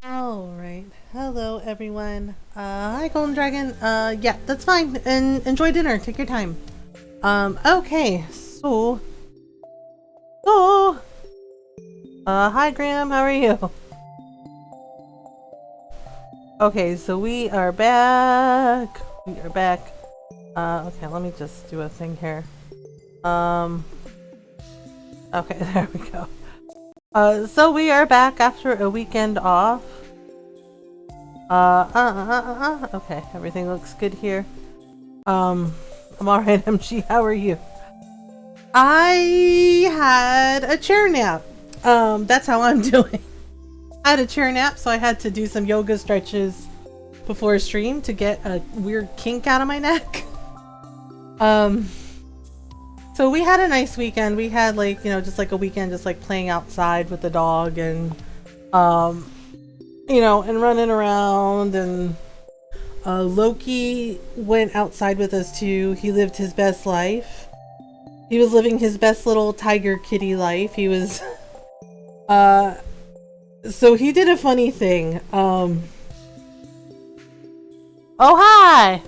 Alright. Hello everyone. Hi Golden Dragon. Yeah, that's fine. And enjoy dinner. Take your time. Okay. So, hi Graham, how are you? Okay, so we are back. Okay, let me just do a thing here. Okay, there we go. So we are back after a weekend off. Okay, everything looks good here. I'm alright, MG, how are you? I had a chair nap. That's how I'm doing. I had a chair nap, so I had to do some yoga stretches before stream to get a weird kink out of my neck. So we had a nice weekend. We had just like a weekend just like playing outside with the dog and and running around, and Loki went outside with us too. He lived his best life. He was living his best little tiger kitty life. He was so he did a funny thing. Oh hi!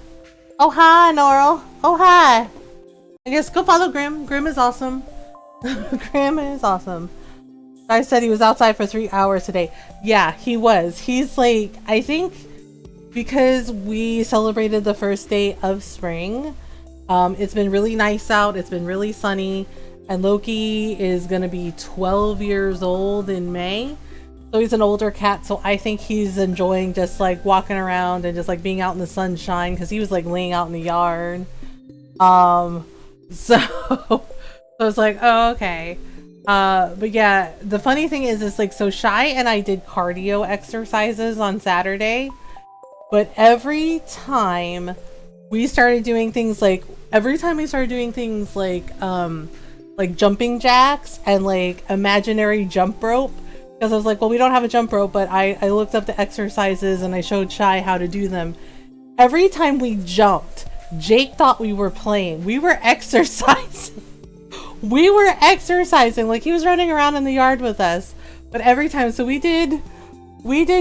Oh hi, Norl! Oh hi! I guess go follow Grim. Grim is awesome. Grim is awesome. I said he was outside for 3 hours today. Yeah, he was. He's like, I think because we celebrated the first day of spring, it's been really nice out. It's been really sunny. And Loki is going to be 12 years old in May. So he's an older cat. So I think he's enjoying just like walking around and just like being out in the sunshine, because he was like laying out in the yard. So I was like, oh, okay. But yeah, the funny thing is like, so Shy and I did cardio exercises on Saturday, but every time we started doing things like jumping jacks and like imaginary jump rope, because I was like, well, we don't have a jump rope, but I looked up the exercises and I showed Shy how to do them. Every time we jumped, Jake thought we were playing. We were exercising. We were exercising. Like, he was running around in the yard with us. But every time, so we did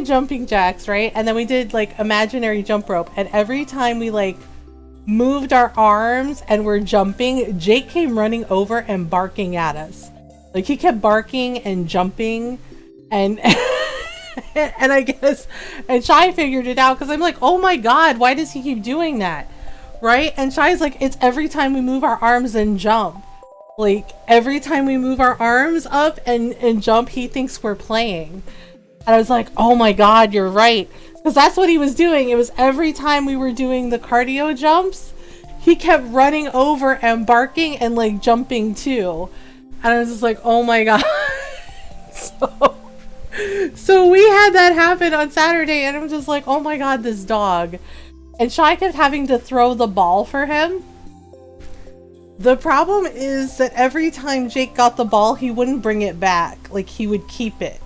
jumping jacks, right? And then we did like imaginary jump rope. And every time we like moved our arms and were jumping, Jake came running over and barking at us. Like, he kept barking and jumping, and and I guess, and Shy figured it out, because I'm like, oh my god, why does he keep doing that? Right? And Shy's like, it's every time we move our arms and jump. Like, every time we move our arms up and jump, he thinks we're playing. And I was like, oh my god, you're right. Because that's what he was doing. It was every time we were doing the cardio jumps, he kept running over and barking and like jumping too. And I was just like, oh my god. So we had that happen on Saturday, and I'm just like, oh my god, this dog. And Shy kept having to throw the ball for him. The problem is that every time Jake got the ball, he wouldn't bring it back. Like, he would keep it.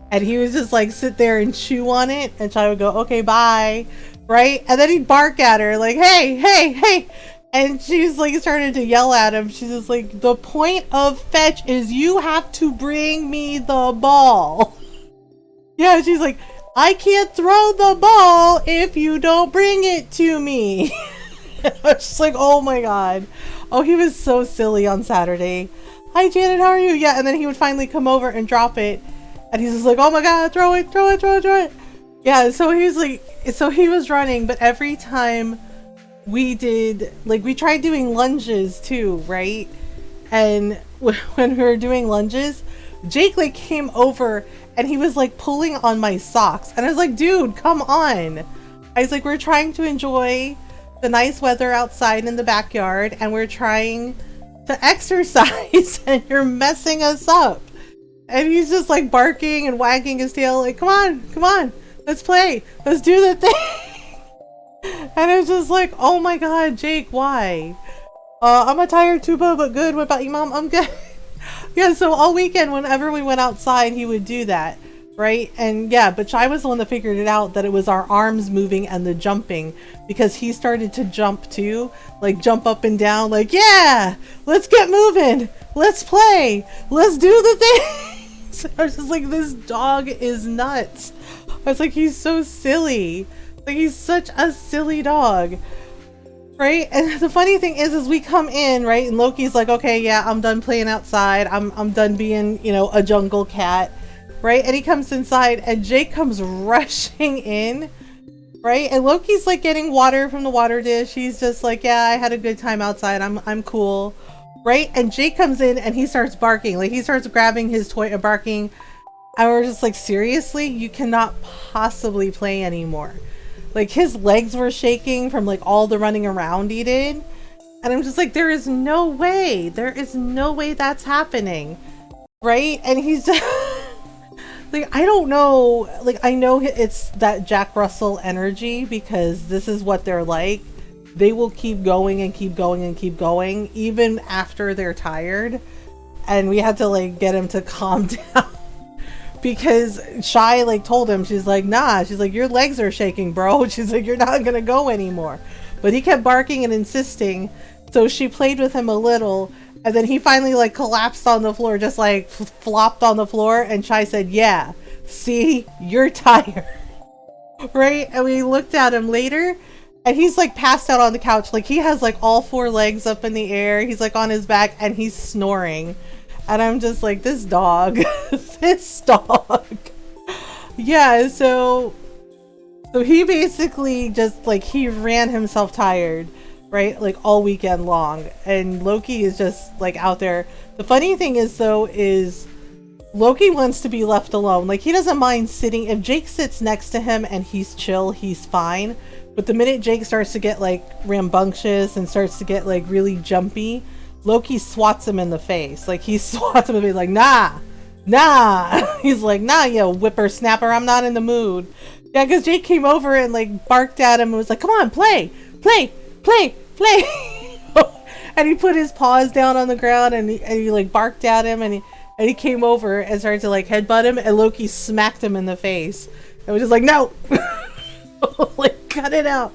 And he would just like sit there and chew on it, and Shy would go, okay, bye. Right? And then he'd bark at her like, hey, hey, hey. And she's like started to yell at him. She's just like, the point of fetch is you have to bring me the ball. Yeah, she's like, I can't throw the ball if you don't bring it to me. I was just like, oh my god. Oh, he was so silly on Saturday. Hi Janet, how are you? Yeah, and then he would finally come over and drop it. And he's just like, oh my god, throw it, throw it, throw it, throw it. Yeah, so he was like, so he was running, but every time we did, like, we tried doing lunges too, right? And when we were doing lunges, Jake like came over and he was like pulling on my socks, and I was like, dude, come on. I was like, we're trying to enjoy the nice weather outside in the backyard, and we're trying to exercise and you're messing us up. And he's just like barking and wagging his tail like, come on, let's play, let's do the thing. And I was just like, oh my god, Jake, why? I'm a tired tuba, but good. What about you, Mom? I'm good. Yeah, so all weekend, whenever we went outside, he would do that, right? And yeah, but Chai was the one that figured it out, that it was our arms moving and the jumping, because he started to jump too, like jump up and down, like, yeah, let's get moving, let's play, let's do the thing. I was just like, this dog is nuts. was like, he's so silly. Like, he's such a silly dog. Right? And the funny thing is we come in, right? And Loki's like, okay, yeah, I'm done playing outside. I'm done being, you know, a jungle cat. Right? And he comes inside and Jake comes rushing in. Right? And Loki's like getting water from the water dish. He's just like, yeah, I had a good time outside. I'm cool. Right? And Jake comes in and he starts barking. Like, he starts grabbing his toy and barking. And we're just like, seriously? You cannot possibly play anymore. Like, his legs were shaking from like all the running around he did. And I'm just like, there is no way. There is no way that's happening. Right? And he's just like, I don't know. Like, I know it's that Jack Russell energy because this is what they're like. They will keep going and keep going and keep going even after they're tired. And we had to like get him to calm down. Because Shy like told him, she's like, nah, she's like, your legs are shaking, bro. She's like, you're not gonna go anymore. But he kept barking and insisting. So she played with him a little. And then he finally like collapsed on the floor, just like flopped on the floor. And Shy said, yeah, see, you're tired. Right? And we looked at him later and he's like passed out on the couch. Like, he has like all four legs up in the air. He's like on his back and he's snoring. And I'm just like, this dog, this dog. Yeah, so he basically just like, he ran himself tired, right? Like all weekend long. And Loki is just like out there. The funny thing is though, is Loki wants to be left alone. Like, he doesn't mind sitting. If Jake sits next to him and he's chill, he's fine. But the minute Jake starts to get like rambunctious and starts to get like really jumpy, Loki swats him in the face. Like, he swats him and be like, nah. He's like, nah, you whippersnapper, I'm not in the mood. Yeah, because Jake came over and like barked at him and was like, come on, play. And he put his paws down on the ground and he like barked at him and he came over and started to like headbutt him and Loki smacked him in the face. And was just like, no. Like, cut it out.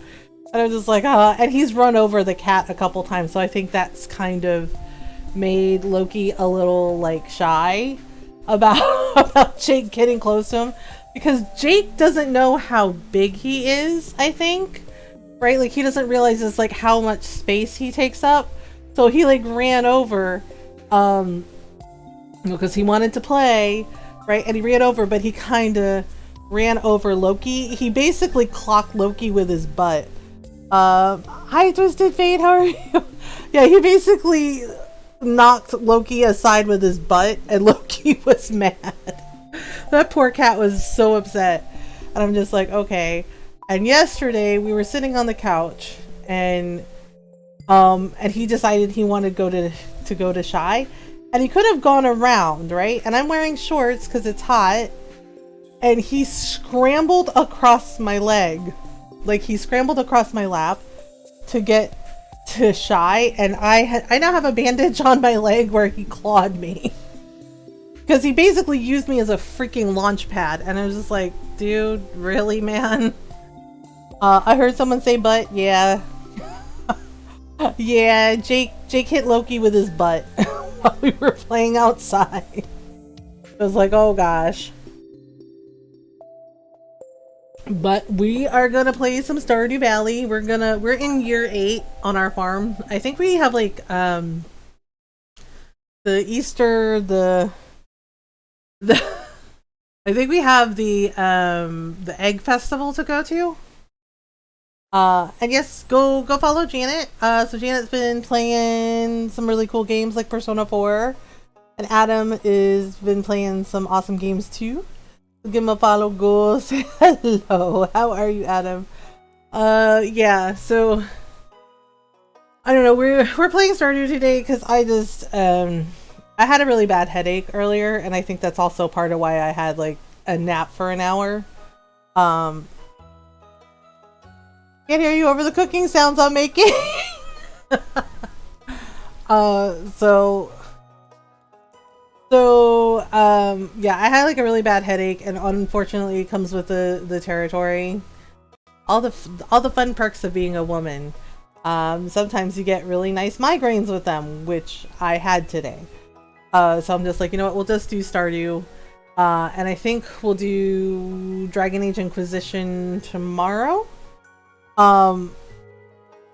And I was just like, and he's run over the cat a couple times, so I think that's kind of made Loki a little like shy about Jake getting close to him, because Jake doesn't know how big he is, I think, right? Like, he doesn't realize it's like how much space he takes up, so he like ran over, because he wanted to play, right? And he ran over, but he kind of ran over Loki. He basically clocked Loki with his butt. Hi Twisted Fate, how are you? Yeah, he basically knocked Loki aside with his butt and Loki was mad. That poor cat was so upset. And I'm just like, okay. And yesterday we were sitting on the couch and he decided he wanted to go to Shy, and he could have gone around, right? And I'm wearing shorts because it's hot, and he scrambled across my leg. Like, he scrambled across my lap to get to Shy, and I now have a bandage on my leg where he clawed me. Because he basically used me as a freaking launch pad, and I was just like, dude, really, man? I heard someone say butt. Yeah. Yeah, Jake hit Loki with his butt while we were playing outside. I was like, oh gosh. But we are gonna play some Stardew Valley. We're in year 8 on our farm. I think we have like the Easter, the I think we have the egg festival to go to. And yes, go follow Janet. So Janet's been playing some really cool games like Persona 4, and Adam is been playing some awesome games too. Give him a follow, go say hello. How are you, Adam? Yeah, so I don't know, we're playing Stardew today because I just I had a really bad headache earlier, and I think that's also part of why I had like a nap for an hour. Can't hear you over the cooking sounds I'm making. Yeah, I had like a really bad headache, and unfortunately it comes with the territory. All the fun perks of being a woman. Sometimes you get really nice migraines with them, which I had today. So I'm just like, you know what, we'll just do Stardew. And I think we'll do Dragon Age Inquisition tomorrow. I'm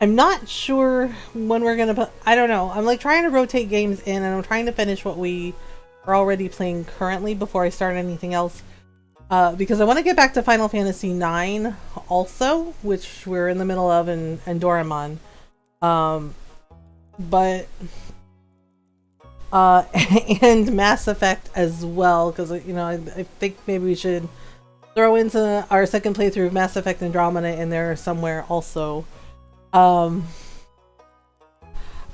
not sure when we're gonna put, I don't know. I'm like trying to rotate games in, and I'm trying to finish what we are already playing currently before I start anything else. Because I want to get back to Final Fantasy IX also, which we're in the middle of, and Doraemon. But and Mass Effect as well, because you know, I think maybe we should throw into our second playthrough of Mass Effect Andromeda in there somewhere also. I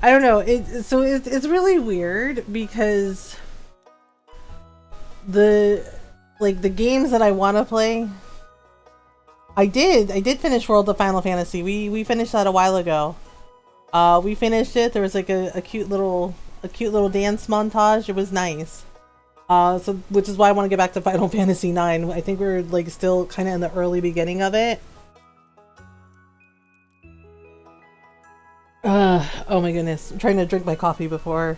don't know. It's really weird because the games that I want to play, I did finish World of Final Fantasy. We finished that a while ago. We finished it. There was like a cute little dance montage. It was nice. So which is why I want to get back to Final Fantasy IX. I think we're like still kind of in the early beginning of it. Oh my goodness. I'm trying to drink my coffee before.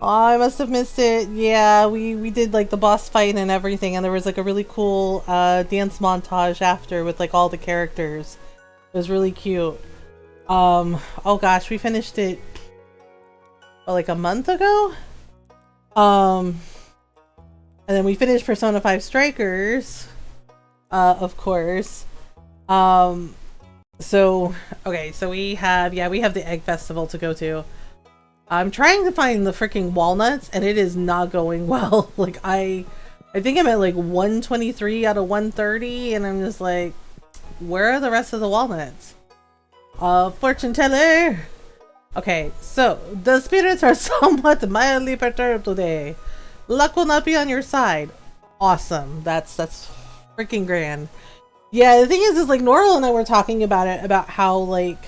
Oh, I must have missed it. Yeah, we did like the boss fight and everything, and there was like a really cool dance montage after with like all the characters. It was really cute. Oh gosh, we finished it like a month ago. And then we finished Persona 5 Strikers, of course. So okay, so we have the Egg Festival to go to. I'm trying to find the freaking walnuts, and it is not going well. Like I think I'm at like 123 out of 130, and I'm just like, where are the rest of the walnuts? Fortune teller. Okay, so the spirits are somewhat mildly perturbed today. Luck will not be on your side. Awesome. That's freaking grand. Yeah, the thing is like Norl and I were talking about it, about how like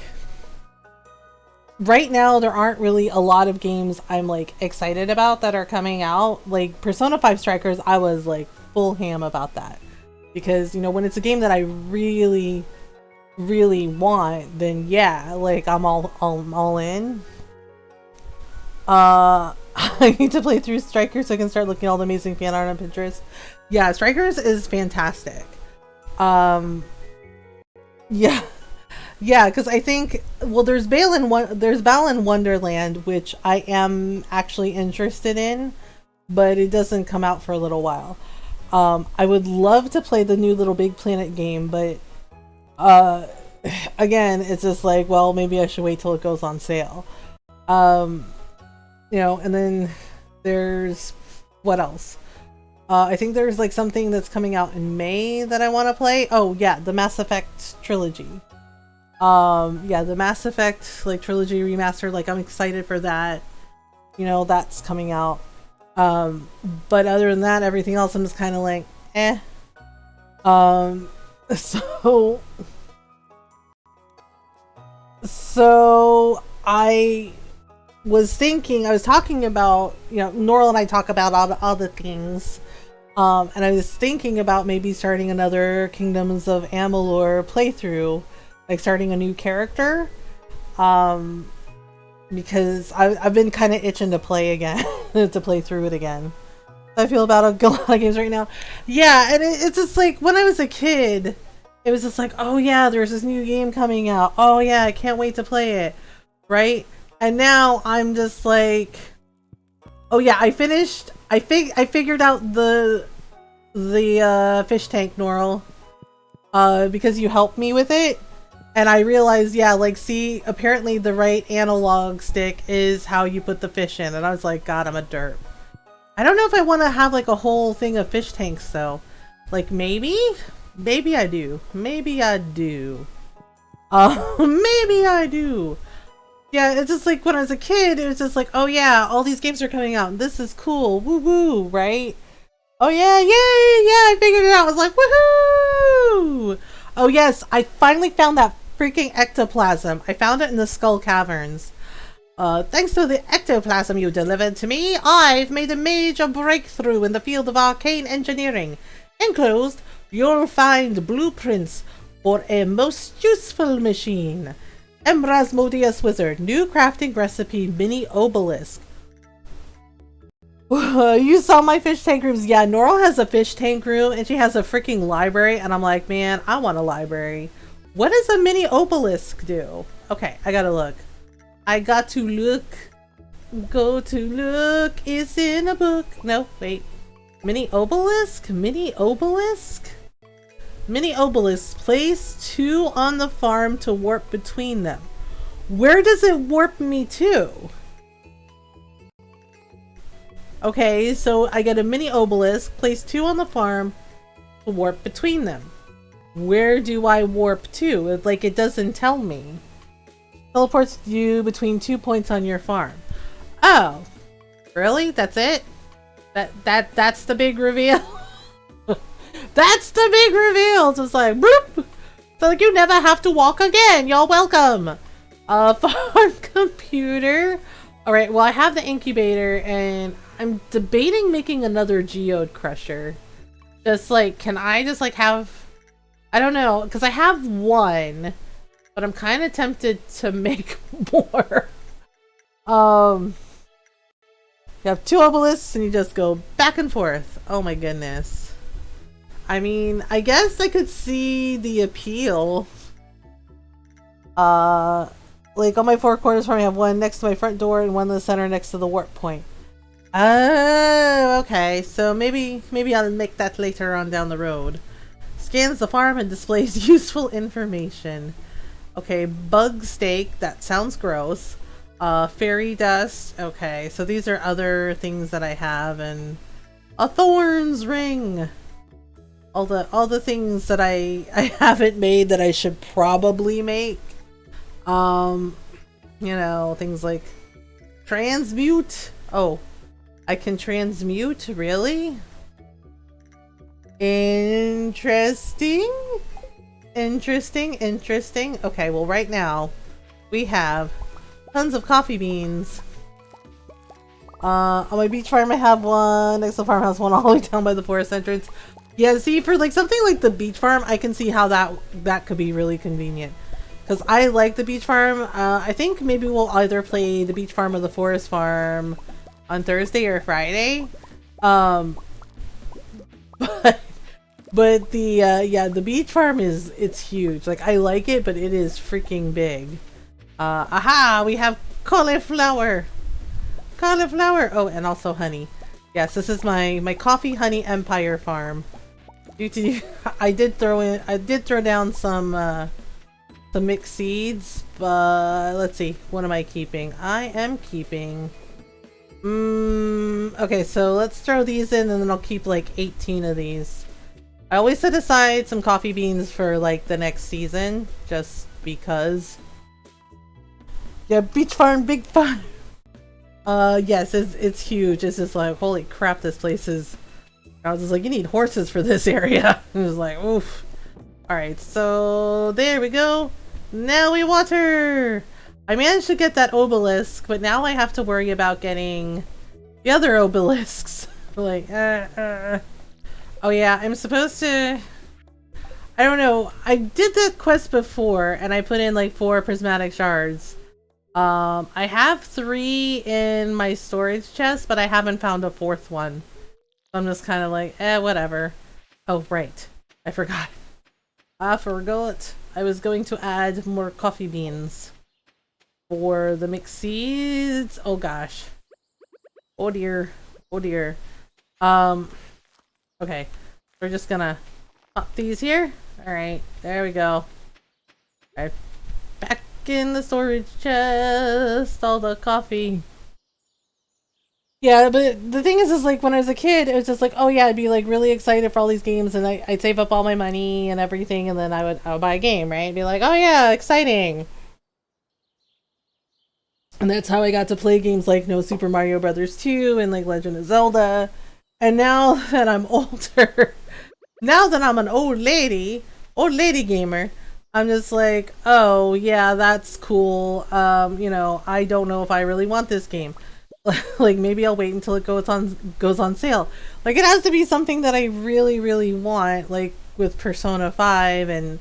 right now there aren't really a lot of games I'm like excited about that are coming out. Like Persona 5 Strikers, I was like full ham about that, because you know, when it's a game that I really want, then yeah, like I'm all in. I need to play through Strikers so I can start looking at all the amazing fan art on Pinterest. Yeah, Strikers is fantastic. Yeah, because I think, well, there's Balan Wonderland, which I am actually interested in, but it doesn't come out for a little while. I would love to play the new Little Big Planet game, but again, it's just like, well, maybe I should wait till it goes on sale. You know, and then there's what else? I think there's like something that's coming out in May that I want to play. Oh yeah, the Mass Effect trilogy. Yeah, the Mass Effect like trilogy remastered. Like I'm excited for that. You know, that's coming out. But other than that, everything else I'm just kind of like, eh. So I was talking about, you know, Norl and I talk about all the other things. And I was thinking about maybe starting another Kingdoms of Amalur playthrough, like starting a new character. Because I've been kind of itching to play again, to play through it again. I feel about a lot of games right now. Yeah, and it's just like, when I was a kid, it was just like, oh yeah, there's this new game coming out. Oh yeah, I can't wait to play it. Right? And now I'm just like, oh yeah, I figured out the fish tank, Norl, because you helped me with it, and I realized, yeah, like, see, apparently the right analog stick is how you put the fish in, and I was like, God, I'm a derp. I don't know if I want to have like a whole thing of fish tanks though. Like maybe I do. Maybe I do. Maybe I do. Yeah, it's just like when I was a kid, it was just like, oh yeah, all these games are coming out and this is cool. Woo woo, right? Oh yeah, yay, yeah, I figured it out. I was like, woohoo! Oh yes, I finally found that freaking ectoplasm. I found it in the Skull Caverns. Thanks to the ectoplasm you delivered to me, I've made a major breakthrough in the field of arcane engineering. Enclosed, you'll find blueprints for a most useful machine. Emrasmodius Wizard, new crafting recipe mini obelisk. You saw my fish tank rooms. Yeah, Norl has a fish tank room and she has a freaking library. And I'm like, man, I want a library. What does a mini obelisk do? Okay, I gotta look. I got to look. Go to look. It's in a book. No, wait. Mini obelisk? Mini obelisk? Mini obelisk. Place 2 on the farm to warp between them. Where does it warp me to? Okay, so I get a mini obelisk, place 2 on the farm to warp between them. Where do I warp to? Like, it doesn't tell me. Teleports you between 2 points on your farm. Oh, really? That's it? That's the big reveal? That's the big reveal! It's just like, boop! So like, you never have to walk again! Y'all welcome! Farm computer. Alright, well I have the incubator and I'm debating making another geode crusher. Just like, can I just like have... I don't know, because I have one, but I'm kind of tempted to make more. You have 2 obelisks and you just go back and forth. Oh my goodness. I mean, I guess I could see the appeal. Like on my 4 corners farm, I have one next to my front door and one in the center next to the warp point. Oh, okay. So maybe I'll make that later on down the road. Scans the farm and displays useful information. Okay, bug steak. That sounds gross. Fairy dust. Okay, so these are other things that I have, and a thorns ring. All the things that I haven't made that I should probably make. You know, things like transmute. Oh, I can transmute? Really? Interesting. Okay, well right now we have tons of coffee beans. On my beach farm I have one. Next to the farmhouse, one all the way down by the forest entrance. Yeah, see, for like something like the beach farm, I can see how that could be really convenient. Because I like the beach farm. I think maybe we'll either play the beach farm or the forest farm on Thursday or Friday. But the beach farm it's huge. Like, I like it, but it is freaking big. Aha! We have cauliflower! Cauliflower! Oh, and also honey. Yes, this is my coffee honey empire farm. I did throw down some mixed seeds, but let's see, what am I keeping? I am keeping okay, so let's throw these in and then I'll keep like 18 of these. I always set aside some coffee beans for like the next season, just because. Yeah, beach farm, big fun. Yes, it's huge. It's just like, holy crap, this place is... I was just like, you need horses for this area. It was like, oof. Alright, so there we go. Now we water! I managed to get that obelisk, but now I have to worry about getting the other obelisks. Like, oh yeah, I'm supposed to... I don't know. I did the quest before, and I put in like 4 prismatic shards. I have 3 in my storage chest, but I haven't found a 4th one. So I'm just kind of like, whatever. Oh, right. I forgot. I forgot. I was going to add more coffee beans for the mixed seeds. Oh gosh. Oh dear. Oh dear. Okay. We're just gonna pop these here. Alright. There we go. Alright. Back in the storage chest. All the coffee. Yeah, but the thing is like when I was a kid, it was just like, oh yeah, I'd be like really excited for all these games, and I'd save up all my money and everything, and then I would buy a game, right? Be like, oh yeah, exciting. And that's how I got to play games like No Super Mario Brothers 2 and like Legend of Zelda. And now that I'm older, now that I'm an old lady gamer, I'm just like, oh yeah, that's cool. You know, I don't know if I really want this game. Like maybe I'll wait until it goes on sale. Like it has to be something that I really, really want, like with Persona 5 and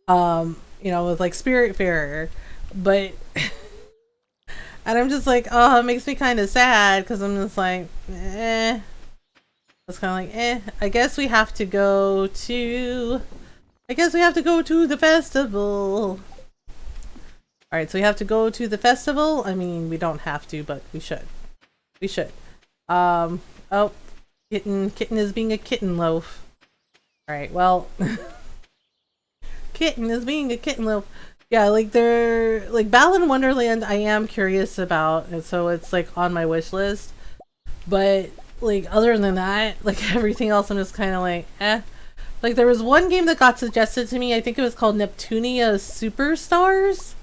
you know, with like Spiritfarer. But And I'm just like, oh, it makes me kind of sad because I'm just like, eh. It's kind of like, eh. I guess we have to go to the festival. Alright, so we have to go to the festival. I mean, we don't have to, but we should. We should. Oh, kitten is being a kitten loaf. Alright, well, kitten is being a kitten loaf. Yeah, like they're like Balan Wonderland I am curious about, and so it's like on my wish list. But like other than that, like everything else I'm just kinda like, eh. Like there was one game that got suggested to me, I think it was called Neptunia Superstars.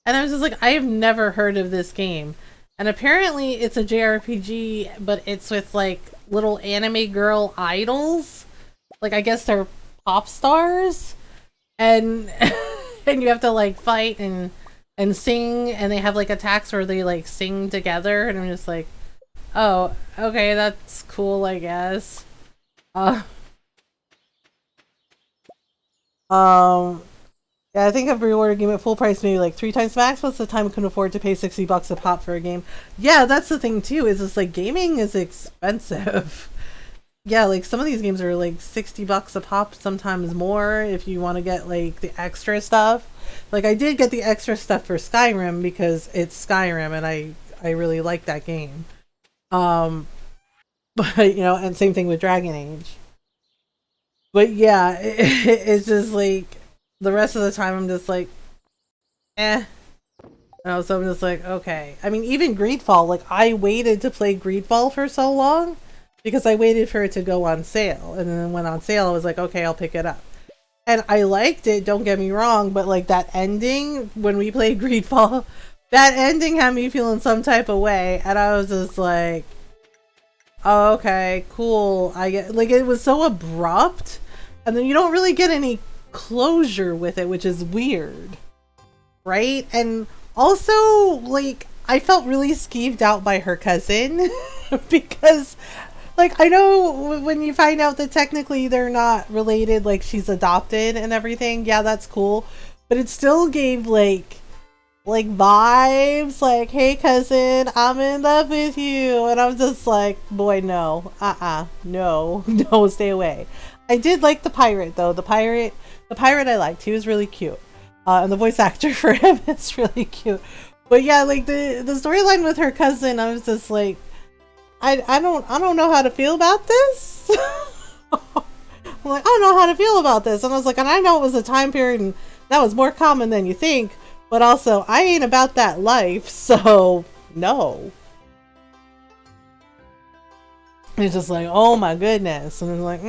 And I was just like, I have never heard of this game. And apparently it's a JRPG, but it's with like little anime girl idols. Like I guess they're pop stars. And and you have to like fight and sing, and they have like attacks where they like sing together, and I'm just like, oh, okay, that's cool, I guess. Yeah, I think I've pre-ordered a game at full price, maybe like 3 times max. Most of the time I couldn't afford to pay $60 a pop for a game. Yeah, that's the thing too, is it's like gaming is expensive. Yeah, like some of these games are like $60 a pop, sometimes more if you want to get like the extra stuff. Like I did get the extra stuff for Skyrim because it's Skyrim and I really like that game. But you know, and same thing with Dragon Age. But yeah, it's just like the rest of the time I'm just like, eh. So I'm just like, okay. I mean, even Greedfall, like I waited to play Greedfall for so long because I waited for it to go on sale. And then when on sale, I was like, okay, I'll pick it up. And I liked it, don't get me wrong, but like that ending, when we played Greedfall, that ending had me feeling some type of way. And I was just like, oh, okay, cool. I get, like, it was so abrupt. And then you don't really get any closure with it, which is weird. Right? And also, like, I felt really skeeved out by her cousin. Because, like, I know when you find out that technically they're not related, like, she's adopted and everything, yeah, that's cool. But it still gave, like vibes, like, hey cousin, I'm in love with you. And I was just like, boy, no. No. No, stay away. I did like the pirate, though. The pirate I liked. He was really cute. And the voice actor for him is really cute. But yeah, like the storyline with her cousin, I was just like, I don't know how to feel about this. I'm like, I don't know how to feel about this. And I was like, and I know it was a time period and that was more common than you think, but also I ain't about that life, so no. It's just like, oh my goodness. And I'm like,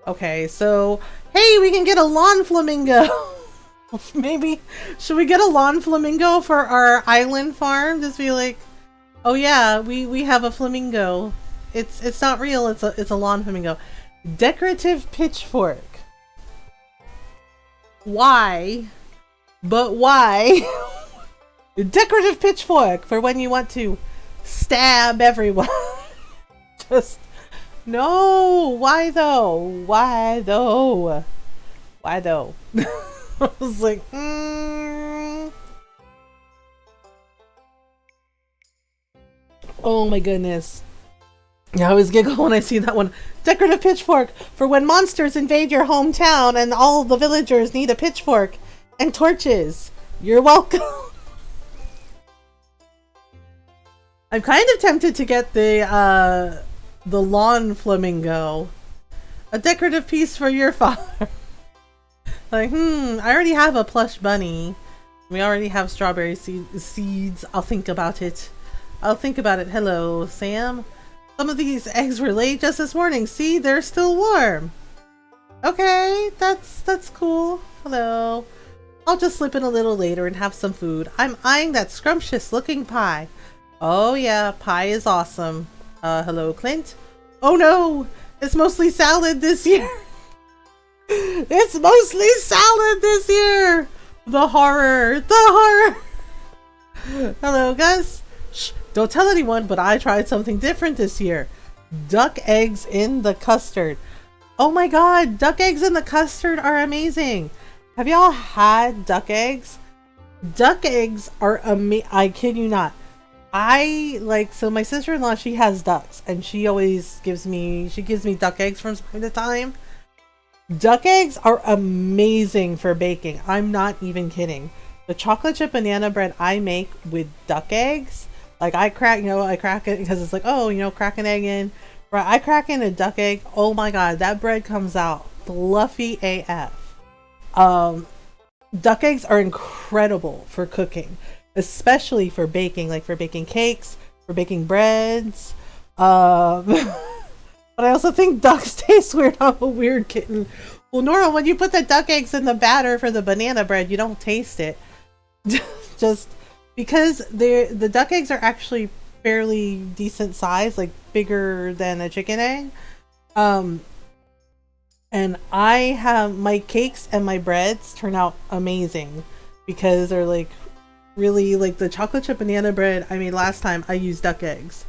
okay, so hey, we can get a lawn flamingo. Maybe should we get a lawn flamingo for our island farm? Just be like, oh yeah, we have a flamingo. It's not real. It's a lawn flamingo. Decorative pitchfork. Why? But why? Decorative pitchfork for when you want to stab everyone. Just no. Why though? Why though? Why though? I was like, oh my goodness. Yeah, I always giggle when I see that one. Decorative pitchfork for when monsters invade your hometown and all the villagers need a pitchfork and torches. You're welcome. I'm kind of tempted to get the lawn flamingo. A decorative piece for your farm. Like, I already have a plush bunny. We already have strawberry seeds. I'll think about it. I'll think about it. Hello, Sam. Some of these eggs were laid just this morning. See, they're still warm. Okay, that's cool. Hello. I'll just slip in a little later and have some food. I'm eyeing that scrumptious looking pie. Oh yeah, pie is awesome. Hello, Clint. Oh no, it's mostly salad this year. It's mostly salad this year. The horror. The horror. Hello, Gus. Shh, don't tell anyone, but I tried something different this year. Duck eggs in the custard. Oh my god, duck eggs in the custard are amazing. Have y'all had duck eggs? Duck eggs are I kid you not. So my sister-in-law, she has ducks, and she always gives me duck eggs from time to time. Duck eggs are amazing for baking. I'm not even kidding. The chocolate chip banana bread I make with duck eggs, like I crack it because it's like, oh, crack an egg in. Right, I crack in a duck egg. Oh my god, that bread comes out fluffy AF. Duck eggs are incredible for cooking, especially for baking, like for baking cakes, for baking breads. But I also think ducks taste weird. I'm a weird kitten. Well, Nora, when you put the duck eggs in the batter for the banana bread, you don't taste it. Just because the duck eggs are actually fairly decent size, like bigger than a chicken egg. And I have my cakes and my breads turn out amazing because they're like really like the chocolate chip banana bread I made last time. I used duck eggs.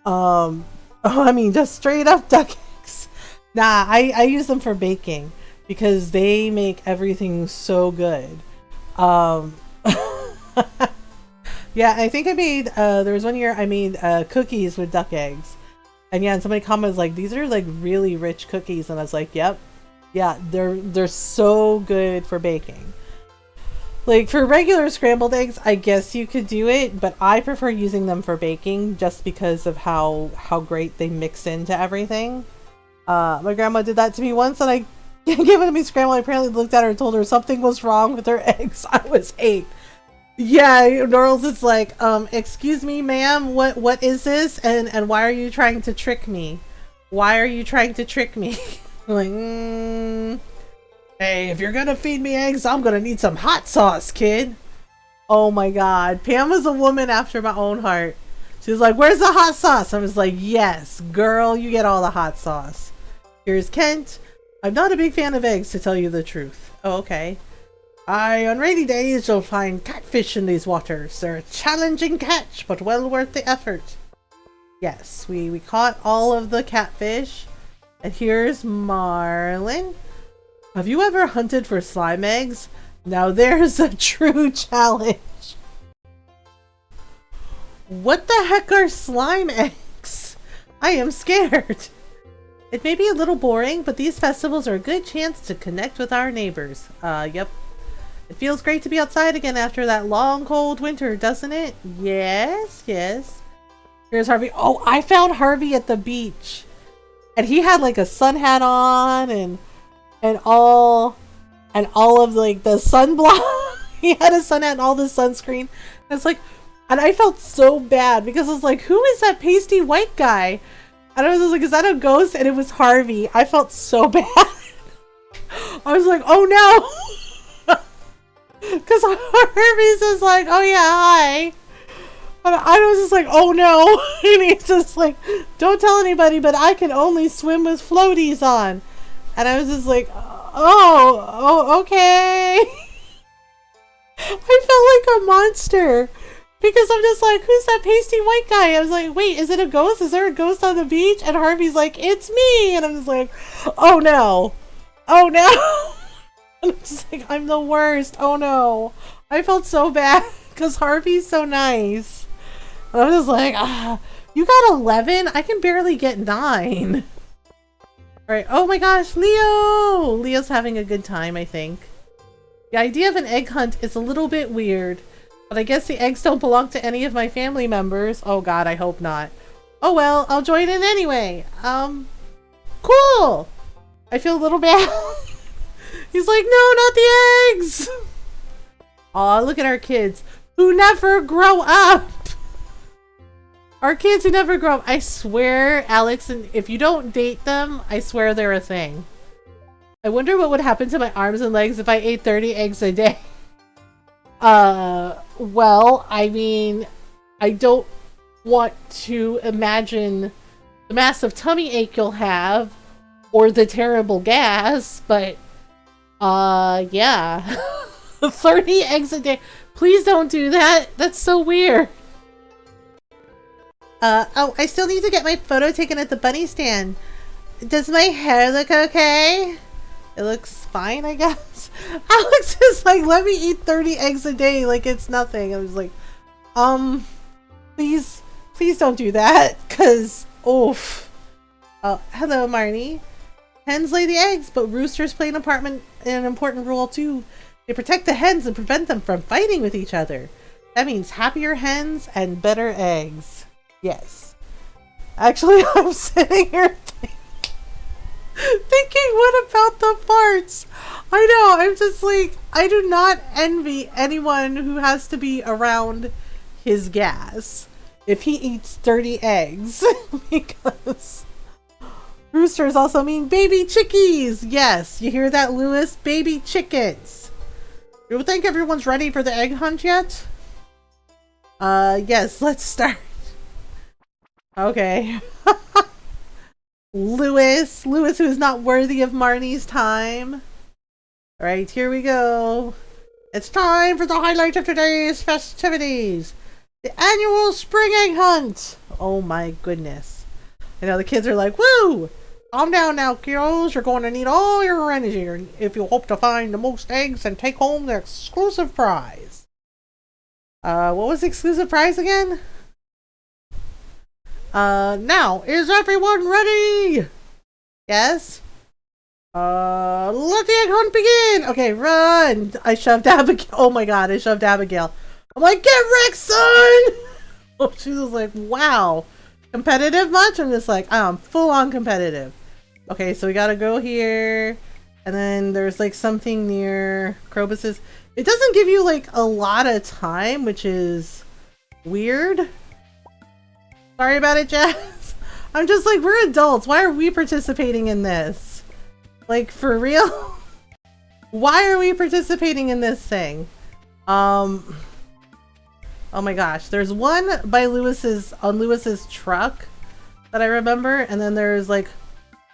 Just straight up duck eggs. Nah, I use them for baking because they make everything so good. Yeah, I think I made, there was one year I made cookies with duck eggs. And yeah, and somebody commented like, these are like really rich cookies. And I was like, yep. Yeah, they're so good for baking. Like for regular scrambled eggs, I guess you could do it, but I prefer using them for baking just because of how great they mix into everything. My grandma did that to me once, and I gave it to me scrambled. I apparently looked at her and told her something was wrong with her eggs. I was 8. Yeah, Norls is like, excuse me, ma'am, what is this? And why are you trying to trick me? Why are you trying to trick me? I'm like, hey, if you're gonna feed me eggs, I'm gonna need some hot sauce, kid. Oh my god. Pam is a woman after my own heart. She was like, where's the hot sauce? I was like, yes, girl, you get all the hot sauce. Here's Kent. I'm not a big fan of eggs, to tell you the truth. Oh, okay. On rainy days, you'll find catfish in these waters. They're a challenging catch, but well worth the effort. Yes, we caught all of the catfish. And here's Marlin. Have you ever hunted for slime eggs? Now there's a true challenge. What the heck are slime eggs? I am scared. It may be a little boring, but these festivals are a good chance to connect with our neighbors. Yep. It feels great to be outside again after that long, cold winter, doesn't it? Yes, yes. Here's Harvey. Oh, I found Harvey at the beach. And he had like a sun hat on and all of like the sunblock. He had a sun hat and all the sunscreen. And it's like, and I felt so bad because I was like, who is that pasty white guy? And I was just like, is that a ghost? And it was Harvey. I felt so bad. I was like, oh no. Because Harvey's just like, oh yeah, hi. And I was just like, oh no. And he's just like, don't tell anybody, but I can only swim with floaties on. And I was just like, oh okay. I felt like a monster. Because I'm just like, who's that pasty white guy? I was like, wait, is it a ghost? Is there a ghost on the beach? And Harvey's like, it's me. And I'm just like, oh no. Oh no. And I'm just like, I'm the worst. Oh no. I felt so bad because Harvey's so nice. And I was just like, you got 11? I can barely get 9. Alright, oh my gosh, Leo! Leo's having a good time, I think. The idea of an egg hunt is a little bit weird, but I guess the eggs don't belong to any of my family members. Oh god, I hope not. Oh well, I'll join in anyway. Cool! I feel a little bad. He's like, no, not the eggs! Aw, look at our kids who never grow up! Our kids who never grow up. I swear, Alex, and if you don't date them, I swear they're a thing. I wonder what would happen to my arms and legs if I ate 30 eggs a day. Well, I mean, I don't want to imagine the massive tummy ache you'll have or the terrible gas, but yeah. 30 eggs a day. Please don't do that. That's so weird. Oh, I still need to get my photo taken at the bunny stand. Does my hair look okay? It looks fine, I guess. Alex is like, let me eat 30 eggs a day like it's nothing. I was like, please don't do that, cause oof. Hello, Marnie. Hens lay the eggs, but roosters play an important role too. They protect the hens and prevent them from fighting with each other. That means happier hens and better eggs. Yes. Actually, I'm sitting here thinking, what about the farts? I know, I'm just like, I do not envy anyone who has to be around his gas if he eats 30 eggs. Because roosters also mean baby chickies. Yes, you hear that, Lewis? Baby chickens. Do you think everyone's ready for the egg hunt yet? Yes, let's start. Okay. Lewis who is not worthy of Marnie's time. Alright, here we go. It's time for the highlight of today's festivities. The annual spring egg hunt. Oh my goodness. I know the kids are like, woo! Calm down now, kiddos. You're going to need all your energy if you hope to find the most eggs and take home the exclusive prize. What was the exclusive prize again? Now, is everyone ready? Yes? Let the egg hunt begin! Okay, run! I shoved Abigail. Oh my god, I shoved Abigail. I'm like, get wrecked, son! Oh, she was like, wow. Competitive much? I'm just like, I'm full on competitive. Okay, so we gotta go here. And then there's like something near Krobus's. It doesn't give you like a lot of time, which is weird. Sorry about it, Jazz. I'm just like, we're adults. Why are we participating in this? Like, for real? Why are we participating in this thing? Oh my gosh. There's one by on Lewis's truck that I remember. And then there's like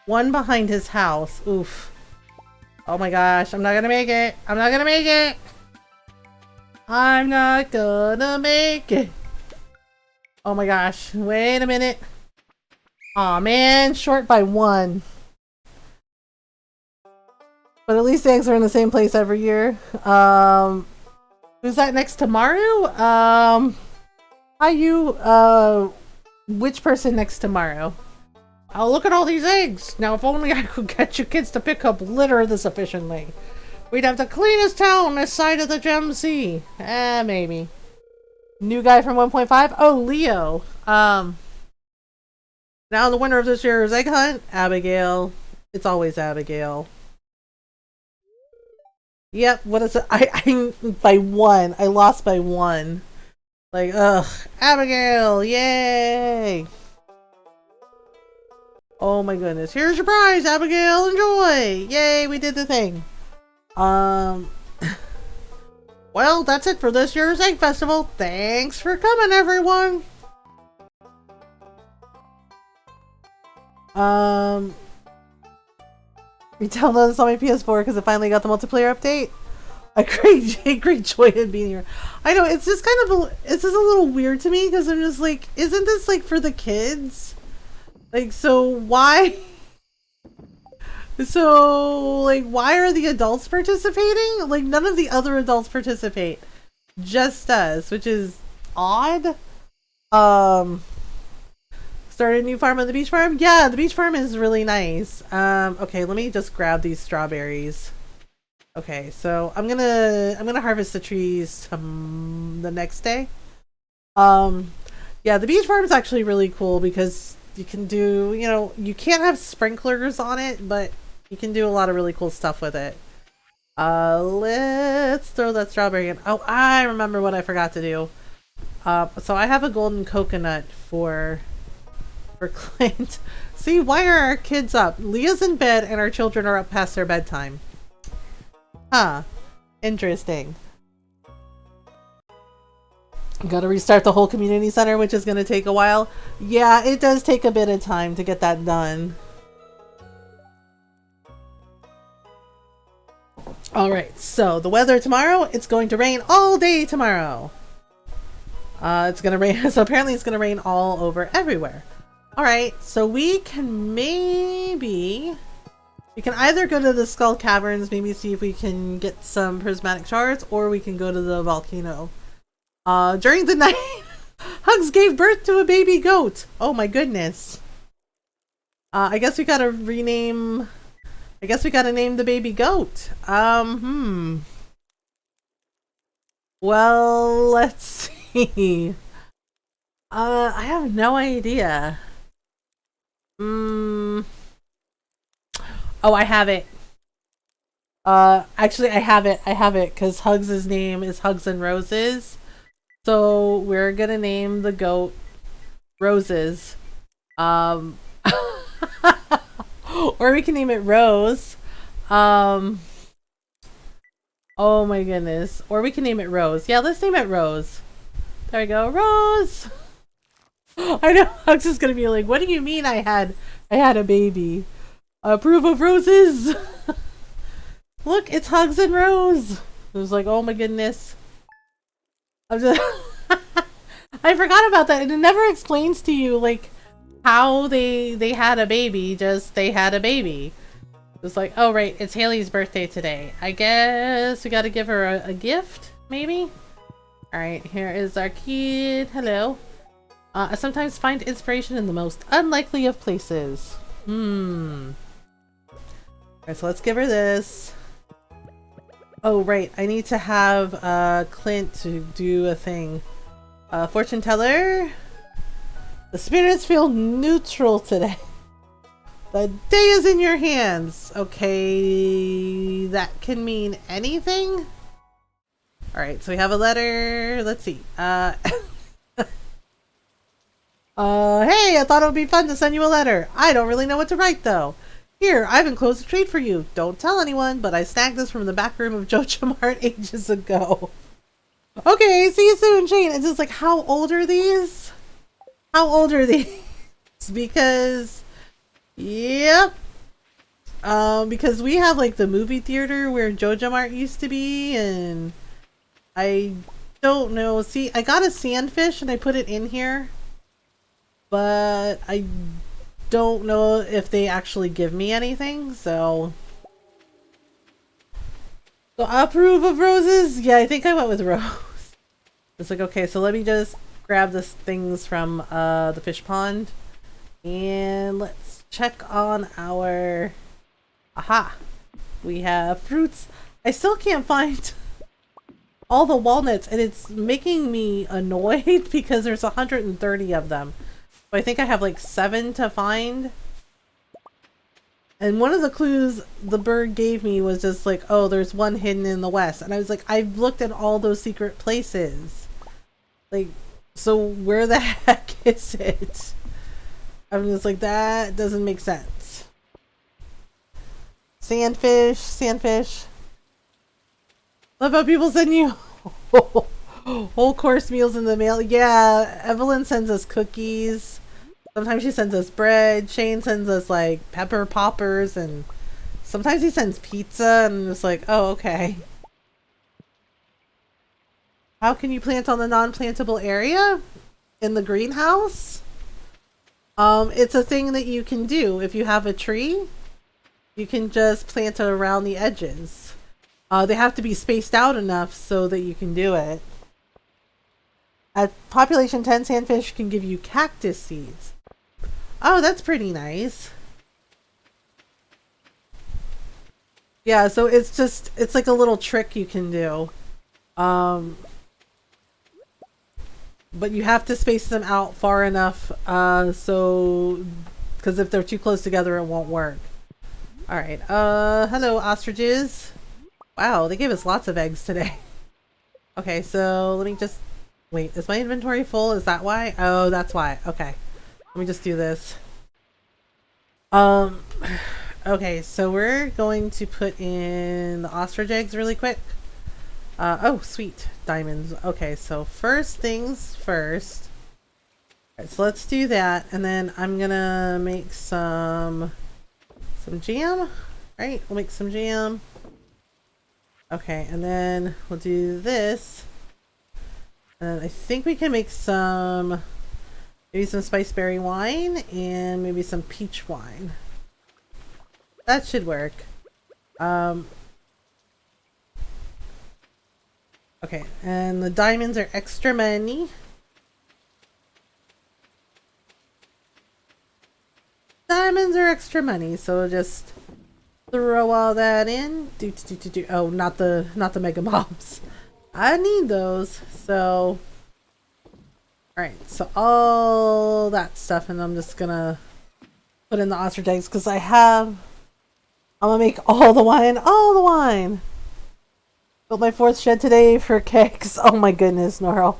one behind his house. Oof. Oh my gosh. I'm not gonna make it. I'm not gonna make it. I'm not gonna make it. Oh my gosh, wait a minute. Aw man, short by 1. But at least the eggs are in the same place every year. Who's that next to Maru? Hi you, which person next to Maru? Oh, look at all these eggs! Now if only I could get you kids to pick up litter this efficiently. We'd have the cleanest town this side of the Gem Sea. Maybe. New guy from 1.5? Oh, Leo. Now the winner of this year's egg hunt, Abigail. It's always Abigail. Yep, what is it? I by 1. I lost by 1. Like, ugh. Abigail! Yay! Oh my goodness. Here's your prize, Abigail! Enjoy! Yay, we did the thing. Well, that's it for this year's Egg Festival. Thanks for coming, everyone! We downloaded this on my PS4 because it finally got the multiplayer update. A great joy in being here. I know, it's just kind of it's just a little weird to me because I'm just like, isn't this like for the kids? Like, so why? So, like, why are the adults participating? Like, none of the other adults participate. Just us, which is odd. Started a new farm on the beach farm? Yeah, the beach farm is really nice. Okay, let me just grab these strawberries. Okay, so I'm gonna harvest the trees the next day. Yeah, the beach farm is actually really cool because you can do, you know, you can't have sprinklers on it, but you can do a lot of really cool stuff with it. Let's throw that strawberry in. Oh, I remember what I forgot to do. So I have a golden coconut for Clint. See, why are our kids up? Leah's in bed and our children are up past their bedtime. Huh. Interesting. Gotta restart the whole community center, which is gonna take a while. Yeah, it does take a bit of time to get that done. Alright, so the weather tomorrow, it's going to rain all day tomorrow. It's gonna rain, so apparently it's gonna rain all over everywhere. Alright, so we can maybe We can either go to the Skull Caverns, maybe see if we can get some prismatic shards, or we can go to the volcano. During the night, Hugs gave birth to a baby goat. Oh my goodness. I guess we gotta rename... I guess we gotta name the baby goat. Well, let's see. I have no idea. Oh, I have it. Actually, I have it, because Hugs' name is Hugs and Roses. So, we're gonna name the goat Roses. Or we can name it Rose. Oh my goodness. Or we can name it Rose. Yeah, let's name it Rose. There we go. Rose! I know Hugs is gonna be like, what do you mean I had a baby? Approve of roses! Look, it's Hugs and Rose! It was like, oh my goodness. I'm just I forgot about that, and it never explains to you like how they had a baby, just they had a baby. It's like, oh right, it's Haley's birthday today. I guess we gotta give her a gift, maybe? Alright, here is our kid. Hello. I sometimes find inspiration in the most unlikely of places. Alright, so let's give her this. Oh right, I need to have Clint to do a thing. Fortune teller. The spirits feel neutral today. The day is in your hands. Okay, that can mean anything. Alright, so we have a letter. Let's see. Hey, I thought it would be fun to send you a letter. I don't really know what to write though. Here, I've enclosed a treat for you. Don't tell anyone, but I snagged this from the back room of Joja Mart ages ago. Okay, see you soon, Shane. It's just like, how old are these? How old are these? Because, yep. Because we have like the movie theater where Joja Mart used to be, and I don't know. See, I got a sandfish and I put it in here, but I don't know if they actually give me anything, so I approve of roses. Yeah, I think I went with rose. It's like, okay, so let me just grab the things from the fish pond, and let's check on our... Aha! We have fruits. I still can't find all the walnuts, and it's making me annoyed because there's 130 of them. So I think I have like 7 to find. And one of the clues the bird gave me was just like, oh, there's one hidden in the west. And I was like, I've looked at all those secret places. Like, so where the heck is it? I'm just like, that doesn't make sense. Sandfish, sandfish. Love how people send you whole course meals in the mail. Yeah, Evelyn sends us cookies. Sometimes she sends us bread. Shane sends us like pepper poppers, and sometimes he sends pizza, and it's like, oh, okay. How can you plant on the non-plantable area? In the greenhouse? It's a thing that you can do. If you have a tree, you can just plant it around the edges. They have to be spaced out enough so that you can do it. At population 10, sandfish can give you cactus seeds. Oh, that's pretty nice. Yeah, so it's just, it's like a little trick you can do. But you have to space them out far enough, so, because if they're too close together, it won't work. Alright, hello ostriches. Wow, they gave us lots of eggs today. Okay, so let me just, wait, is my inventory full? Is that why? Oh, that's why. Okay. Let me just do this. Okay, so we're going to put in the ostrich eggs really quick. Oh, sweet. Diamonds. Okay, so first things first. Alright, so let's do that, and then I'm gonna make some jam. Right, we'll make some jam. Okay, and then we'll do this. And I think we can make some, maybe some spiceberry wine and maybe some peach wine. that should work. Okay, and the diamonds are extra money. Diamonds are extra money, so we'll just throw all that in. Oh, not the mega mobs. I need those. So, all right. So all that stuff, and I'm just gonna put in the ostrich eggs because I'm gonna make all the wine. All the wine. Built my 4th shed today for kegs. Oh my goodness, Norl.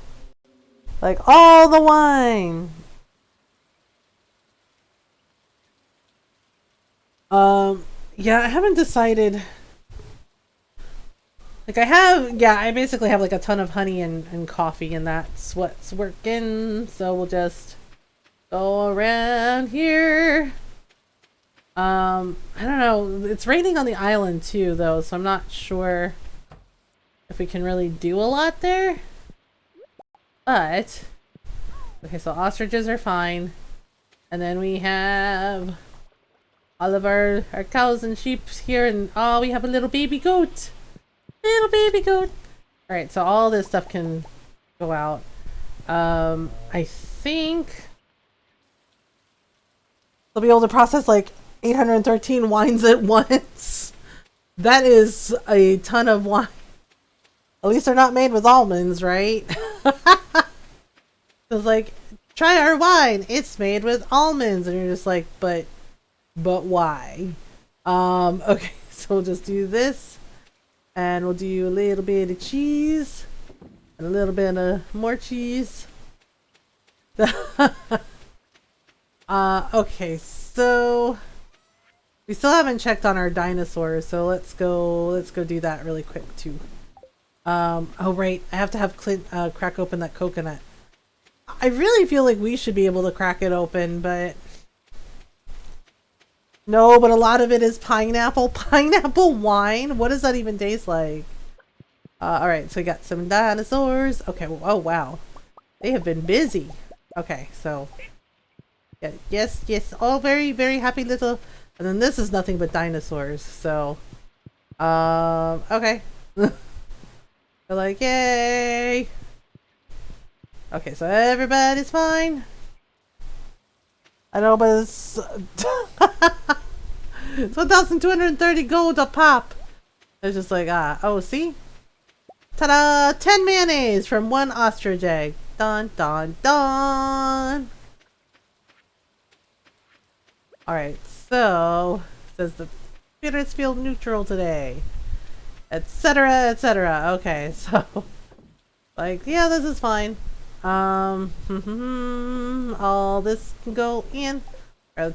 Like all the wine. Yeah, I haven't decided. Like I basically have like a ton of honey and coffee, and that's what's working. So we'll just go around here. I don't know. It's raining on the island too, though, so I'm not sure if we can really do a lot there. But okay, so ostriches are fine, and then we have all of our cows and sheep here, and oh, we have a little baby goat. Little baby goat. Alright, so all this stuff can go out. I think they'll be able to process like 813 wines at once. That is a ton of wine. At least they're not made with almonds, right? It's like, try our wine. It's made with almonds. And you're just like, but why? Okay, so we'll just do this. And we'll do a little bit of cheese. And a little bit of more cheese. Okay, so we still haven't checked on our dinosaurs, so let's go do that really quick too. Oh right, I have to have Clint crack open that coconut. I really feel like we should be able to crack it open, but no, but a lot of it is pineapple. Pineapple wine? What does that even taste like? Alright, so we got some dinosaurs. Okay, oh wow. They have been busy. Okay, so yeah, yes, all very, very happy little. And then this is nothing but dinosaurs, so okay. They're like, yay! Okay, so everybody's fine. I know, but it's it's 1,230 gold a pop. It's just like, oh, see? Ta-da! 10 mayonnaise from 1 ostrich egg. Dun, dun, dun! Alright, so, it says the spirits feel neutral today. Etc, etc. Okay, so, like, yeah, this is fine. All this can go in. Alright,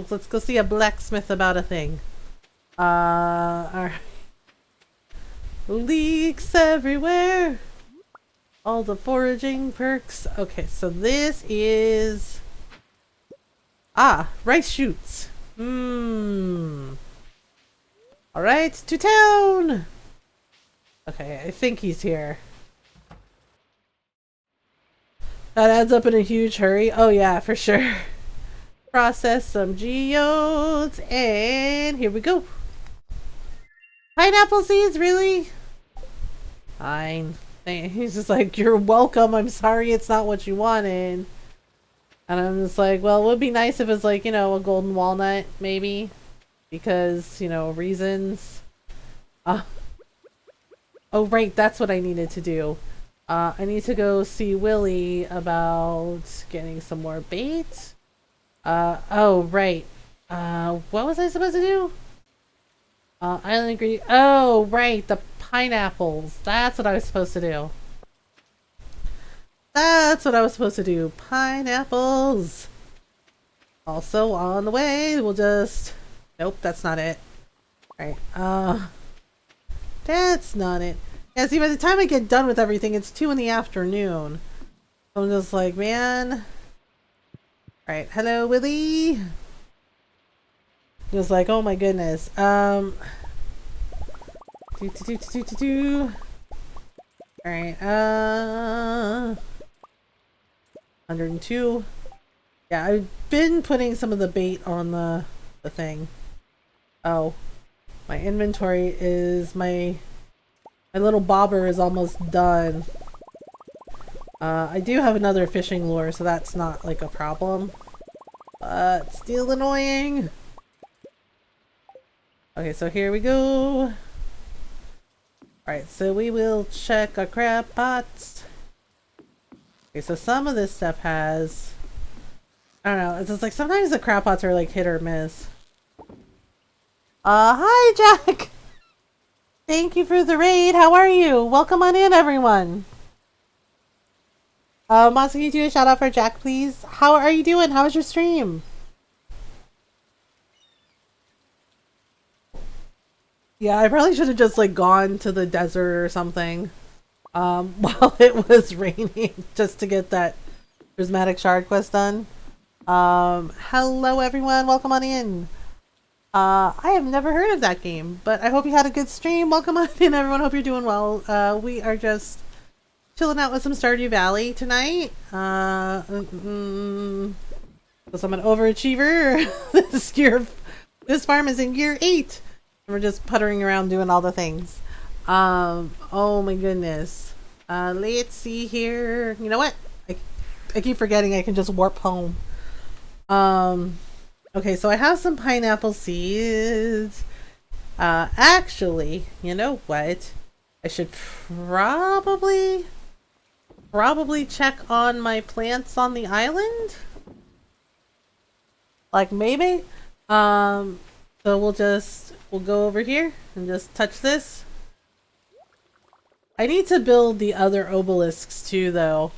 let's go see a blacksmith about a thing. Alright. Leeks everywhere. All the foraging perks. Okay, so this is rice shoots. Alright, to town. Okay, I think he's here. That adds up in a huge hurry. Oh yeah, for sure. Process some geodes, and here we go. Pineapple seeds, really? Fine. He's just like, you're welcome. I'm sorry it's not what you wanted. And I'm just like, well, it would be nice if it's like, you know, a golden walnut, maybe. Because, you know, reasons. Oh, right, that's what I needed to do. I need to go see Willy about getting some more bait. Oh, right. What was I supposed to do? Island ingredient. Oh, right, the pineapples. That's what I was supposed to do. That's what I was supposed to do. Pineapples. Also on the way, we'll just... Nope, that's not it. Right. That's not it. Yeah, see, by the time I get done with everything, it's 2 in the afternoon. I'm just like, man. Alright, hello, Willy. Just like, oh my goodness. Alright, 102. Yeah, I've been putting some of the bait on the thing. Oh, my inventory is my little bobber is almost done. I do have another fishing lure, so that's not like a problem. But still annoying. Okay, so here we go. Alright, so we will check our crab pots. Okay, so some of this stuff has... I don't know, it's just like sometimes the crab pots are like hit or miss. Hi Jack! Thank you for the raid, how are you? Welcome on in everyone! Monster, can you do a shout out for Jack please? How are you doing? How was your stream? Yeah, I probably should have just like gone to the desert or something while it was raining just to get that prismatic shard quest done. Hello everyone, welcome on in. I have never heard of that game, but I hope you had a good stream. Welcome on in everyone, hope you're doing well. We are just chilling out with some Stardew Valley tonight. Because I'm an overachiever. This farm is in year 8. We're just puttering around doing all the things. Oh my goodness. Let's see here. You know what? I keep forgetting I can just warp home. Okay, so I have some pineapple seeds. Actually, you know what? I should probably check on my plants on the island. Like maybe. So we'll go over here and just touch this. I need to build the other obelisks too though.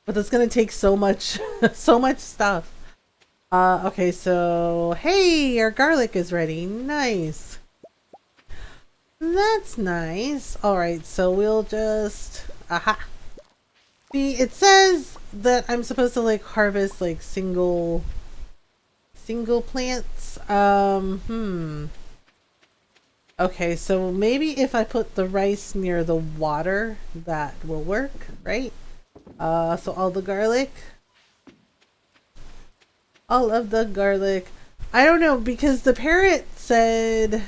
But it's gonna take so much so much stuff. Okay, so hey, our garlic is ready. Nice. That's nice. Alright, so we'll just aha. See, it says that I'm supposed to like harvest like single plants. Okay, so maybe if I put the rice near the water, that will work, right? So all of the garlic. I don't know, because the parrot said,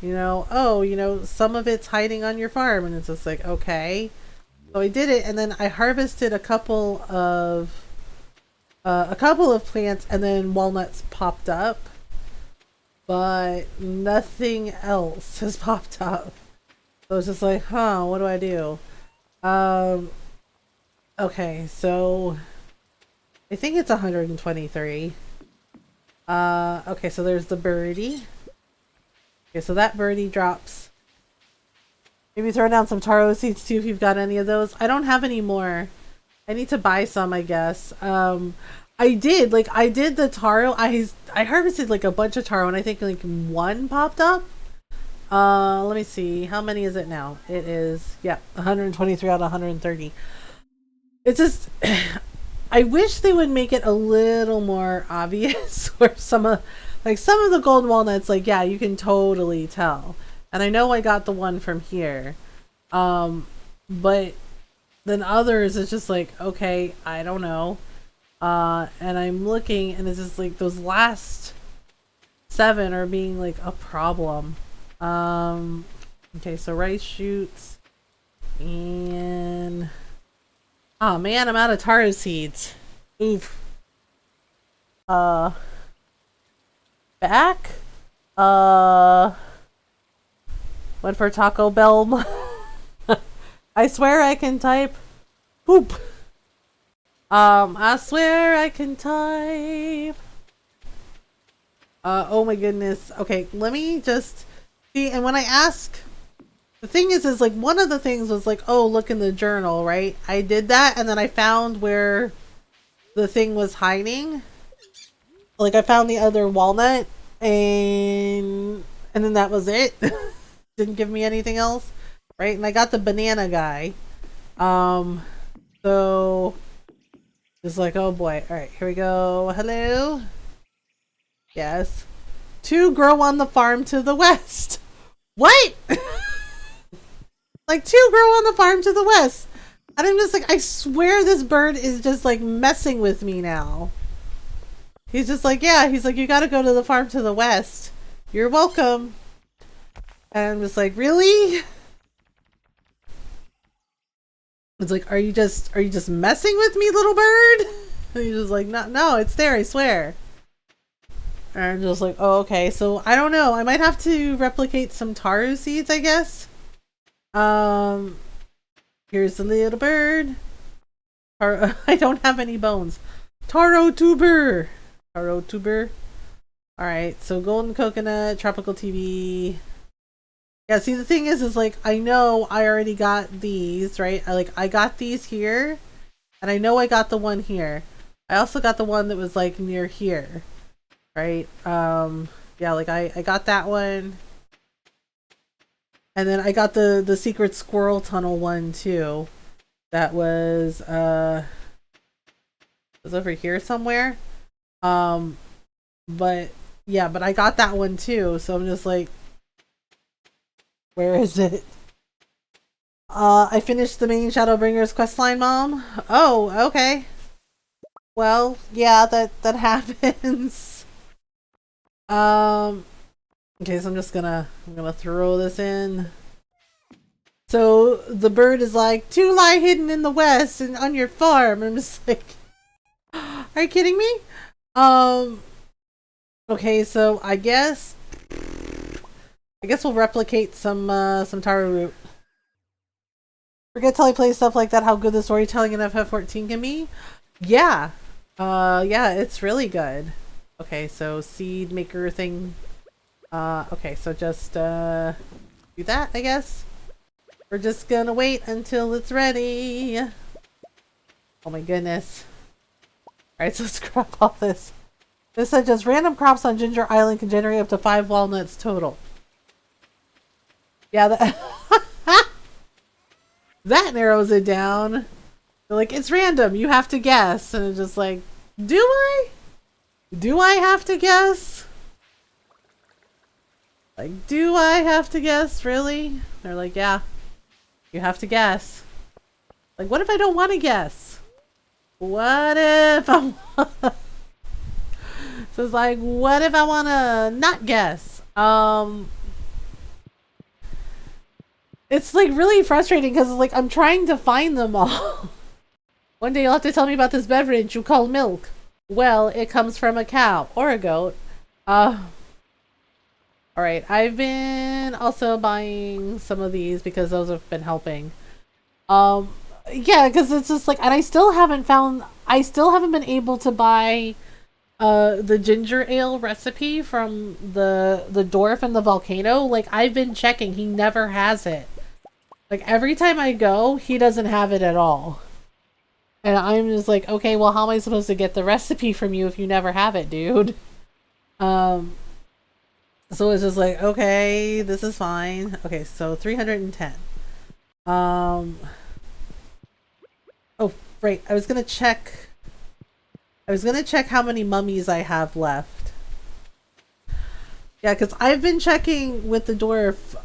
you know, oh, you know, some of it's hiding on your farm, and it's just like, okay. So I did it, and then I harvested a couple of plants, and then walnuts popped up, but nothing else has popped up. So it's just like, huh, what do I do? Okay, so I think it's 123. Okay, so there's the birdie. Okay, so that birdie drops. Maybe throw down some taro seeds too if you've got any of those. I don't have any more. I need to buy some, I guess. I did the taro. I harvested like a bunch of taro and I think like one popped up. Let me see. How many is it now? It is, yeah, 123 out of 130. It's just, I wish they would make it a little more obvious where some of the golden walnuts, like, yeah, you can totally tell. And I know I got the one from here. But then others, it's just like, okay, I don't know. And I'm looking and it's just like those last 7 are being like a problem. Okay, so rice shoots and oh man, I'm out of taro seeds. Oof. Back. Went for Taco Bell. I swear I can type. Poop. I swear I can type. Oh my goodness. Okay, let me just see. And when I ask, the thing is like one of the things was like, oh, look in the journal, right? I did that and then I found where the thing was hiding. Like I found the other walnut and then that was it. Didn't give me anything else, right? And I got the banana guy. So it's like, oh boy. All right, here we go. Hello. Yes. 2 grow on the farm to the west. What? Like 2 grow on the farm to the west. And I'm just like, I swear this bird is just like messing with me now. He's just like, yeah, he's like, you gotta go to the farm to the west. You're welcome. And I'm just like, really? It's like, are you just messing with me, little bird? And he's just like, no, it's there, I swear. And I'm just like, oh, okay. So I don't know. I might have to replicate some taro seeds, I guess. Here's the little bird. I don't have any bones. Taro tuber. Taro tuber. Alright, so golden coconut, tropical TV. Yeah, see, the thing is like, I know I already got these, right? I got these here, and I know I got the one here. I also got the one that was like near here, right? Yeah, like I got that one, and then I got the secret squirrel tunnel one too. That was over here somewhere. But yeah, but I got that one too, so I'm just like, where is it? I finished the main Shadowbringers questline, Mom. Oh, okay. Well, yeah, that happens. Okay, so I'm gonna throw this in. So the bird is like, 2 lie hidden in the west and on your farm. I'm just like, are you kidding me? Okay, so I guess we'll replicate some taro root. Forget till I play stuff like that, how good the storytelling in FF14 can be. Yeah. Yeah, it's really good. Okay, so seed maker thing. Okay, so just do that, I guess. We're just gonna wait until it's ready. Oh my goodness. Alright, so let's grab all this. This said just random crops on Ginger Island can generate up to 5 walnuts total. Yeah, that narrows it down. They're like, it's random, you have to guess. And it's just like, do I? Do I have to guess? Like, do I have to guess, really? They're like, yeah, you have to guess. Like, what if I don't want to guess? What if I So it's like, what if I want to not guess? It's like really frustrating because like I'm trying to find them all. One day you'll have to tell me about this beverage you call milk. Well, it comes from a cow or a goat. Alright, I've been also buying some of these because those have been helping. Yeah, because it's just like, and I still haven't been able to buy the ginger ale recipe from the dwarf and the volcano. Like, I've been checking, he never has it. Like, every time I go, he doesn't have it at all. And I'm just like, okay, well, how am I supposed to get the recipe from you if you never have it, dude? So it's just like, okay, this is fine. Okay, so 310. Oh, right, I was gonna check how many mummies I have left. Yeah, because I've been checking with the dwarf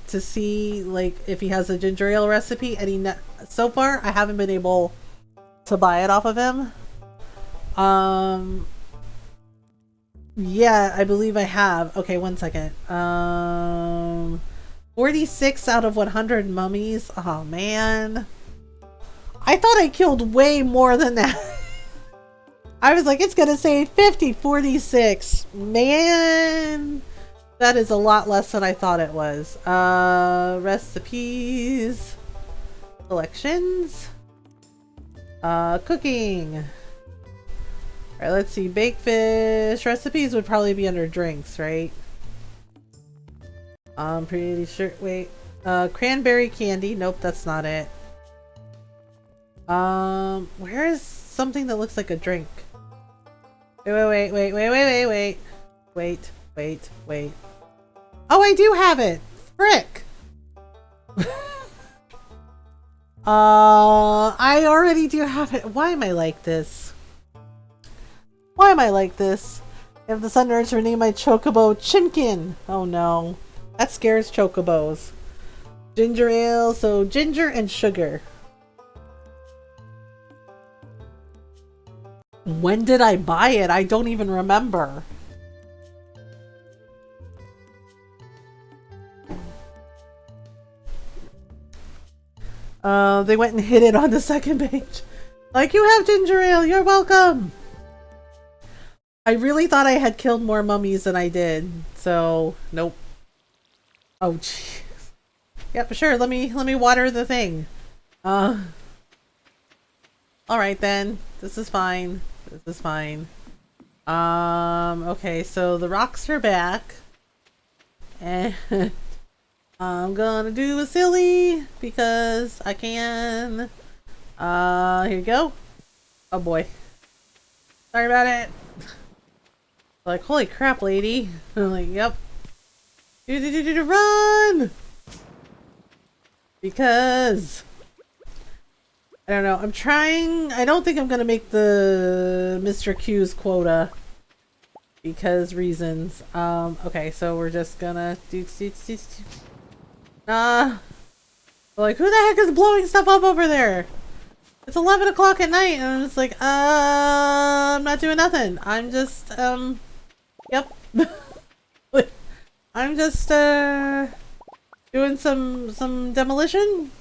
to see like if he has a ginger ale recipe, and so far I haven't been able to buy it off of him. Yeah, I believe I have. Okay, one second. 46 out of 100 mummies. Oh man, I thought I killed way more than that. I was like, it's gonna say 50, 46. Man, that is a lot less than I thought it was. Recipes, selections, cooking. Alright, let's see. Baked fish recipes would probably be under drinks, right? I'm pretty sure. Wait, cranberry candy. Nope, that's not it. Where is something that looks like a drink? Wait. Oh, I do have it! Frick! I already do have it. Why am I like this? Why am I like this? If the sun urged to rename my chocobo Chimkin! Oh no. That scares chocobos. Ginger ale, so ginger and sugar. When did I buy it? I don't even remember. They went and hid it on the second page. Like, you have ginger ale, you're welcome! I really thought I had killed more mummies than I did, so nope. Oh jeez. Yep, sure, let me water the thing. Alright then. This is fine. This is fine. Okay, so the rocks are back. And I'm gonna do a silly because I can. Here you go. Oh boy. Sorry about it. Like, holy crap, lady. I'm like, yep. Run! Because I don't know. I'm trying. I don't think I'm gonna make the Mr. Q's quota because reasons. Okay, so we're just gonna do. Like, who the heck is blowing stuff up over there? It's 11 o'clock at night, and I'm just like, I'm not doing nothing. I'm just, yep. I'm just, doing some demolition.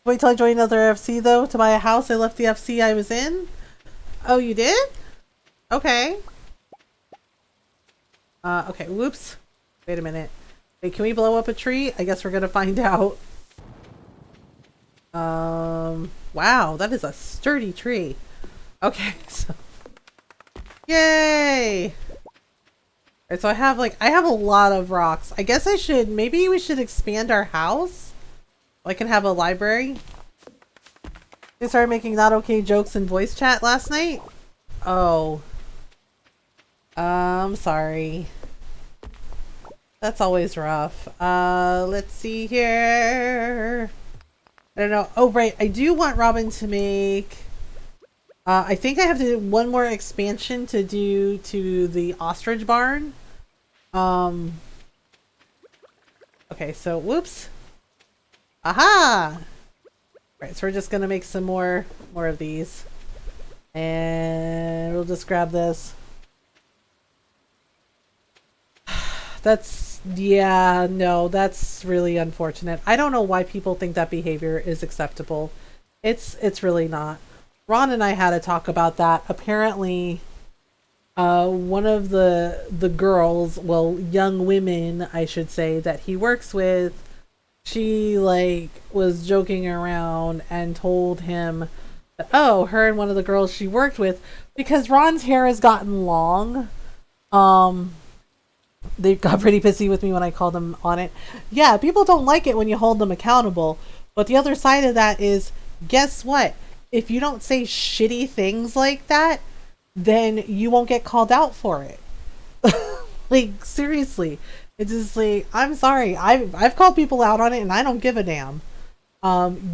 Wait till I join another FC though to buy a house. I left the FC I was in. Oh, you did? Okay. Okay, whoops. Wait a minute. Wait, can we blow up a tree? I guess we're gonna find out. Wow, that is a sturdy tree. Okay, so. Yay! Alright, so I have a lot of rocks. I guess maybe we should expand our house? So I can have a library. They started making not okay jokes in voice chat last night? Oh. I'm sorry. That's always rough. Let's see here. I don't know. Oh, right. I do want Robin to make... I think I have to do one more expansion to do to the ostrich barn. Okay, so, whoops. Aha! Right, so we're just gonna make some more of these. And we'll just grab this. Yeah, no, that's really unfortunate. I don't know why people think that behavior is acceptable. It's really not. Ron and I had a talk about that. Apparently, one of the girls, well, young women, I should say, that he works with, she, like, was joking around and told him that, oh, her and one of the girls she worked with, because Ron's hair has gotten long, they got pretty pissy with me when I called them on it. Yeah, people don't like it when you hold them accountable. But the other side of that is, guess what? If you don't say shitty things like that, then you won't get called out for it. Like, seriously. It's just like, I'm sorry. I've called people out on it and I don't give a damn.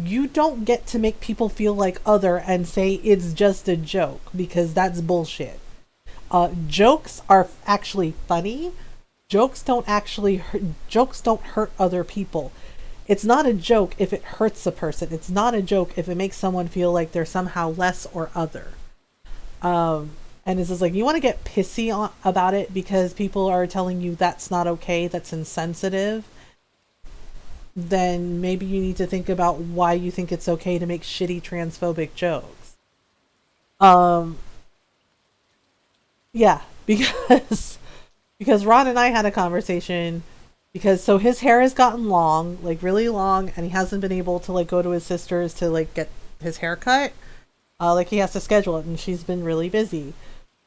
You don't get to make people feel like other and say it's just a joke, because that's bullshit. Jokes are actually funny. Jokes don't hurt other people. It's not a joke if it hurts a person. It's not a joke if it makes someone feel like they're somehow less or other. And it's just like, you want to get pissy about it because people are telling you that's not okay, that's insensitive, then maybe you need to think about why you think it's okay to make shitty transphobic jokes. Yeah, because Ron and I had a conversation, because so his hair has gotten long, like really long, and he hasn't been able to like go to his sister's to like get his hair cut. Like he has to schedule it, and she's been really busy,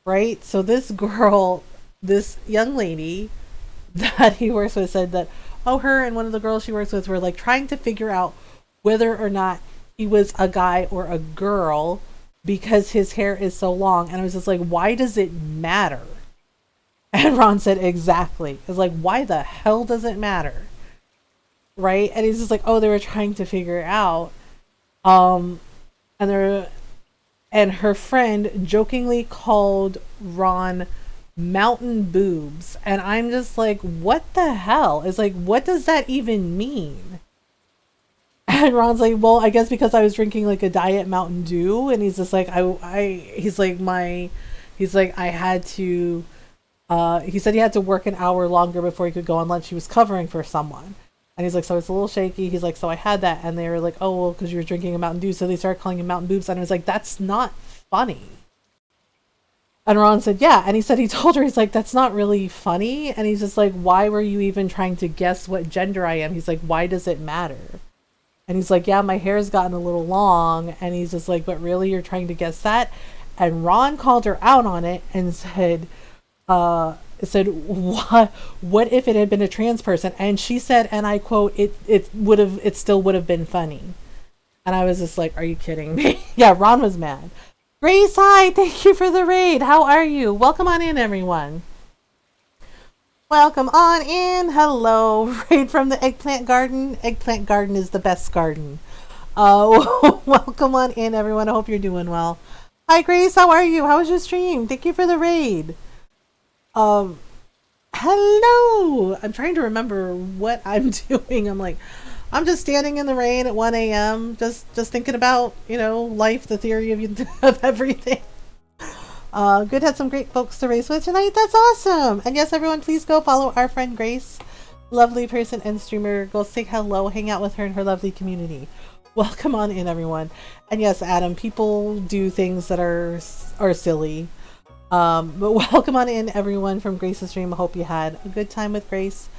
right? So this girl, this young lady that he works with said that, oh, her and one of the girls she works with were like trying to figure out whether or not he was a guy or a girl because his hair is so long. And I was just like, why does it matter? And Ron said, exactly. It's like, why the hell does it matter? Right? And he's just like, oh, they were trying to figure it out. And her friend jokingly called Ron mountain boobs. And I'm just like, what the hell? It's like, what does that even mean? And Ron's like, well, I guess because I was drinking like a diet Mountain Dew, and he's just like, he's like, I had to, he said he had to work an hour longer before he could go on lunch. He was covering for someone. And he's like, so it's a little shaky. He's like, so I had that. And they were like, oh, well, because you were drinking a Mountain Dew. So they started calling him Mountain Boobs. And I was like, that's not funny. And Ron said, yeah. And he said, he told her, he's like, that's not really funny. And he's just like, why were you even trying to guess what gender I am? He's like, why does it matter? And he's like, yeah, my hair's gotten a little long. And he's just like, but really, you're trying to guess that? And Ron called her out on it and said, what if it had been a trans person? And she said, and I quote, it still would have been funny. And I was just like, are you kidding me? Yeah, Ron was mad. Grace, hi, thank you for the raid. How are you? Welcome on in, everyone. Welcome on in. Hello. Raid from the Eggplant Garden. Eggplant Garden is the best garden. Welcome on in, everyone. I hope you're doing well. Hi, Grace. How are you? How was your stream? Thank you for the raid. Hello. I'm trying to remember what I'm doing. I'm just standing in the rain at 1 a.m. Just thinking about, life, the theory of everything. Good, had some great folks to race with tonight. That's awesome. And yes, everyone, please go follow our friend Grace. Lovely person and streamer. Go say hello, hang out with her in her lovely community. Welcome on in, everyone. And yes, Adam, people do things that are silly. But welcome on in, everyone, from Grace's stream. I hope you had a good time with Grace.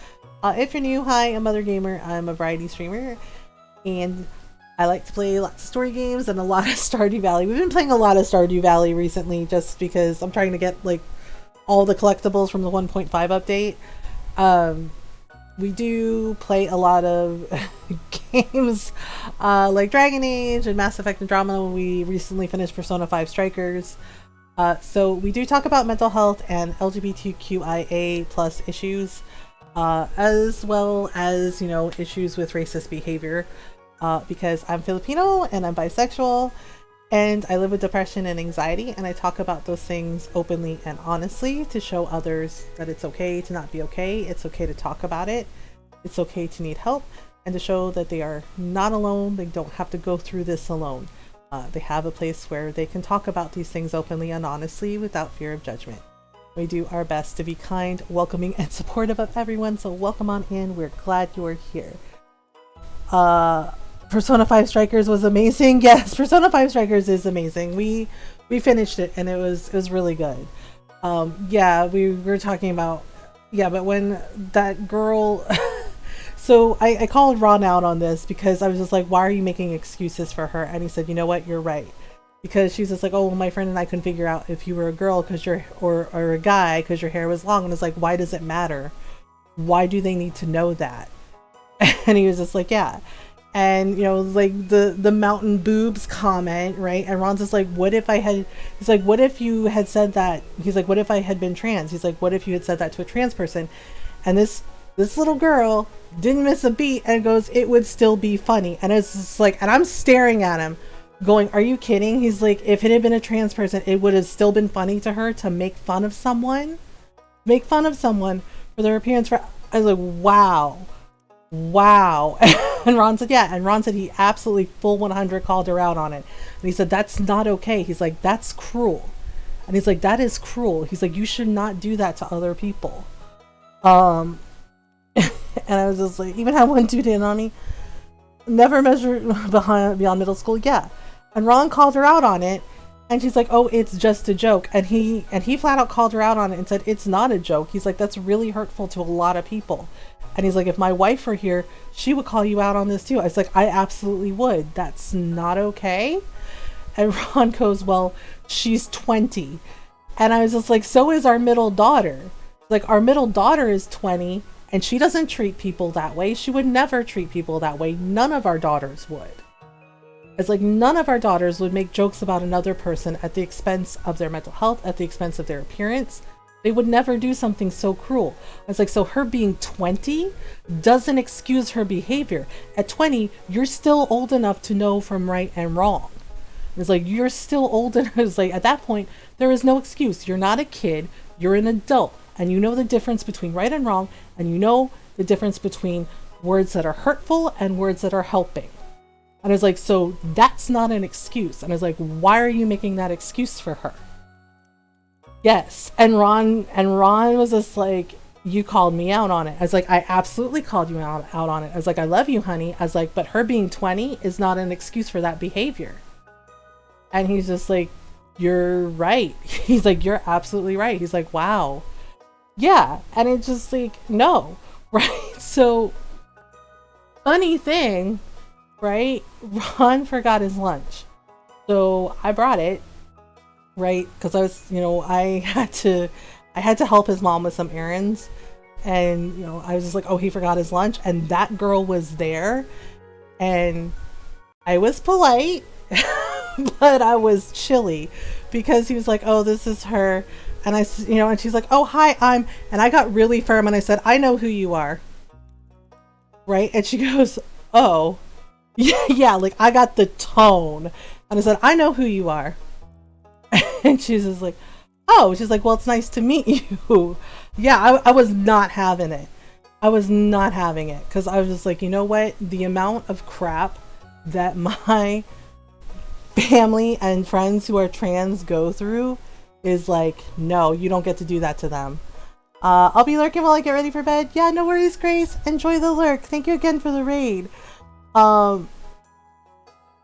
If you're new, hi, I'm Mothergamer. I'm a variety streamer, and I like to play lots of story games and a lot of Stardew Valley. We've been playing a lot of Stardew Valley recently just because I'm trying to get like all the collectibles from the 1.5 update. We do play a lot of games like Dragon Age and Mass Effect Andromeda. We recently finished Persona 5 Strikers. So we do talk about mental health and LGBTQIA plus issues, as well as, issues with racist behavior, because I'm Filipino and I'm bisexual and I live with depression and anxiety, and I talk about those things openly and honestly to show others that it's okay to not be okay. It's okay to talk about it. It's okay to need help, and to show that they are not alone. They don't have to go through this alone. They have a place where they can talk about these things openly and honestly without fear of judgment. We do our best to be kind, welcoming, and supportive of everyone, so welcome on in. We're glad you are here. Persona 5 Strikers was amazing. Yes, Persona 5 Strikers is amazing. We finished it and it was really good. Yeah, we were talking about, but when that girl so I called Ron out on this because I was just like, why are you making excuses for her? And he said, you know what, you're right. Because she's just like, oh, well, my friend and I couldn't figure out if you were a girl or a guy because your hair was long. And it's like, why does it matter? Why do they need to know that? And he was just like, yeah. And, like the mountain boobs comment, right? And Ron's just like, what if he's like, what if you had said that? He's like, what if I had been trans? He's like, what if you had said that to a trans person? And this little girl didn't miss a beat and goes, it would still be funny. And it's just like, and I'm staring at him going, are you kidding? He's like, if it had been a trans person, it would have still been funny to her to make fun of someone for their appearance. I was like, wow. And Ron said, yeah. And Ron said he absolutely full 100 called her out on it. And he said, that's not okay. He's like, that's cruel. And he's like, that is cruel. He's like, you should not do that to other people. And I was just like, even had one dude in on me, never measure beyond middle school. Yeah. And Ron called her out on it, and she's like, oh, it's just a joke. And he flat out called her out on it and said, it's not a joke. He's like, that's really hurtful to a lot of people. And he's like, if my wife were here, she would call you out on this too. I was like, I absolutely would. That's not okay. And Ron goes, well, she's 20. And I was just like, so is our middle daughter. Like, our middle daughter is 20, and she doesn't treat people that way. She would never treat people that way. None of our daughters would. It's like, none of our daughters would make jokes about another person at the expense of their mental health, at the expense of their appearance. They would never do something so cruel. I was like, so her being 20 doesn't excuse her behavior. At 20, you're still old enough to know from right and wrong. It's like, you're still old enough. It's like, at that point, there is no excuse. You're not a kid. You're an adult. And you know the difference between right and wrong. And you know the difference between words that are hurtful and words that are helping. And I was like, so that's not an excuse. And I was like, why are you making that excuse for her? Yes. And Ron was just like, you called me out on it. I was like, I absolutely called you out on it. I was like, I love you, honey. I was like, but her being 20 is not an excuse for that behavior. And he's just like, you're right. He's like, you're absolutely right. He's like, wow. Yeah. And it's just like, no. Right. So, funny thing, right? Ron forgot his lunch. So I brought it, right? Because I was, I had to help his mom with some errands. And, I was just like, oh, he forgot his lunch. And that girl was there. And I was polite, but I was chilly because he was like, oh, this is her. And I, and she's like, oh, hi, and I got really firm and I said, I know who you are. Right? And she goes, oh, yeah, like I got the tone. And I said, I know who you are. And she's just like, oh, she's like, well, it's nice to meet you. Yeah, I was not having it. I was not having it because I was just like, you know what? The amount of crap that my family and friends who are trans go through is like, no, you don't get to do that to them. I'll be lurking while I get ready for bed. Yeah, no worries, Grace. Enjoy the lurk. Thank you again for the raid.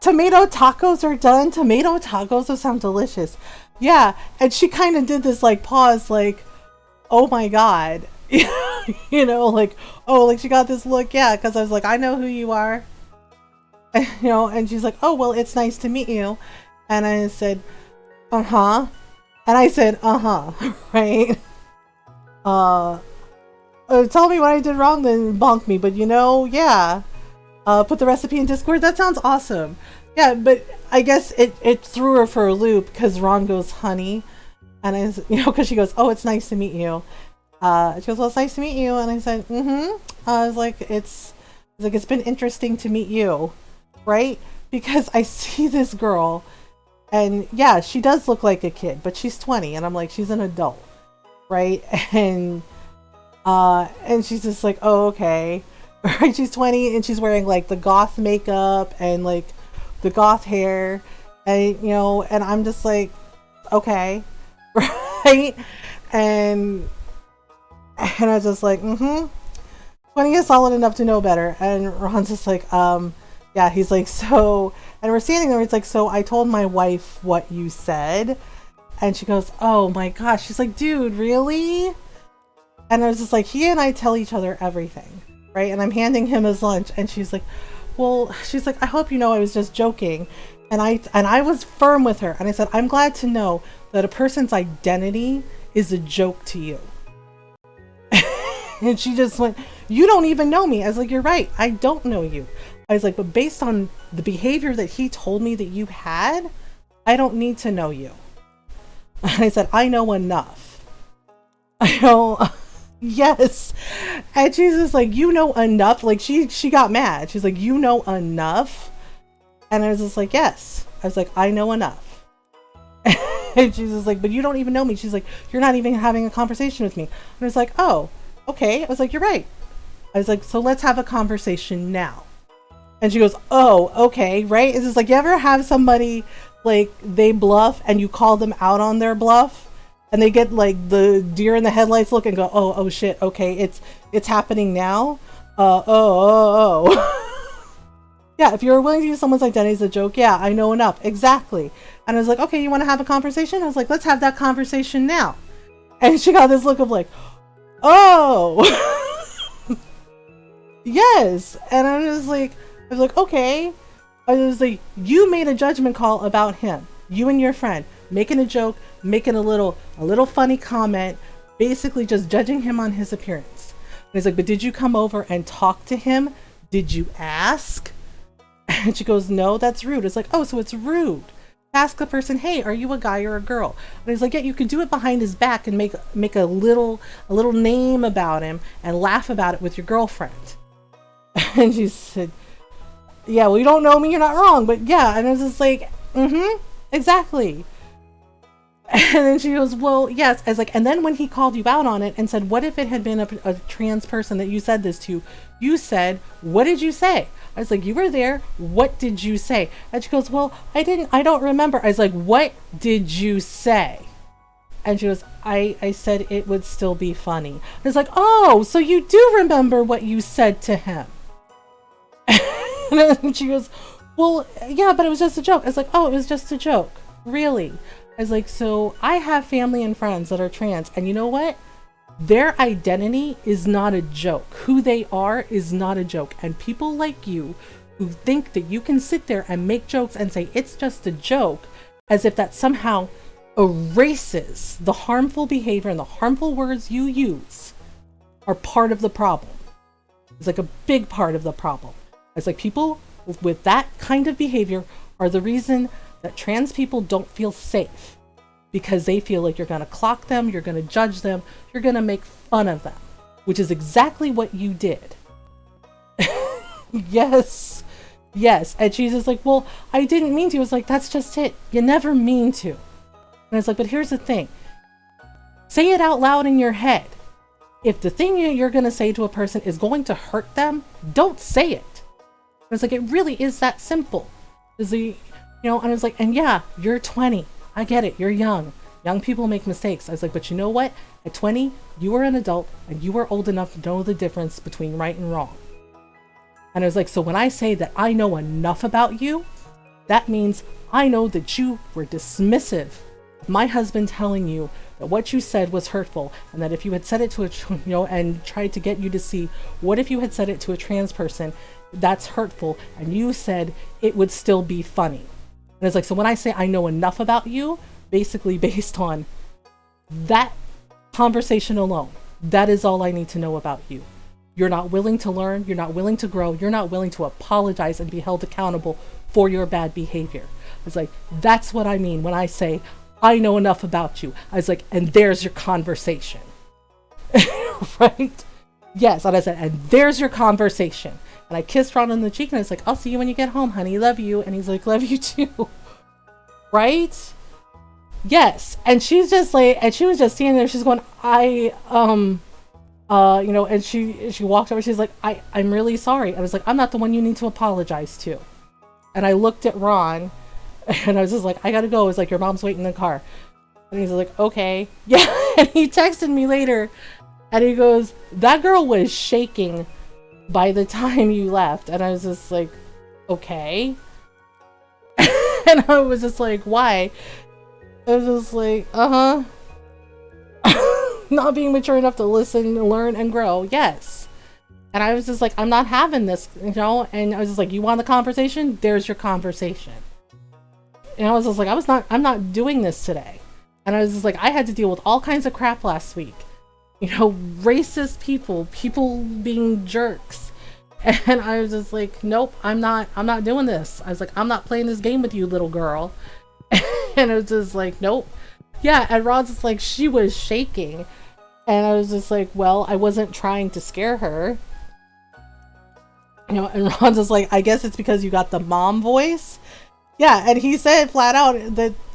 Tomato tacos are done. Tomato tacos, those sound delicious. Yeah, and she kind of did this like pause, like, oh my god. Like, oh, like she got this look. Yeah, because I was like, I know who you are. And she's like, oh, well, it's nice to meet you. And I said, uh-huh. And I said, uh-huh, right? Tell me what I did wrong, then bonk me. But yeah. Put the recipe in Discord. That sounds awesome. Yeah, but I guess it threw her for a loop because Ron goes, honey. And I, because she goes, oh, it's nice to meet you. She goes, well, it's nice to meet you. And I said, mm-hmm. I was like, it's been interesting to meet you. Right? Because I see this girl and yeah, she does look like a kid, but she's 20 and I'm like, she's an adult. Right? And she's just like, oh, okay. Right? She's 20 and she's wearing like the goth makeup and like the goth hair and, and I'm just like, okay. Right? And I was just like, 20 is solid enough to know better. And Ron's just like, yeah, he's like, so, and we're standing there, it's like, so I told my wife what you said. And she goes, oh my gosh. She's like, dude, really? And I was just like, he and I tell each other everything, right? And I'm handing him his lunch. And she's like, well, she's like, I hope you know I was just joking. And I was firm with her. And I said, I'm glad to know that a person's identity is a joke to you. And she just went, you don't even know me. I was like, you're right. I don't know you. I was like, but based on the behavior that he told me that you had, I don't need to know you. And I said, I know enough. I know, yes. And she's just like, you know enough. Like she got mad. She's like, you know enough. And I was just like, yes. I was like, I know enough. And she's just like, but you don't even know me. She's like, you're not even having a conversation with me. And I was like, oh, okay. I was like, you're right. I was like, so let's have a conversation now. And she goes, oh, okay, right? It's just like, you ever have somebody, like, they bluff and you call them out on their bluff and they get, like, the deer in the headlights look and go, oh shit, okay, it's happening now? Yeah, if you're willing to use someone's identity as a joke, yeah, I know enough. Exactly. And I was like, okay, you want to have a conversation? I was like, let's have that conversation now. And she got this look of like, oh, yes. And I was like, okay. I was like, you made a judgment call about him. You and your friend making a joke, making a little funny comment, basically just judging him on his appearance. And he's like, but did you come over and talk to him? Did you ask? And she goes, no, that's rude. It's like, oh, so it's rude. Ask the person, hey, are you a guy or a girl? And he's like, yeah, you can do it behind his back and make a little name about him and laugh about it with your girlfriend. And she said, yeah, well, you don't know me, you're not wrong, but yeah. And I was just like, exactly. And then she goes, well, yes. I was like, and then when he called you out on it and said, what if it had been a trans person that you said this to? You said, what did you say? I was like, you were there. What did you say? And she goes, well, I don't remember. I was like, what did you say? And she goes, I said it would still be funny. I was like, oh, so you do remember what you said to him. And she goes, well, yeah, but it was just a joke. I was like, oh, it was just a joke. Really? I was like, so I have family and friends that are trans, and you know what? Their identity is not a joke. Who they are is not a joke. And people like you who think that you can sit there and make jokes and say it's just a joke, as if that somehow erases the harmful behavior and the harmful words you use, are part of the problem. It's like a big part of the problem. It's like people with that kind of behavior are the reason that trans people don't feel safe, because they feel like you're going to clock them, you're going to judge them, you're going to make fun of them, which is exactly what you did. Yes. And she's just like, well, I didn't mean to. I was like, that's just it. You never mean to. And I was like, but here's the thing. Say it out loud in your head. If the thing you're going to say to a person is going to hurt them, don't say it. I was like, it really is that simple. And I was like, and yeah, you're 20. I get it. You're young. Young people make mistakes. I was like, but you know what? At 20, you were an adult and you were old enough to know the difference between right and wrong. And I was like, so when I say that I know enough about you, that means I know that you were dismissive of my husband telling you that what you said was hurtful, and that if you had said it to and tried to get you to see, what if you had said it to a trans person, that's hurtful, and you said it would still be funny. And it's like, so when I say I know enough about you, basically based on that conversation alone, that is all I need to know about you. You're not willing to learn, you're not willing to grow, you're not willing to apologize and be held accountable for your bad behavior. It's like, that's what I mean when I say I know enough about you. I was like, and there's your conversation. Right? Yes, and I said, and there's your conversation. And I kissed Ron on the cheek and I was like, I'll see you when you get home, honey. Love you. And he's like, love you too. Right? Yes. And she's just like, and she was just standing there. She's going, and she walked over. She's like, I'm really sorry. I was like, I'm not the one you need to apologize to. And I looked at Ron and I was just like, I gotta go. I was like, your mom's waiting in the car. And he's like, okay. Yeah. And he texted me later and he goes, that girl was shaking by the time you left. And I was just like, okay. And I was just like, why? I was just like, not being mature enough to listen, learn, and grow. Yes. And I was just like, I'm not having this, and I was just like, you want the conversation? There's your conversation. And I was just like, I'm not doing this today. And I was just like, I had to deal with all kinds of crap last week. Racist people being jerks. And I was just like, nope, I'm not doing this. I was like, I'm not playing this game with you, little girl. And I was just like, nope. Yeah, and Ron's just like, she was shaking. And I was just like, well, I wasn't trying to scare her. And Ron's just like, I guess it's because you got the mom voice. Yeah, and he said flat out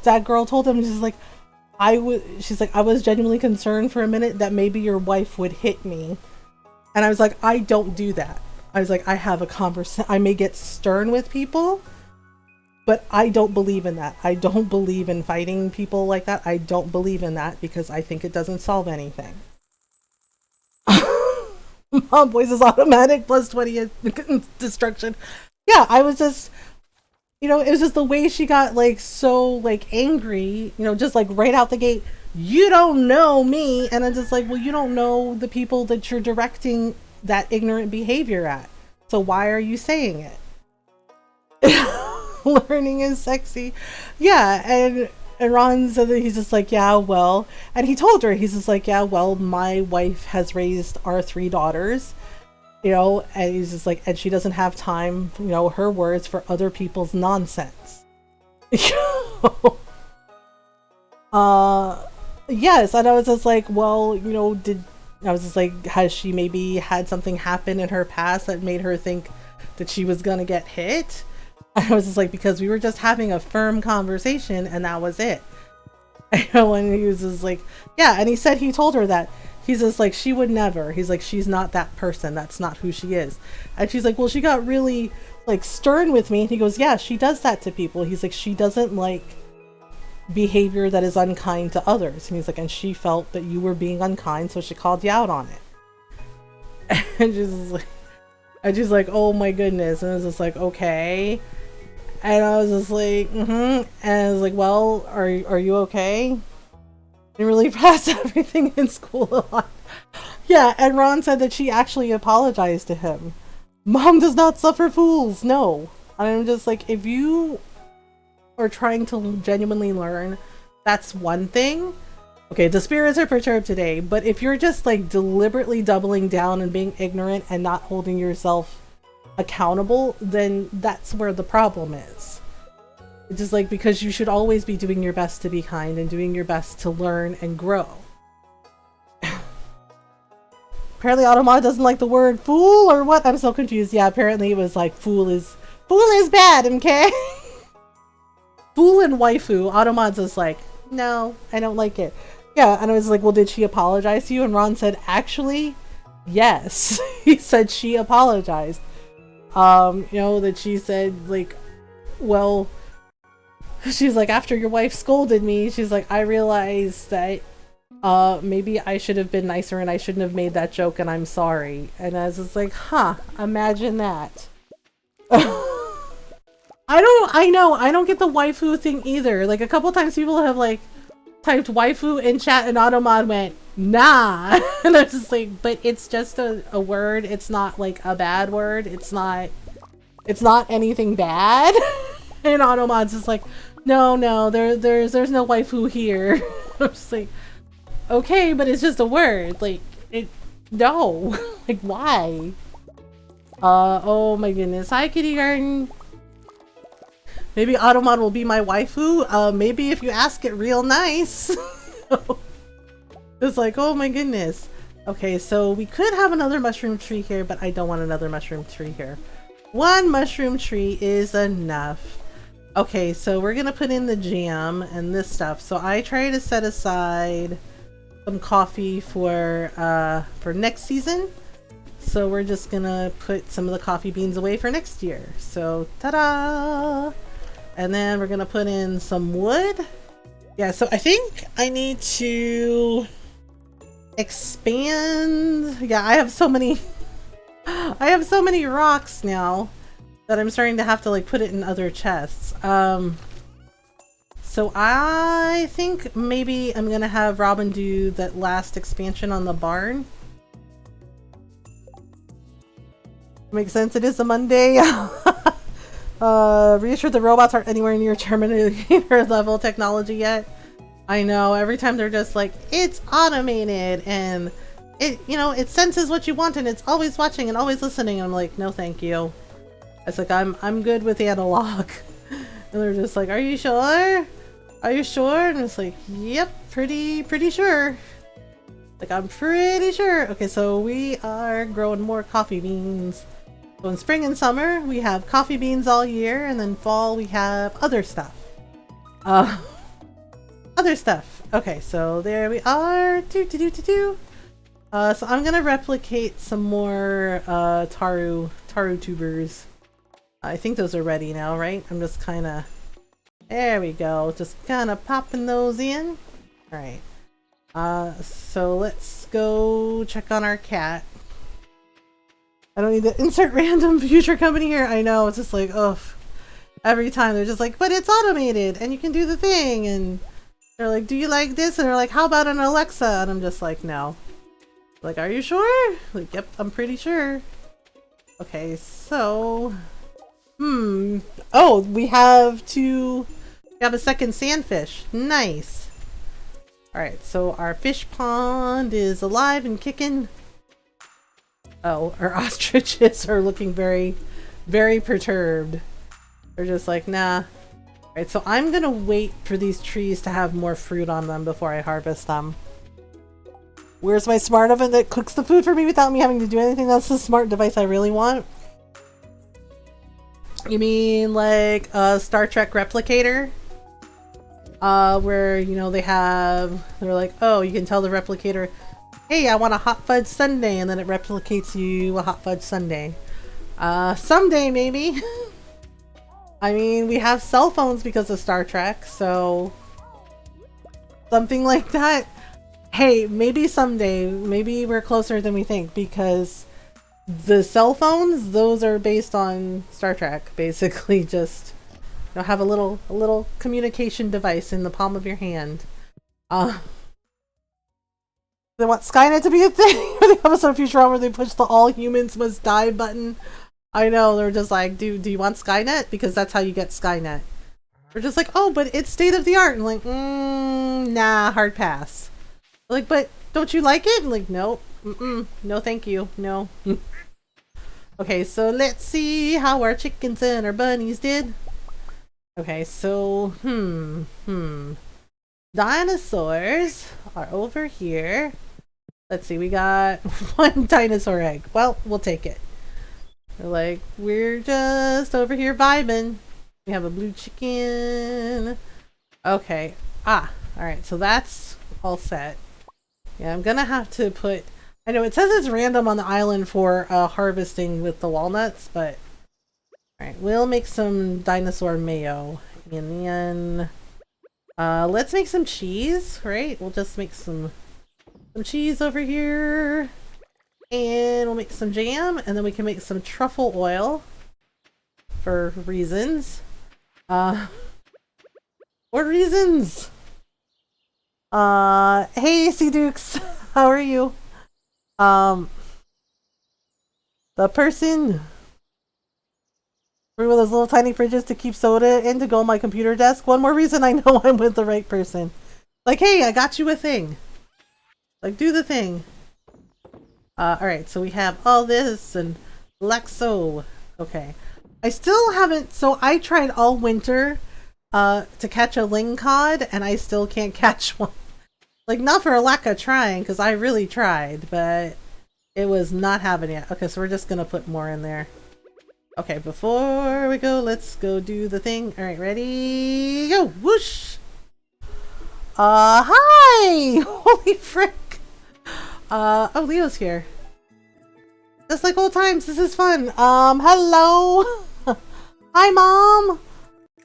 that girl told him, she's like, I was genuinely concerned for a minute that maybe your wife would hit me. And I was like, I don't do that. I was like, I have a conversation. I may get stern with people, but I don't believe in that. I don't believe in fighting people like that. I don't believe in that because I think it doesn't solve anything. Mom voice is automatic, plus 20 is destruction. Yeah, I was just, it was just the way she got so angry, just right out the gate. You don't know me. And I'm just like, well, you don't know the people that you're directing that ignorant behavior at. So why are you saying it? Learning is sexy. Yeah. And Ron said that he's just like, yeah, well, and he told her, he's just like, yeah, well, my wife has raised our 3 daughters, and he's just like, and she doesn't have time, her words, for other people's nonsense. Yes. And I was just like, well, I was just like, has she maybe had something happen in her past that made her think that she was gonna get hit? I was just like, because we were just having a firm conversation and that was it. And he was just like, yeah. And he said he told her that. He's just like, she would never. He's like, she's not that person. That's not who she is. And she's like, well, she got really like stern with me, and he goes, yeah, she does that to people. He's like, she doesn't like behavior that is unkind to others. And he's like, and she felt that you were being unkind, so she called you out on it. And she's like, oh my goodness. And I was just like, okay. And I was just like, and I was like, well, are you okay? You really passed everything in school a lot. Yeah, and Ron said that she actually apologized to him. Mom does not suffer fools, no. And I'm just like, if you are trying to genuinely learn, that's one thing. Okay, the spirits are perturbed today, but if you're just like deliberately doubling down and being ignorant and not holding yourself accountable, then that's where the problem is. It's just like, because you should always be doing your best to be kind and doing your best to learn and grow. Apparently Automata doesn't like the word fool or what? I'm so confused. Yeah, apparently it was like fool is bad, okay? Fool and waifu. Automata's like, no, I don't like it. Yeah, and I was like, well, did she apologize to you? And Ron said, actually, yes. He said she apologized. You know, that she said, like, well, she's like, after your wife scolded me, she's like, I realized that maybe I should have been nicer and I shouldn't have made that joke, and I'm sorry. And I was just like, huh, imagine that. I don't get the waifu thing either. Like, a couple times people have like typed waifu in chat and Automod went, nah. And I was just like, but it's just a word. It's not like a bad word. It's not anything bad. And Automod's just like, no, there's no waifu here. I'm just like, okay, but it's just a word. Like, no. Like, why? Oh my goodness. Hi, Kitty Garden. Maybe Automod will be my waifu. Maybe if you ask it real nice. It's like, oh my goodness. Okay, so we could have another mushroom tree here, but I don't want another mushroom tree here. One mushroom tree is enough. Okay, so we're gonna put in the jam and this stuff. So I try to set aside some coffee for next season. So we're just gonna put some of the coffee beans away for next year. So ta-da! And then we're gonna put in some wood. Yeah, so I think I need to expand. Yeah, I have so many rocks now that I'm starting to have to like put it in other chests. So I think maybe I'm gonna have Robin do that last expansion on the barn. Makes sense, it is a Monday. Reassured the robots aren't anywhere near Terminator level technology yet. I know, every time they're just like, it's automated and it, you know, it senses what you want and it's always watching and always listening. And I'm like, no thank you. It's like, I'm good with analog. And they're just like, are you sure? Are you sure? And it's like, yep, pretty sure. Like, I'm pretty sure. Okay, so we are growing more coffee beans. So in spring and summer, we have coffee beans all year, and then fall, we have other stuff. Other stuff. Okay, so there we are. So I'm gonna replicate some more taru tubers. I think those are ready now, right? I'm just kind of... There we go. Just kind of popping those in. Alright. So let's go check on our cat. I don't need to insert random future company here. I know, it's just like, ugh. Every time they're just like, but it's automated and you can do the thing. And they're like, do you like this? And they're like, how about an Alexa? And I'm just like, no. Like, are you sure? Like, yep, I'm pretty sure. Okay, so... Oh, we have a second sandfish. Nice. Alright, so our fish pond is alive and kicking. Oh, our ostriches are looking very, very perturbed. They're just like, nah. Alright, so I'm gonna wait for these trees to have more fruit on them before I harvest them. Where's my smart oven that cooks the food for me without me having to do anything? That's the smart device I really want. You mean like a Star Trek replicator? Where, you know, they're like, oh, you can tell the replicator, hey, I want a hot fudge sundae, and then it replicates you a hot fudge sundae. Someday maybe. I mean, we have cell phones because of Star Trek, so something like that. Hey, maybe someday, maybe we're closer than we think, because the cell phones, those are based on Star Trek, basically. Just, you know, have a little communication device in the palm of your hand. They want Skynet to be a thing. The episode of Futurama where they push the all humans must die button. I know, they're just like, do you want Skynet? Because that's how you get Skynet. We're just like, oh, but it's state of the art. And like, nah, hard pass. Like, but don't you like it? And like, nope. No, thank you. No. Okay, so let's see how our chickens and our bunnies did. Okay, so, dinosaurs are over here. Let's see, we got one dinosaur egg. Well, we'll take it. Like, we're just over here vibing. We have a blue chicken. Okay. Alright, so that's all set. Yeah, I'm gonna have to put... I know it says it's random on the island for harvesting with the walnuts, but... Alright, we'll make some dinosaur mayo. And then... let's make some cheese, right? We'll just make some cheese over here. And we'll make some jam, and then we can make some truffle oil for reasons. What reasons? Hey, Sea Dukes, how are you? The person for one of those little tiny fridges to keep soda in to go on my computer desk. One more reason I know I'm with the right person. Like, hey, I got you a thing. Like, do the thing. Alright, so we have all this and Lexo. Okay. I still haven't, so I tried all winter to catch a lingcod, and I still can't catch one. Like, not for a lack of trying, because I really tried, but it was not happening yet. Okay, so we're just gonna put more in there. Okay, before we go, let's go do the thing. Alright, ready? Go! Whoosh! Hi! Holy frick! Oh, Leo's here. Just like old times, this is fun. Hello! Hi, Mom!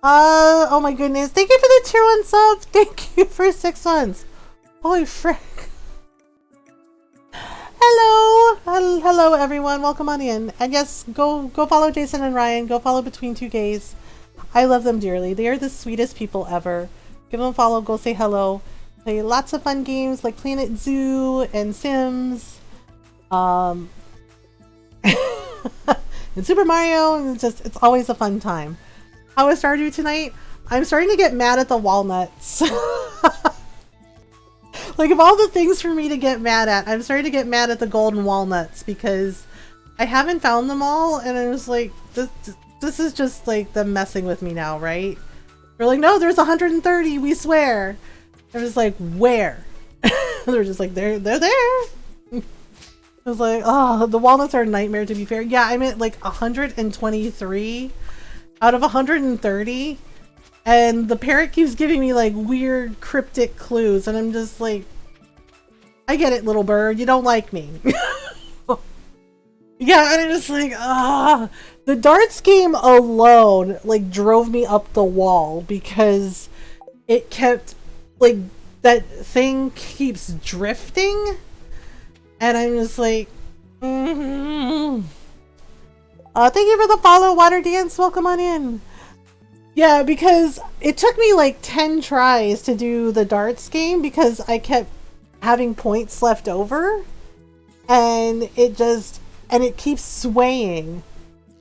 Oh my goodness. Thank you for the tier 1 sub! Thank you for 6 months! Holy frick! Hello! Hello, everyone. Welcome on in. And yes, go follow Jason and Ryan. Go follow Between Two Gays. I love them dearly. They are the sweetest people ever. Give them a follow. Go say hello. Play lots of fun games like Planet Zoo and Sims. And Super Mario. And it's always a fun time. How is Stardew tonight? I'm starting to get mad at the walnuts. Like, of all the things for me to get mad at, I'm starting to get mad at the golden walnuts because I haven't found them all, and I was like, this is just like them messing with me now, right? They're like, no, there's 130, we swear. I was like, where? They're just like, they're there. I was like, oh, the walnuts are a nightmare, to be fair. Yeah, I'm at like 123 out of 130. And the parrot keeps giving me like weird cryptic clues, and I'm just like, I get it, little bird, you don't like me. Yeah, and I'm just like, the darts game alone like drove me up the wall because it kept like, that thing keeps drifting, and I'm just like, thank you for the follow, Water Dance, welcome on in. Yeah, because it took me like 10 tries to do the darts game because I kept having points left over, and it keeps swaying.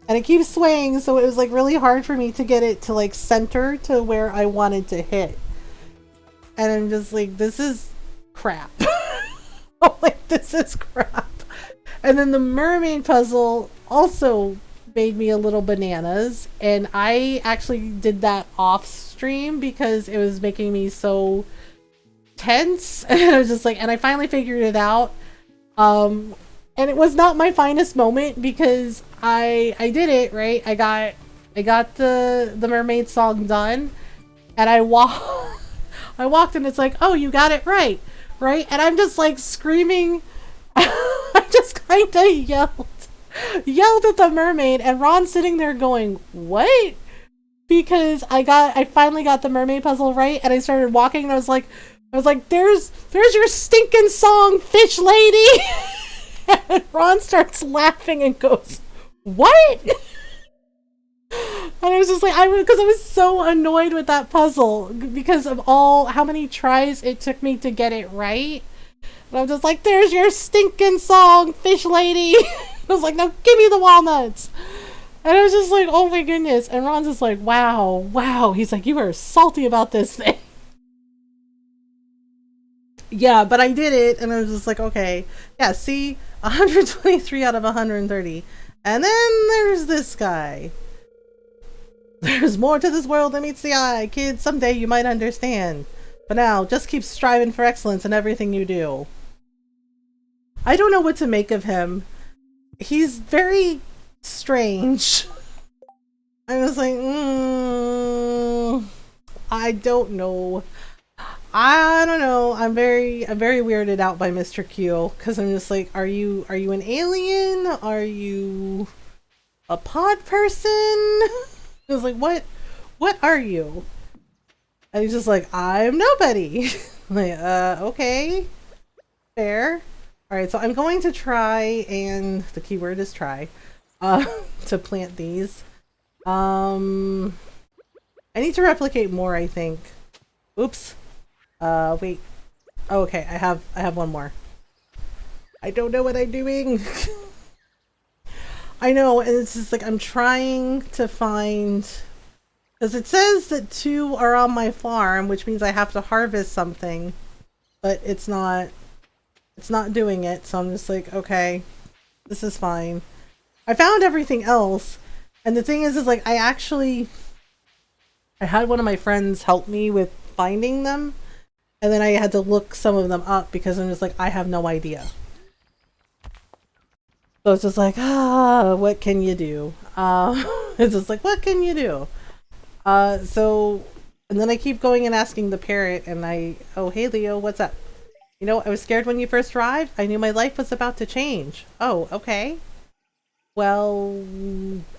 And it keeps swaying, so it was like really hard for me to get it to like center to where I wanted to hit. And I'm just like, this is crap. I'm like, this is crap. And then the mermaid puzzle also made me a little bananas, and I actually did that off stream because it was making me so tense. And I was just like, and I finally figured it out, and it was not my finest moment because I did it right. I got the mermaid song done, and I walked and it's like, oh, you got it right, and I'm just like screaming. I just kind of yelled, yelled at the mermaid, and Ron's sitting there going, what? Because I finally got the mermaid puzzle right, and I started walking, and I was like, there's your stinking song, fish lady. And Ron starts laughing and goes, what? And I was just like, because I was so annoyed with that puzzle because of how many tries it took me to get it right. And I'm just like, there's your stinking song, fish lady. I was like, now give me the walnuts. And I was just like, oh my goodness. And Ron's just like, wow. He's like, you are salty about this thing. Yeah, but I did it. And I was just like, okay. Yeah, see, 123 out of 130. And then there's this guy. There's more to this world than meets the eye. Kids, someday you might understand. But now, just keep striving for excellence in everything you do. I don't know what to make of him. He's very strange. I was like, I don't know. I don't know. I'm very weirded out by Mr. Q, because I'm just like, are you an alien? Are you a pod person? I was like, what are you? And he's just like, I'm nobody. Like, okay, fair. All right, so I'm going to try, and the keyword is try, to plant these. I need to replicate more, I think. Oops. Wait. Oh, okay, I have one more. I don't know what I'm doing. I know, and it's just like I'm trying to find, because it says that 2 are on my farm, which means I have to harvest something, but it's not doing it. So I'm just like, okay, this is fine. I found everything else, and the thing is like I had one of my friends help me with finding them, and then I had to look some of them up because I'm just like, I have no idea. So it's just like, what can you do? It's just like, what can you do? So, and then I keep going and asking the parrot, and oh, hey Leo, what's up? You know, I was scared when you first arrived. I knew my life was about to change. Oh, okay. Well,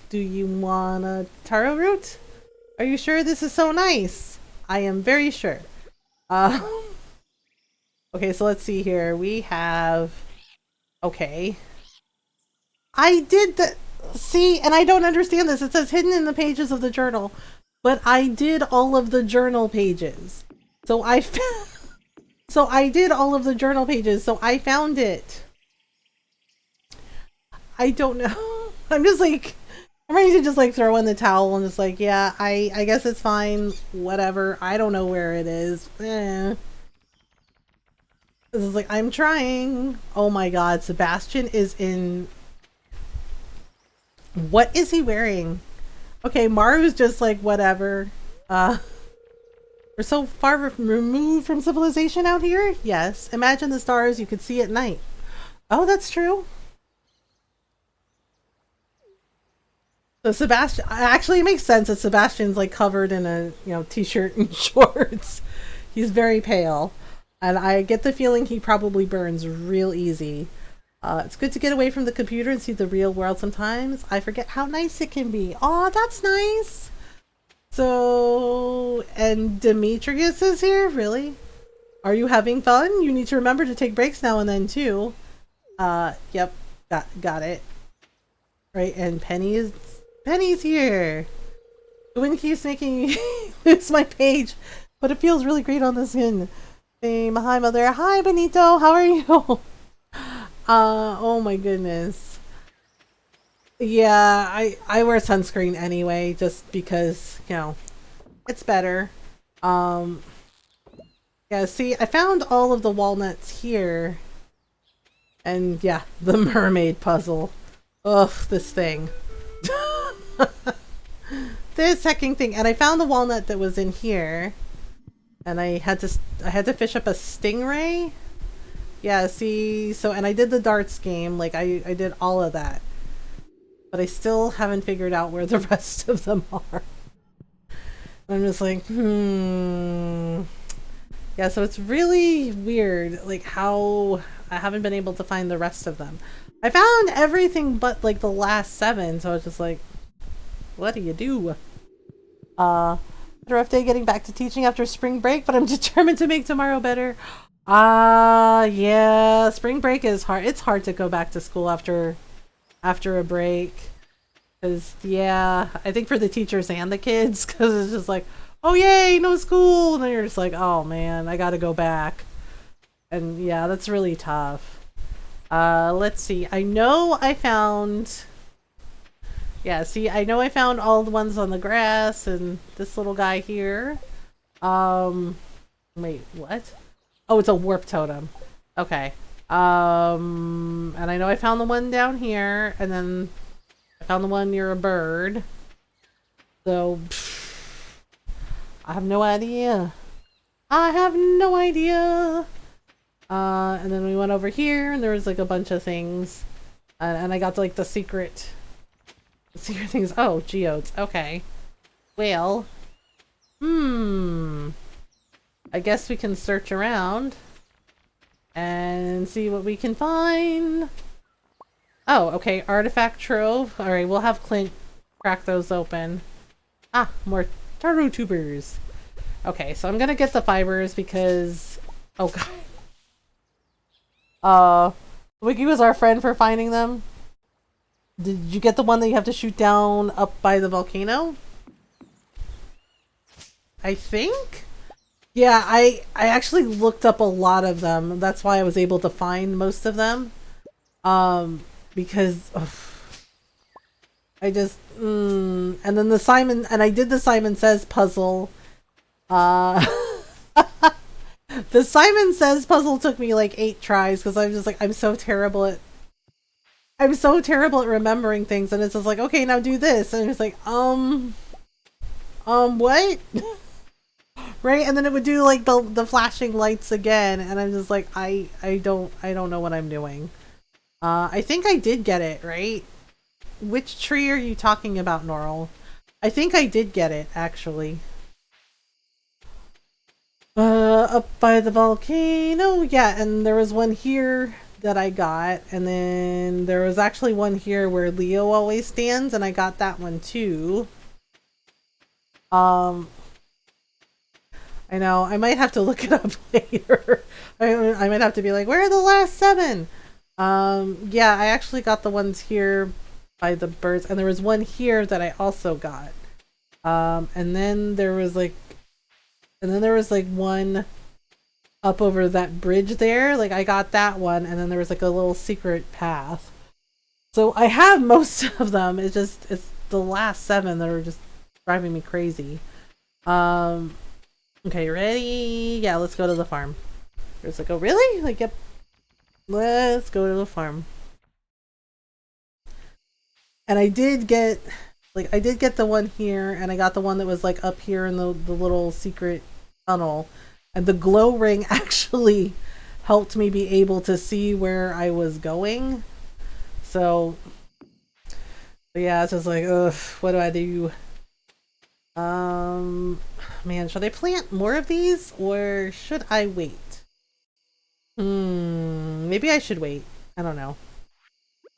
do you want a taro root? Are you sure this is so nice? I am very sure. Okay, so let's see here. We have, okay. I did the, see, and I don't understand this. It says hidden in the pages of the journal, but I did all of the journal pages. So I did all of the journal pages, so I found it. I don't know. I'm just like, I'm ready to just like throw in the towel and just like, yeah, I guess it's fine. Whatever. I don't know where it is. This is like, I'm trying. Oh my god, Sebastian is in... What is he wearing? Okay, Maru's just like, whatever. We're so far removed from civilization out here? Yes. Imagine the stars you could see at night. Oh, that's true. So Sebastian, actually it makes sense that Sebastian's like covered in a, t-shirt and shorts. He's very pale. And I get the feeling he probably burns real easy. It's good to get away from the computer and see the real world sometimes. I forget how nice it can be. Aw, that's nice. So, and Demetrius is here? Really? Are you having fun? You need to remember to take breaks now and then too. Yep. Got it. Right, and Penny's here. The wind keeps making me lose my page, but it feels really great on the skin. Hi, Mother. Hi, Benito. How are you? Oh my goodness. Yeah, I wear sunscreen anyway, just because, it's better. Yeah, see, I found all of the walnuts here. And yeah, the mermaid puzzle. Ugh, this thing. This hecking thing. And I found the walnut that was in here. And I had to fish up a stingray. Yeah, see, so, and I did the darts game, like, I did all of that. But I still haven't figured out where the rest of them are. I'm just like, Yeah, so it's really weird, like, how I haven't been able to find the rest of them. I found everything but like the last 7, so I was just like, what do you do? Had a rough day getting back to teaching after spring break, but I'm determined to make tomorrow better. Yeah, spring break is hard. It's hard to go back to school after a break. Cause yeah, I think for the teachers and the kids, cause it's just like, oh yay, no school, and then you're just like, oh man, I gotta go back. And yeah, that's really tough. Let's see. I know I found. Yeah, see, I know I found all the ones on the grass and this little guy here. Wait, what? Oh, it's a warp totem. Okay. And I know I found the one down here, and then I found the one near a bird. So, I have no idea. I have no idea. And then we went over here, and there was like a bunch of things. And I got like the secret things. Oh, geodes. Okay. Well. I guess we can search around and see what we can find. Oh, okay. Artifact trove. Alright, we'll have Clint crack those open. Ah, more taro tubers. Okay, so I'm gonna get the fibers because... Oh, God. Wiki was our friend for finding them. Did you get the one that you have to shoot down up by the volcano? I think? Yeah, I actually looked up a lot of them. That's why I was able to find most of them. Because I just and then the Simon, and I did the Simon Says puzzle. The Simon Says puzzle took me like 8 tries because I'm just like, I'm so terrible at remembering things, and it's just like, okay, now do this, and it's like, what? Right? And then it would do like the flashing lights again, and I'm just like, I don't know what I'm doing. I think I did get it, right? Which tree are you talking about, Norl? I think I did get it, actually. Up by the volcano, yeah, and there was one here that I got, and then there was actually one here where Leo always stands, and I got that one too. I know, I might have to look it up later. I might have to be like, where are the last 7? Yeah, I actually got the ones here by the birds, and there was one here that I also got. And then there was like one up over that bridge there. Like, I got that one, and then there was like a little secret path. So I have most of them. It's the last 7 that are just driving me crazy. Okay, ready? Yeah, let's go to the farm. It's like, oh really? Like, yep. Let's go to the farm. And I did get the one here, and I got the one that was like up here in the little secret tunnel. And the glow ring actually helped me be able to see where I was going. So yeah, it's just like, ugh, what do I do? Man, should I plant more of these, or should I wait? Maybe I should wait. I don't know.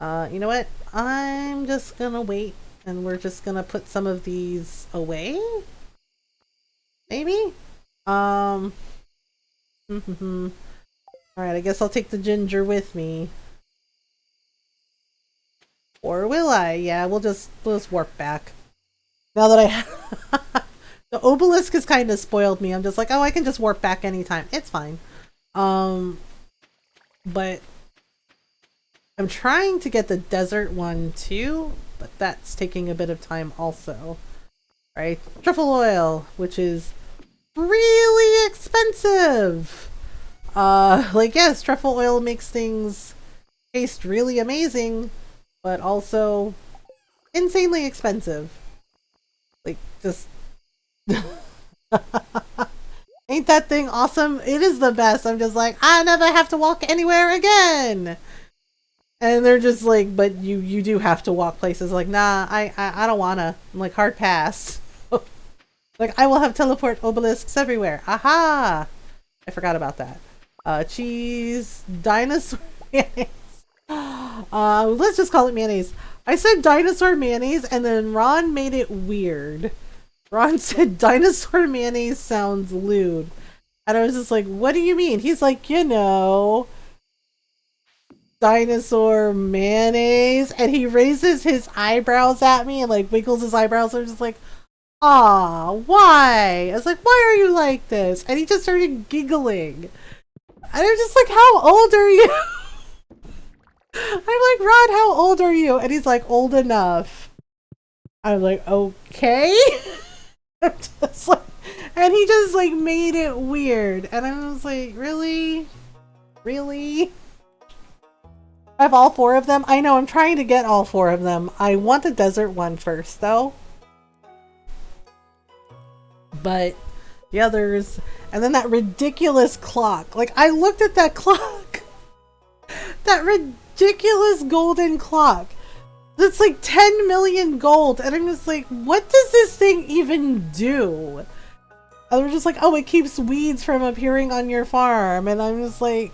You know what? I'm just gonna wait, and we're just gonna put some of these away? Maybe? Alright, I guess I'll take the ginger with me. Or will I? Yeah, we'll just warp back. Now that I have... The obelisk has kind of spoiled me. I'm just like, oh, I can just warp back anytime. It's fine. But I'm trying to get the desert one too, but that's taking a bit of time also. Right? Truffle oil, which is really expensive. Like, yes, truffle oil makes things taste really amazing, but also insanely expensive. Like, just... Ain't that thing awesome? It is the best. I'm just like, I never have to walk anywhere again. And they're just like, but you do have to walk places. Like, nah, I don't wanna. I'm like, hard pass. Like, I will have teleport obelisks everywhere. Aha! I forgot about that. Cheese, dinosaur. Let's just call it mayonnaise. I said dinosaur mayonnaise, and then Ron made it weird. Ron said dinosaur mayonnaise sounds lewd. And I was just like, what do you mean? He's like, you know, dinosaur mayonnaise. And he raises his eyebrows at me and like wiggles his eyebrows. I'm just like, ah, why? I was like, why are you like this? And he just started giggling. And I'm just like, how old are you? I'm like, Rod, how old are you? And he's like, old enough. I'm like, okay. I'm just like, and he just like made it weird. And I was like, really? Really? I have all 4 of them. I know, I'm trying to get all 4 of them. I want the desert one first though. But the others, and then that ridiculous clock. Like, I looked at that clock. That ridiculous golden clock. That's like 10 million gold. And I'm just like, what does this thing even do? And they're just like, oh, it keeps weeds from appearing on your farm. And I'm just like,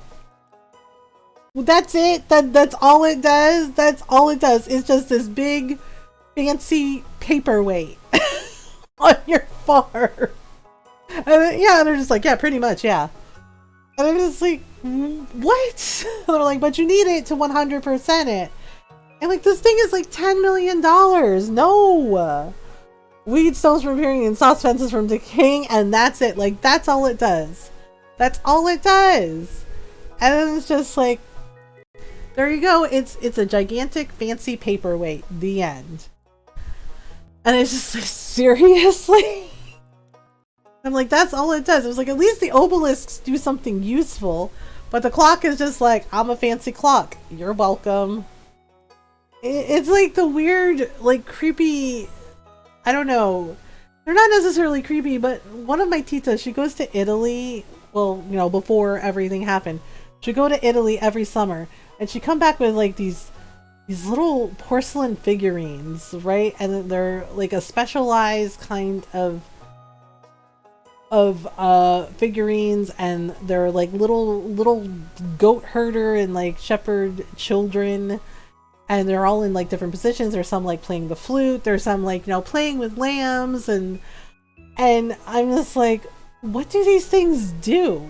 well, that's it? That's all it does? That's all it does. It's just this big, fancy paperweight on your farm. And yeah, they're just like, yeah, pretty much, yeah. And I'm just like, what? They're like, but you need it to 100% it. And like, this thing is like $10 million. No. Weed stones from appearing and sauce fences from decaying, and that's it. Like, that's all it does. That's all it does. And then it's just like, there you go. It's a gigantic fancy paperweight. The end. And it's just like, seriously? I'm like, that's all it does. It was like, at least the obelisks do something useful. But the clock is just like, I'm a fancy clock. You're welcome. It's like the weird, like creepy, I don't know. They're not necessarily creepy, but one of my titas, she goes to Italy. Well, you know, before everything happened. She'd go to Italy every summer. And she'd come back with like these little porcelain figurines, right? And they're like a specialized kind of figurines, and they're like little goat herder and like shepherd children, and they're all in like different positions. There's some like playing the flute, there's some like, you know, playing with lambs, and I'm just like, what do these things do?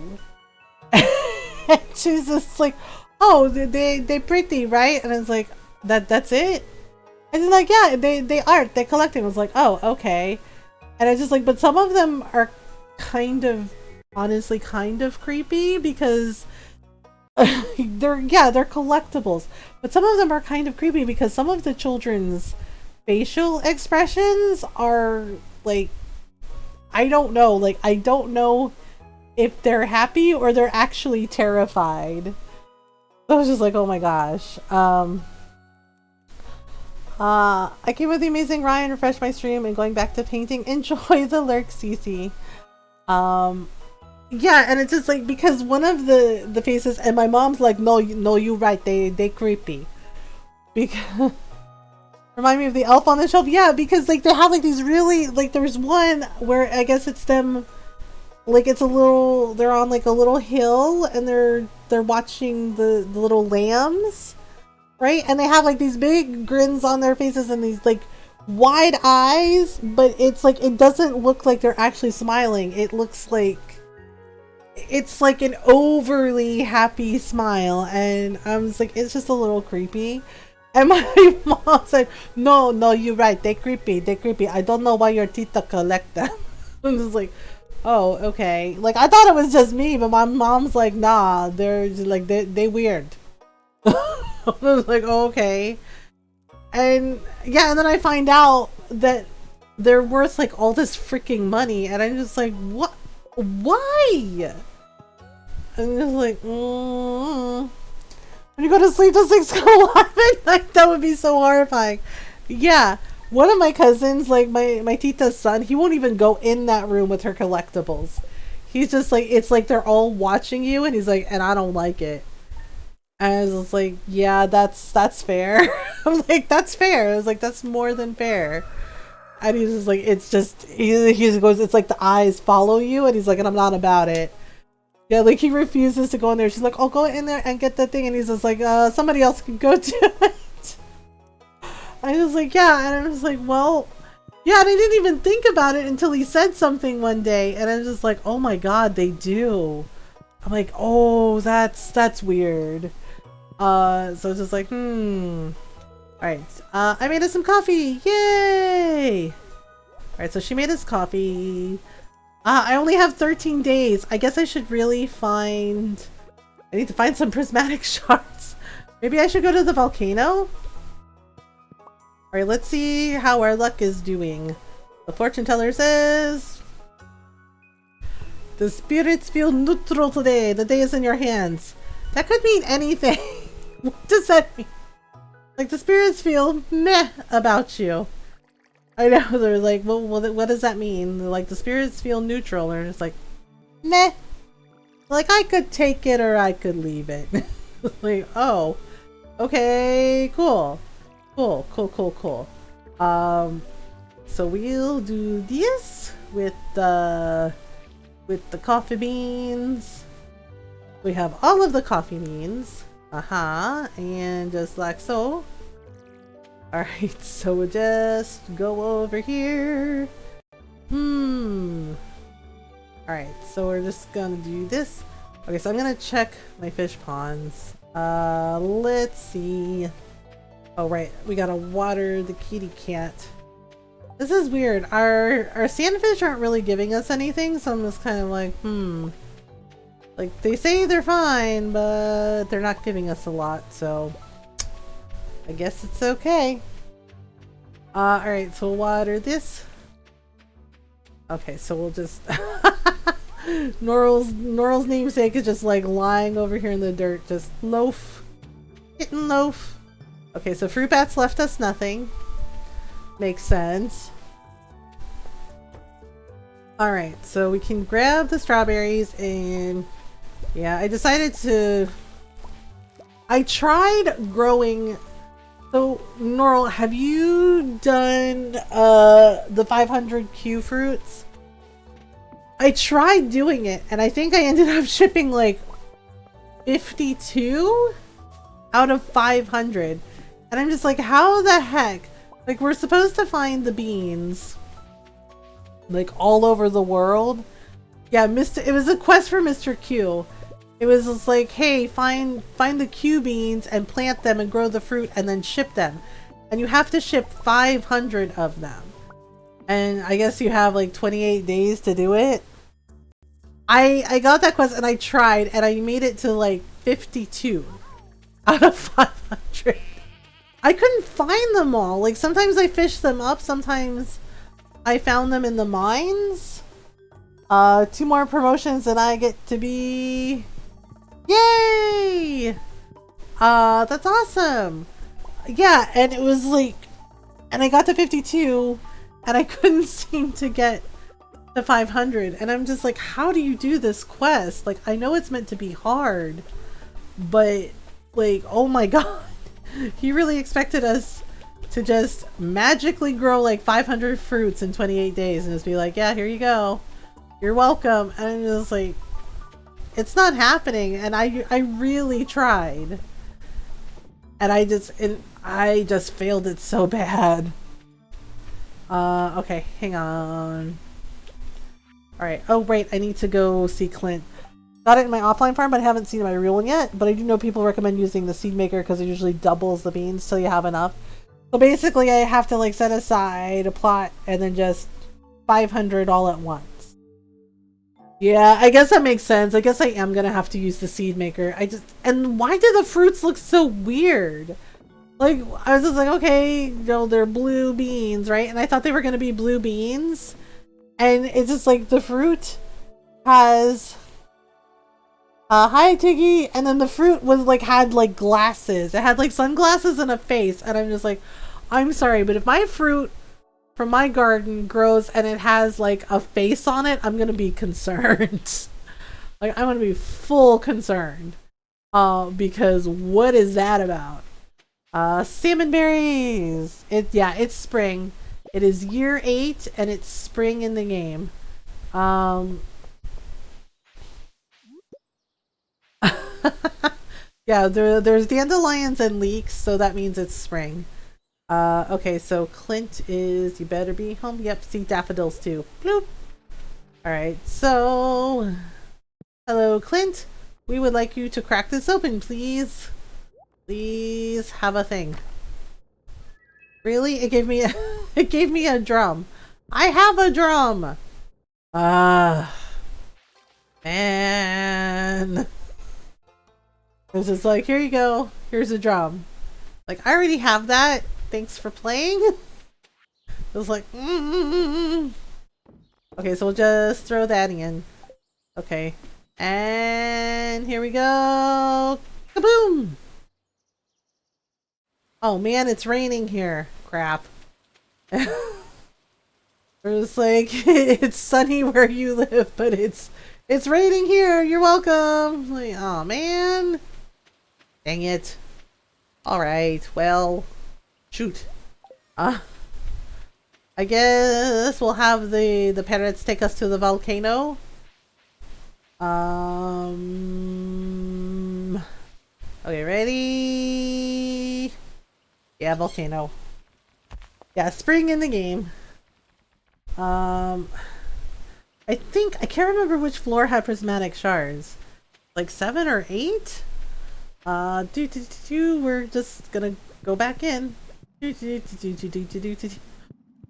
And she's just like, oh, they pretty, right? And it's like, that's it? And it's like, yeah, they art, they collect it. I was like, oh, okay. And I just like, but some of them are kind of, honestly, kind of creepy, because they're collectibles, but some of them are kind of creepy because some of the children's facial expressions are like, I don't know, like, I don't know if they're happy or they're actually terrified. I was just like, oh my gosh. I came with the amazing Ryan, refresh my stream, and going back to painting. Enjoy the lurk, Cece. Yeah, and it's just like, because one of the faces, and my mom's like, no, you're right, they creepy. Because remind me of the elf on the shelf. Yeah, because like they have like these really, like, there's one where I guess it's them, like, it's a little, they're on like a little hill, and they're watching the little lambs, right? And they have like these big grins on their faces and these like wide eyes, but it's like, it doesn't look like they're actually smiling. It looks like it's like an overly happy smile, and I'm just like, it's just a little creepy. And my mom said, no, you're right, they creepy. I don't know why your tita collect them. I'm just like, oh, okay. Like, I thought it was just me, but my mom's like, nah, they're just like, they weird. I was like, oh, okay. And yeah, and then I find out that they're worth like all this freaking money, and I'm just like, what? Why? I'm just like, when you go to sleep till 6 o'clock, like, that would be so horrifying. Yeah, one of my cousins, like my tita's son, he won't even go in that room with her collectibles. He's just like, it's like they're all watching you, and he's like, and I don't like it. And I was just like, yeah, that's fair. I'm like, that's fair. I was like, that's more than fair. And he's just like, it's just, he goes, it's like the eyes follow you, and he's like, and I'm not about it. Yeah, like he refuses to go in there. She's like, I'll go in there and get the thing. And he's just like, somebody else can go do it. I was like, yeah. And I was like, well, yeah. And I didn't even think about it until he said something one day. And I was just like, oh my God, they do. I'm like, oh, that's weird. So it's just like, Alright, I made us some coffee! Yay! Alright, so she made us coffee. I only have 13 days. I guess I should really I need to find some prismatic shards. Maybe I should go to the volcano? Alright, let's see how our luck is doing. The fortune teller says... The spirits feel neutral today. The day is in your hands. That could mean anything. What does that mean? Like, the spirits feel meh about you. I know, they're like, well, what does that mean? They're like, the spirits feel neutral. They're just like, meh. Like, I could take it or I could leave it. Like, oh. Okay, cool. Cool. So we'll do this with the coffee beans. We have all of the coffee beans. And just like so. Alright, so we'll just go over here. Alright, so we're just gonna do this. Okay, so I'm gonna check my fish ponds. Let's see. Oh, right, we gotta water the kitty cat. This is weird. Our sandfish aren't really giving us anything, so I'm just kind of like, Like, they say they're fine, but they're not giving us a lot, so I guess it's okay. Alright, so we'll water this. Okay, so we'll just... Norrel's namesake is just like lying over here in the dirt, just loaf. Getting loaf. Okay, so fruit bats left us nothing. Makes sense. Alright, so we can grab the strawberries and... Yeah, I decided to... I tried growing... So, Norrel, have you done the 500 Q fruits? I tried doing it, and I think I ended up shipping like 52 out of 500. And I'm just like, how the heck? Like, we're supposed to find the beans like all over the world. Yeah, it was a quest for Mr. Q. It was just like, hey, find the Q beans and plant them and grow the fruit and then ship them. And you have to ship 500 of them. And I guess you have like 28 days to do it. I got that quest and I tried and I made it to like 52 out of 500. I couldn't find them all. Like, sometimes I fished them up, sometimes I found them in the mines. 2 more promotions and I get to be... Yay! That's awesome. Yeah, and it was like... And I got to 52 and I couldn't seem to get to 500. And I'm just like, how do you do this quest? Like, I know it's meant to be hard, but like, oh my god. He really expected us to just magically grow like 500 fruits in 28 days and just be like, yeah, here you go. You're welcome. And I'm just like, it's not happening. And I really tried. And I just failed it so bad. Okay, hang on. Alright, oh right, I need to go see Clint. Got it in my offline farm, but I haven't seen my real one yet. But I do know people recommend using the seed maker because it usually doubles the beans till you have enough. So basically I have to like set aside a plot and then just 500 all at once. Yeah, I guess that makes sense. I guess I am gonna have to use the seed maker. And why do the fruits look so weird? Like, I was just like, okay, you know, they're blue beans, right? And I thought they were gonna be blue beans. And it's just like the fruit has... hi Tiggy, and then the fruit was like had like glasses. It had like sunglasses and a face, and I'm just like, I'm sorry, but if my fruit from my garden grows and it has like a face on it, I'm gonna be concerned. Like, I'm gonna be full concerned. Because what is that about? Salmon berries. It's spring. It is year 8 and it's spring in the game. Yeah, there's dandelions and leeks, so that means it's spring. Okay, so Clint is, you better be home. Yep, see daffodils too. Bloop. Alright, so hello Clint. We would like you to crack this open, please. Please have a thing. Really? It gave me a it gave me a drum. I have a drum. Man. It's just like, here you go. Here's a drum. Like, I already have that. Thanks for playing. It was like, Okay, so we'll just throw that in. Okay. And here we go. Kaboom! Oh man, it's raining here. Crap. It's like, it's sunny where you live, but it's raining here. You're welcome. Like, oh man. Dang it. Alright, well, shoot. I guess we'll have the parrots take us to the volcano. Okay, ready? Yeah, volcano. Yeah, spring in the game. I think, I can't remember which floor had prismatic shards. Like 7 or 8? We're just gonna go back in.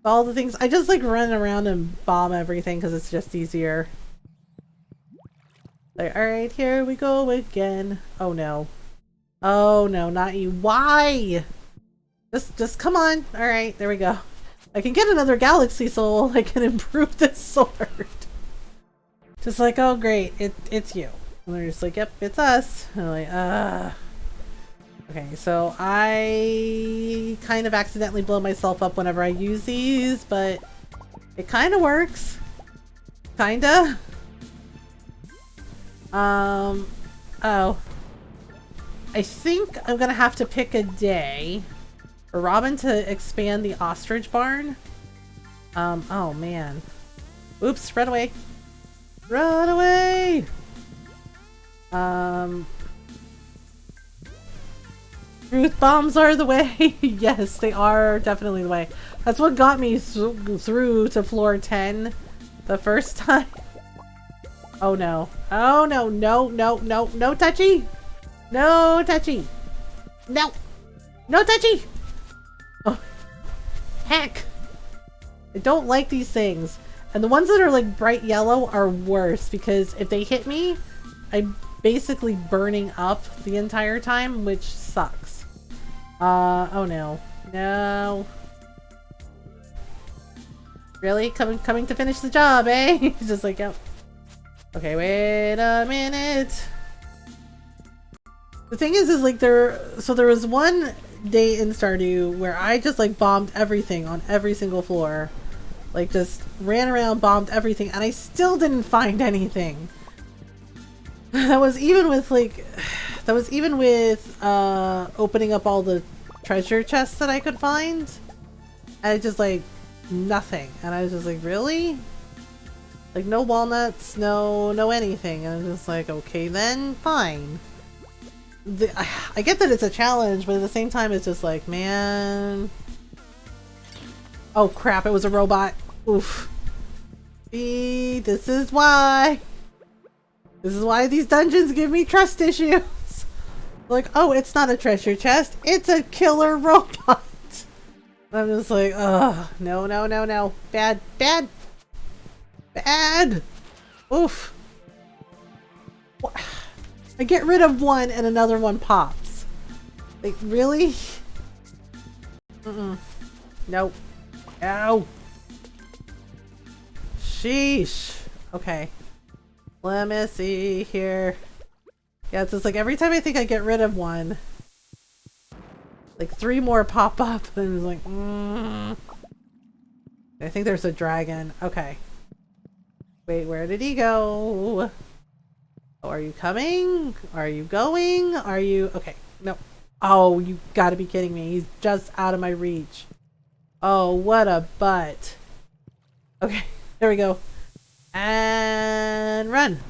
All the things. I just like run around and bomb everything because it's just easier. Like, alright, here we go again. Oh no. Oh no, not you. Why? Just come on. Alright, there we go. I can get another galaxy soul. I can improve this sword. Just like, oh great, it's you. And they're just like, yep, it's us. And I'm like, okay, so I kind of accidentally blow myself up whenever I use these, but it kind of works. Kinda. Oh. I think I'm gonna have to pick a day for Robin to expand the ostrich barn. Oh man. Oops, run away. Run away! Truth bombs are the way. Yes, they are definitely the way. That's what got me through to floor 10 the first time. Oh no. Oh no, no, no, no, no touchy! No touchy! No! No touchy! Oh. Heck! I don't like these things. And the ones that are like bright yellow are worse because if they hit me, I'm basically burning up the entire time, which sucks. Oh no. No. Really? Coming to finish the job, eh? He's just like, yep. Okay, wait a minute. The thing is like there was one day in Stardew where I just like bombed everything on every single floor. Like just ran around, bombed everything, and I still didn't find anything. That was even with opening up all the treasure chests that I could find. And just like nothing. And I was just like, really? Like no walnuts, no anything. And I was just like, okay then, fine. I get that it's a challenge, but at the same time it's just like, man. Oh crap, it was a robot. Oof. See, this is why. This is why these dungeons give me trust issues. Like, oh, it's not a treasure chest. It's a killer robot. I'm just like, ugh. No, no, no, no. Bad, bad. Bad. Oof. I get rid of one and another one pops. Like, really? Nope. Ow. Sheesh. Okay. Let me see here. Yeah, it's just like every time I think I get rid of one, like 3 more pop up and it's like, I think there's a dragon. Okay. Wait, where did he go? Oh, are you coming? Are you going? Are you... Okay. No. Oh, you gotta be kidding me. He's just out of my reach. Oh, what a butt. Okay. There we go. And run.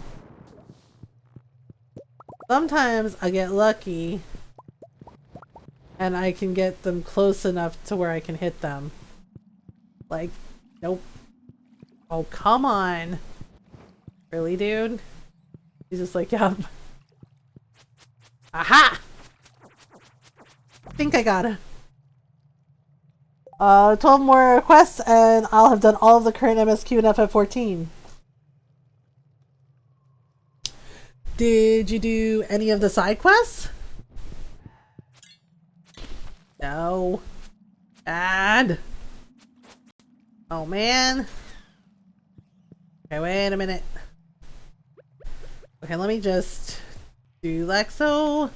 Sometimes I get lucky and I can get them close enough to where I can hit them. Like, nope. Oh, come on. Really, dude? He's just like, yup. Aha! I think I got it. 12 more quests and I'll have done all of the current MSQ and FF14. Did you do any of the side quests? No. Bad. Oh man. Okay, wait a minute. Okay, let me just do Lexo.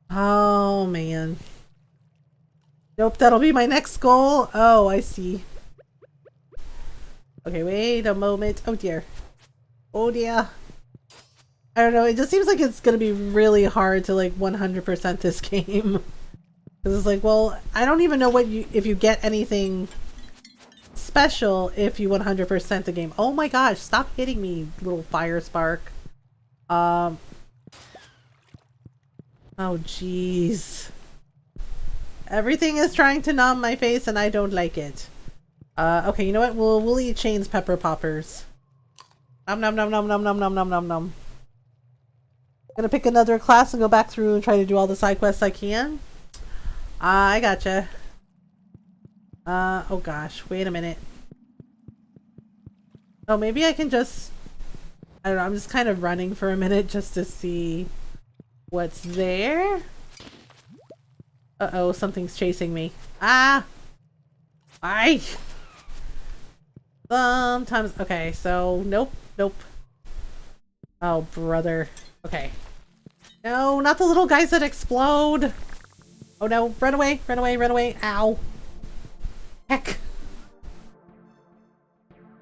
Oh man. Nope, that'll be my next goal. Oh, I see. Okay, wait a moment. Oh dear. Oh dear. I don't know, it just seems like it's gonna be really hard to like 100% this game. Because it's like, well, I don't even know what if you get anything special if you 100% the game. Oh my gosh, stop hitting me, little fire spark. Oh jeez. Everything is trying to numb my face and I don't like it. Okay, you know what? We'll eat Shane's pepper poppers. Nom nom nom nom nom nom nom nom nom nom. Gonna pick another class and go back through and try to do all the side quests I can. I gotcha. Oh gosh, wait a minute. Oh, maybe I can just... I don't know, I'm just kind of running for a minute just to see what's there. Uh-oh, something's chasing me. Ah! Why? Sometimes... Okay, so... Nope, nope. Oh, brother. Okay. No, not the little guys that explode! Oh no, run away, run away, run away. Ow. Heck.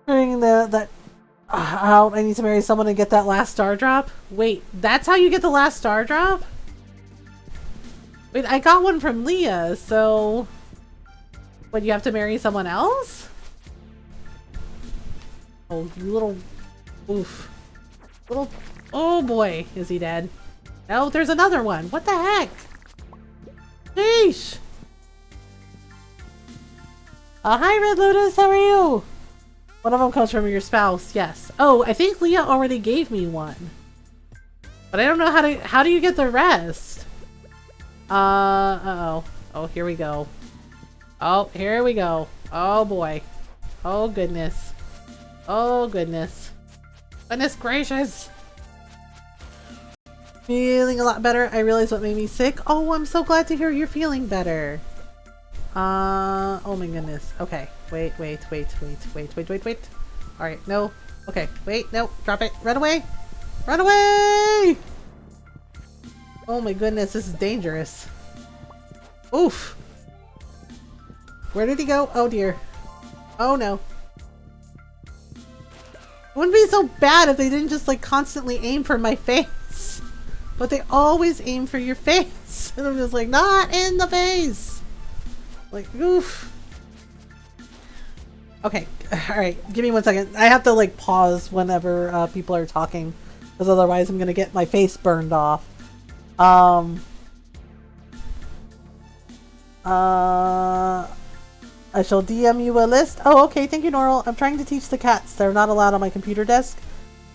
Bring that out. I need to marry someone and get that last star drop. Wait, that's how you get the last star drop? Wait, I got one from Leah, so... But you have to marry someone else? Oh, you little... Oof. Little... Oh boy, is he dead? No, there's another one. What the heck? Sheesh! Hi Red Lotus, how are you? One of them comes from your spouse, yes. Oh, I think Leah already gave me one. But I don't know how do you get the rest? Uh-oh. Oh, here we go. Oh, here we go. Oh boy. Oh goodness. Oh goodness. Goodness gracious. Feeling a lot better. I realized what made me sick. Oh, I'm so glad to hear you're feeling better. Oh my goodness. Okay. Wait. Alright, no. Okay, wait, no. Drop it. Run away! Run away! Oh my goodness, this is dangerous. Oof! Where did he go? Oh dear. Oh no. It wouldn't be so bad if they didn't just like constantly aim for my face. But they always aim for your face. And I'm just like, not in the face! Like, oof. Okay, alright, give me 1 second. I have to like pause whenever people are talking. Because otherwise I'm gonna get my face burned off. I shall DM you a list. Oh, okay, thank you, Norl. I'm trying to teach the cats. They're not allowed on my computer desk.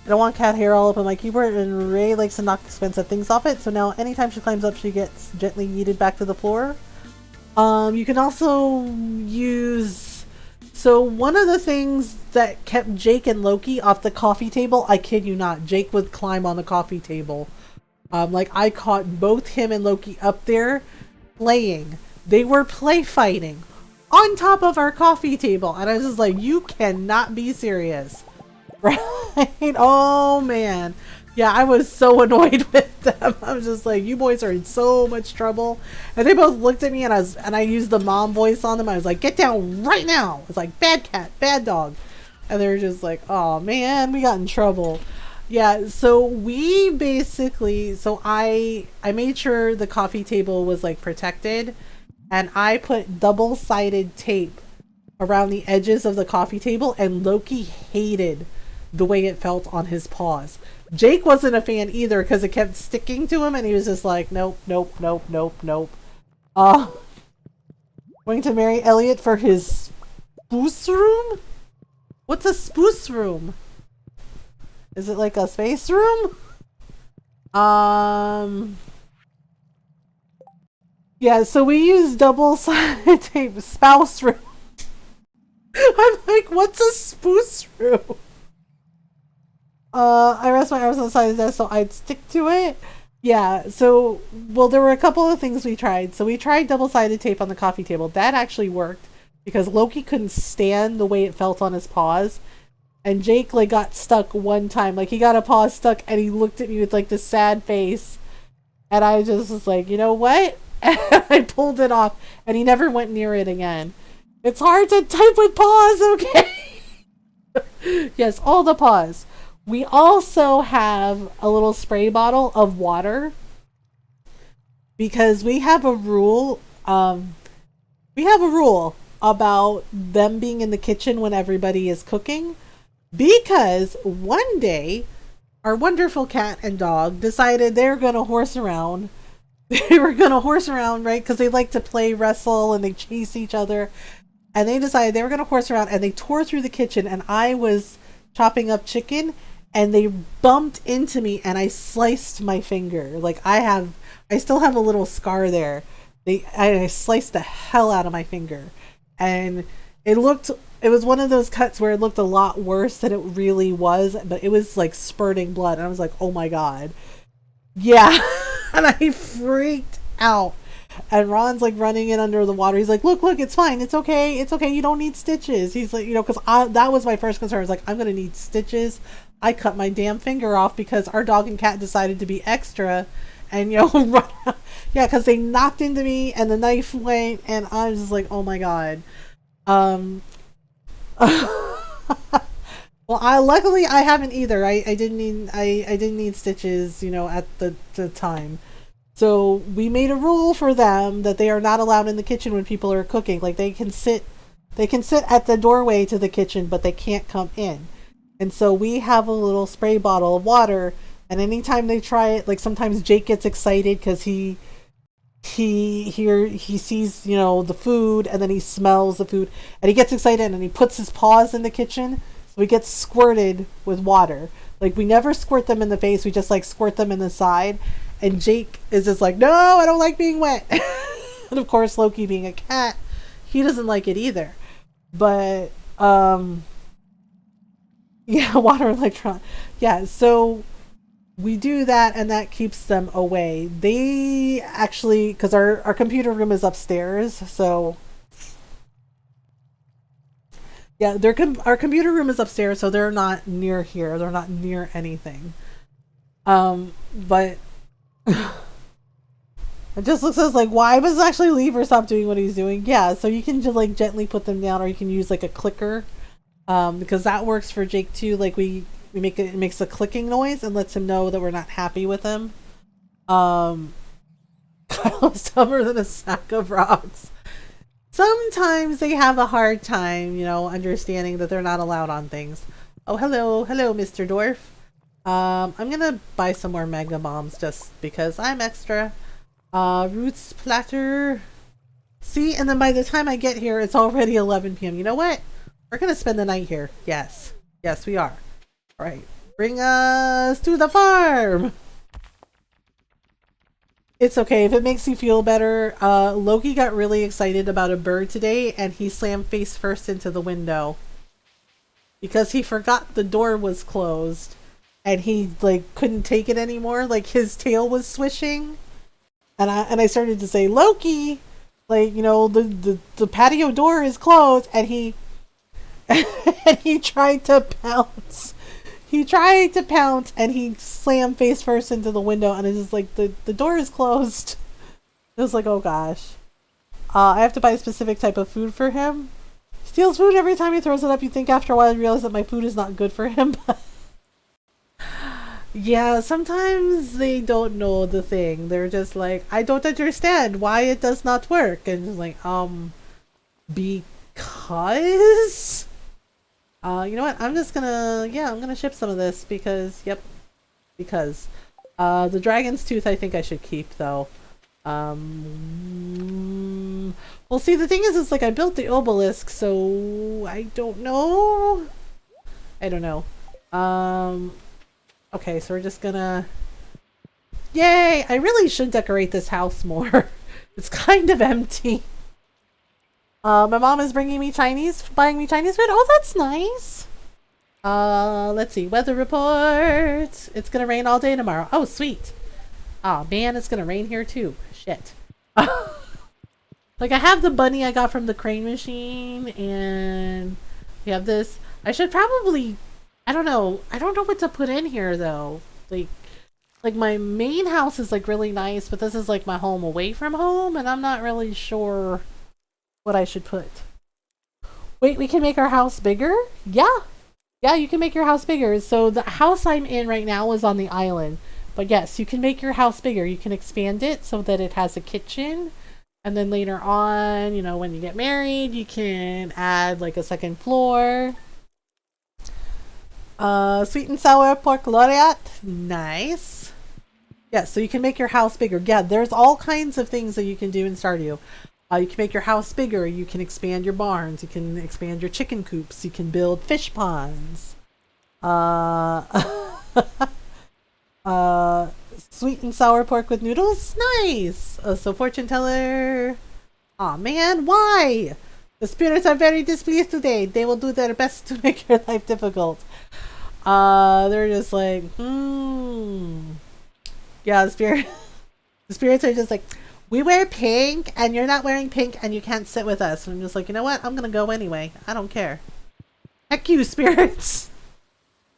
I don't want cat hair all up on my keyboard, and Ray likes to knock expensive things off it, so now anytime she climbs up, she gets gently yeeted back to the floor. You can also use... So one of the things that kept Jake and Loki off the coffee table, I kid you not, Jake would climb on the coffee table. Like I caught both him and Loki up there playing. They were play fighting on top of our coffee table. And I was just like, you cannot be serious. Right? Oh man. Yeah, I was so annoyed with them. I was just like, you boys are in so much trouble. And they both looked at me and I used the mom voice on them. I was like, get down right now. It's like, bad cat, bad dog. And they were just like, oh man, we got in trouble. Yeah, so we basically, so I made sure the coffee table was like protected, and I put double-sided tape around the edges of the coffee table, and Loki hated the way it felt on his paws. Jake wasn't a fan either because it kept sticking to him and he was just like, nope, nope, nope, nope, nope. Going to marry Elliot for his spoos room? What's a spoos room? Is it like a space room? Yeah, so we use double-sided tape. Spouse room. I'm like, what's a spoos room? I rest my arms on the side of the desk so I'd stick to it. Yeah, so, well, there were a couple of things we tried. So we tried double-sided tape on the coffee table. That actually worked because Loki couldn't stand the way it felt on his paws. And Jake, like, got stuck one time. Like, he got a paw stuck and he looked at me with, like, this sad face. And I just was like, you know what? And I pulled it off and he never went near it again. It's hard to type with paws, okay? Yes, all the paws. We also have a little spray bottle of water because we have a rule. We have a rule about them being in the kitchen when everybody is cooking because one day our wonderful cat and dog decided they're going to horse around. They were going to horse around, right? Because they like to play wrestle and they chase each other. And they decided they were going to horse around and they tore through the kitchen and I was chopping up chicken and they bumped into me and I sliced my finger. Like I still have a little scar there. I sliced the hell out of my finger. And it was one of those cuts where it looked a lot worse than it really was, but it was like spurting blood. And I was like, oh my God. Yeah. And I freaked out. And Ron's like running in under the water. He's like, look, it's fine. It's okay. It's okay. You don't need stitches. He's like, because that was my first concern. I was like, I'm going to need stitches. I cut my damn finger off because our dog and cat decided to be extra and, run out. Yeah, because they knocked into me and the knife went and I was just like, oh my God. Well, luckily I haven't either. I didn't need stitches, at the time. So we made a rule for them that they are not allowed in the kitchen when people are cooking. Like they can sit at the doorway to the kitchen, but they can't come in. And so we have a little spray bottle of water, and anytime they try it, like sometimes Jake gets excited because he sees, the food, and then he smells the food, and he gets excited and he puts his paws in the kitchen, so he gets squirted with water. Like we never squirt them in the face, we just like squirt them in the side. And Jake is just like, no, I don't like being wet. And of course, Loki being a cat, he doesn't like it either. But, yeah, water electron. Yeah, so we do that and that keeps them away. They actually, because our computer room is upstairs, so... Yeah, our computer room is upstairs, so they're not near here. They're not near anything. But... It just looks like, why must actually leave or stop doing what he's doing? Yeah, so you can just like gently put them down, or you can use like a clicker, because that works for Jake too. Like it makes a clicking noise and lets him know that we're not happy with him. Kyle's dumber than a sack of rocks. Sometimes they have a hard time, understanding that they're not allowed on things. Oh, hello, Mr. Dwarf. I'm gonna buy some more Magna Bombs just because I'm extra. Roots platter. See, and then by the time I get here, it's already 11 p.m. You know what? We're gonna spend the night here. Yes, we are. All right, bring us to the farm. It's okay if it makes you feel better. Loki got really excited about a bird today, and he slammed face first into the window because he forgot the door was closed. And he like couldn't take it anymore. Like his tail was swishing, and I started to say, Loki, like the patio door is closed, and he and he tried to pounce. He tried to pounce, and he slammed face first into the window, and it's just like the door is closed. It was like, oh gosh, I have to buy a specific type of food for him. He steals food every time he throws it up. You think after a while you realize that my food is not good for him, but. Yeah, sometimes they don't know the thing. They're just like, I don't understand why it does not work. And just like, because You know what? I'm just gonna, yeah, I'm gonna ship some of this because, yep, because. The dragon's tooth I think I should keep though. Well, see, the thing is like I built the obelisk, so I don't know. I don't know. Okay, so we're just gonna... Yay! I really should decorate this house more. It's kind of empty. My mom is buying me Chinese food. Oh, that's nice. Let's see. Weather report. It's gonna rain all day tomorrow. Oh, sweet. Oh man, it's gonna rain here too. Shit. Like, I have the bunny I got from the crane machine, and we have this. I should probably, I don't know what to put in here though. Like my main house is like really nice, but this is like my home away from home, and I'm not really sure what I should put. Wait, we can make our house bigger? Yeah. Yeah, you can make your house bigger. So the house I'm in right now is on the island. But yes, you can make your house bigger. You can expand it so that it has a kitchen. And then later on, you know, when you get married, you can add like a second floor. Sweet and sour pork laureate. Nice. Yeah, so you can make your house bigger. Yeah, there's all kinds of things that you can do in Stardew. You can make your house bigger. You can expand your barns. You can expand your chicken coops. You can build fish ponds. Sweet and sour pork with noodles. Nice. So fortune teller. Aw, man, why? The spirits are very displeased today. They will do their best to make your life difficult. They're just like, Yeah, the spirits are just like, we wear pink, and you're not wearing pink, and you can't sit with us. And I'm just like, you know what? I'm gonna go anyway. I don't care. Heck you, spirits.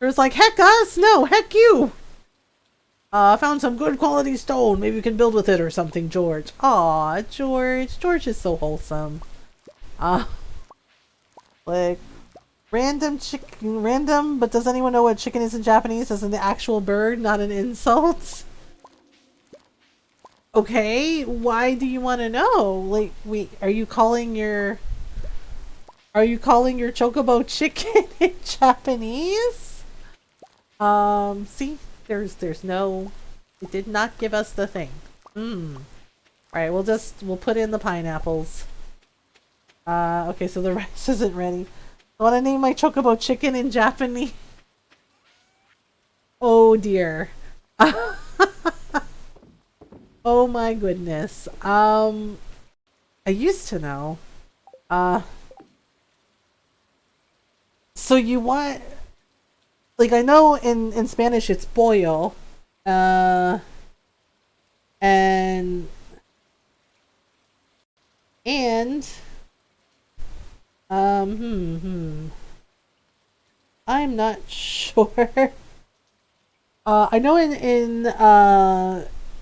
There's like, heck us? No, heck you. I found some good quality stone. Maybe we can build with it or something, George. Aw, George. George is so wholesome. Like, random chicken, but does anyone know what chicken is in Japanese? As in the actual bird, not an insult? Okay, why do you want to know? Like, wait, are you calling your chocobo chicken in Japanese? See, there's no, it did not give us the thing. Alright, we'll put in the pineapples. Okay, so the rice isn't ready. I want to name my chocobo chicken in Japanese. Oh dear. Oh my goodness. I used to know. So you want, like, I know in Spanish it's pollo. And I'm not sure. I know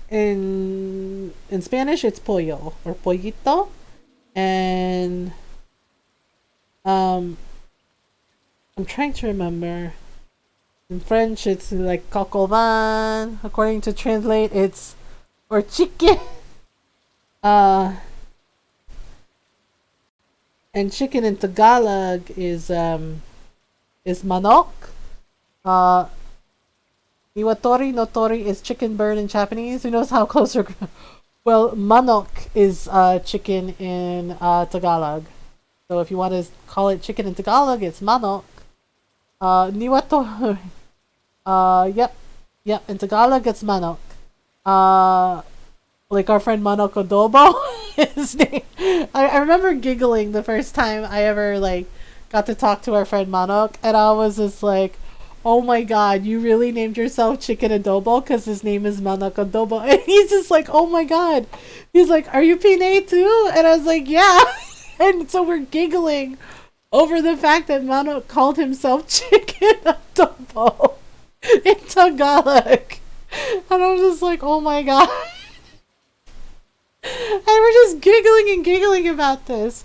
in Spanish it's pollo or pollito, and I'm trying to remember. In French it's like coq au vin. According to translate, it's or chicken. And chicken in Tagalog is manok. Niwatori no tori is chicken bird in Japanese. Who knows how close we're... Well, manok is chicken in Tagalog. So if you want to call it chicken in Tagalog, it's manok. Niwatori... Yep, in Tagalog it's manok. Like our friend Manok Adobo, his name. I remember giggling the first time I ever, like, got to talk to our friend Manok, and I was just like, oh my god, you really named yourself Chicken Adobo because his name is Manok Adobo. And he's just like, oh my god. He's like, are you Pinay too? And I was like, yeah. And so we're giggling over the fact that Manok called himself Chicken Adobo in Tagalog. And I was just like, oh my god. And we're just giggling and giggling about this.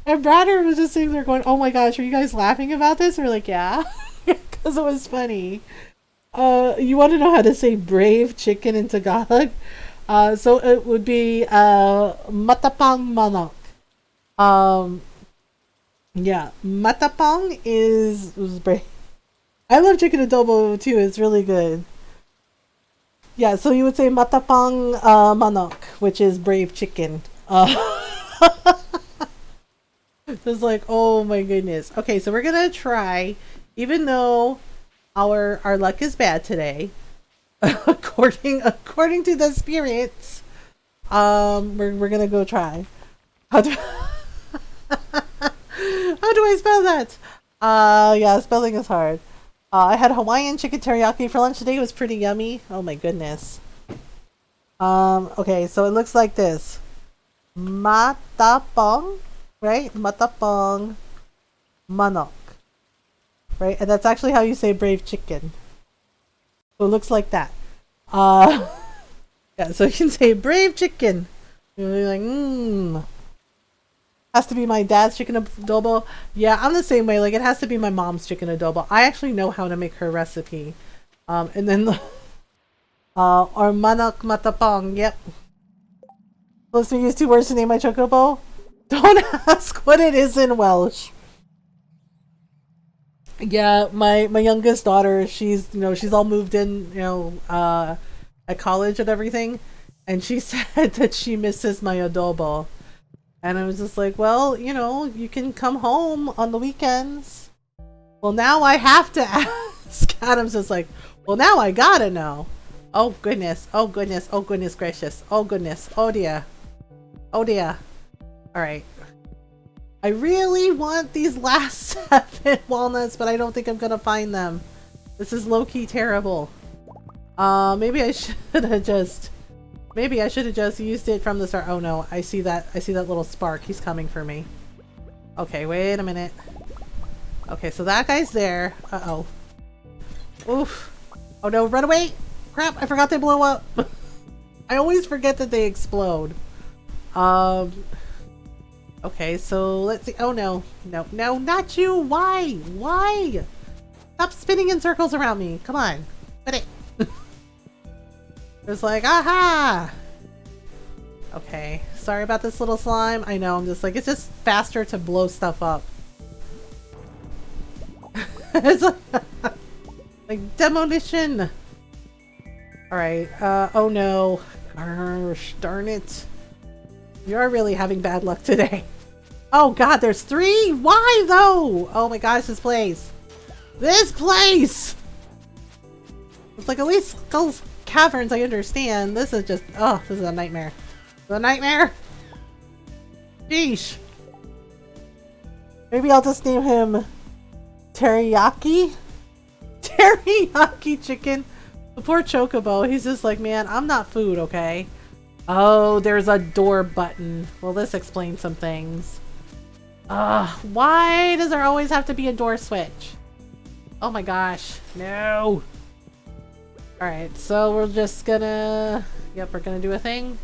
And Bradder was just sitting there going, oh my gosh, are you guys laughing about this? And we're like, yeah. Because it was funny. You want to know how to say brave chicken in Tagalog? So it would be matapang manok. Yeah, matapang was brave. I love chicken adobo too. It's really good. Yeah, so you would say matapang manok, which is brave chicken. It's like, oh my goodness. Okay, so we're gonna try, even though our luck is bad today, according to the spirits. We're gonna go try. How do how do I spell that? Yeah, spelling is hard. I had Hawaiian chicken teriyaki for lunch today. It was pretty yummy. Oh my goodness. Okay, so it looks like this. Matapong, right? Matapong manok. Right? And that's actually how you say brave chicken. So it looks like that. Yeah, so you can say brave chicken. You're like, has to be my dad's chicken adobo. Yeah, I'm the same way. Like, it has to be my mom's chicken adobo. I actually know how to make her recipe. And then, or manok matapong. Yep. Let's use 2 words to name my chocobo. Don't ask what it is in Welsh. Yeah, my youngest daughter, she's all moved in, at college and everything, and she said that she misses my adobo. And I was just like, well, you can come home on the weekends. Well, now I have to ask. Adam's just like, well, now I gotta know. Oh goodness, oh goodness, oh goodness gracious, oh goodness, oh dear. Oh dear. Alright. I really want these last 7 walnuts, but I don't think I'm gonna find them. This is low-key terrible. Maybe I should have just used it from the start. Oh no, I see that little spark. He's coming for me. Okay, wait a minute. Okay, so that guy's there. Uh-oh. Oof. Oh no, run away! Crap, I forgot they blow up. I always forget that they explode. Okay, so let's see. Oh no. No, no, not you! Why? Why? Stop spinning in circles around me. Come on. Quit it. It's like, aha! Okay, sorry about this little slime. I know, I'm just like, it's just faster to blow stuff up. It's like demolition! Alright, oh no. Gosh, darn it. You are really having bad luck today. Oh god, there's 3? Why though? Oh my gosh, this place. This place! It's like, at least Skull's Caverns, I understand. This is just, oh, this is a nightmare. The nightmare? Sheesh. Maybe I'll just name him Teriyaki? Teriyaki chicken. The poor Chocobo, he's just like, man, I'm not food, okay? Oh, there's a door button. Well, this explains some things. Why does there always have to be a door switch? Oh my gosh, no. Alright, so we're just gonna... Yep, we're gonna do a thing.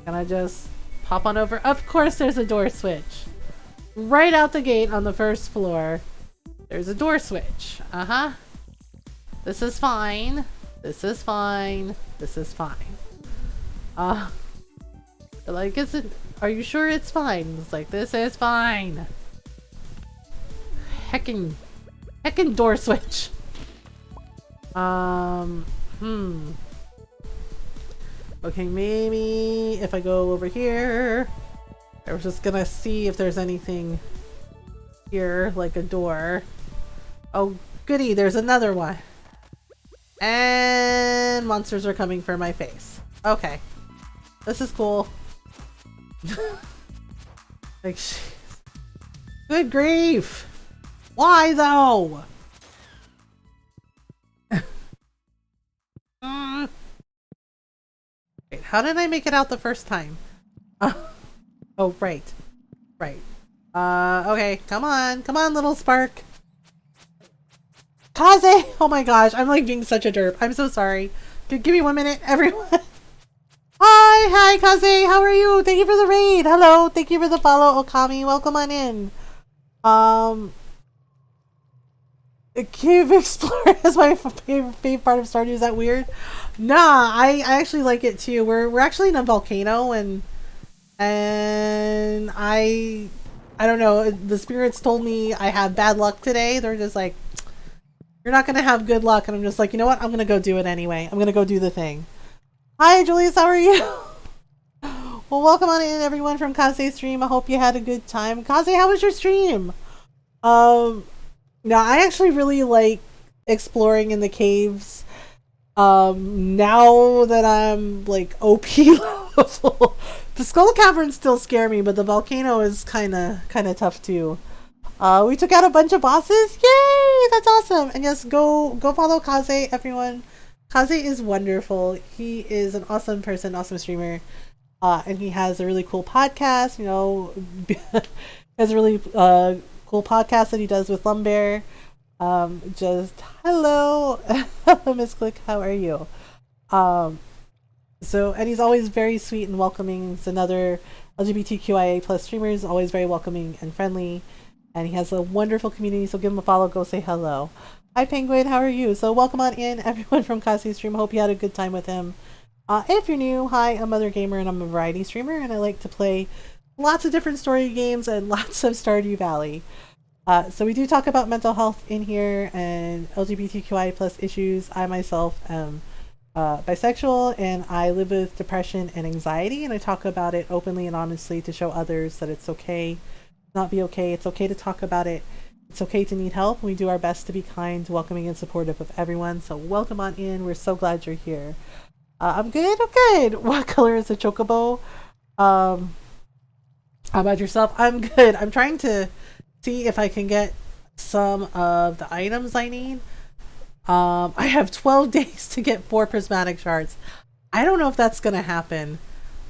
Gonna just pop on over. Of course there's a door switch. Right out the gate on the first floor. There's a door switch. Uh-huh. This is fine. This is fine. This is fine. Like, are you sure it's fine? It's like, this is fine. Heckin' door switch. Okay, maybe if I go over here, I was just gonna see if there's anything here, like a door. Oh, goody, there's another one. And monsters are coming for my face. Okay. This is cool. Like, good grief! Why though? Wait, how did I make it out the first time? Oh, right. Right. Okay, come on, little spark. Kaze! Oh my gosh, I'm like being such a derp. I'm so sorry. Give me 1 minute, everyone. Hi, Kaze, how are you? Thank you for the raid. Hello, thank you for the follow, Okami. Welcome on in. Cave Explorer is my favorite part of Stardew. Is that weird? Nah, I actually like it too. We're actually in a volcano, and I I don't know, the spirits told me I have bad luck today. They're just like, you're not gonna have good luck. And I'm just like, you know what? I'm gonna go do it anyway. I'm gonna go do the thing. Hi, Julius, how are you? Well, welcome on in, everyone, from Kaze's stream. I hope you had a good time. Kaze, how was your stream? Now, I actually really like exploring in the caves. Now that I'm, like, OP level. The Skull Caverns still scare me, but the volcano is kind of tough, too. We took out a bunch of bosses. Yay! That's awesome. And yes, go follow Kaze, everyone. Kaze is wonderful. He is an awesome person, awesome streamer. And he has a really cool podcast, you know, has a really cool podcast that he does with Lumbear. Just hello, Miss Click, how are you? So, and he's always very sweet and welcoming. He's another LGBTQIA plus streamer. He's always very welcoming and friendly. And he has a wonderful community, so give him a follow, go say hello. Hi Penguin, how are you? So welcome on in, everyone from Kaze's stream. Hope you had a good time with him. If you're new, hi, I'm Mothergamer and I'm a variety streamer and I like to play lots of different story games and lots of Stardew Valley. So we do talk about mental health in here and LGBTQI plus issues. I myself am bisexual and I live with depression and anxiety, and I talk about it openly and honestly to show others that it's okay to not be okay. It's okay to talk about it. It's okay to need help. We do our best to be kind, welcoming, and supportive of everyone. So welcome on in. We're so glad you're here. I'm good. I'm good. What color is the chocobo? How about yourself? I'm good. I'm trying to see if I can get some of the items I need. I have 12 days to get 4 prismatic shards. I don't know if that's gonna happen.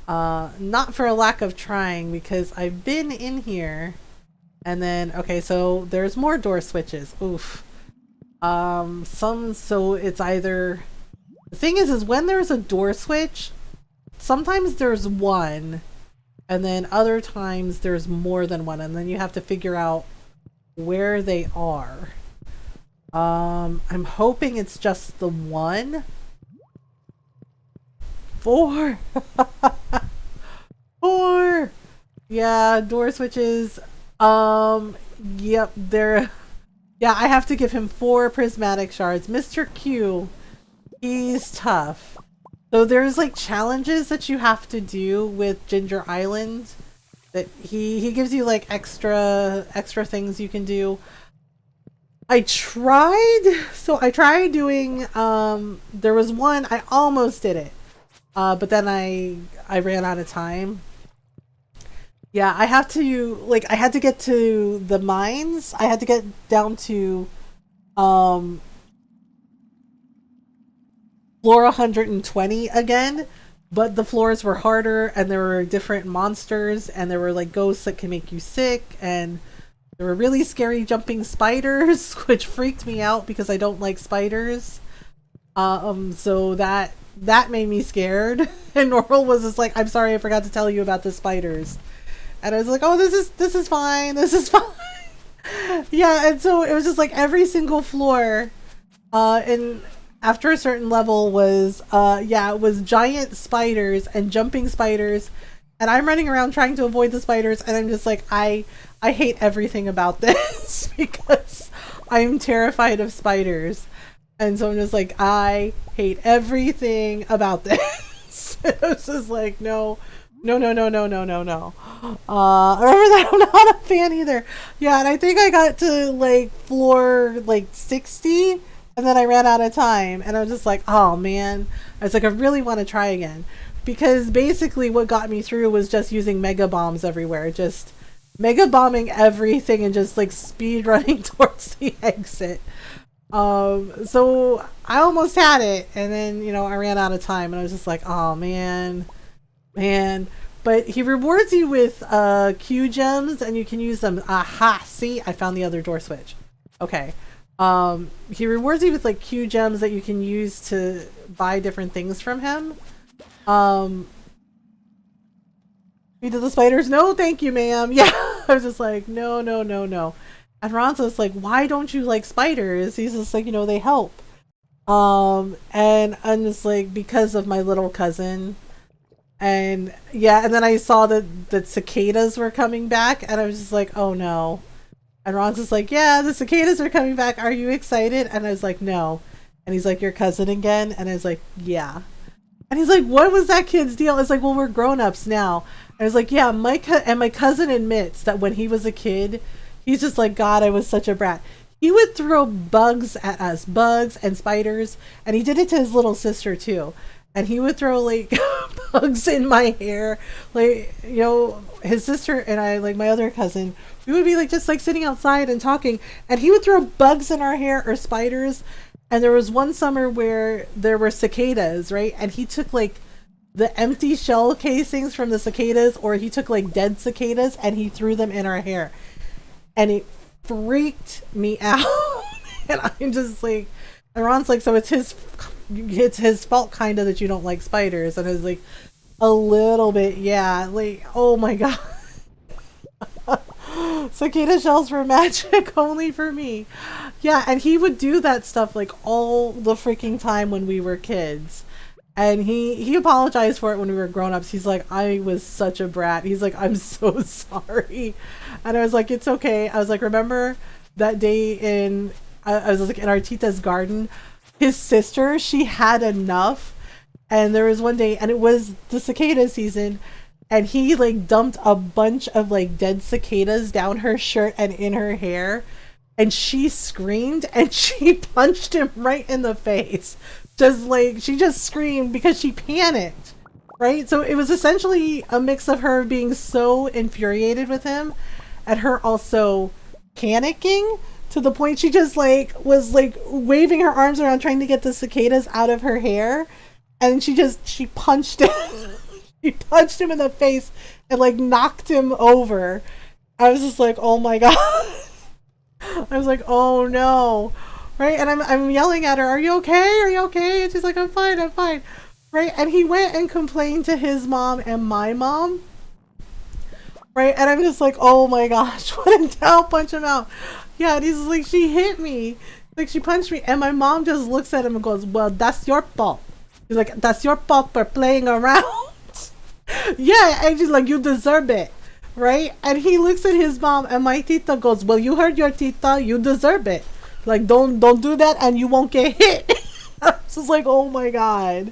Not for a lack of trying, because I've been in here and then, okay, so there's more door switches. Oof. So it's either, the thing is when there's a door switch, sometimes there's one, and then other times there's more than one, and then you have to figure out where they are. I'm hoping it's just the one. 4. 4. Yeah, door switches. Yep, they're, yeah, I have to give him 4 prismatic shards. Mr. Q, he's tough. So there's like challenges that you have to do with Ginger Island that he gives you like extra things you can do. I tried doing, there was one, I almost did it. But then I ran out of time. Yeah, I have to, like, I had to get to the mines. I had to get down to, floor 120 again, but the floors were harder and there were different monsters and there were like ghosts that can make you sick, and there were really scary jumping spiders, which freaked me out because I don't like spiders. So that made me scared. And Norval was just like, I'm sorry, I forgot to tell you about the spiders. And I was like, oh, this is fine. This is fine. Yeah, and so it was just like every single floor, and after a certain level was, yeah, it was giant spiders and jumping spiders. And I'm running around trying to avoid the spiders. And I'm just like, I hate everything about this because I'm terrified of spiders. And so I'm just like, I hate everything about this. It was just like, no. Remember that I'm not a fan either. Yeah, and I think I got to like floor like 60 and then I ran out of time and I was just like, oh man. I was like, I really want to try again. Because basically what got me through was just using mega bombs everywhere. Just mega bombing everything and just like speed running towards the exit. So I almost had it, and then, you know, I ran out of time and I was just like, oh man. But he rewards you with Q gems and you can use them. Aha, see, I found the other door switch. Okay. He rewards you with like Q gems that you can use to buy different things from him. You did the spiders? No, thank you, ma'am. Yeah, I was just like, no. And Ron's just like, why don't you like spiders? He's just like, you know, they help. And I'm just like, because of my little cousin. And yeah, and then I saw that cicadas were coming back, and I was just like, oh no. And Ron's just like, yeah, the cicadas are coming back. Are you excited? And I was like, no. And he's like, your cousin again? And I was like, yeah. And he's like, what was that kid's deal? It's like, well, we're grown-ups now. And I was like, yeah, my cousin admits that when he was a kid, he's just like, God, I was such a brat. He would throw bugs at us, bugs and spiders, and he did it to his little sister too. And he would throw like bugs in my hair. Like, you know, his sister and I, like my other cousin, we would be like just like sitting outside and talking, and he would throw bugs in our hair or spiders. And there was one summer where there were cicadas, right? And he took like the empty shell casings from the cicadas, or he took like dead cicadas and he threw them in our hair. And it freaked me out. And I'm just like, and Ron's like, so it's his fault kind of that you don't like spiders. And I was like, a little bit, yeah. Like, oh my God. Cicada shells were magic only for me. Yeah, and he would do that stuff like all the freaking time when we were kids. And he apologized for it when we were grown-ups. He's like, I was such a brat. He's like, I'm so sorry. And I was like, it's okay. I was like, remember that day I was like in our tita's garden? His sister, she had enough. And there was one day, and it was the cicada season, and he like dumped a bunch of like dead cicadas down her shirt and in her hair. And she screamed and she punched him right in the face. Just like, she just screamed because she panicked, right? So it was essentially a mix of her being so infuriated with him and her also panicking to the point she just like was like waving her arms around trying to get the cicadas out of her hair. And she punched him. She punched him in the face and like knocked him over. I was just like, oh my God. I was like, oh no. Right? And I'm yelling at her, are you okay? Are you okay? And she's like, I'm fine. Right? And he went and complained to his mom and my mom. Right? And I'm just like, oh my gosh, when in doubt, punch him out. Yeah, and he's like, she hit me. Like, she punched me. And my mom just looks at him and goes, well, that's your fault. He's like, that's your fault for playing around. Yeah, and she's like, you deserve it. Right? And he looks at his mom, and my tita goes, well, you heard your tita, you deserve it. Like, don't do that and you won't get hit. I was just like, oh my God.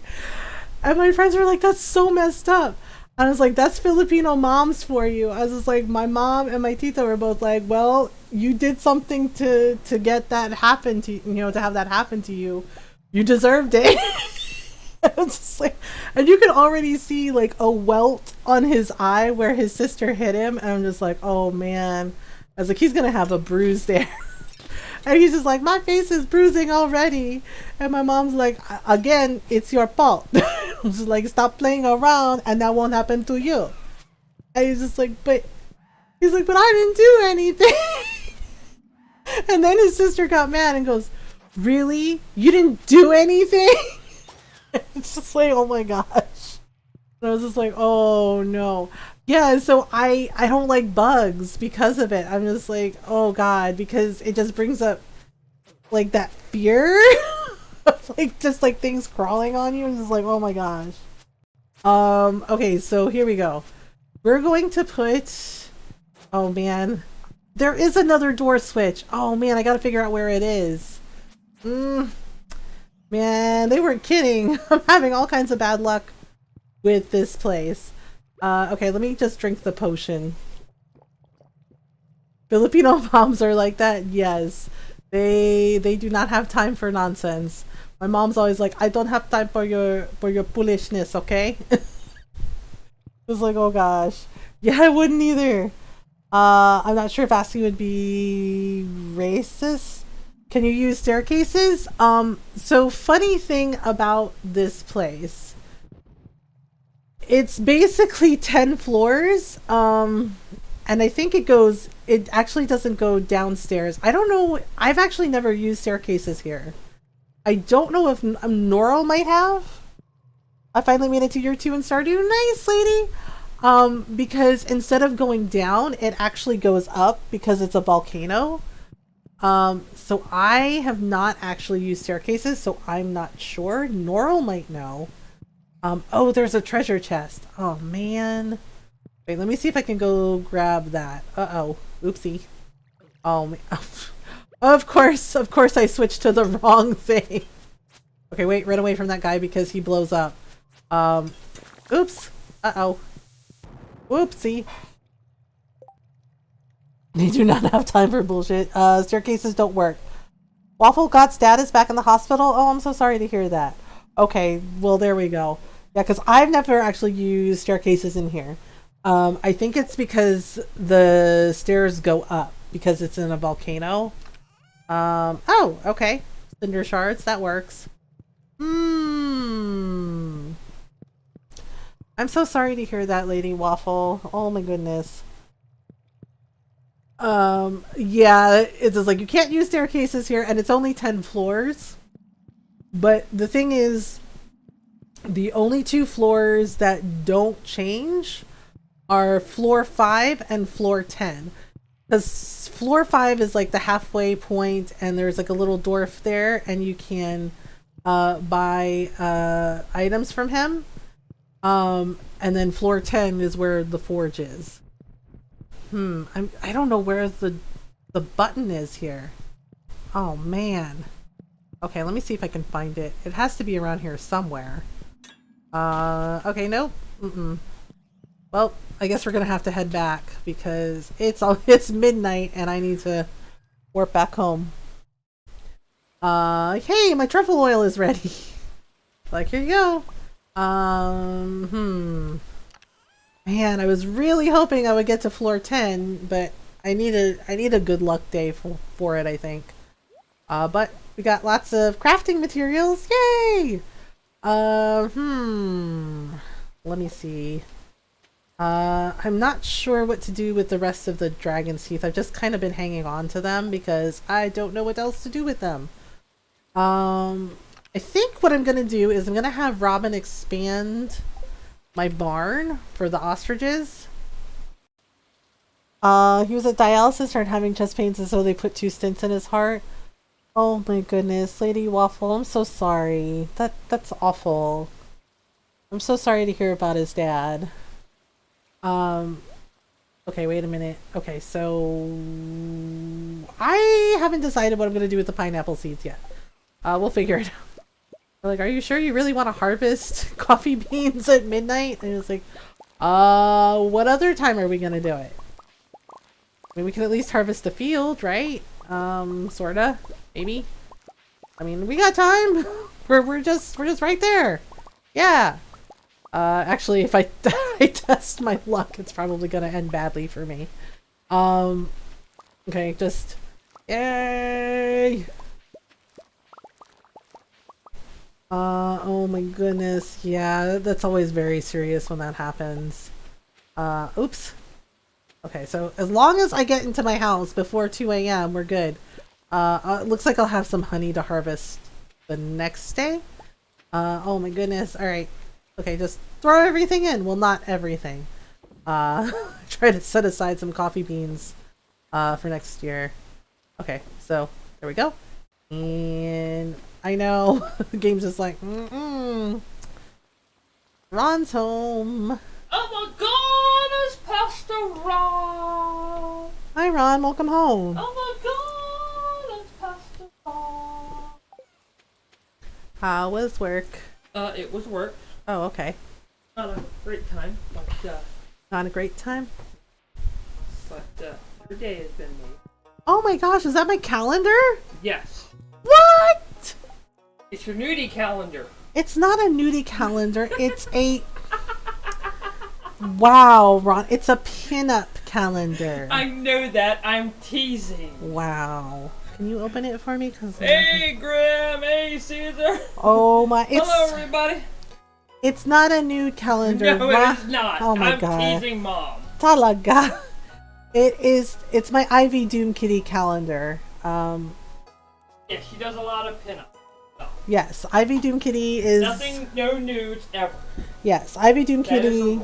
And my friends were like, that's so messed up. I was like, that's Filipino moms for you. I was just like, my mom and my tita were both like, well, you did something to get that happen to you, to have that happen to you. You deserved it. I was just like, and you could already see like a welt on his eye where his sister hit him. And I'm just like, oh man. I was like, he's gonna have a bruise there. And he's just like, my face is bruising already. And my mom's like, again, it's your fault. I'm just like, stop playing around and that won't happen to you. And he's just like, but I didn't do anything. And then his sister got mad and goes, really? You didn't do anything? It's just like, oh my gosh. And I was just like, oh no. Yeah, so I don't like bugs because of it. I'm just like, oh God, because it just brings up like that fear of like just like things crawling on you. It's just like, oh my gosh. Okay, so here we go. We're going to put, oh man, there is another door switch. Oh man, I gotta figure out where it is. Man, they weren't kidding. I'm having all kinds of bad luck with this place. Okay, let me just drink the potion. Filipino moms are like that. Yes, they do not have time for nonsense. My mom's always like, I don't have time for your foolishness. Okay. It's like, oh gosh, yeah, I wouldn't either. I'm not sure if asking would be racist. Can you use staircases? So funny thing about this place, it's basically 10 floors. And I think it actually doesn't go downstairs. I don't know. I've actually never used staircases here. I don't know if Noral might have. I finally made it to year 2 in Stardew. Nice, lady. Because instead of going down, it actually goes up because it's a volcano. So I have not actually used staircases, so I'm not sure. Noral might know. Oh, there's a treasure chest. Oh, man. Wait, let me see if I can go grab that. Uh-oh. Oopsie. Oh, man. Of course I switched to the wrong thing. Okay, wait, run away from that guy because he blows up. Oops. Uh-oh. Whoopsie. They do not have time for bullshit. Staircases don't work. Waffle got status back in the hospital? Oh, I'm so sorry to hear that. Okay, well, there we go. Yeah, because I've never actually used staircases in here. I think it's because the stairs go up because it's in a volcano. Oh, okay. Cinder shards, that works. I'm so sorry to hear that, Lady Waffle. Oh my goodness. Yeah, it's just like you can't use staircases here, and it's only 10 floors. But the thing is, the only 2 floors that don't change are floor 5 and floor 10. Because floor 5 is like the halfway point, and there's like a little dwarf there, and you can buy items from him. And then floor 10 is where the forge is. I don't know where the button is here. Oh man. Okay, let me see if I can find it. It has to be around here somewhere. Okay, nope. Well, I guess we're gonna have to head back because it's midnight and I need to warp back home. Hey, my truffle oil is ready. Like, here you go. Man, I was really hoping I would get to floor 10, but I need a good luck day for it, I think. But we got lots of crafting materials. Yay! Let me see. I'm not sure what to do with the rest of the dragon's teeth. I've just kind of been hanging on to them because I don't know what else to do with them. I think what I'm gonna do is I'm gonna have Robin expand my barn for the ostriches. He was at dialysis, started having chest pains, and so they put 2 stents in his heart. Oh my goodness, Lady Waffle, I'm so sorry. That's awful. I'm so sorry to hear about his dad. Okay, wait a minute. Okay, so I haven't decided what I'm gonna do with the pineapple seeds yet. We'll figure it out. Like, are you sure you really want to harvest coffee beans at midnight? And it's like, what other time are we gonna do it? I mean, we can at least harvest the field, right? Sorta, maybe. I mean, we got time. We're just right there. Yeah. Actually, if I test my luck, it's probably gonna end badly for me. Okay, just yay. Oh my goodness, yeah, that's always very serious when that happens. Oops. Okay, so as long as I get into my house before 2 a.m., we're good. It looks like I'll have some honey to harvest the next day. Oh my goodness, alright. Okay, just throw everything in. Well, not everything. Try to set aside some coffee beans, for next year. Okay, so, there we go. And I know the game's just like, Ron's home. Oh my god, it's Pastor Ron! Hi Ron, welcome home. Oh my god, it's Pastor Ron! How was work? It was work. Oh, okay. Not a great time, but, Not a great time? your day has been made. Oh my gosh, is that my calendar? Yes. What? It's your nudie calendar. It's not a nudie calendar, it's a... Wow, Ron, it's a pinup calendar. I know that, I'm teasing. Wow. Can you open it for me? Hey Graham, hey Caesar. Oh my, Hello everybody. It's not a nude calendar. No, it is not. Oh my I'm god. teasing Mom. Talaga. It's my Ivy Doom Kitty calendar. Yeah, she does a lot of pinup. Yes, Ivy Doom Kitty is... Nothing, no nudes, ever. Yes, Ivy Doom Kitty...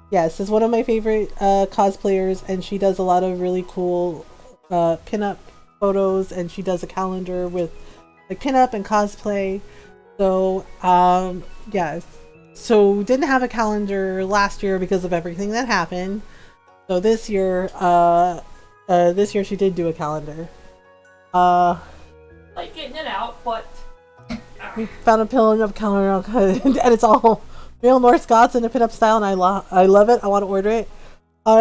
Yes, is one of my favorite cosplayers, and she does a lot of really cool pinup photos, and she does a calendar with like pinup and cosplay. So, yes, so didn't have a calendar last year because of everything that happened. So this year she did do a calendar. Like getting it out, but We found a pinup calendar and it's all real Norse gods in a pinup style, and I love it. I want to order it.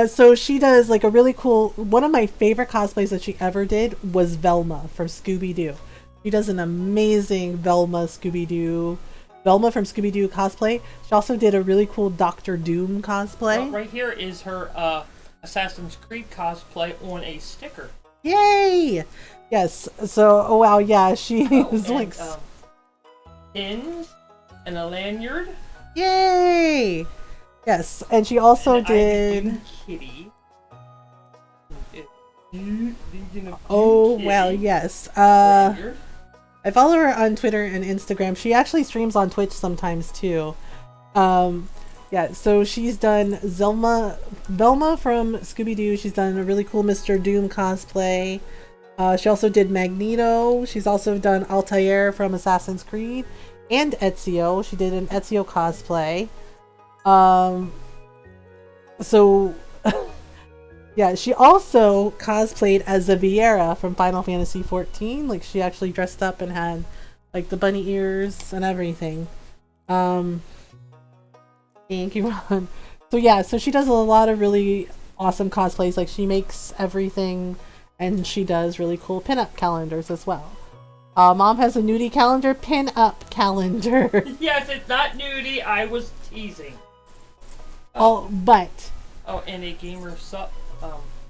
So she does like a really cool. One of my favorite cosplays that she ever did was Velma from Scooby-Doo. She does an amazing Velma from Scooby-Doo cosplay. She also did a really cool Doctor Doom cosplay. well, right here is her Assassin's Creed cosplay on a sticker. Yay! Yes. So, oh wow, yeah, she is and, like pins and a lanyard. Yay! Yes, and she also did. Kitty. Oh wow, yes. I follow her on Twitter and Instagram. She actually streams on Twitch sometimes too. Yeah, so she's done Velma from Scooby-Doo. She's done a really cool Mr. Doom cosplay. She also did Magneto. She's also done Altair from Assassin's Creed and Ezio. She did an Ezio cosplay. So yeah, she also cosplayed as the Viera from Final Fantasy XIV. Like she actually dressed up and had like the bunny ears and everything. Thank you, Ron. So yeah, so she does a lot of really awesome cosplays. Like she makes everything, and she does really cool pinup calendars as well. Mom has a nudie calendar, pin-up calendar. Yes, it's not nudie. I was teasing. But. Oh, and a gamer sub.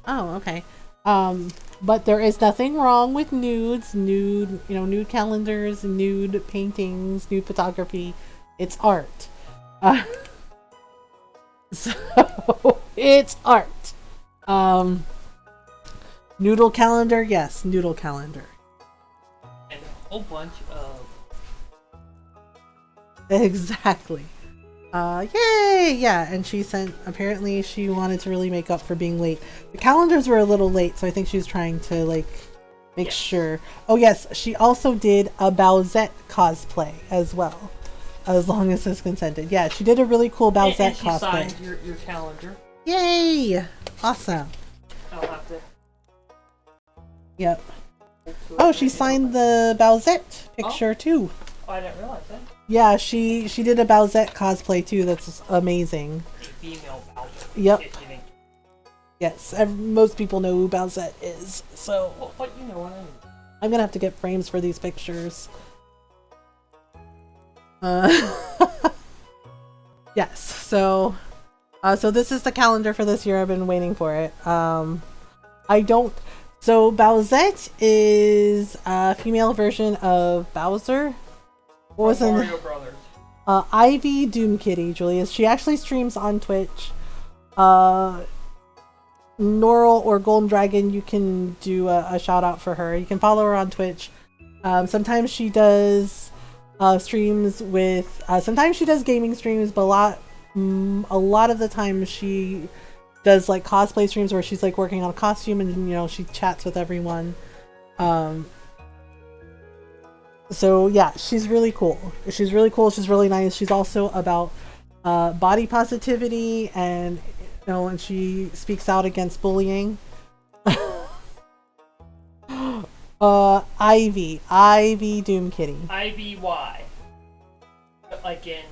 Oh, okay. But there is nothing wrong with nudes, nude calendars, nude paintings, nude photography. It's art. So it's art. Noodle calendar, yes, noodle calendar. And a whole bunch of. Exactly. Yay! Yeah, and apparently she wanted to really make up for being late. The calendars were a little late, so I think she was trying to, like, make sure. Oh yes, she also did a Bowsette cosplay as well. As long as it's consented. Yeah, she did a really cool Bowsette and she cosplay. Signed your calendar. Yay! Awesome. I'll have to. Yep. Oh, she signed the Bowsette picture too. Oh, I didn't realize that. Yeah, she did a Bowsette cosplay too. That's amazing. A female Bowser. Yep. Yes, most people know who Bowsette is. So. Well, but you know what I mean. I'm gonna have to get frames for these pictures. Yes. So this is the calendar for this year. I've been waiting for it. So Bowsette is a female version of Bowser. What was Mario Brothers. Ivy Doom Kitty, Julius. She actually streams on Twitch. Norl or Golden Dragon, you can do a shout out for her. You can follow her on Twitch. Sometimes she does streams with. Sometimes she does gaming streams, but a lot of the time she does like cosplay streams where she's like working on a costume and she chats with everyone. So yeah, she's really cool. She's really cool. She's really nice. She's also about body positivity and and she speaks out against bullying. Ivy Doom Kitty. IVY. Like in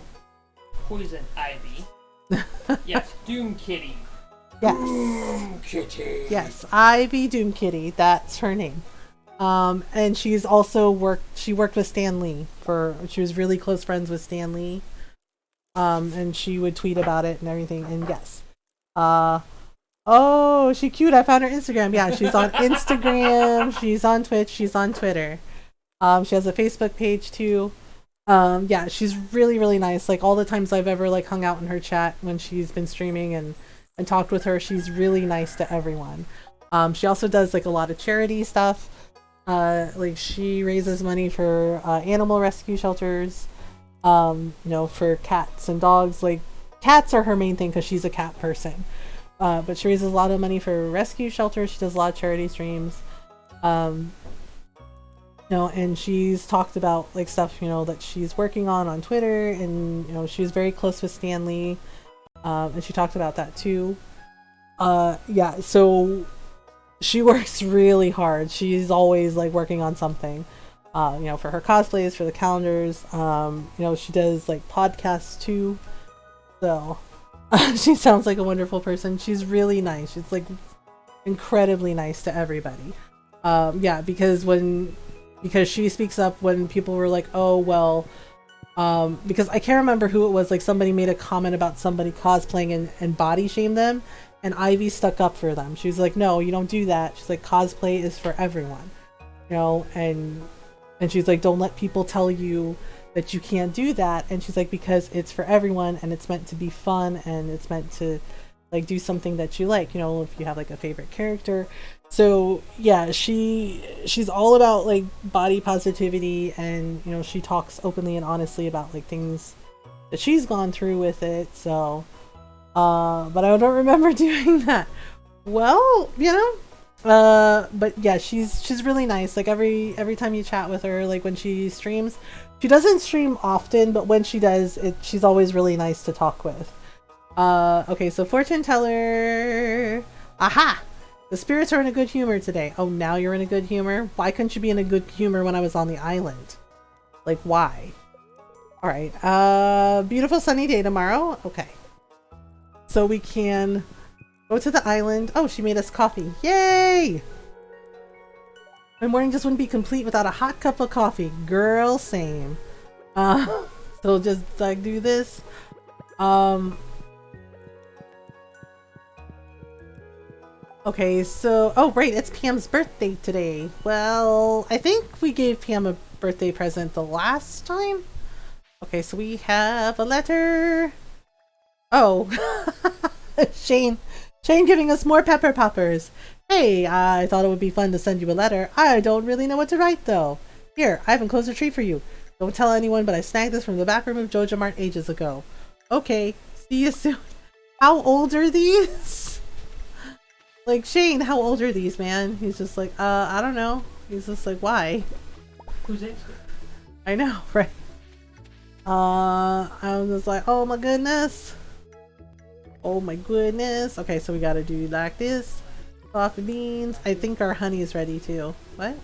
Poison Ivy. Yes, Doom Kitty. Yes. Doom Kitty. Yes, Ivy Doom Kitty. That's her name. And she's also worked with Stan Lee she was really close friends with Stan Lee. And she would tweet about it and everything. And yes. Oh, she's cute. I found her Instagram. Yeah, she's on Instagram. She's on Twitch. She's on Twitter. She has a Facebook page too. Yeah, she's really, really nice. Like all the times I've ever like hung out in her chat when she's been streaming and talked with her, she's really nice to everyone. She also does like a lot of charity stuff. Like she raises money for animal rescue shelters. For cats and dogs. Like cats are her main thing because she's a cat person. But she raises a lot of money for rescue shelters. She does a lot of charity streams. and she's talked about like stuff, that she's working on Twitter, and she's very close with Stanley, and she talked about that too. Yeah, so she works really hard. She's always like working on something, for her cosplays, for the calendars. She does like podcasts too. So she sounds like a wonderful person. She's really nice. She's like incredibly nice to everybody. Yeah, because she speaks up when people were like, oh well, because I can't remember who it was, like somebody made a comment about somebody cosplaying and body shamed them, and Ivy stuck up for them. She was like, no, you don't do that. She's like, cosplay is for everyone, and she's like, don't let people tell you that you can't do that. And she's like, because it's for everyone, and it's meant to be fun, and it's meant to like do something that you like, if you have like a favorite character. So yeah, she's all about like body positivity, and she talks openly and honestly about like things that she's gone through with it. So but I don't remember doing that. Well, but yeah, she's really nice. Like every time you chat with her, like when she streams, she doesn't stream often, but when she does, she's always really nice to talk with. Okay, so fortune teller. Aha! The spirits are in a good humor today. Oh, now you're in a good humor? Why couldn't you be in a good humor when I was on the island? Like, why? Alright, beautiful sunny day tomorrow. Okay. So we can go to the island. Oh, she made us coffee. Yay! My morning just wouldn't be complete without a hot cup of coffee. Girl, same. So just like do this. Okay, so, oh right, it's Pam's birthday today. Well, I think we gave Pam a birthday present the last time. Okay, so we have a letter. Oh, Shane giving us more pepper poppers. Hey, I thought it would be fun to send you a letter. I don't really know what to write though. Here, I have enclosed a treat for you. Don't tell anyone, but I snagged this from the back room of Joja Mart ages ago. Okay, see you soon. How old are these? Like, Shane, how old are these, man? He's just like, I don't know. He's just like, why? Who's it? I know, right? I'm just like, oh my goodness. Oh my goodness. Okay, so we gotta do like this. Coffee beans. I think our honey is ready too. What?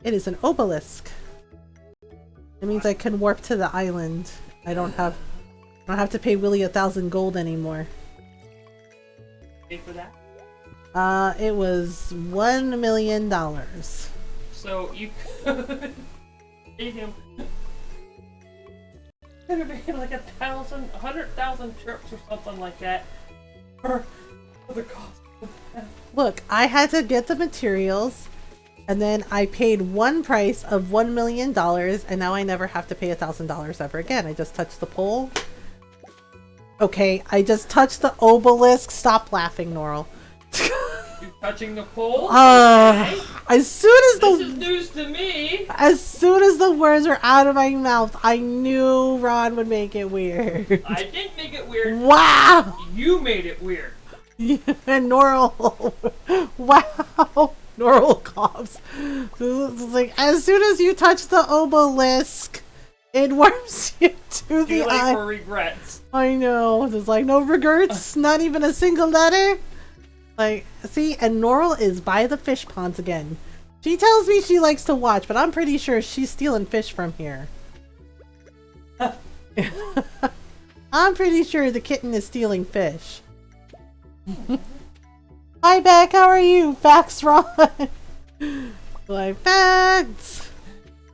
It is an obelisk. It means I can warp to the island. I don't have to pay Willie 1,000 gold anymore. Pay for that? It was $1 million. So you could pay him. Could have been like 100,000 trips or something like that for the cost of that. Look, I had to get the materials, and then I paid one price of $1 million, and now I never have to pay $1,000 ever again. I just touched the pole. Okay, I just touched the obelisk. Stop laughing, Norl. You're touching the pole? Okay. As soon as this is news to me. As soon as the words were out of my mouth, I knew Ron would make it weird. I didn't make it weird. Wow! You made it weird. And Norl. Wow. Norl coughs. Like, as soon as you touch the obelisk, it warms you to the eye. For regrets. I know. There's like no regrets, not even a single letter. Like, see, and Norl is by the fish ponds again. She tells me she likes to watch, but I'm pretty sure she's stealing fish from here. I'm pretty sure the kitten is stealing fish. Hi, Beck. How are you? Facts, Ron. Like, facts.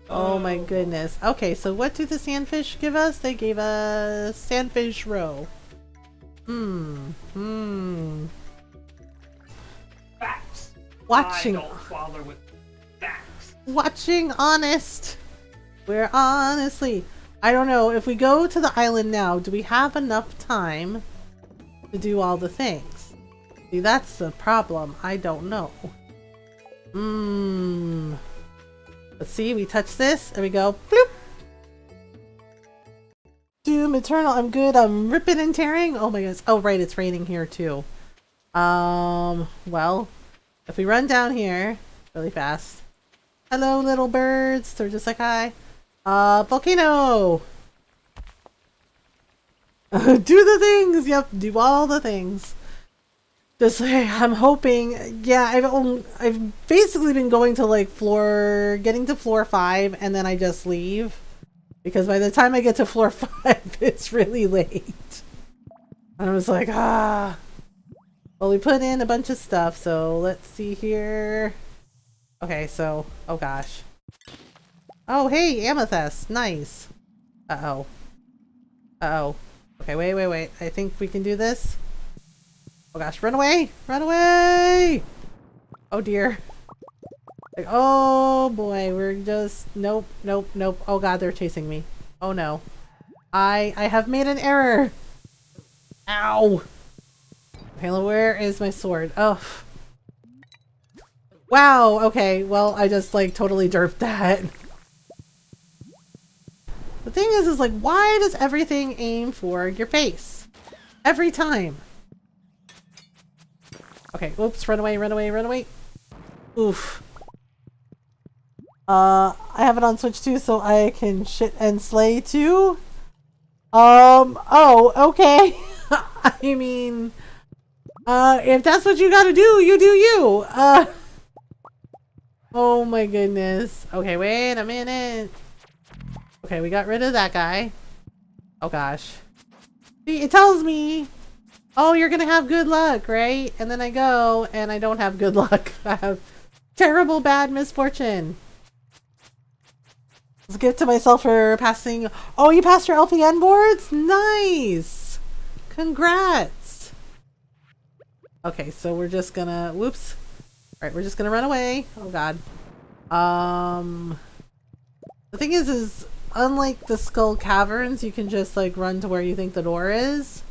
Oh my goodness. Okay, so what do the sandfish give us? They gave us sandfish roe. Facts. Watching. I don't bother with facts. Watching honest. We're honestly. I don't know. If we go to the island now, do we have enough time to do all the things? See, that's the problem. I don't know. Let's see, we touch this, there we go. Bloop! Doom Eternal, I'm good. I'm ripping and tearing. Oh my goodness. Oh right, it's raining here too. Well, If we run down here really fast. Hello, little birds. They're just like, hi. Volcano! Do the things! Yep, do all the things. Just like, I'm hoping, yeah, I've basically been going to like getting to floor 5 and then I just leave. Because by the time I get to floor 5, it's really late. And I was like, well, we put in a bunch of stuff, so let's see here. Okay, so, oh gosh. Oh, hey, amethyst, nice. Uh-oh. Uh-oh. Okay, wait. I think we can do this. Oh gosh, run away! Run away! Oh dear. Like, oh boy, we're just, nope. Oh god, they're chasing me. Oh no. I have made an error! Ow! Okay, where is my sword? Oh. Wow, okay, well, I just like totally derped that. The thing is like, why does everything aim for your face? Every time. Okay, oops, run away. Oof. I have it on Switch too, so I can shit and slay too. Oh, okay. I mean, if that's what you gotta do, you do you. Oh my goodness. Okay, wait a minute. Okay, we got rid of that guy. Oh gosh. See, it tells me, oh, you're gonna have good luck, right? And then I go, and I don't have good luck. I have terrible bad misfortune. Let's give it to myself for passing. Oh, you passed your LPN boards? Nice! Congrats! Okay, so we're just gonna, whoops. Alright, we're just gonna run away. Oh god. The thing is unlike the Skull Caverns, you can just like run to where you think the door is.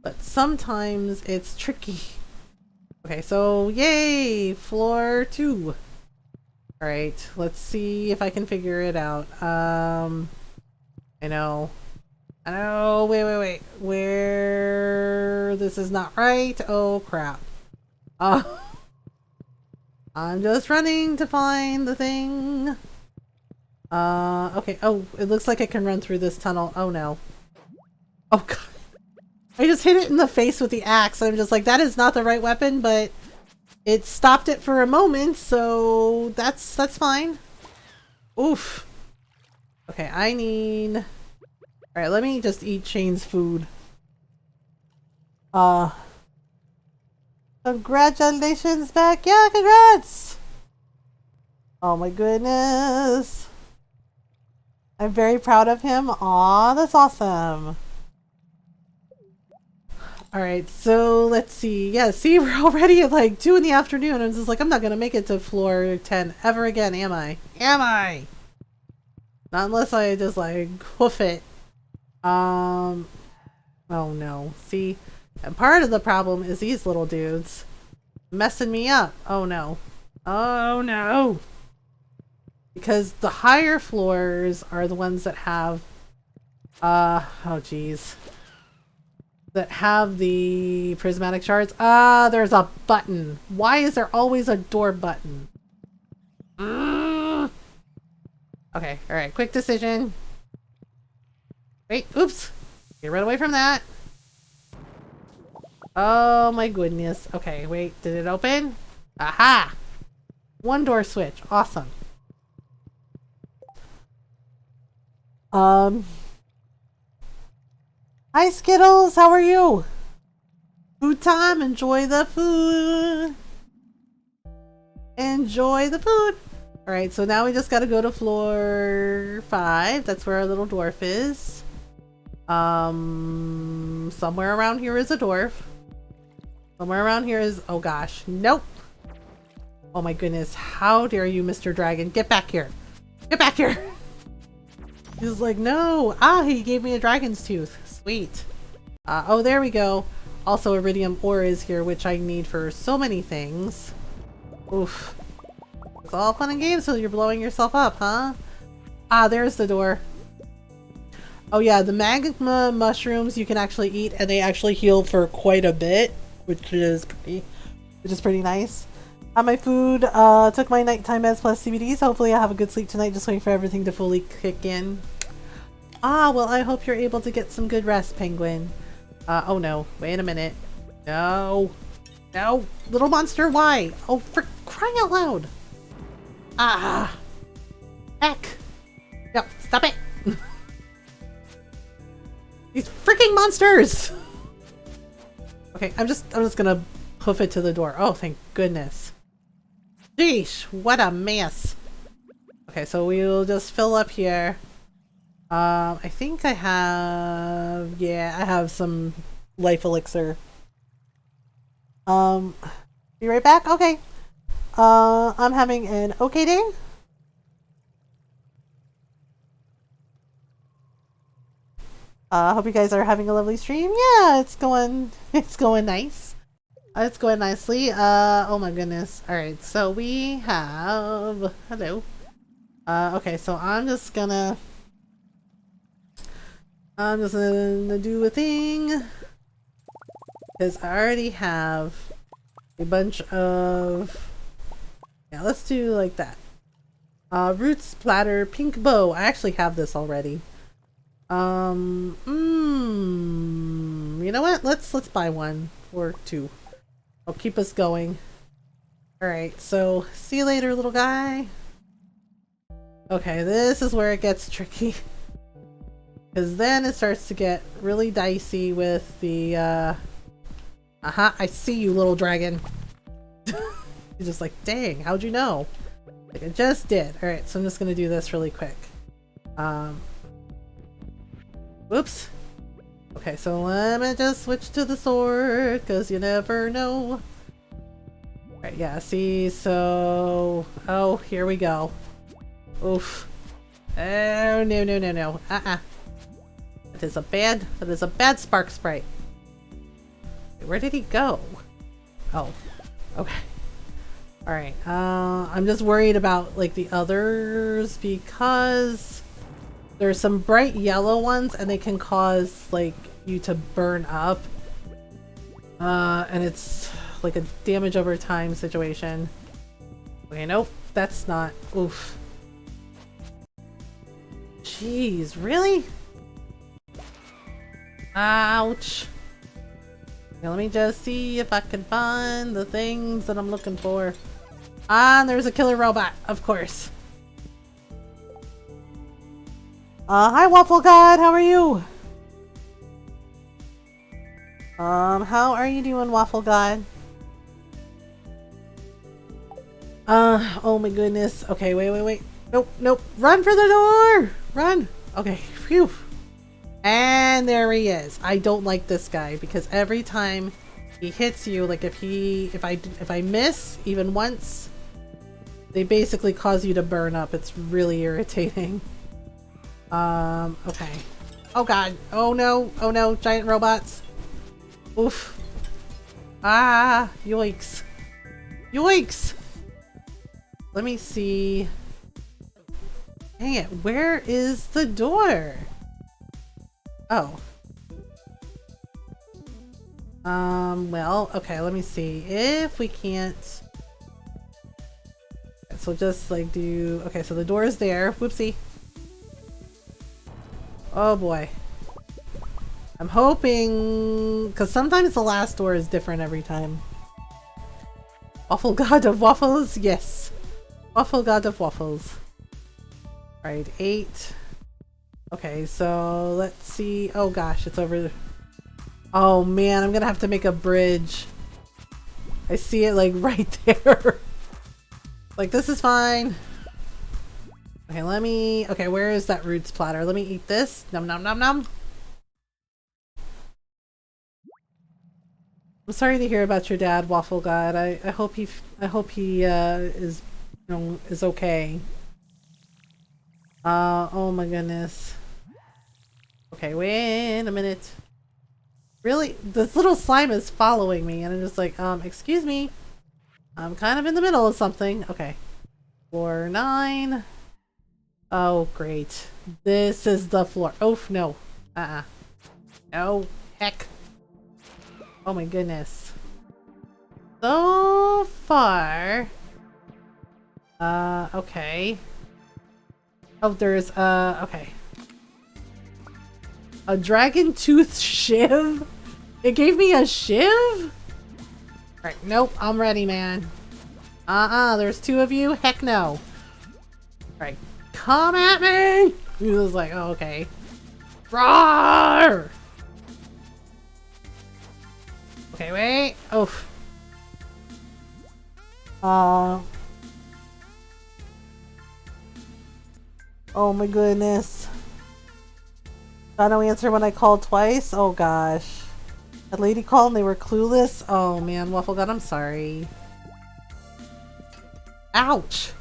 But sometimes it's tricky. Okay, so yay! Floor 2. Alright, let's see if I can figure it out. I know, wait. Where? This is not right. Oh crap. I'm just running to find the thing. Okay. Oh, it looks like I can run through this tunnel. Oh no. Oh god. I just hit it in the face with the axe. I'm just like, that is not the right weapon, but it stopped it for a moment, so that's fine. Oof. Okay, I need... Alright, let me just eat Shane's food. Congratulations back! Yeah, congrats! Oh my goodness. I'm very proud of him. Aw, that's awesome. Alright, so let's see. Yeah, see, we're already at like 2 in the afternoon. I'm just like, I'm not gonna make it to floor 10 ever again, am I? Not unless I just like hoof it. Oh no. See? And part of the problem is these little dudes messing me up. Oh no. Oh no. Because the higher floors are the ones that have oh geez. That have the prismatic shards. There's a button. Why is there always a door button? Okay, alright, quick decision. Wait, oops. Okay, run away from that. Oh my goodness. Okay, wait, did it open? Aha! One door switch. Awesome. Hi Skittles, how are you? Food time, enjoy the food. Enjoy the food. Alright, so now we just gotta go to floor 5. That's where our little dwarf is. Somewhere around here is a dwarf. Somewhere around here is, oh gosh, nope. Oh my goodness, how dare you, Mr. Dragon, get back here. Get back here. He's like, no. He gave me a dragon's tooth. Sweet. Oh, there we go. Also, iridium ore is here, which I need for so many things. Oof. It's all fun and games till you're blowing yourself up, huh? There's the door. Oh yeah, the magma mushrooms you can actually eat, and they actually heal for quite a bit, which is pretty nice. Had my food, took my nighttime meds plus CBDs. Hopefully I have a good sleep tonight, just waiting for everything to fully kick in. Ah, well, I hope you're able to get some good rest, Penguin. Oh no, wait a minute. No. No, little monster, why? Oh, for crying out loud. Ah. Heck. No, stop it. These freaking monsters. Okay, I'm just gonna hoof it to the door. Oh, thank goodness. Sheesh, what a mess. Okay, so we'll just fill up here. I think I have, yeah, I have some life elixir. Be right back? Okay. I'm having an okay day. Hope you guys are having a lovely stream. Yeah, it's going nice. It's going nicely. Oh my goodness. Alright, so we have, hello. Okay, so I'm just gonna do a thing. Because I already have a bunch of, yeah, let's do like that. Roots platter, pink bow. I actually have this already. You know what? Let's buy one or two. I'll keep us going. Alright, so see you later, little guy. Okay, this is where it gets tricky. Because then it starts to get really dicey with the, I see you, little dragon. He's just like, dang, how'd you know? Like, I just did. Alright, so I'm just gonna do this really quick. Whoops. Okay, so let me just switch to the sword, because you never know. Alright, yeah, see, so... Oh, here we go. Oof. Oh, no, no, no, no. That is a bad spark sprite. Where did he go? Oh, okay. Alright, I'm just worried about, like, the others, because there's some bright yellow ones, and they can cause, like, you to burn up. And it's, like, a damage over time situation. Okay, nope, that's not. Oof. Jeez, really? Ouch. Okay, let me just see if I can find the things that I'm looking for. Ah, and there's a killer robot, of course. Hi Waffle God, how are you? How are you doing, Waffle God? Oh my goodness. Okay, wait. Nope. Run for the door! Run! Okay, phew. And there he is. I don't like this guy because every time he hits you, like if I miss even once, they basically cause you to burn up. It's really irritating. Okay. Oh god. Oh no, giant robots. Oof. Ah, yoinks. Yoinks! Let me see. Dang it, where is the door? Oh. Well, okay, let me see if we can't. So just like do, okay, so the door is there. Whoopsie. Oh boy. I'm hoping, because sometimes the last door is different every time. Waffle God of Waffles? Yes. Waffle God of Waffles. Right, 8. Okay, so let's see. Oh gosh, it's over. Oh man, I'm gonna have to make a bridge. I see it like right there. Like, this is fine. Okay, let me, okay, where is that roots platter? Let me eat this. Nom nom nom nom. I'm sorry to hear about your dad, Waffle God. I hope he is, you know, is okay. Oh my goodness. Okay, wait a minute. Really? This little slime is following me and I'm just like, excuse me. I'm kind of in the middle of something. Okay. Floor 9. Oh, great. This is the floor. Oh, no. No. Heck. Oh my goodness. So far... okay. Oh, there's, okay. A dragon tooth shiv? It gave me a shiv? Right, nope, I'm ready, man. There's two of you? Heck no. Right, come at me! He was like, oh, okay. Roar! Okay, wait. Oof. Oh my goodness. Got no answer when I called twice? Oh gosh. That lady called and they were clueless? Oh man, Waffle God, I'm sorry. Ouch!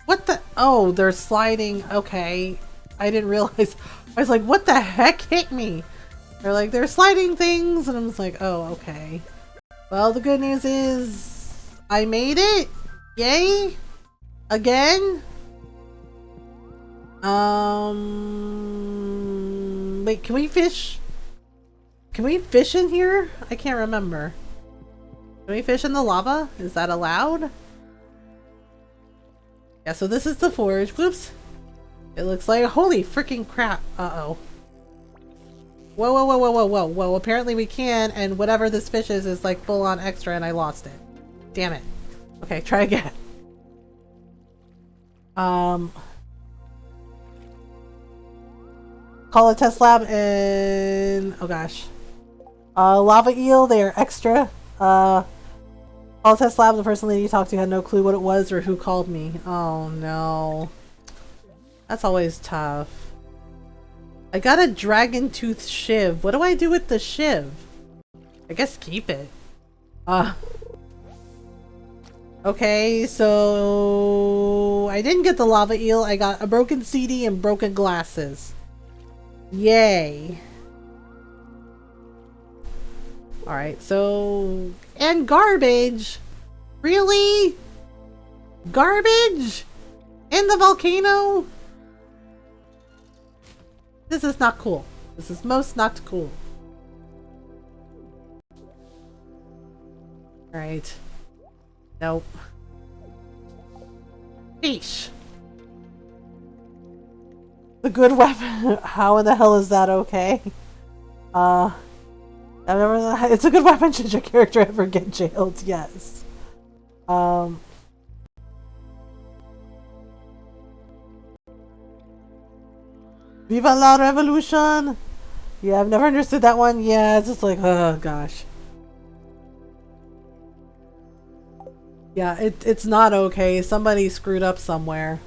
What the? Oh, they're sliding. Okay. I didn't realize. I was like, what the heck hit me? They're like, they're sliding things. And I was like, oh, okay. Well, the good news is I made it. Yay. Again. Wait, can we fish? Can we fish in here? I can't remember. Can we fish in the lava? Is that allowed? Yeah, so this is the forge. Whoops. It looks like, holy freaking crap. Uh-oh. Whoa, whoa, whoa, whoa, whoa, whoa, whoa. Apparently we can, and whatever this fish is like full on extra and I lost it. Damn it. Okay, try again. Call a test lab and, oh gosh. Lava eel, they are extra. Call a test lab, the person lady you talked to had no clue what it was or who called me. Oh no. That's always tough. I got a dragon tooth shiv. What do I do with the shiv? I guess keep it. Okay, so I didn't get the lava eel. I got a broken CD and broken glasses. Yay. Alright, so... And garbage! Really? Garbage? In the volcano? This is not cool. This is most not cool. Alright. Nope. Fish. The good weapon. How in the hell is that okay? I've never. It's a good weapon. Should your character ever get jailed? Yes. Viva la revolution! Yeah, I've never understood that one. Yeah, it's just like, oh gosh. Yeah, it's not okay. Somebody screwed up somewhere.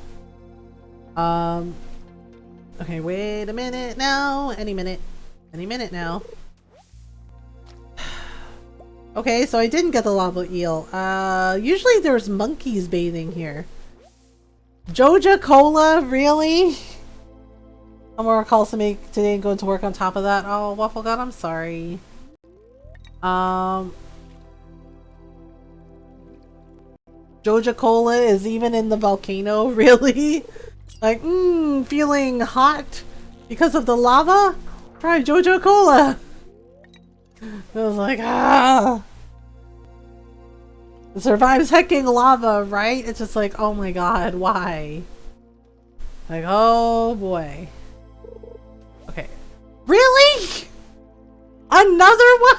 Okay, wait a minute now. Any minute. Any minute now. Okay, so I didn't get the lava eel. Usually there's monkeys bathing here. Joja Cola? Really? I'm more calls to make today and going to work on top of that. Oh, Waffle God, I'm sorry. Joja Cola is even in the volcano? Really? Like, feeling hot because of the lava? Try Joja Cola! I was like, ah! It survives hecking lava, right? It's just like, oh my god, why? Like, oh boy. Okay. Really? Another one?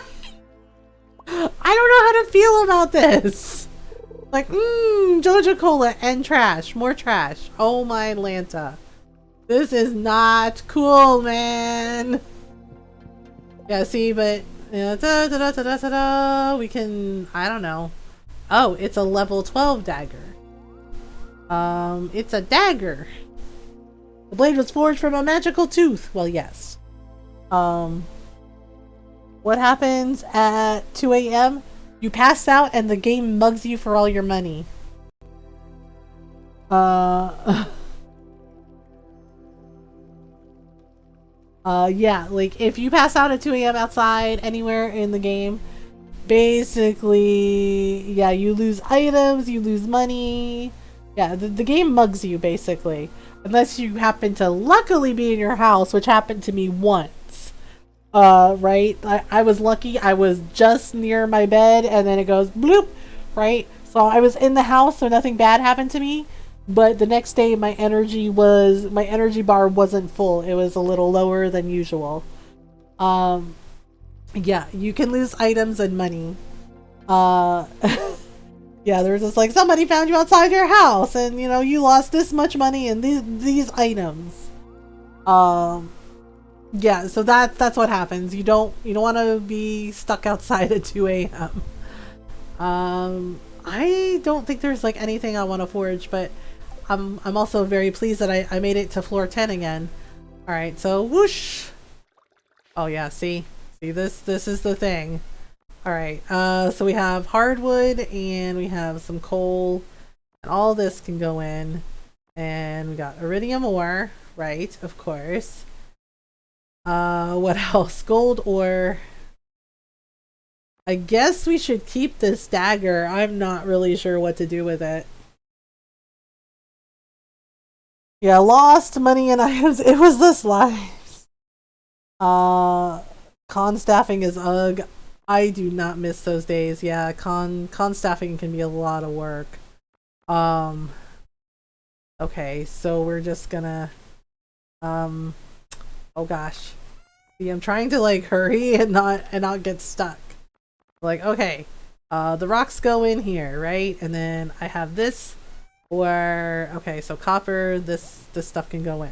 I don't know how to feel about this. Like, Joja Cola and trash. More trash. Oh my Lanta. This is not cool, man. Yeah, see, but we can, I don't know. Oh, it's a level 12 dagger. It's a dagger. The blade was forged from a magical tooth. Well, yes. What happens at 2 a.m.? You pass out and the game mugs you for all your money. Yeah, like if you pass out at 2 a.m. outside anywhere in the game, basically, yeah, you lose items, you lose money. Yeah, the game mugs you basically. Unless you happen to luckily be in your house, which happened to me once. Right? I was lucky. I was just near my bed and then it goes bloop, right? So I was in the house, so nothing bad happened to me. But the next day, my energy bar wasn't full. It was a little lower than usual. Yeah, you can lose items and money. Yeah, there's just like somebody found you outside your house, and you know you lost this much money and these items. Yeah, so that's what happens. You don't want to be stuck outside at 2 a.m. I don't think there's like anything I want to forge, but I'm also very pleased that I made it to floor 10 again. All right, so whoosh. Oh yeah, see this is the thing. All right, so we have hardwood and we have some coal, and all this can go in, and we got iridium ore, right? Of course. What else? Gold ore. I guess we should keep this dagger. I'm not really sure what to do with it. Yeah, lost money and items. It was this lives. Con staffing is ugh. I do not miss those days. Yeah, con staffing can be a lot of work. Okay, so we're just gonna oh gosh. See, I'm trying to like hurry and not get stuck. Like, okay, the rocks go in here, right? And then I have this, or okay, so copper, this stuff can go in.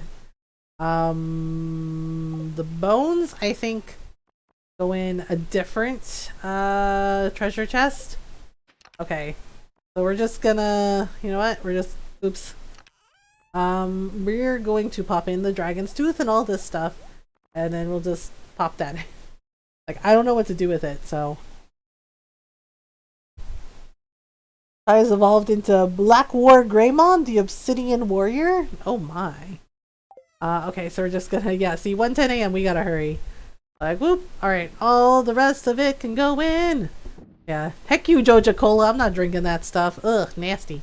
The bones, I think, go in a different treasure chest. Okay, so we're just gonna, you know what? We're just, oops. We're going to pop in the dragon's tooth and all this stuff, and then we'll just pop that in. Like, I don't know what to do with it, so. I has evolved into Black War Greymon, the Obsidian Warrior. Oh my. Okay, so we're just gonna, yeah, see, 1:10 a.m. we gotta hurry. Like, whoop. Alright, all the rest of it can go in. Yeah, heck you, Joja Cola. I'm not drinking that stuff. Ugh, nasty.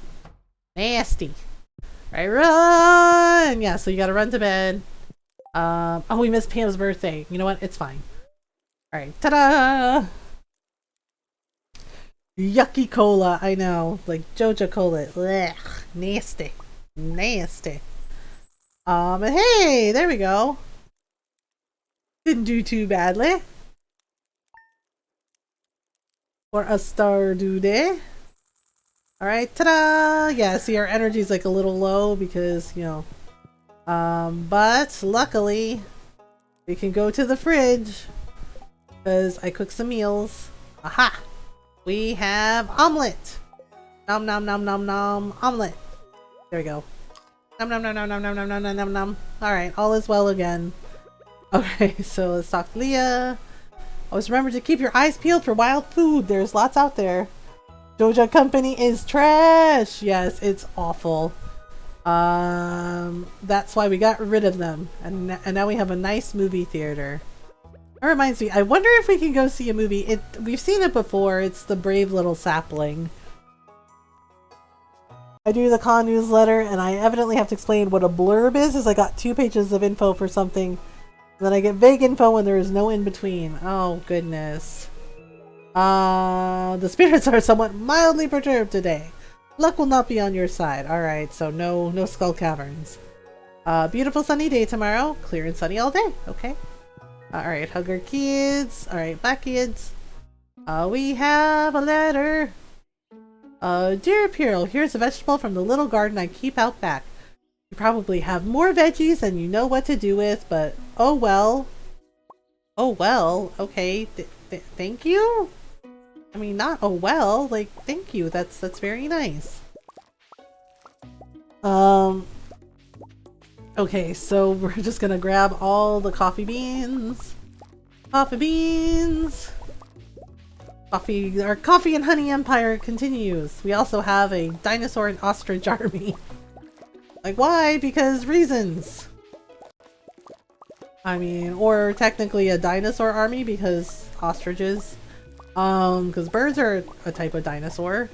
Nasty. Right, run! Yeah, so you gotta run to bed. Oh, we missed Pam's birthday. You know what? It's fine. Alright, ta-da! Yucky cola, I know. Like Joja Cola. Ugh, nasty. Nasty. And hey, there we go. Didn't do too badly. For a star dude. Alright, ta-da! Yeah, see our energy's like a little low because, you know. But luckily, we can go to the fridge because I cooked some meals. Aha! We have omelet! Nom nom nom nom nom. Omelet! There we go. Nom nom nom nom nom nom nom nom nom nom nom. Alright, all is well again. Okay, so let's talk to Leah. Always remember to keep your eyes peeled for wild food. There's lots out there. Doja Company is trash! Yes, it's awful. That's why we got rid of them. And now we have a nice movie theater. That reminds me, I wonder if we can go see a movie. We've seen it before. It's The Brave Little Sapling. I do the con newsletter, and I evidently have to explain what a blurb is I got 2 pages of info for something. Then I get vague info when there is no in-between. Oh, goodness. The spirits are somewhat mildly perturbed today. Luck will not be on your side. Alright, so no skull caverns. Beautiful sunny day tomorrow. Clear and sunny all day. Okay. Alright, hug our kids. Alright, bye kids. We have a letter. Dear Piril, here's a vegetable from the little garden I keep out back. You probably have more veggies than you know what to do with, but oh well. Oh well, okay. Thank you? I mean, not oh well, like, thank you. That's very nice. Okay, so we're just gonna grab all the coffee beans. Coffee beans! Our coffee and honey empire continues. We also have a dinosaur and ostrich army. Like, why? Because reasons. I mean, or technically a dinosaur army because ostriches. Because birds are a type of dinosaur.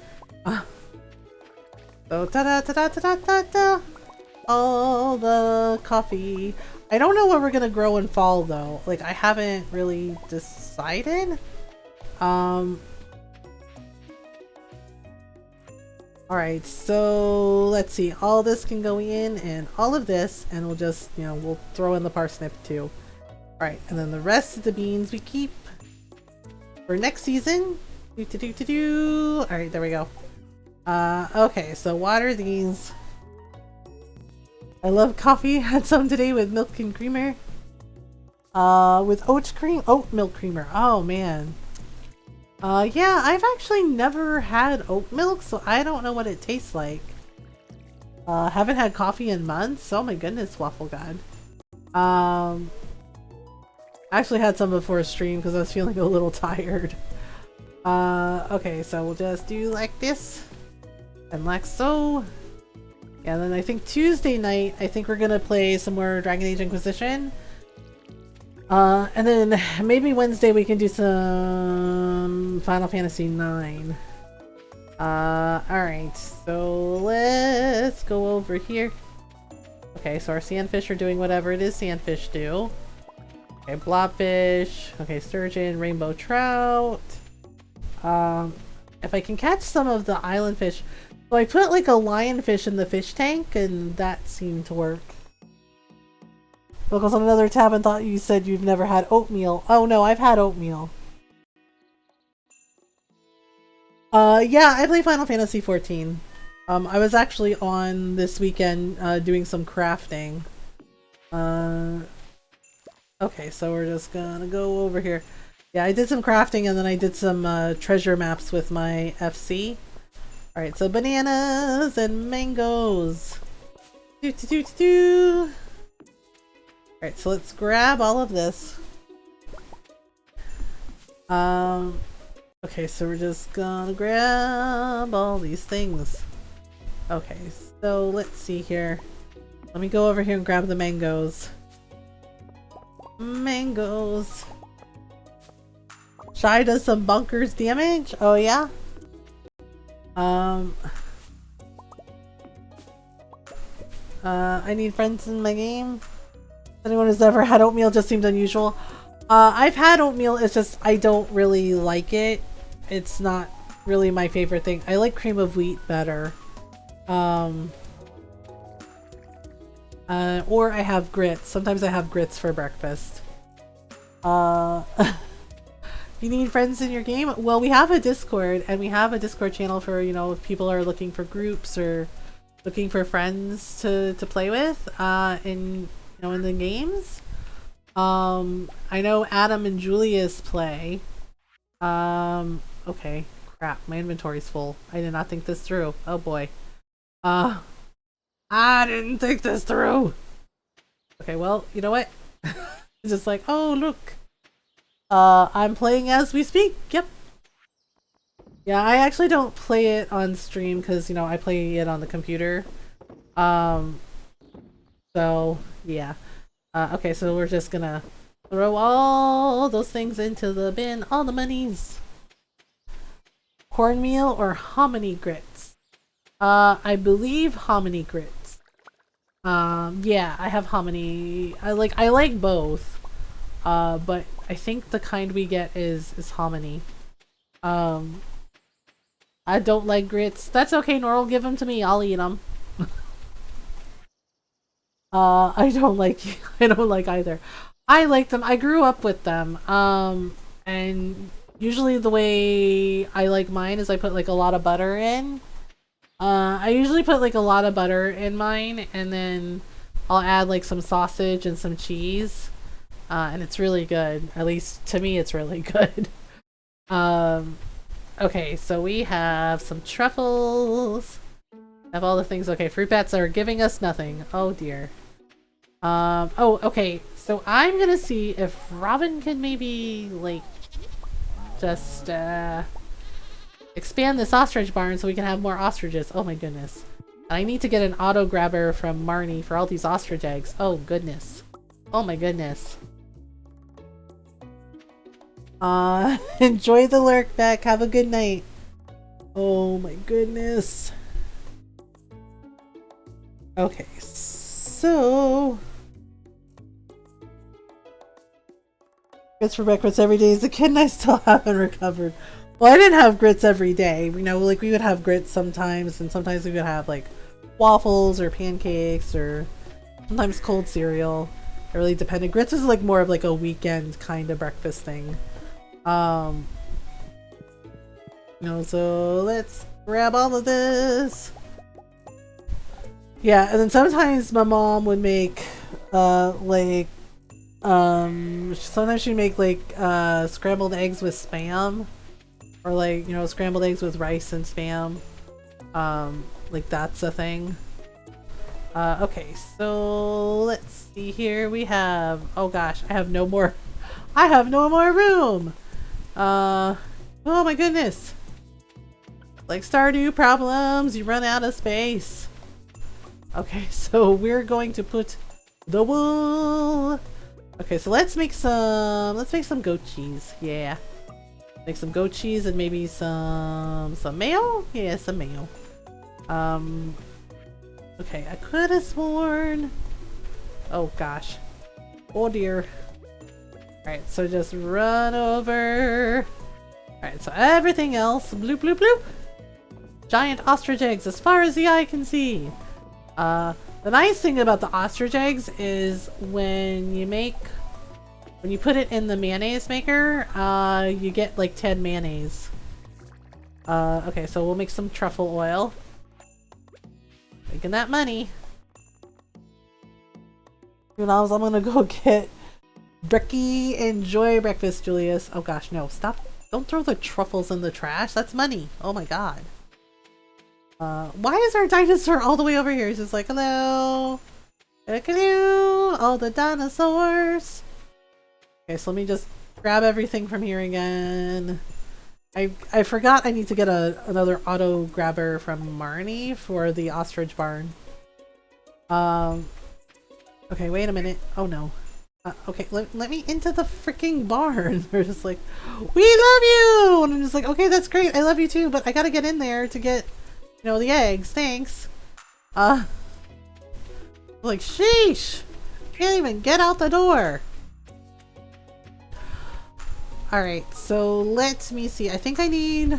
So, ta-da, ta-da, ta-da, ta-da. all the coffee. I don't know what we're gonna grow in fall though. Like I haven't really decided. Alright, so let's see. All this can go in and all of this, and we'll just, you know, we'll throw in the parsnip too. Alright, and then the rest of the beans we keep for next season. Alright, there we go. Okay, so water these. I love coffee. Had some today with milk and creamer. With oat milk creamer. Oh man. Yeah, I've actually never had oat milk, so I don't know what it tastes like. Haven't had coffee in months. Oh my goodness, Waffle God. I actually had some before stream because I was feeling a little tired. Okay, so we'll just do like this. And like so. And then I think Tuesday night, I think we're gonna play some more Dragon Age Inquisition. And then maybe Wednesday we can do some Final Fantasy IX. Alright, so let's go over here. Okay, so our sandfish are doing whatever it is sandfish do. Okay, blobfish. Okay, sturgeon, rainbow trout. If I can catch some of the island fish. So I put like a lionfish in the fish tank and that seemed to work. Look, I was on another tab and thought you said you've never had oatmeal. Oh no, I've had oatmeal. Yeah, I play Final Fantasy 14. I was actually on this weekend doing some crafting. Okay, so we're just gonna go over here. Yeah, I did some crafting and then I did some treasure maps with my FC. Alright, so bananas and mangoes. Alright, so let's grab all of this. Okay, so we're just gonna grab all these things. Okay, so let's see here. Let me go over here and grab the mangoes. Mangoes. Shy does some bunkers damage? Oh yeah? I need friends in my game. Anyone who's ever had oatmeal just seemed unusual. I've had oatmeal, it's just I don't really like it. It's not really my favorite thing. I like cream of wheat better. Or I have grits. Sometimes I have grits for breakfast. You need friends in your game? Well, we have a Discord, and we have a Discord channel for, you know, if people are looking for groups or looking for friends to play with, in the games. I know Adam and Julius play. Okay. Crap, my inventory's full. I did not think this through. Oh boy. I didn't think this through! Okay, well, you know what? It's just like, oh look! I'm playing as we speak, yep! Yeah, I actually don't play it on stream because, you know, I play it on the computer. So, yeah. Okay, so we're just gonna throw all those things into the bin. All the monies! Cornmeal or hominy grits? I believe hominy grits. Yeah, I have hominy. I like both. But I think the kind we get is hominy. I don't like grits. That's okay, Norl. Give them to me. I'll eat them. I don't like either. I like them. I grew up with them. And usually the way I like mine is I put like a lot of butter in. I usually put like a lot of butter in mine, and then I'll add like some sausage and some cheese. And it's really good. At least to me, it's really good. Okay, so we have some truffles. Have all the things. Okay, fruit bats are giving us nothing. Oh dear. Oh, okay. So I'm gonna see if Robin can maybe like just expand this ostrich barn so we can have more ostriches. Oh my goodness. I need to get an auto grabber from Marnie for all these ostrich eggs. Oh goodness. Oh my goodness. Enjoy the lurk back. Have a good night. Oh my goodness. Okay, so grits for breakfast every day as a kid and I still haven't recovered. Well, I didn't have grits every day. You know, like we would have grits sometimes, and sometimes we would have like waffles or pancakes or sometimes cold cereal. It really depended. Grits is like more of like a weekend kind of breakfast thing. You know, so let's grab all of this. Yeah, and then sometimes my mom would make like sometimes she'd make like scrambled eggs with spam, or like, you know, scrambled eggs with rice and spam. Like that's a thing. Okay, so let's see here. We have, oh gosh, I have no more room. Oh my goodness. Like Stardew problems, you run out of space. Okay, so we're going to put the wool. Okay, so let's make some goat cheese. Yeah. Make some goat cheese and maybe some mayo? Yeah, some mayo. Okay, I could have sworn. Oh gosh. Oh dear. Alright, so just run over. Alright, so everything else. Bloop bloop bloop. Giant ostrich eggs as far as the eye can see. The nice thing about the ostrich eggs is when you put it in the mayonnaise maker, you get like 10 mayonnaise. Okay, so we'll make some truffle oil. Making that money. Who knows, I'm gonna go get Bricky. Enjoy breakfast, Julius. Oh gosh, no, stop. Don't throw the truffles in the trash. That's money. Oh my god. Why is our dinosaur all the way over here? He's just like, hello. Hello, all the dinosaurs. Okay, so let me just grab everything from here again. I forgot I need to get another auto grabber from Marnie for the ostrich barn. Okay, wait a minute. Oh no. Okay, let me into the freaking barn. They're just like, we love you! And I'm just like, okay, that's great. I love you too, but I gotta get in there to get, you know, the eggs. Thanks. Like, sheesh! Can't even get out the door. Alright, so let me see. I think I need...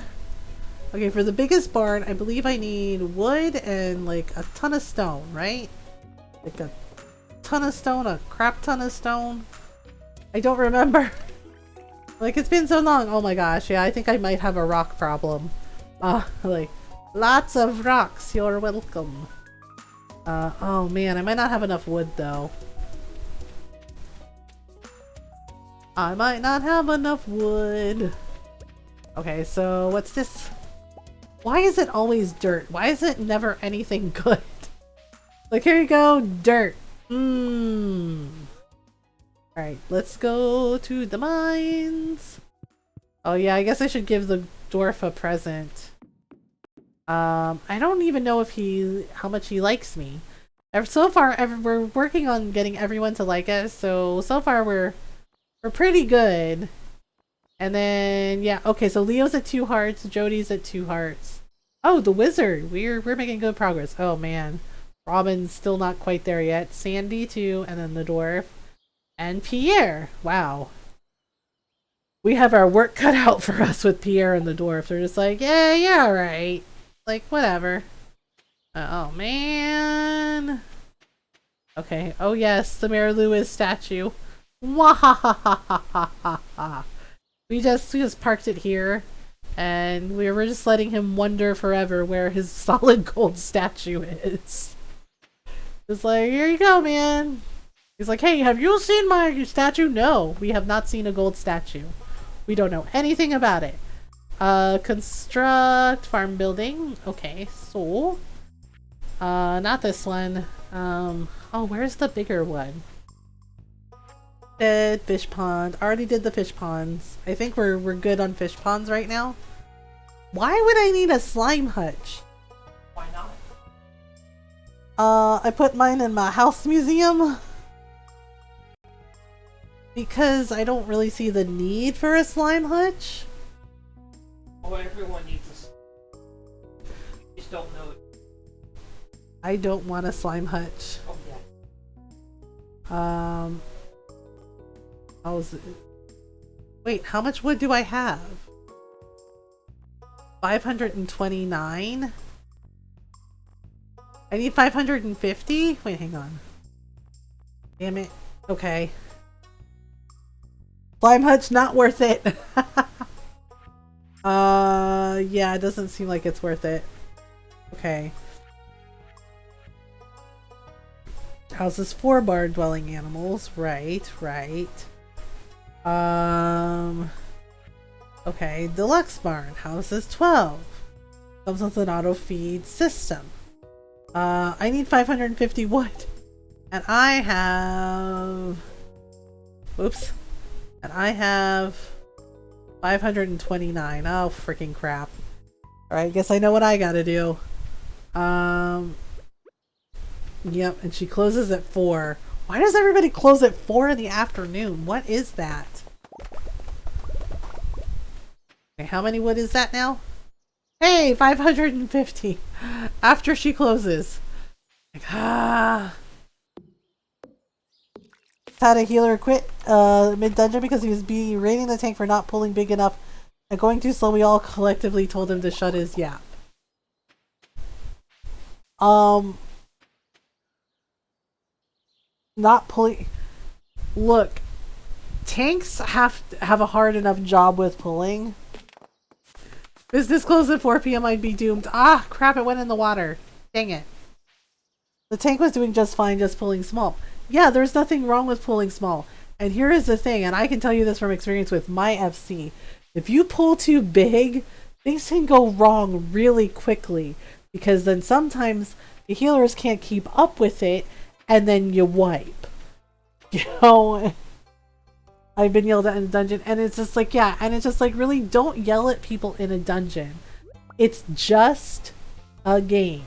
Okay, for the biggest barn, I believe I need wood and like a ton of stone, right? Like a ton of stone, a crap ton of stone. I don't remember. Like, it's been so long. Oh my gosh, yeah, I think I might have a rock problem. Like, lots of rocks, you're welcome. Oh man, I might not have enough wood though. I might not have enough wood. Okay, so what's this? Why is it always dirt? Why is it never anything good? Like, here you go, dirt. Alright, let's go to the mines. Oh yeah, I guess I should give the dwarf a present. I don't even know if how much he likes me. So far, we're working on getting everyone to like us, so far we're pretty good. And then, yeah, okay, so Leo's at 2 hearts, Jody's at 2 hearts. Oh, the wizard! We're making good progress. Oh man. Robin's still not quite there yet. Sandy too, and then the dwarf. And Pierre! Wow. We have our work cut out for us with Pierre and the dwarf. They're just like, yeah, alright. Like, whatever. Oh man. Okay, oh yes, the Mayor Lewis statue. Wahahahahaha. We just parked it here, and we were just letting him wonder forever where his solid gold statue is. It's like, here you go, man. He's like, hey, have you seen my statue? No, we have not seen a gold statue. We don't know anything about it. Construct farm building. Okay, so not this one. Oh, where's the bigger one? Dead fish pond. Already did the fish ponds. I think we're good on fish ponds right now. Why would I need a slime hutch? Why not? I put mine in my house museum because I don't really see the need for a slime hutch. Oh, everyone needs a... You just don't know it. I don't want a slime hutch. Oh, yeah. How's it? Wait, how much wood do I have? 529? I need 550? Wait, hang on. Damn it. Okay. Slime hutch, not worth it. Yeah, it doesn't seem like it's worth it. Okay. Houses 4 barn dwelling animals. Right, right. Okay, deluxe barn. Houses 12. Comes with an auto feed system. I need 550 wood. And I have... Oops. And I have 529. Oh, freaking crap. Alright, guess I know what I gotta do. Yep, and she closes at 4. Why does everybody close at 4 in the afternoon? What is that? Okay, how many wood is that now? Hey, 550 after she closes. Like, had a healer quit mid-dungeon because he was berating the tank for not pulling big enough and going too slow. We all collectively told him to shut his yap. Not pulling. Look, tanks have a hard enough job with pulling. Business closed at 4 p.m. I'd be doomed. Ah, crap, it went in the water. Dang it. The tank was doing just fine, just pulling small. Yeah, there's nothing wrong with pulling small. And here is the thing, and I can tell you this from experience with my FC. If you pull too big, things can go wrong really quickly. Because then sometimes the healers can't keep up with it, and then you wipe. You know? I've been yelled at in a dungeon, and it's just like, yeah, and it's just like, really, don't yell at people in a dungeon. It's just a game.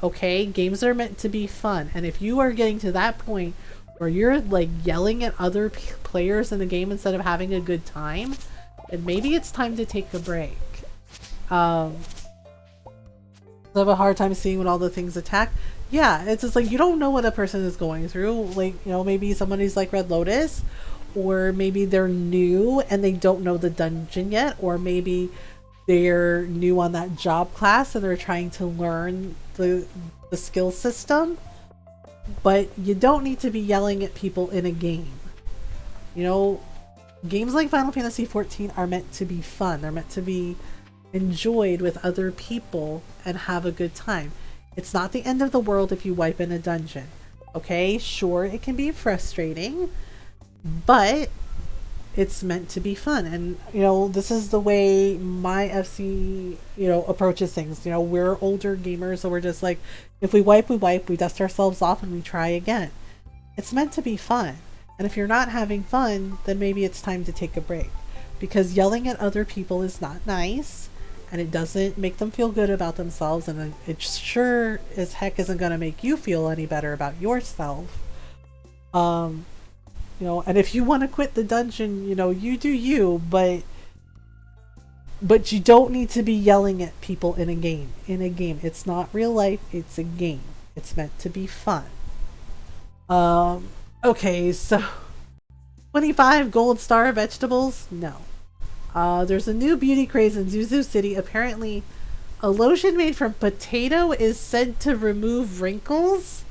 Okay? Games are meant to be fun, and if you are getting to that point where you're, like, yelling at other players in the game instead of having a good time, then maybe it's time to take a break. I have a hard time seeing when all the things attack. Yeah, it's just like, you don't know what a person is going through. Like, you know, maybe somebody's like Red Lotus, or maybe they're new and they don't know the dungeon yet, or maybe they're new on that job class and they're trying to learn the skill system. But you don't need to be yelling at people in a game. You know, games like Final Fantasy XIV are meant to be fun. They're meant to be enjoyed with other people and have a good time. It's not the end of the world if you wipe in a dungeon. Okay, sure, it can be frustrating, but it's meant to be fun. And, you know, this is the way my FC, you know, approaches things. You know, we're older gamers, so we're just like, if we wipe, we dust ourselves off and we try again. It's meant to be fun. And if you're not having fun, then maybe it's time to take a break. Because yelling at other people is not nice, and it doesn't make them feel good about themselves, and it sure as heck isn't going to make you feel any better about yourself. You know, and if you want to quit the dungeon, you know, you do you, but you don't need to be yelling at people in a game. In a game, it's not real life, it's a game. It's meant to be fun. Okay, so 25 gold star vegetables? No. There's a new beauty craze in Zuzu City. Apparently, a lotion made from potato is said to remove wrinkles.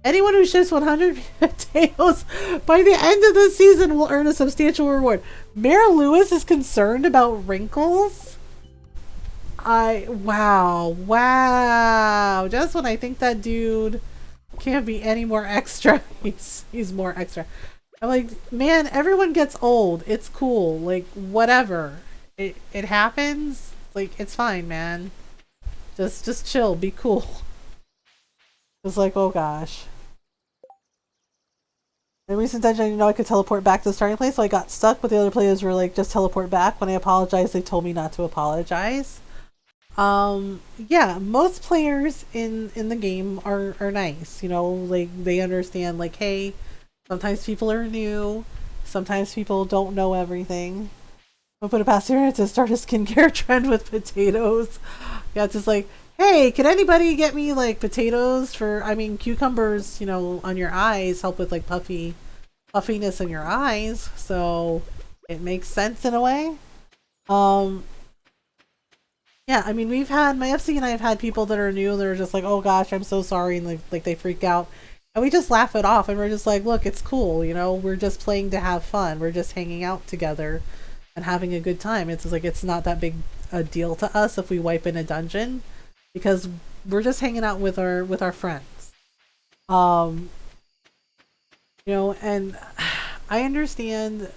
Anyone who ships 100 potatoes by the end of the season will earn a substantial reward. Mayor Lewis is concerned about wrinkles? Wow. Just when I think that dude can't be any more extra, he's more extra. I'm like, man, everyone gets old. It's cool. Like, whatever. It happens. Like, it's fine, man. Just chill. Be cool. It's like, oh gosh. In recent dungeon, you know, I could teleport back to the starting place, so I got stuck, but the other players were like, just teleport back. When I apologized, they told me not to apologize. Yeah, most players in the game are nice. You know, like, they understand, like, hey, sometimes people are new. Sometimes people don't know everything. I'll put it past here to start a skincare trend with potatoes. Yeah, it's just like, hey, can anybody get me like potatoes for, I mean, cucumbers, you know, on your eyes help with like puffiness in your eyes. So it makes sense in a way. Yeah, I mean, we've had, my FC and I have had people that are new and they're just like, oh gosh, I'm so sorry. And like they freak out. And we just laugh it off and we're just like, look, it's cool. You know, we're just playing to have fun. We're just hanging out together and having a good time. It's just like, it's not that big a deal to us if we wipe in a dungeon because we're just hanging out with our friends. You know, and I understand,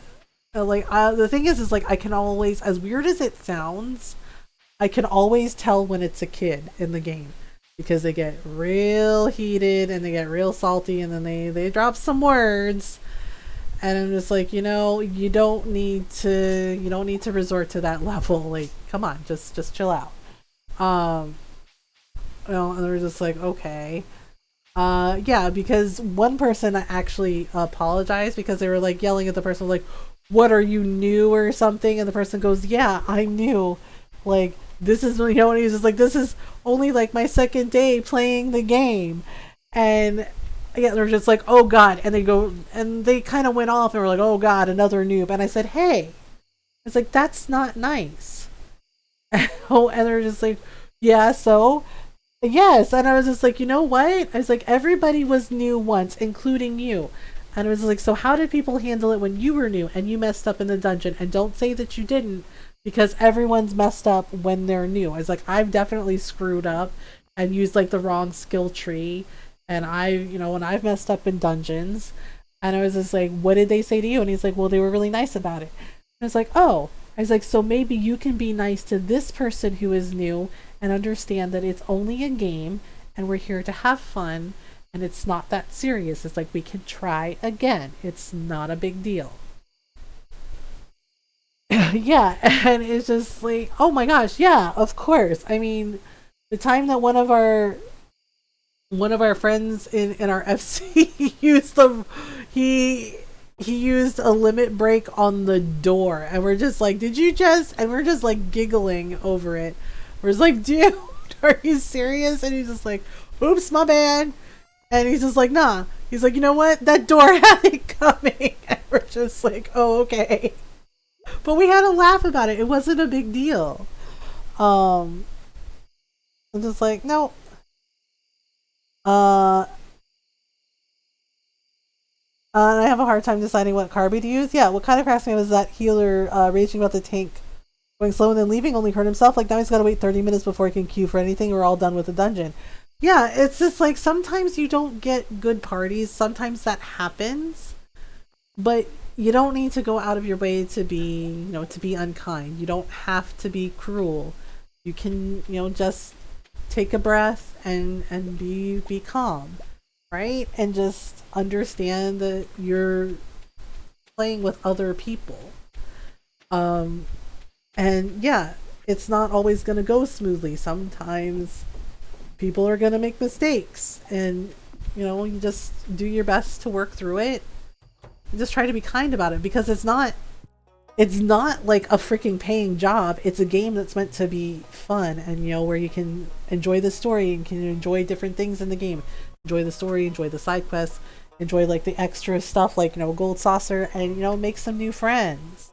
the thing is like, I can always, as weird as it sounds, I can always tell when it's a kid in the game because they get real heated and they get real salty and then they drop some words and I'm just like, you know, you don't need to resort to that level. Like, come on, just chill out. You know, and they're just like, okay. Yeah, because one person actually apologized because they were like yelling at the person like, what, are you new or something? And the person goes, yeah, I'm new. Like, this is, you know, and he's just like, this is only like my second day playing the game. And yeah, they're just like, oh god. And they go, and they kind of went off and were like, oh god, another noob. And I said, hey, it's like, that's not nice. Oh, and they're just like, yeah, so yes. And I was just like, you know what? I was like, everybody was new once, including you. And I was like, so how did people handle it when you were new and you messed up in the dungeon? And don't say that you didn't, because everyone's messed up when they're new. I was like, I've definitely screwed up and used like the wrong skill tree. And when I've messed up in dungeons. And I was just like, what did they say to you? And he's like, well, they were really nice about it. And I was like, oh. I was like, so maybe you can be nice to this person who is new and understand that it's only a game and we're here to have fun and it's not that serious. It's like, we can try again. It's not a big deal. Yeah, and it's just like, oh my gosh, yeah, of course. I mean, the time that one of our friends in our FC he used a limit break on the door and we're just like, did you just, and we're just like giggling over it. We're just like, dude, are you serious? And he's just like, oops, my bad. And he's just like, nah. He's like, you know what? That door had it coming. And we're just like, oh, okay. But we had a laugh about it. It wasn't a big deal. I'm just like, no. And I have a hard time deciding what Carby to use. Yeah, what kind of cracks me was that healer raging about the tank going slow and then leaving, only hurt himself. Like, now he's got to wait 30 minutes before he can queue for anything. We're all done with the dungeon. Yeah, it's just like, sometimes you don't get good parties. Sometimes that happens. But you don't need to go out of your way to be, to be unkind. You don't have to be cruel. You can, just take a breath and be calm. Right? And just understand that you're playing with other people. And yeah, it's not always going to go smoothly. Sometimes people are going to make mistakes and, you just do your best to work through it and just try to be kind about it, because it's not like a freaking paying job. It's a game that's meant to be fun and, where you can enjoy the story and can enjoy different things in the game. Enjoy the story, enjoy the side quests, enjoy like the extra stuff like, gold saucer, and, make some new friends,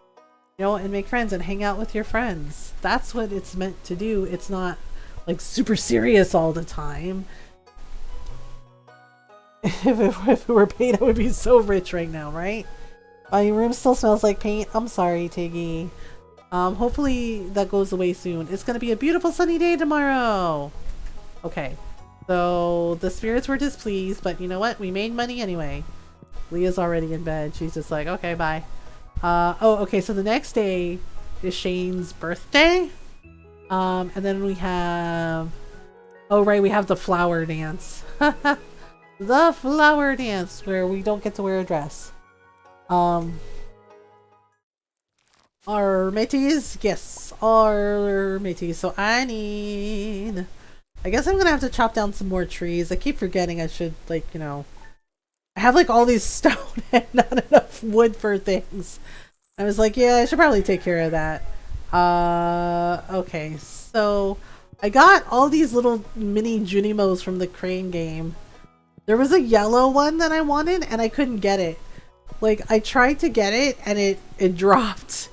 and make friends and hang out with your friends. That's what it's meant to do. It's not like super serious all the time. If it were paid, I would be so rich right now, right? My room still smells like paint. I'm sorry, Tiggy. Hopefully that goes away soon. It's gonna be a beautiful sunny day tomorrow. Okay. So the spirits were displeased, but you know what? We made money anyway. Leah's already in bed. She's just like, okay, bye. Okay, so the next day is Shane's birthday. And then we have... Oh, right, we have the flower dance. The flower dance, where we don't get to wear a dress. Our mateys? Yes, our mateys. So I guess I'm gonna have to chop down some more trees. I keep forgetting I should, like, I have, like, all these stone and not enough wood for things. I was like, yeah, I should probably take care of that. Okay, so I got all these little mini Junimos from the Crane game. There was a yellow one that I wanted and I couldn't get it. Like, I tried to get it and it dropped.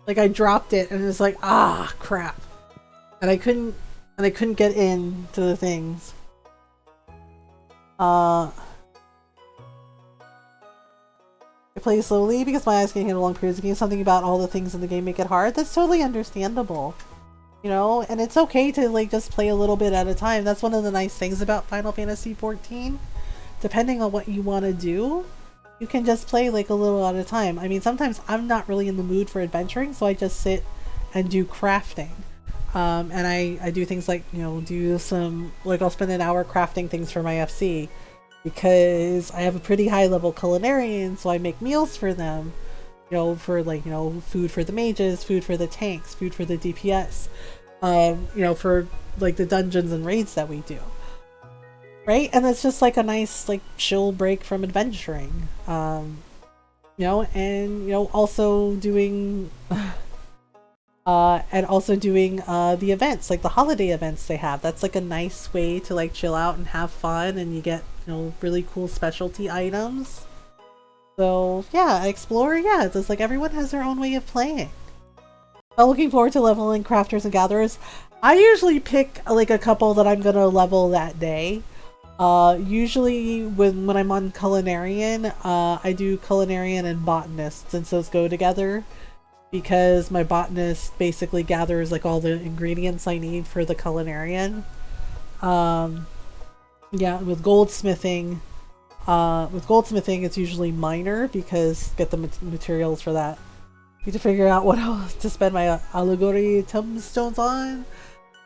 Like, I dropped it and it was like, ah, crap. And I couldn't get into the things. I play slowly because my eyes can't handle long periods of game. Something about all the things in the game make it hard. That's totally understandable. You know, and it's okay to like just play a little bit at a time. That's one of the nice things about Final Fantasy XIV. Depending on what you want to do, you can just play like a little at a time. I mean, sometimes I'm not really in the mood for adventuring, so I just sit and do crafting. And I do things like, you know, do some, like I'll spend an hour crafting things for my FC because I have a pretty high level culinarian, so I make meals for them. You know, for like, you know, food for the mages, food for the tanks, food for the DPS, you know, for like the dungeons and raids that we do. Right? And it's just like a nice, like, chill break from adventuring. You know, and, you know, also doing, the events, like the holiday events they have. That's like a nice way to like chill out and have fun, and you get, you know, really cool specialty items. So yeah, explore, yeah, it's just like everyone has their own way of playing. I'm looking forward to leveling crafters and gatherers. I usually pick like a couple that I'm gonna level that day. Usually when I'm on culinarian, I do culinarian and botanist since those go together, because my botanist basically gathers like all the ingredients I need for the culinarian. Yeah, with goldsmithing. It's usually minor because get the materials for that. Need to figure out what else to spend my allegory tombstones on.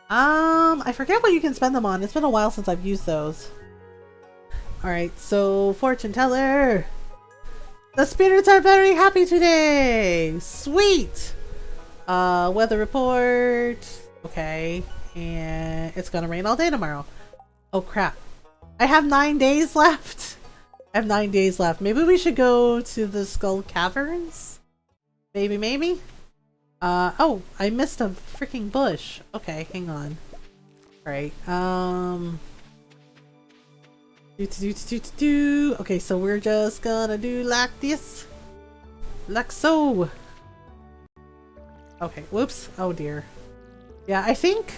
I forget what you can spend them on. It's been a while since I've used those. Alright, so fortune teller. The spirits are very happy today. Sweet. Weather report. Okay, and it's gonna rain all day tomorrow. Oh crap. I have 9 days left. I have 9 days left. Maybe we should go to the Skull Caverns? Maybe? Oh, I missed a freaking bush. Okay, hang on. Alright, okay, so we're just gonna do like this. Like so. Okay, whoops. Oh dear. Yeah, I think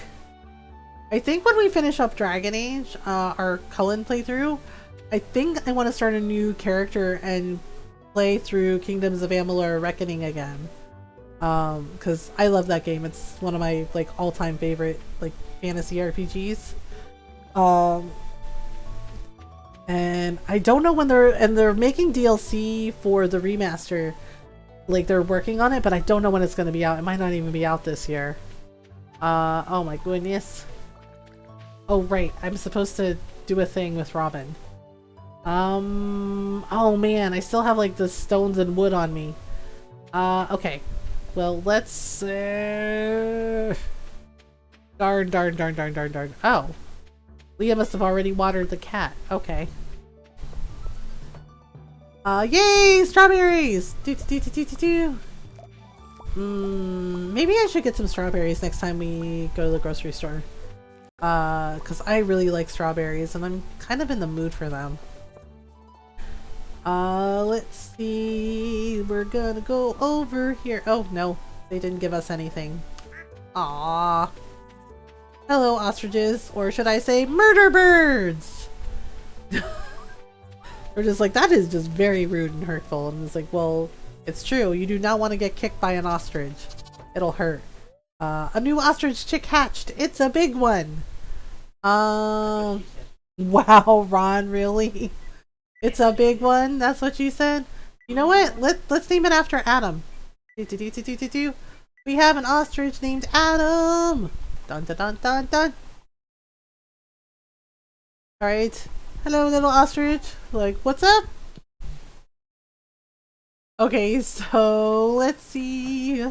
when we finish up Dragon Age, our Cullen playthrough, I think I want to start a new character and play through Kingdoms of Amalur Reckoning again. Because I love that game. It's one of my like all-time favorite like fantasy RPGs. And I don't know when they're making DLC for the remaster. Like they're working on it, but I don't know when it's going to be out. It might not even be out this year. Oh my goodness. Oh right, I'm supposed to do a thing with Robin. Oh man, I still have like the stones and wood on me. Okay. Well, let's darn. Oh. Leah must have already watered the cat. Okay. Yay! Strawberries! Maybe I should get some strawberries next time we go to the grocery store. Cause I really like strawberries and I'm kind of in the mood for them. Let's see. We're gonna go over here. Oh no, they didn't give us anything. Aww. Hello, ostriches, or should I say murder birds? We're just like, that is just very rude and hurtful. And it's like, well, it's true. You do not want to get kicked by an ostrich. It'll hurt. A new ostrich chick hatched. It's a big one. Wow, Ron, really? It's a big one? That's what you said? You know what? Let's name it after Adam. We have an ostrich named Adam. Dun dun dun dun dun. Alright. Hello, little ostrich. Like, what's up? Okay, so let's see.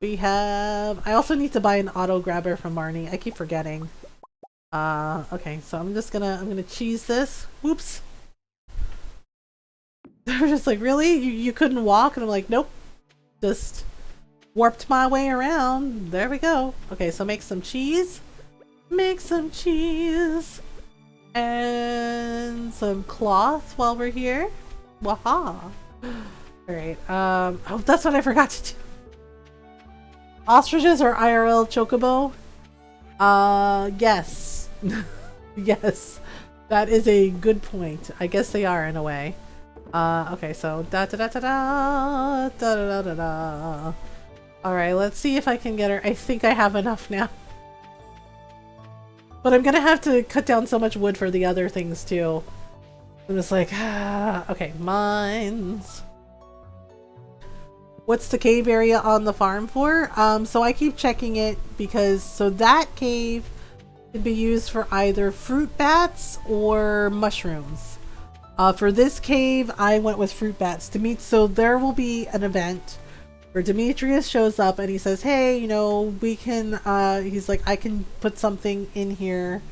We have... I also need to buy an auto grabber from Marnie. I keep forgetting. Okay, so I'm gonna cheese this. Whoops. They're just like, really? You couldn't walk? And I'm like, nope. Just warped my way around. There we go. Okay, so make some cheese. Make some cheese and some cloth while we're here. Waha. Alright, oh, that's what I forgot to do. Ostriches or IRL chocobo? Yes. Yes. That is a good point. I guess they are in a way. Okay, so da da da da da da da da da. Alright, let's see if I can get her. I think I have enough now. But I'm gonna have to cut down so much wood for the other things too. I'm just like, okay, mines. What's the cave area on the farm for? So I keep checking it because, so that cave can be used for either fruit bats or mushrooms. For this cave, I went with fruit bats to meet. So there will be an event where Demetrius shows up and he says, hey, you know, we can, he's like, I can put something in here.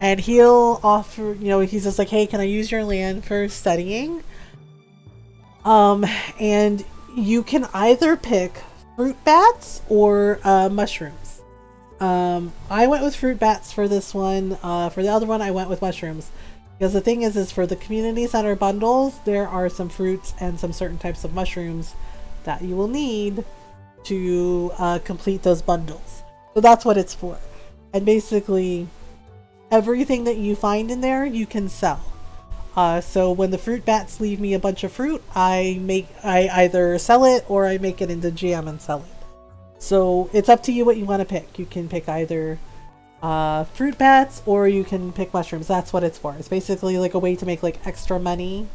And he'll offer, you know, he's just like, hey, can I use your land for studying? And you can either pick fruit bats or mushrooms. I went with fruit bats for this one. For the other one, I went with mushrooms. Because the thing is for the community center bundles, there are some fruits and some certain types of mushrooms that you will need to complete those bundles. So that's what it's for. And basically, everything that you find in there, you can sell. So when the fruit bats leave me a bunch of fruit, I either sell it or I make it into jam and sell it. So it's up to you what you want to pick. You can pick either fruit bats or you can pick mushrooms. That's what it's for. It's basically like a way to make like extra money.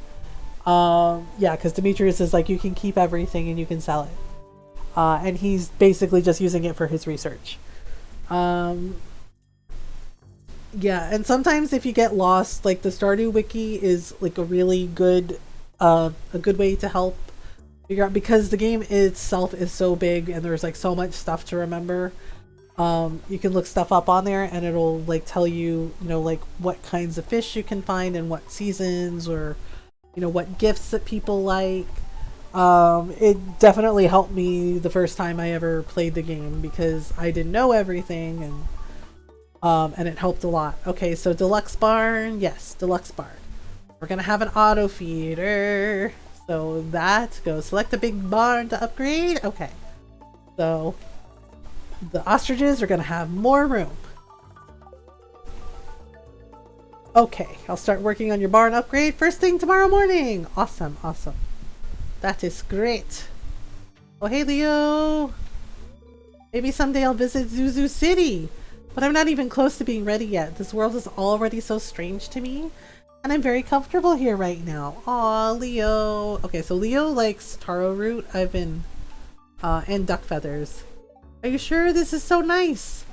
Yeah, because Demetrius is like, you can keep everything and you can sell it. And he's basically just using it for his research. Yeah, and sometimes if you get lost, like the Stardew Wiki is like a really good, a good way to help figure out, because the game itself is so big and there's like so much stuff to remember. You can look stuff up on there and it'll like tell you, you know, like what kinds of fish you can find and what seasons, or you know, what gifts that people like. It definitely helped me the first time I ever played the game because I didn't know everything, and it helped a lot. Okay, so deluxe barn, yes, deluxe barn. We're gonna have an auto feeder, so that goes select a big barn to upgrade. Okay, so the ostriches are gonna have more room. Okay, I'll start working on your barn upgrade first thing tomorrow morning. Awesome, awesome. That is great. Oh, hey, Leo. Maybe someday I'll visit Zuzu City. But I'm not even close to being ready yet. This world is already so strange to me. And I'm very comfortable here right now. Aw, Leo. Okay, so Leo likes taro root. I've been... and duck feathers. Are you sure? This is so nice.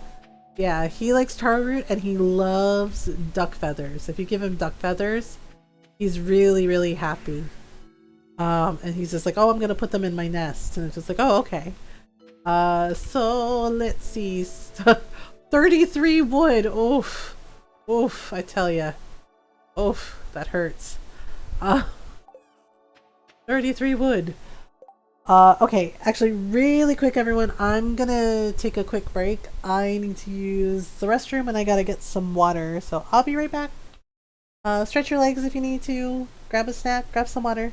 Yeah, he likes taro root and he loves duck feathers. If you give him duck feathers, he's really, really happy. And he's just like, oh, I'm gonna put them in my nest. And it's just like, oh, okay. So let's see. 33 wood. Oof. Oof, I tell ya. Oof, that hurts. 33 wood. Okay, actually, really quick, everyone. I'm gonna take a quick break. I need to use the restroom and I gotta get some water. So I'll be right back. Stretch your legs if you need to. Grab a snack, grab some water.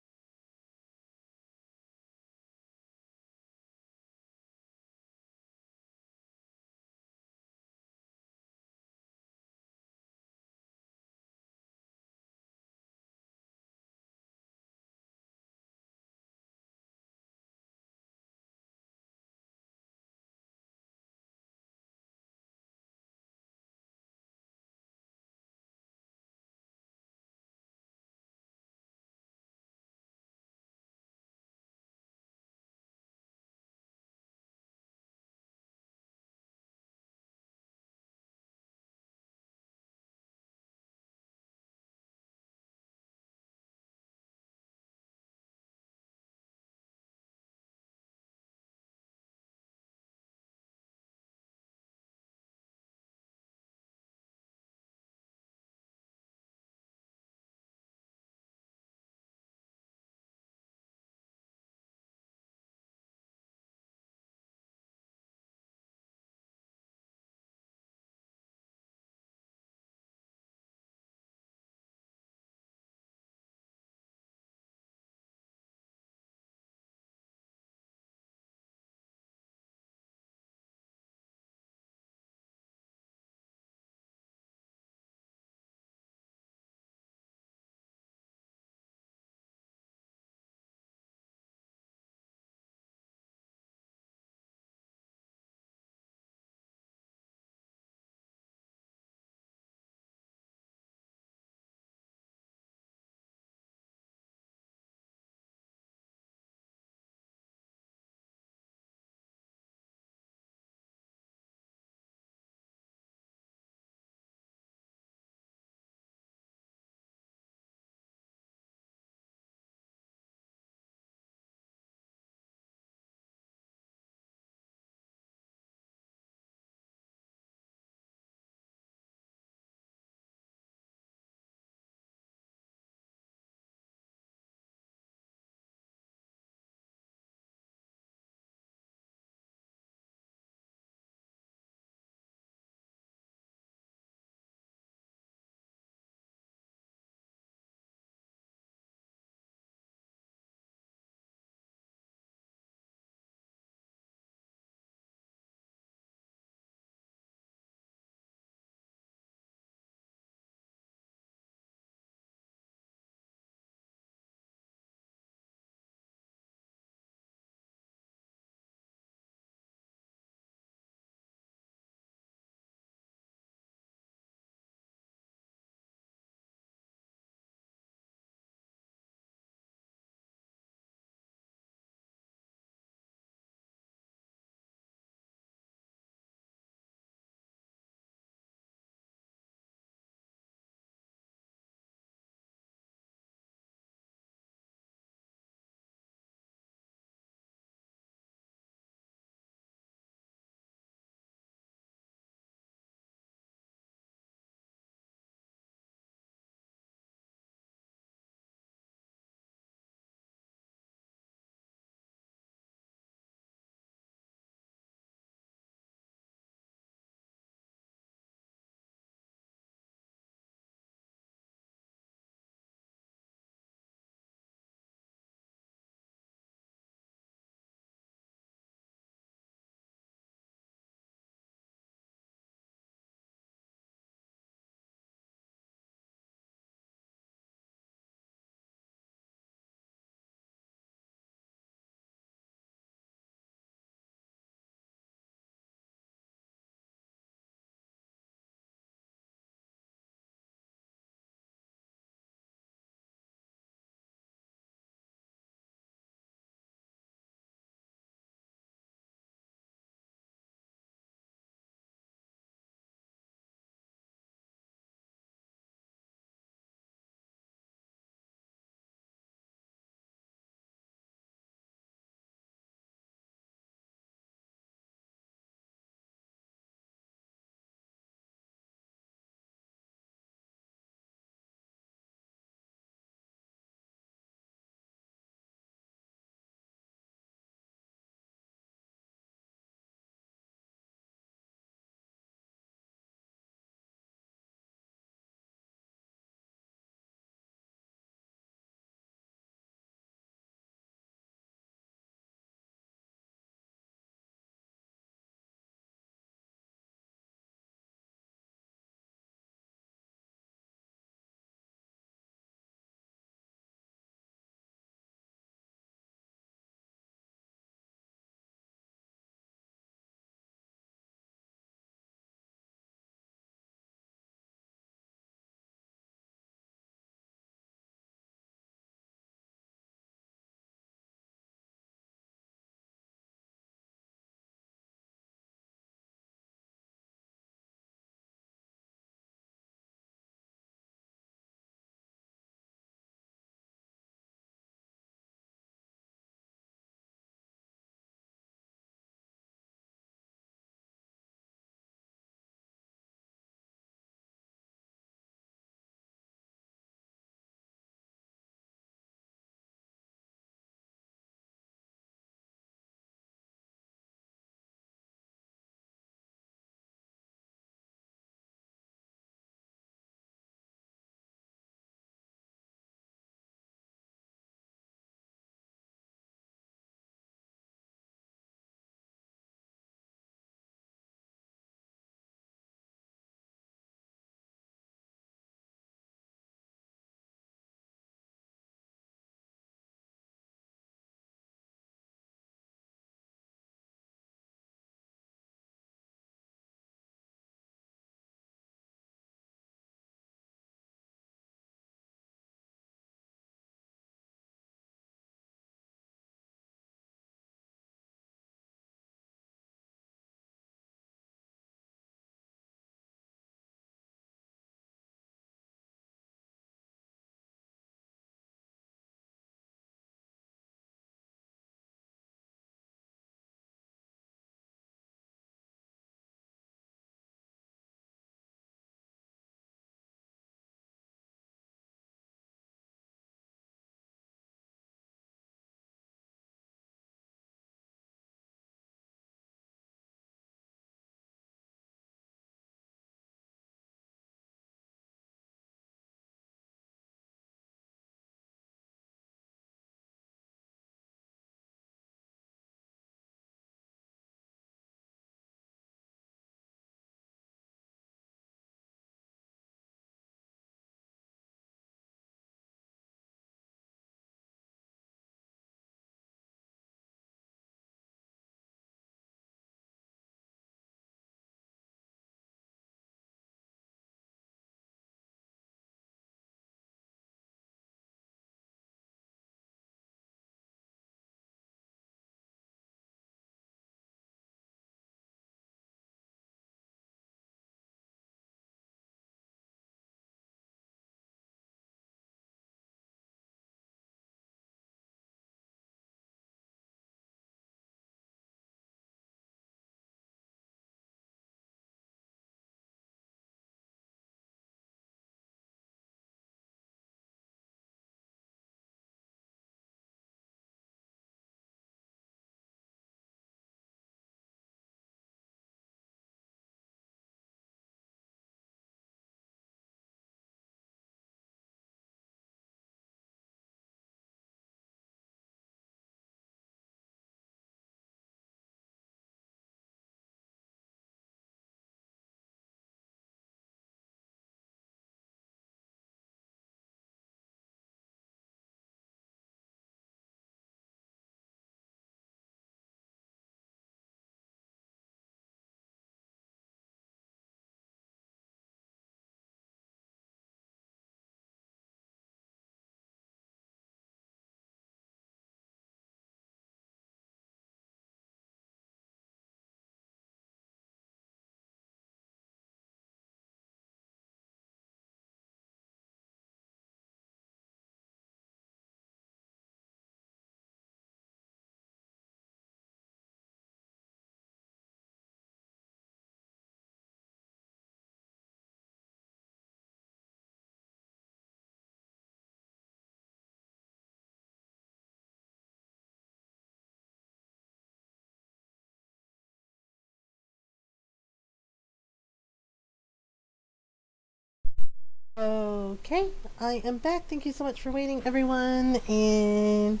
Okay, I am back. Thank you so much for waiting, everyone. And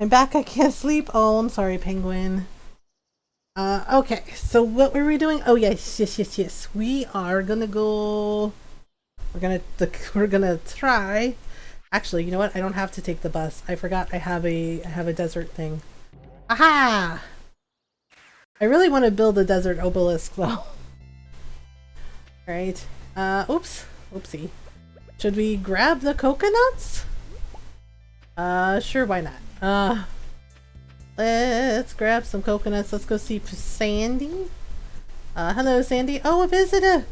I'm back. I can't sleep. Oh, I'm sorry, Penguin. Okay, so what were we doing? Oh, yes. We are gonna go. We're gonna try. Actually, you know what? I don't have to take the bus. I forgot I have a desert thing. Aha! I really want to build a desert obelisk though. Right. Oops. Oopsie. Should we grab the coconuts? Sure, why not? Let's grab some coconuts. Let's go see Sandy. Hello, Sandy. Oh, a visitor.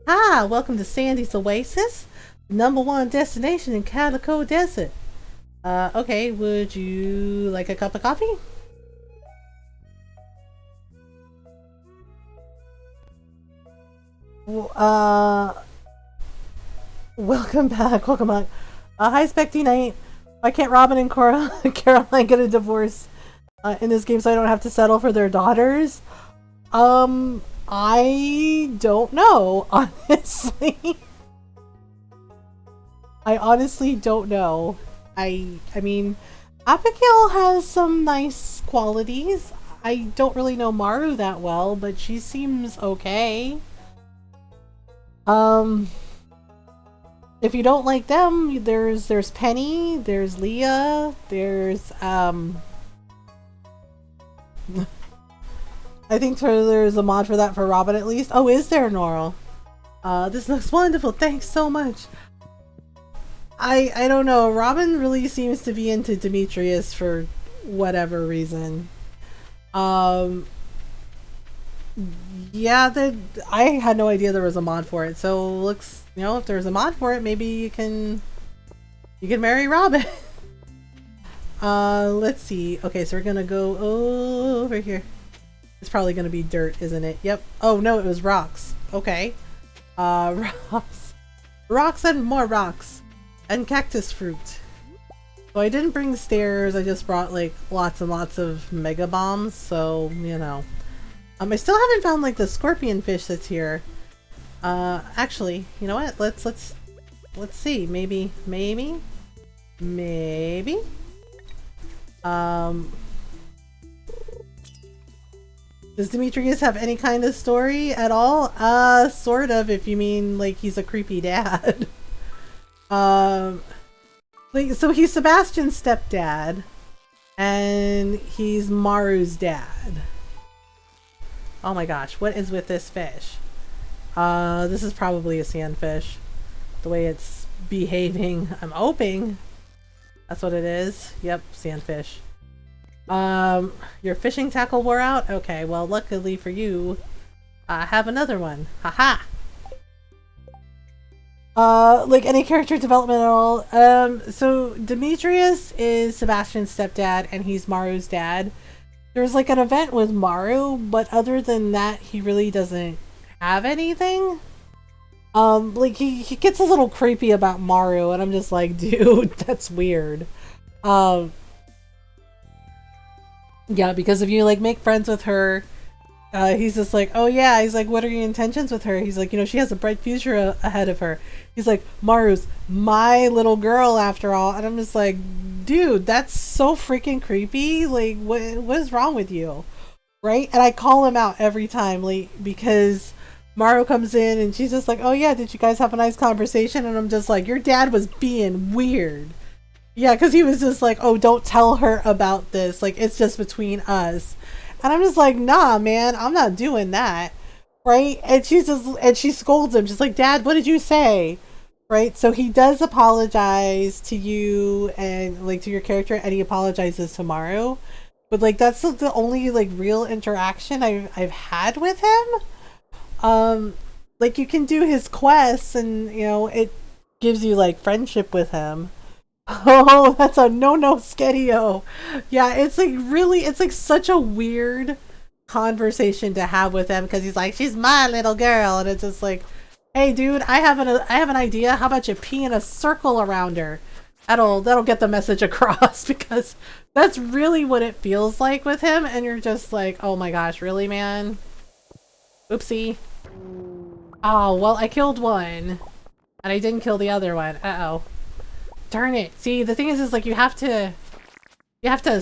Hi, welcome to Sandy's Oasis, #1 destination in Calico Desert. Okay, would you like a cup of coffee? Welcome back. Hi, Specty Knight. Why can't Robin and Caroline get a divorce in this game so I don't have to settle for their daughters? I don't know, honestly. I honestly don't know. I mean, Abigail has some nice qualities. I don't really know Maru that well, but she seems okay. If you don't like them, there's Penny, there's Leah, there's I think there's a mod for that for Robin at least. Oh, is there, Norl? This looks wonderful. Thanks so much. I don't know. Robin really seems to be into Demetrius for whatever reason. Yeah, I had no idea there was a mod for it. So looks, you know, if there's a mod for it, maybe you can marry Robin. Let's see. Okay, so we're gonna go over here. It's probably gonna be dirt, isn't it? Yep. Oh no, it was rocks. Okay. Rocks and more rocks. And cactus fruit. So I didn't bring stairs, I just brought like lots and lots of mega bombs, so you know. I still haven't found like the scorpion fish that's here. Actually, you know what? Let's see. Maybe. Does Demetrius have any kind of story at all? Sort of, if you mean like he's a creepy dad. Like, so he's Sebastian's stepdad, and he's Maru's dad. Oh my gosh, what is with this fish? This is probably a sandfish. The way it's behaving. I'm hoping that's what it is. Yep, sandfish. Your fishing tackle wore out? Okay, well luckily for you, I have another one. Haha! Like any character development at all? So Demetrius is Sebastian's stepdad and he's Maru's dad. There's like an event with Maru, but other than that, he really doesn't have anything. Like he gets a little creepy about Maru, and I'm just like, dude, that's weird. Yeah, because if you like make friends with her, he's just like, oh yeah, he's like, what are your intentions with her? He's like, you know, she has a bright future ahead of her. He's like, Maru's my little girl after all. And I'm just like, dude, that's so freaking creepy. Like, what is wrong with you? Right? And I call him out every time, like, because Maru comes in and she's just like, oh yeah, did you guys have a nice conversation? And I'm just like, your dad was being weird. Yeah, because he was just like, oh, don't tell her about this. Like, it's just between us. And I'm just like, nah, man, I'm not doing that. Right? And she scolds him. She's like, Dad, what did you say? Right? So he does apologize to you and like to your character, and he apologizes to Maru. But like that's the only like real interaction I've had with him. Like you can do his quests and you know, it gives you like friendship with him. Oh, that's a no Skedio. Yeah, it's like really, it's like such a weird conversation to have with him because he's like, she's my little girl, and it's just like, hey, dude, I have an idea. How about you pee in a circle around her? That'll get the message across because that's really what it feels like with him, and you're just like, oh my gosh, really, man? Oopsie. Oh well, I killed one. And I didn't kill the other one. Uh-oh. Darn it. See, the thing is like you have to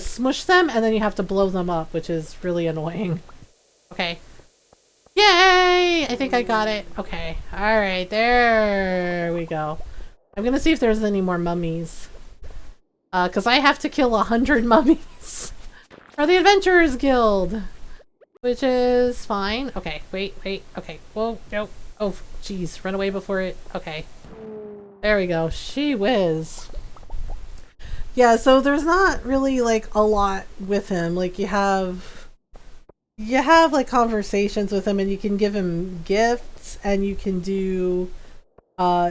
smush them and then you have to blow them up, which is really annoying. Okay. Yay! I think I got it. Okay. Alright, there we go. I'm gonna see if there's any more mummies. Cause I have to kill 100 mummies for the Adventurers Guild. Which is fine. Okay, wait. Okay. Whoa, no. Oh, jeez. Run away before it. Okay. There we go. She whiz. Yeah, so there's not really like a lot with him. Like you have like conversations with him and you can give him gifts and you can do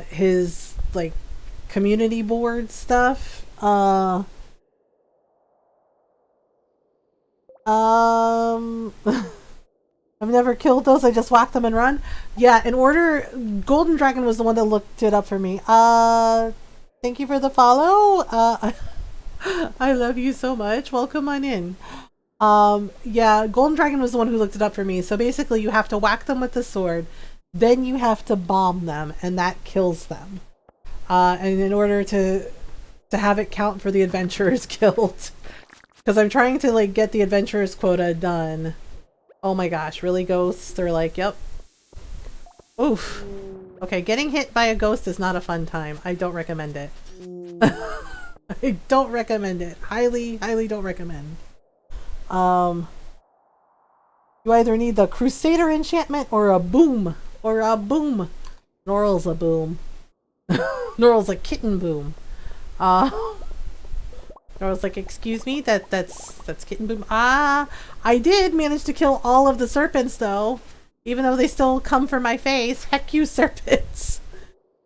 his like community board stuff. I've never killed those, I just whack them and run. Yeah, in order, Golden Dragon was the one that looked it up for me. Thank you for the follow. I love you so much. Welcome on in. Yeah, Golden Dragon was the one who looked it up for me. So basically you have to whack them with the sword, then you have to bomb them, and that kills them. And in order to have it count for the Adventurers Guild, because I'm trying to like get the Adventurers quota done. Oh my gosh, really, ghosts? They're like, yep. Oof. Okay, getting hit by a ghost is not a fun time. I don't recommend it. I don't recommend it. Highly don't recommend. You either need the Crusader enchantment or a boom. Or a boom. Norl's a boom. Norl's a kitten boom. I was like, excuse me, that's kitten boom. Ah, I did manage to kill all of the serpents though, even though they still come for my face. Heck you, serpents.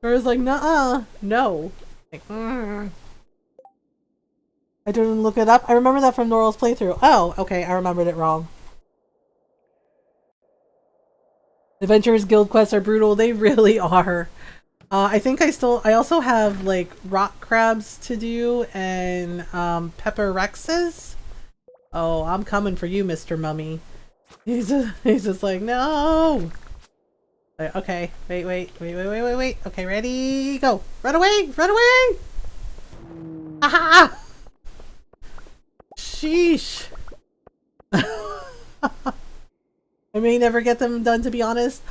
I was like, nuh-uh, no. Like, I didn't look it up. I remember that from Norl's playthrough. Oh, okay, I remembered it wrong. Adventurers Guild quests are brutal. They really are. I think I also have like rock crabs to do and pepper rexes. Oh, I'm coming for you, Mr. Mummy. He's just like, no. Okay, wait. Okay, ready, go. Run away! Aha! Sheesh. I may never get them done, to be honest.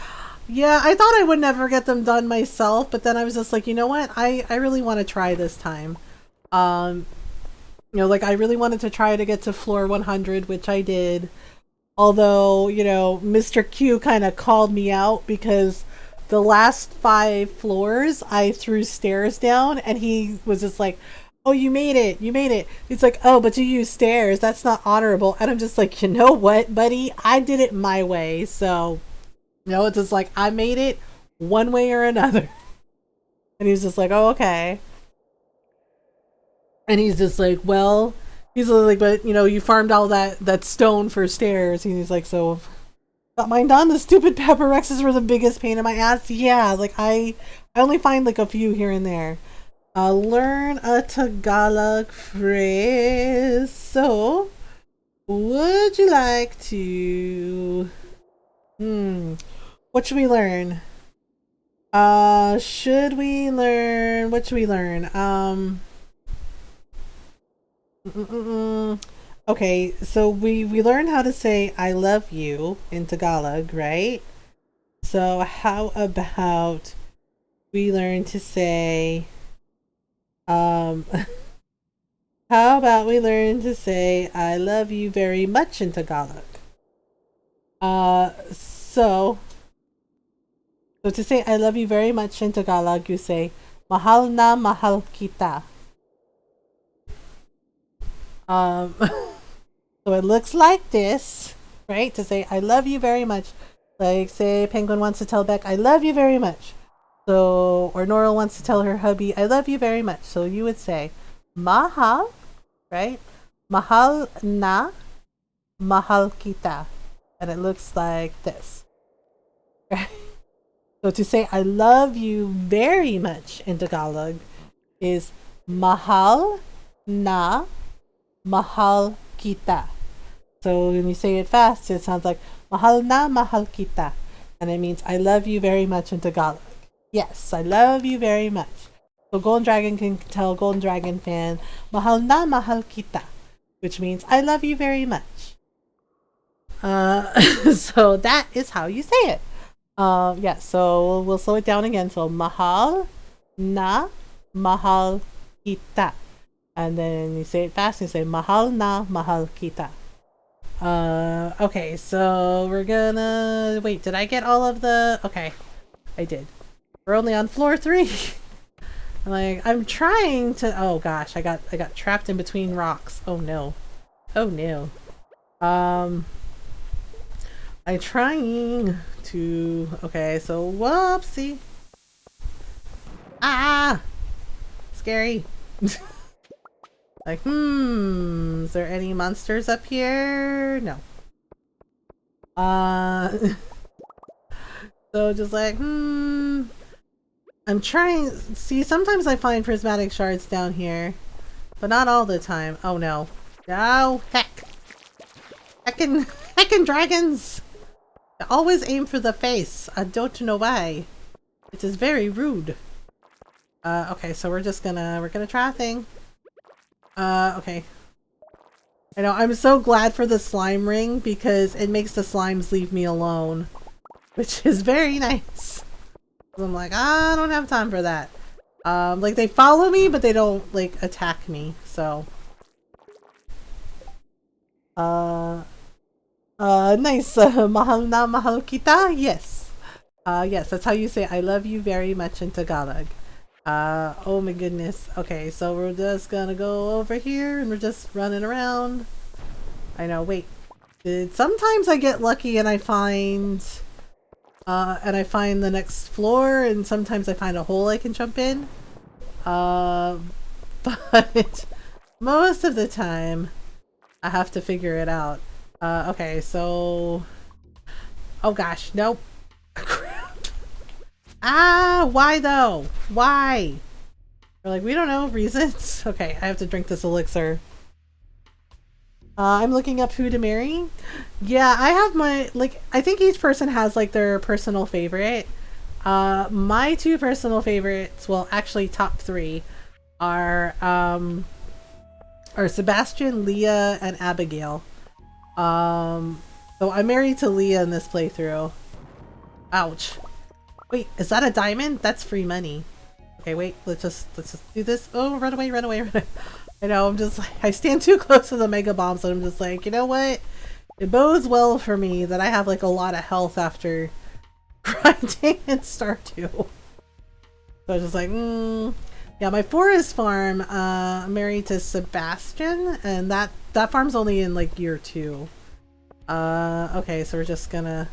Yeah, I thought I would never get them done myself, but then I was just like, you know what? I really want to try this time. You know, like I really wanted to try to get to floor 100, which I did. Although, you know, Mr. Q kind of called me out because the last 5 floors I threw stairs down and he was just like, oh, you made it. He's like, oh, but you used stairs. That's not honorable. And I'm just like, you know what, buddy? I did it my way, so... You know, it's just like, I made it one way or another. And he's just like, oh, okay. And he's just like, well, he's like, but, you know, you farmed all that stone for stairs. And he's like, so, got mine done? The stupid pepper rexes were the biggest pain in my ass. Yeah, like, I only find, like, a few here and there. Learn a Tagalog phrase. So, would you like to... What should we learn? What should we learn? Okay, so we learned how to say I love you in Tagalog, right? So how about we learn to say how about we learn to say I love you very much in Tagalog? So to say I love you very much in Tagalog, you say mahal na mahal kita. So it looks like this, right? To say I love you very much. Like say Penguin wants to tell Beck I love you very much. So or Nora wants to tell her hubby I love you very much. So you would say mahal, right? Mahal na mahal kita. And it looks like this. Right? So to say I love you very much in Tagalog is mahal na mahal kita. So when you say it fast, it sounds like mahal na mahal kita. And it means I love you very much in Tagalog. Yes, I love you very much. So Golden Dragon can tell Golden Dragon fan, mahal na mahal kita, which means I love you very much. So that is how you say it. Yeah, so we'll slow it down again. So mahal na mahal kita. And then you say it fast, you say mahal na mahal kita. Okay, so we're gonna wait, did I get all of the okay. I did. We're only on floor 3. I'm trying to oh gosh, I got trapped in between rocks. Oh no. Oh no. I'm trying to okay, so whoopsie. Ah, scary. Is there any monsters up here? No. So just I'm trying, see, sometimes I find prismatic shards down here, but not all the time. Oh no. No, heck. Heckin' dragons! They always aim for the face. I don't know why. It is very rude. Okay, so we're gonna try a thing. Okay. I know, I'm so glad for the slime ring because it makes the slimes leave me alone. Which is very nice. I'm like, I don't have time for that. Like they follow me, but they don't like attack me, so. Nice. Mahal na mahal kita? Yes. Yes, that's how you say I love you very much in Tagalog. Oh my goodness. Okay, so we're just gonna go over here and we're just running around. I know, wait. Sometimes I get lucky and I find the next floor, and sometimes I find a hole I can jump in. But most of the time I have to figure it out. Okay, so oh gosh, nope. Crap. Ah, why though? Why? We're like, we don't know reasons. Okay, I have to drink this elixir. I'm looking up who to marry. Yeah, I have my, like, I think each person has like their personal favorite. My 2 personal favorites, well, actually top 3 are Sebastian, Leah, and Abigail. So I'm married to Leah in this playthrough. Ouch. Wait, is that a diamond? That's free money. Okay, wait, let's just do this. Oh, run away, run away, run away. I know, I'm just like, I stand too close to the mega bombs and I'm just like, you know what? It bodes well for me that I have like a lot of health after grinding in Stardew. So I was just like, yeah, my forest farm, I'm married to Sebastian, and that farm's only in like year 2. Okay, so we're just gonna,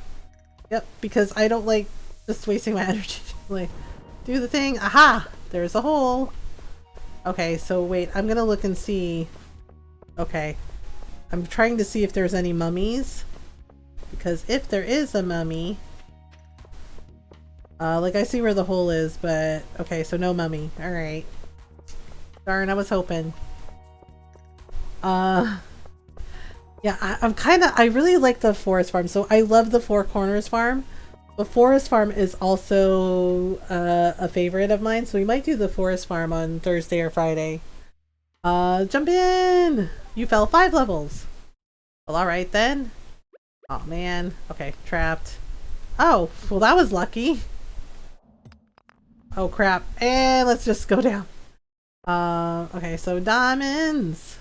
yep, because I don't like just wasting my energy to like do the thing. Aha! There's a hole. Okay, so wait, I'm gonna look and see. Okay. I'm trying to see if there's any mummies. Because if there is a mummy... like I see where the hole is, but... Okay, so no mummy. Alright. Darn, I was hoping. Yeah, I really like the forest farm. So I love the Four Corners farm. The forest farm is also a favorite of mine, so we might do the forest farm on Thursday or Friday. Jump in! You fell 5 levels. Well, alright then. Oh man. Okay, trapped. Oh, well that was lucky. Oh crap. And let's just go down. Okay, so diamonds.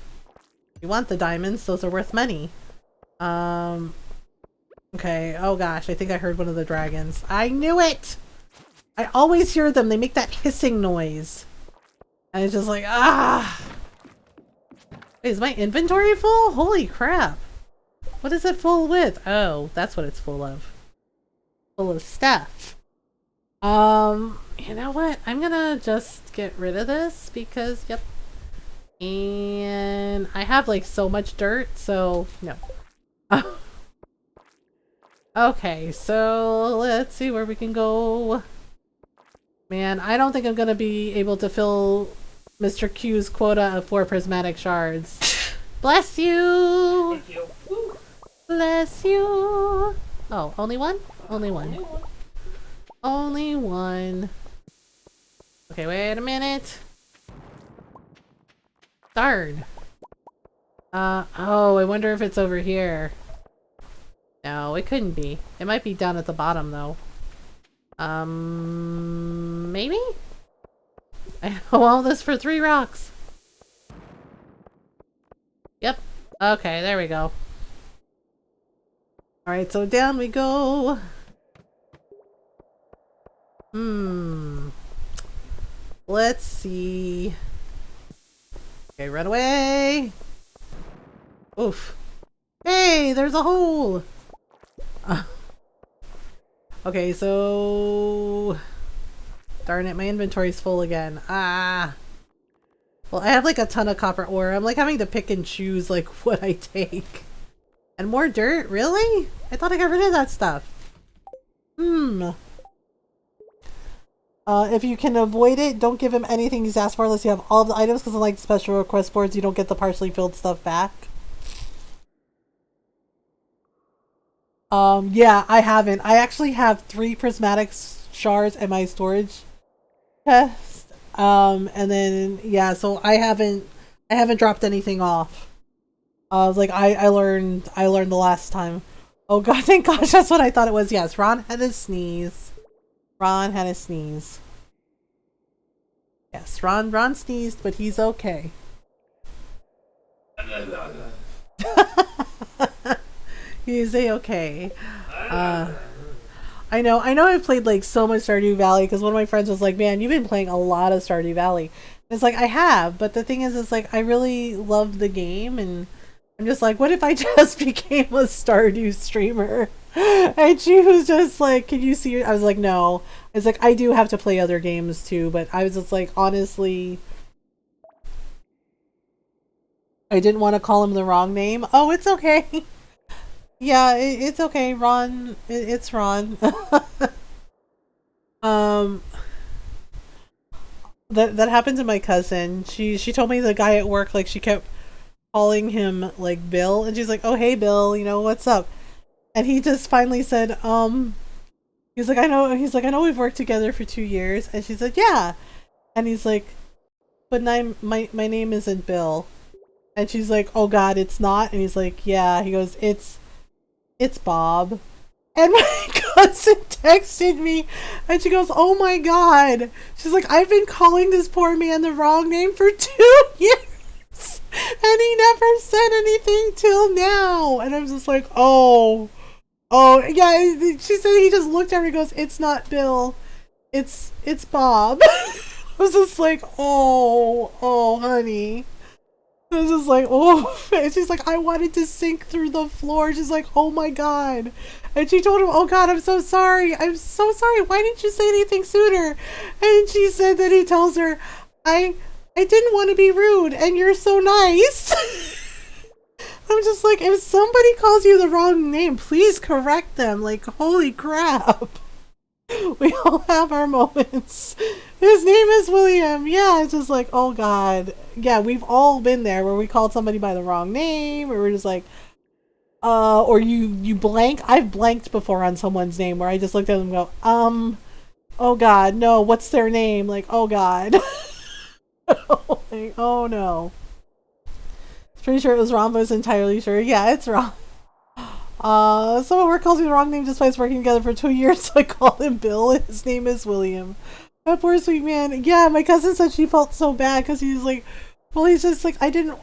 You want the diamonds, those are worth money. Okay, oh gosh, I think I heard one of the dragons. I knew it! I always hear them, they make that hissing noise. And it's just like, ah! Wait, is my inventory full? Holy crap. What is it full with? Oh, that's what it's full of. Full of stuff. You know what? I'm gonna just get rid of this because, yep. And I have like so much dirt, so no. Okay, so let's see where we can go. Man, I don't think I'm gonna be able to fill Mr. Q's quota of 4 prismatic shards. Bless you! Thank you. Woo. Bless you! Oh, only one? Only one. Only one. Okay, wait a minute. Darn. Oh, I wonder if it's over here. No, it couldn't be. It might be down at the bottom, though. Maybe? I know all this for 3 rocks. Yep. Okay, there we go. Alright, so down we go. Let's see. Okay, run away. Oof. Hey, there's a hole. Okay, so... Darn it, my inventory's full again. Ah. Well, I have like a ton of copper ore. I'm like having to pick and choose like what I take. And more dirt? Really? I thought I got rid of that stuff. If you can avoid it, don't give him anything he's asked for unless you have all the items, because unlike special request boards, you don't get the partially filled stuff back. Yeah, I haven't. I actually have 3 prismatic shards in my storage chest. And then, yeah, so I haven't dropped anything off. Like I learned the last time. Oh god, thank gosh, that's what I thought it was. Yes, Ron had a sneeze. Ron had a sneeze. Yes, Ron sneezed, but he's okay. He's a-okay. I know I've played like so much Stardew Valley because one of my friends was like, man, you've been playing a lot of Stardew Valley. And it's like, I have, but the thing is like, I really love the game, and I'm just like, what if I just became a Stardew streamer? And she was just like, can you see? I was like, no. It's like, I do have to play other games too, but I was just like, honestly, I didn't want to call him the wrong name. Oh, it's okay. Yeah, it's okay, Ron. It's Ron. That happened to my cousin. She told me the guy at work, like, she kept calling him like Bill, and she's like, oh hey Bill, you know, what's up? And he just finally said, he's like, I know we've worked together for 2 years, and she said, yeah. And he's like, but my name isn't Bill. And she's like, oh god, it's not? And he's like, yeah. He goes, it's Bob. And my cousin texted me, and she goes, oh my god. She's like, I've been calling this poor man the wrong name for 2 years, and he never said anything till now. And I'm just like, oh yeah. She said he just looked at her and goes, it's not Bill, it's Bob. I was just like, oh honey. I was just like, oh. And she's like, I wanted to sink through the floor. She's like, oh my god. And she told him, oh god, I'm so sorry. I'm so sorry. Why didn't you say anything sooner? And she said that he tells her, I didn't want to be rude, and you're so nice. I'm just like, if somebody calls you the wrong name, please correct them. Like, holy crap. We all have our moments. His name is William. Yeah, it's just like, oh god. Yeah, we've all been there where we called somebody by the wrong name, or we're just like, or you blank. I've blanked before on someone's name where I just looked at them and go, oh god, no, what's their name? Like, oh god. Like, oh no. Pretty sure it was Ron, but I was entirely sure. Yeah, it's Ron. Someone at work calls me the wrong name just by us working together for 2 years, so I call him Bill, and his name is William. That poor sweet man. Yeah, my cousin said she felt so bad because he's like, well, he's just like, I didn't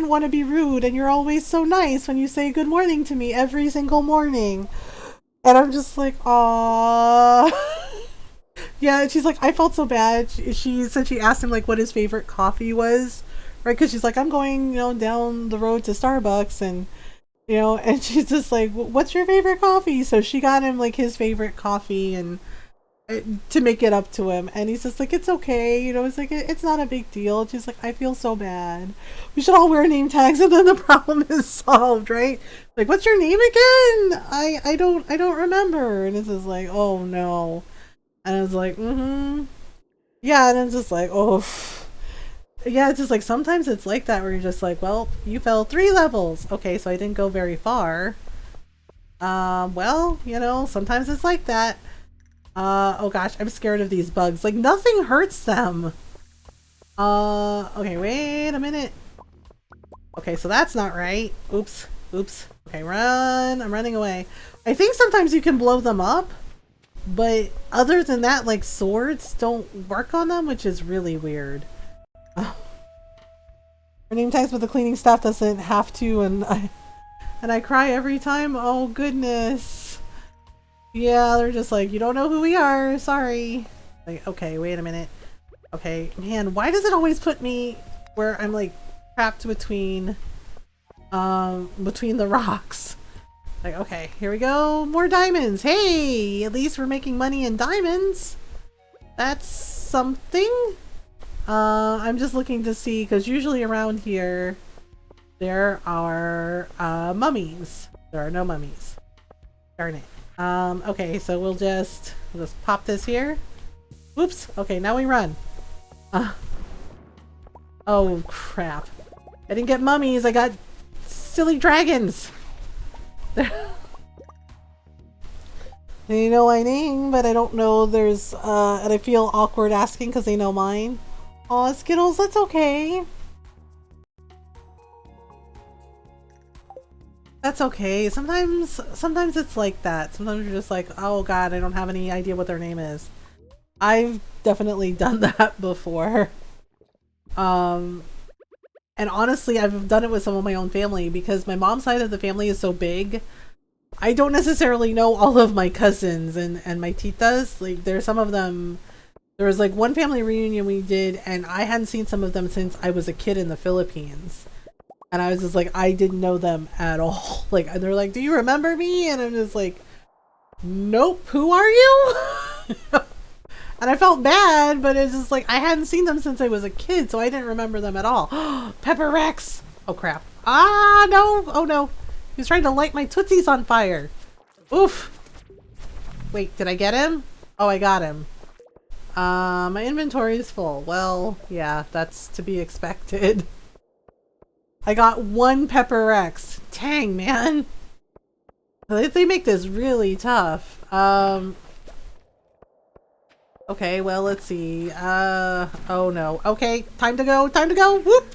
want to be rude, and you're always so nice when you say good morning to me every single morning. And I'm just like, aww. Yeah, she's like, I felt so bad. She said she asked him like what his favorite coffee was, right? Because she's like, I'm going, down the road to Starbucks, and and she's just like, what's your favorite coffee? So she got him like his favorite coffee, and to make it up to him, and he's just like, it's okay, it's like, it's not a big deal. She's like, I feel so bad. We should all wear name tags, and then the problem is solved, right? Like, what's your name again? I don't remember. And it's just like, oh no. And I was like, yeah. And it's just like, oh yeah, it's just like, sometimes it's like that where you're just like, well, you fell 3 levels. Okay, so I didn't go very far. Well, sometimes it's like that. Oh gosh, I'm scared of these bugs. Like, nothing hurts them. Okay, wait a minute. Okay, so that's not right. Oops, oops. Okay, run. I'm running away. I think sometimes you can blow them up, but other than that, like, swords don't work on them, which is really weird. Her name tags, but the cleaning staff doesn't have to, and I cry every time. Oh goodness. Yeah, they're just like, you don't know who we are. Sorry. Like, okay, wait a minute. Okay, man, why does it always put me where I'm like trapped between the rocks? Like, okay, here we go. More diamonds. Hey, at least we're making money in diamonds. That's something. I'm just looking to see, because usually around here there are mummies. There are no mummies. Darn it. Okay, so we'll just pop this here. Whoops. Okay, now we run. Oh crap. I didn't get mummies, I got silly dragons. They know my name, but I don't know there's and I feel awkward asking because they know mine. Aw, Skittles, that's okay. That's okay. Sometimes it's like that. Sometimes you're just like, oh god, I don't have any idea what their name is. I've definitely done that before. And honestly, I've done it with some of my own family because my mom's side of the family is so big. I don't necessarily know all of my cousins and my titas. Like, there's some of them. There was like one family reunion we did, and I hadn't seen some of them since I was a kid in the Philippines. And I was just like, I didn't know them at all. Like, and they're like, do you remember me? And I'm just like, nope, who are you? And I felt bad, but it's just like, I hadn't seen them since I was a kid, so I didn't remember them at all. Pepper Rex! Oh crap. Ah, no! Oh no. He was trying to light my Tootsies on fire. Oof. Wait, did I get him? Oh, I got him. My inventory is full. Well, yeah, that's to be expected. I got one Pepper Rex. Dang, man. They make this really tough. Okay, well, let's see. Oh no. Okay, time to go, time to go! Whoop!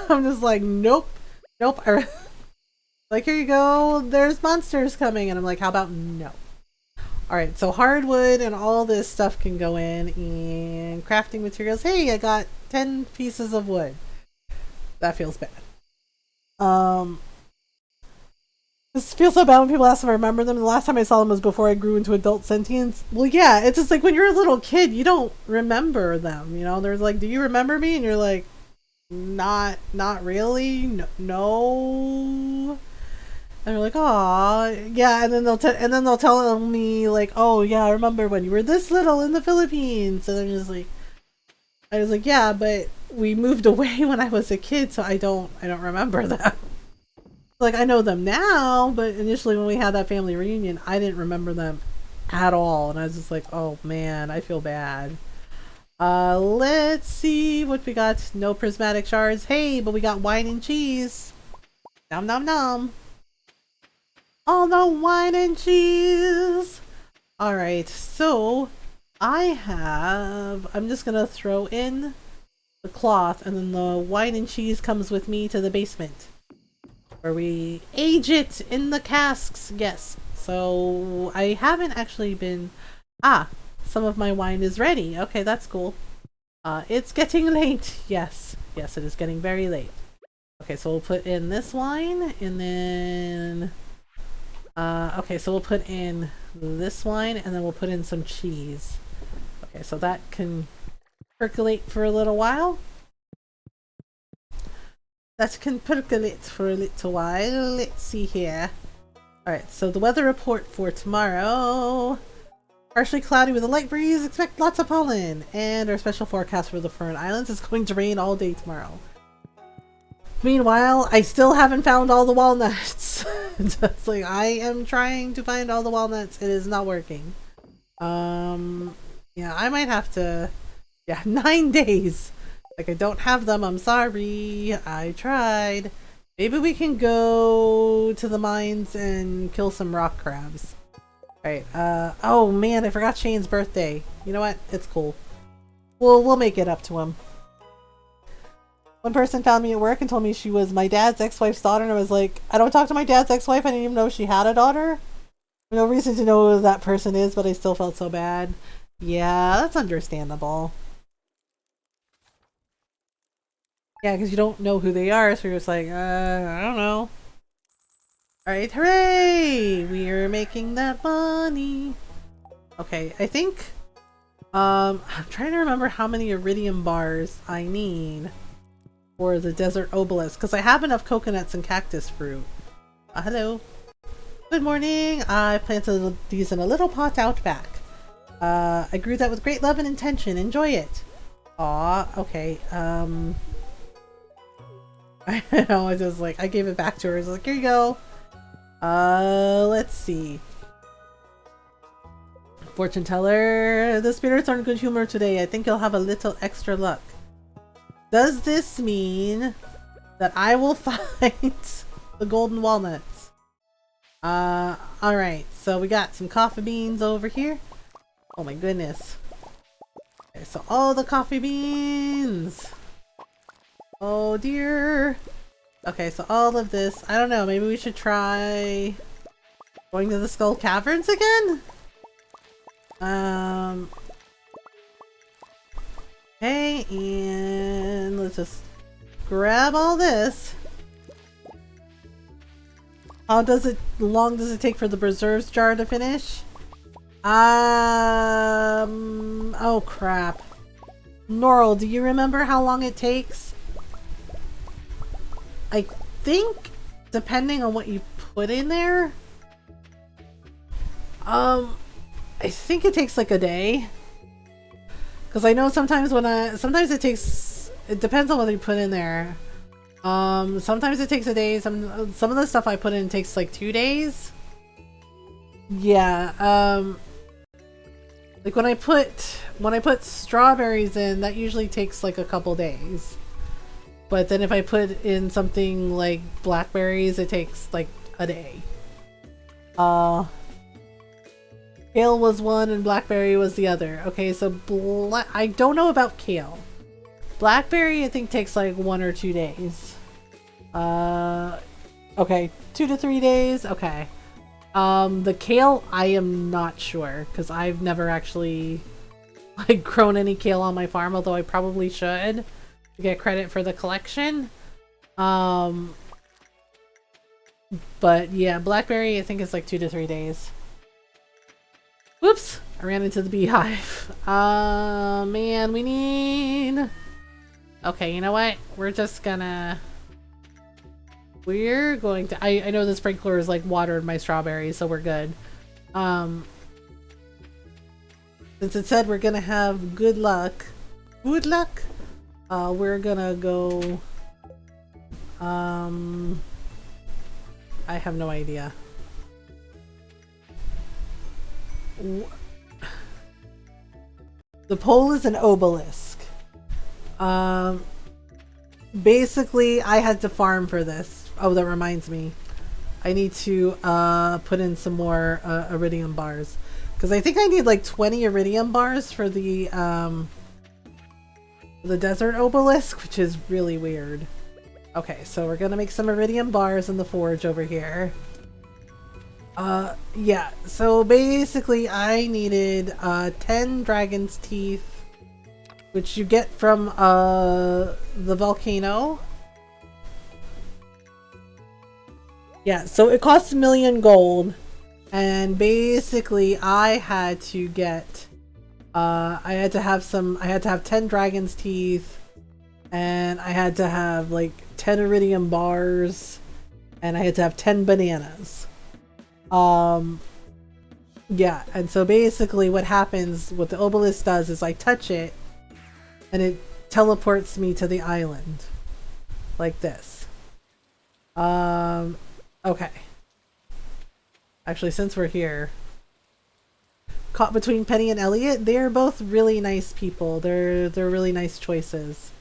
I'm just like, nope. Nope. Like, here you go, there's monsters coming. And I'm like, how about no? Alright, so hardwood and all this stuff can go in. And crafting materials. Hey, I got 10 pieces of wood. That feels bad. This feels so bad when people ask if I remember them. The last time I saw them was before I grew into adult sentience. Well, yeah, it's just like when you're a little kid, you don't remember them. You know, there's like, do you remember me? And you're like, not really. No. And they're like, aw, yeah. And then they'll tell me like, oh yeah, I remember when you were this little in the Philippines. And I'm just like, I was like, yeah, but we moved away when I was a kid, so I don't remember that. Like, I know them now, but initially when we had that family reunion, I didn't remember them at all. And I was just like, oh man, I feel bad. Let's see what we got. No prismatic shards. Hey, but we got wine and cheese. Nom nom nom. All the wine and cheese. Alright, so I'm just gonna throw in the cloth, and then the wine and cheese comes with me to the basement, where we age it in the casks. Yes. So I haven't actually been... some of my wine is ready. Okay, that's cool. It's getting late. Yes. Yes, it is getting very late. Okay, so we'll put in this wine, and then... okay, so we'll put in this wine, and then we'll put in some cheese. Okay, so that can percolate for a little while. That can percolate for a little while. Let's see here. Alright, so the weather report for tomorrow. Partially cloudy with a light breeze. Expect lots of pollen. And our special forecast for the Fern Islands is going to rain all day tomorrow. Meanwhile, I still haven't found all the walnuts. Just like, I am trying to find all the walnuts. It is not working. Yeah, I might have to... Yeah, 9 days. Like, I don't have them. I'm sorry. I tried. Maybe we can go to the mines and kill some rock crabs. Alright, oh man, I forgot Shane's birthday. You know what? It's cool. We'll make it up to him. One person found me at work and told me she was my dad's ex-wife's daughter, and I was like, I don't talk to my dad's ex-wife, I didn't even know she had a daughter. No reason to know who that person is, but I still felt so bad. Yeah, that's understandable. Yeah, because you don't know who they are, so you're just like, I don't know. Alright, hooray! We are making that money. Okay, I think, I'm trying to remember how many iridium bars I need for the desert obelisk, because I have enough coconuts and cactus fruit. Hello. Good morning. I planted these in a little pot out back. I grew that with great love and intention. Enjoy it. Aw, okay. I know, I just like, I gave it back to her. I was like, here you go. Let's see. Fortune teller, the spirits are in good humor today. I think you'll have a little extra luck. Does this mean that I will find the golden walnuts? Alright, so we got some coffee beans over here. Oh my goodness. Okay, so all the coffee beans. Oh dear. Okay, so all of this. I don't know, maybe we should try going to the Skull Caverns again? Okay, and let's just grab all this. How long does it take for the preserves jar to finish? Oh crap. Norl, do you remember how long it takes? I think, depending on what you put in there, I think it takes like a day. Because I know sometimes sometimes it takes, it depends on what you put in there. Sometimes it takes a day, some of the stuff I put in takes like 2 days. Yeah, like when I put strawberries in, that usually takes like a couple days. But then if I put in something like blackberries, it takes like a day. Kale was one and blackberry was the other. Okay, so I don't know about kale. Blackberry I think takes like 1 or 2 days. Okay, 2 to 3 days. Okay. The kale I am not sure because I've never actually like grown any kale on my farm, although I probably should to get credit for the collection. But yeah, blackberry I think it's like 2 to 3 days. Whoops! I ran into the beehive. Man, we need... Okay, you know what? We're going to... I know the sprinkler is like watered my strawberries, so we're good. Since it said we're gonna have good luck, we're gonna go... I have no idea. The pole is an obelisk. Basically, I had to farm for this. Oh, that reminds me. I need to put in some more iridium bars. Because I think I need like 20 iridium bars for the desert obelisk, which is really weird. Okay, so we're gonna make some iridium bars in the forge over here. Yeah, so basically I needed 10 dragon's teeth, which you get from the volcano. Yeah, so it costs 1 million gold, and basically I had to get I had to have 10 dragon's teeth, and I had to have like 10 iridium bars, and I had to have 10 bananas. Yeah, and so basically what happens, what the obelisk does is I touch it and it teleports me to the island. Like this. Okay. Actually, since we're here, caught between Penny and Elliot, they're both really nice people. They're really nice choices.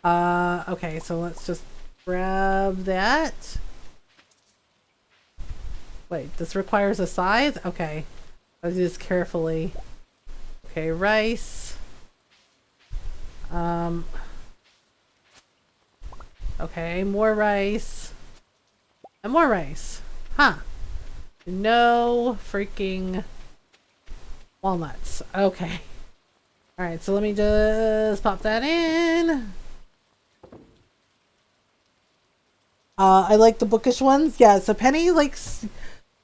Okay, so let's just grab that. Wait, this requires a scythe? Okay. I'll do this carefully. Okay, rice. Okay, more rice. And more rice. Huh. No freaking walnuts. Okay. Alright, so let me just pop that in. I like the bookish ones. Yeah, so Penny likes...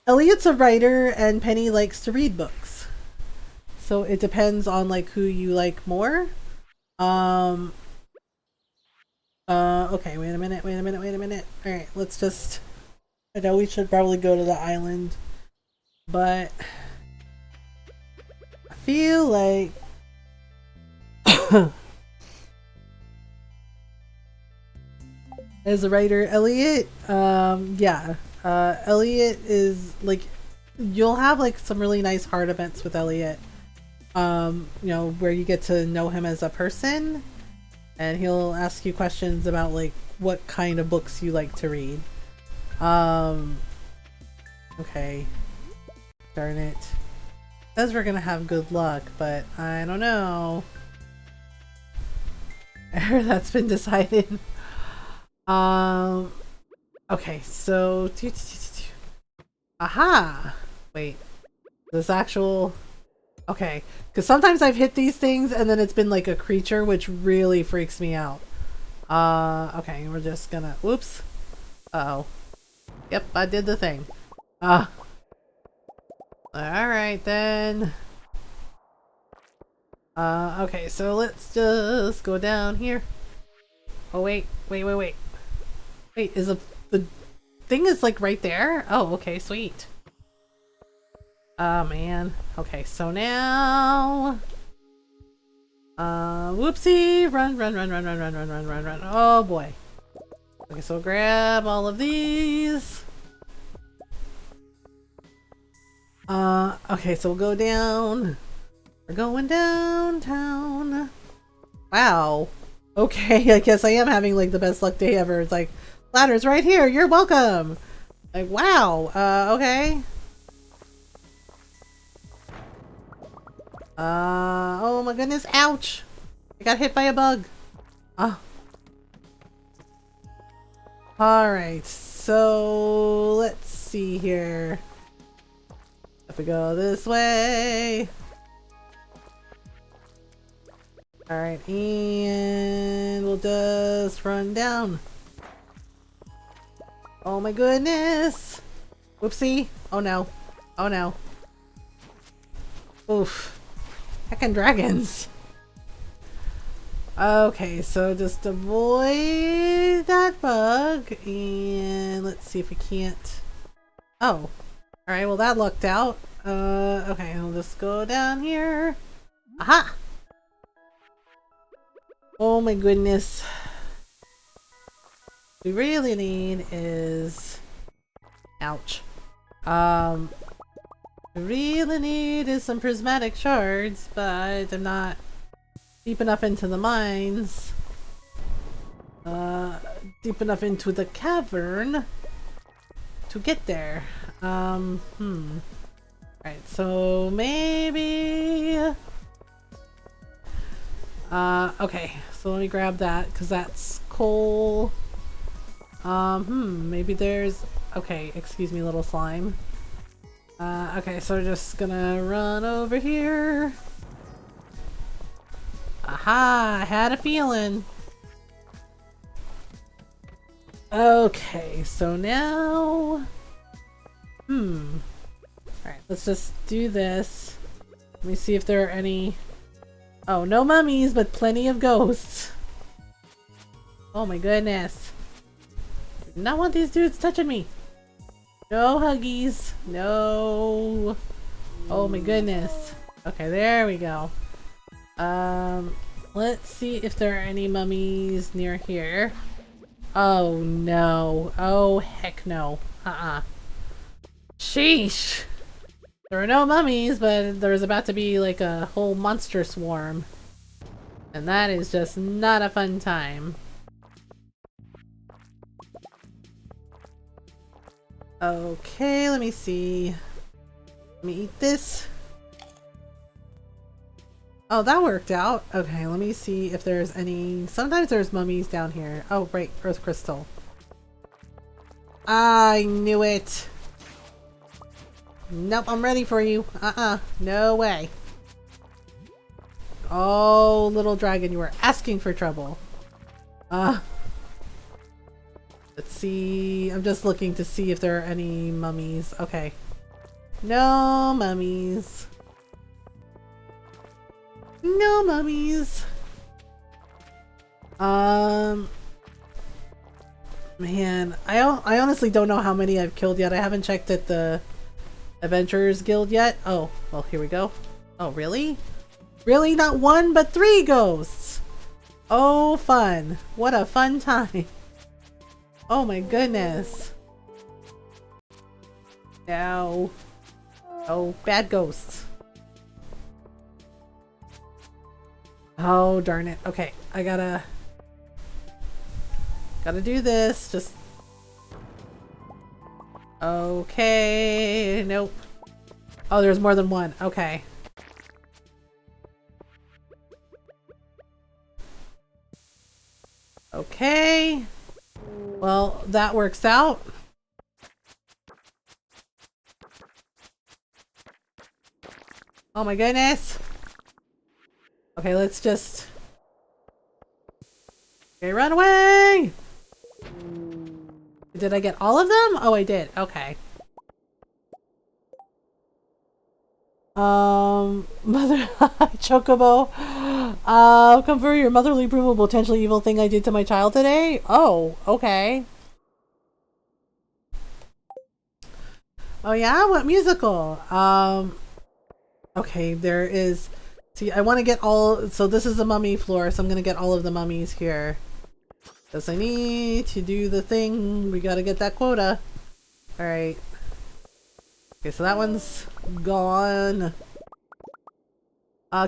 Elliot's a writer and Penny likes to read books. So it depends on like who you like more. Okay, wait a minute. Alright, let's just... I know we should probably go to the island, but I feel like as a writer, Elliot, Elliot is like, you'll have like some really nice heart events with Elliot, you know, where you get to know him as a person, and he'll ask you questions about like what kind of books you like to read. Okay. Darn it. Says we're gonna have good luck, but I don't know. That's been decided. Okay, so... Aha! Wait. This actual... Okay, because sometimes I've hit these things and then it's been like a creature, which really freaks me out. Okay, we're just gonna... Whoops. Uh-oh. Yep, I did the thing. Alright then. Okay, so let's just go down here. Oh wait. Wait, is the thing is like right there? Oh, okay, sweet. Oh man. Okay, so now... whoopsie! Run. Oh boy. Okay, so grab all of these. Okay, so we'll go down. We're going downtown. Wow. Okay, I guess I am having like the best luck day ever. It's like, ladder's right here, you're welcome. Like, wow. Okay. Oh my goodness, ouch. I got hit by a bug. Alright, so let's see here. If we go this way. Alright, and we'll just run down. Oh my goodness! Whoopsie! Oh no. Oh no. Oof. Heckin' dragons! Okay, so just avoid that bug, and let's see if we can't... Oh. Alright, well that lucked out. Okay, I'll just go down here. Aha! Oh my goodness. What we really need is... Ouch. What we really need is some prismatic shards, but I'm not deep enough into the mines. Deep enough into the cavern to get there. Alright, so maybe... okay, so let me grab that, because that's coal. Maybe there's... Okay, excuse me, little slime. Okay, so we're just gonna run over here. Aha, I had a feeling. Okay, so now... Alright, let's just do this. Let me see if there are any... Oh, no mummies, but plenty of ghosts. Oh my goodness. Did not want these dudes touching me. No huggies. No. Oh my goodness. Okay, there we go. Let's see if there are any mummies near here. Oh no. Oh heck no. Sheesh. There are no mummies, but there's about to be like a whole monster swarm. And that is just not a fun time. Okay, let me see. Let me eat this. Oh, that worked out. Okay, let me see if there's any... Sometimes there's mummies down here. Oh, right. Earth crystal. I knew it. Nope, I'm ready for you. No way. Oh, little dragon, you were asking for trouble. Let's see. I'm just looking to see if there are any mummies. Okay. No mummies. No mummies. Man, I honestly don't know how many I've killed yet. I haven't checked at the Adventurers Guild yet. Oh, well, here we go. Oh, really? Really? Not one, but 3 ghosts! Oh, fun. What a fun time. Oh my goodness. No. Oh, bad ghosts. Oh, darn it. Okay, I gotta do this. Just... Okay. Nope. Oh, there's more than one. Okay. Okay. Well, that works out. Oh my goodness. Okay, let's just... Okay, run away! Did I get all of them? Oh, I did. Okay. Mother... Chocobo. Confer your motherly approval potentially evil thing I did to my child today? Oh, okay. Oh yeah? What musical? Okay, there is... See, I want to get all... So this is the mummy floor, so I'm going to get all of the mummies here. Because I need to do the thing. We got to get that quota. Alright. Okay, so that one's gone.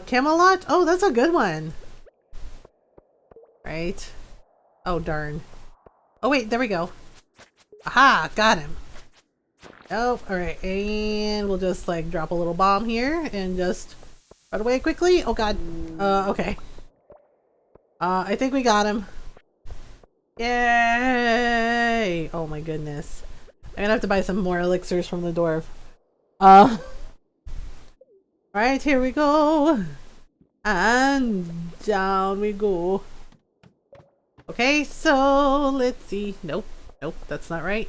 Camelot? Oh, that's a good one. Right. Oh, darn. Oh, wait, there we go. Aha! Got him. Oh, alright. And we'll just, like, drop a little bomb here and just... Run away quickly? Oh god. Okay. I think we got him. Yay! Oh my goodness. I'm gonna have to buy some more elixirs from the dwarf. Right, here we go. And down we go. Okay, so let's see. Nope. Nope, that's not right.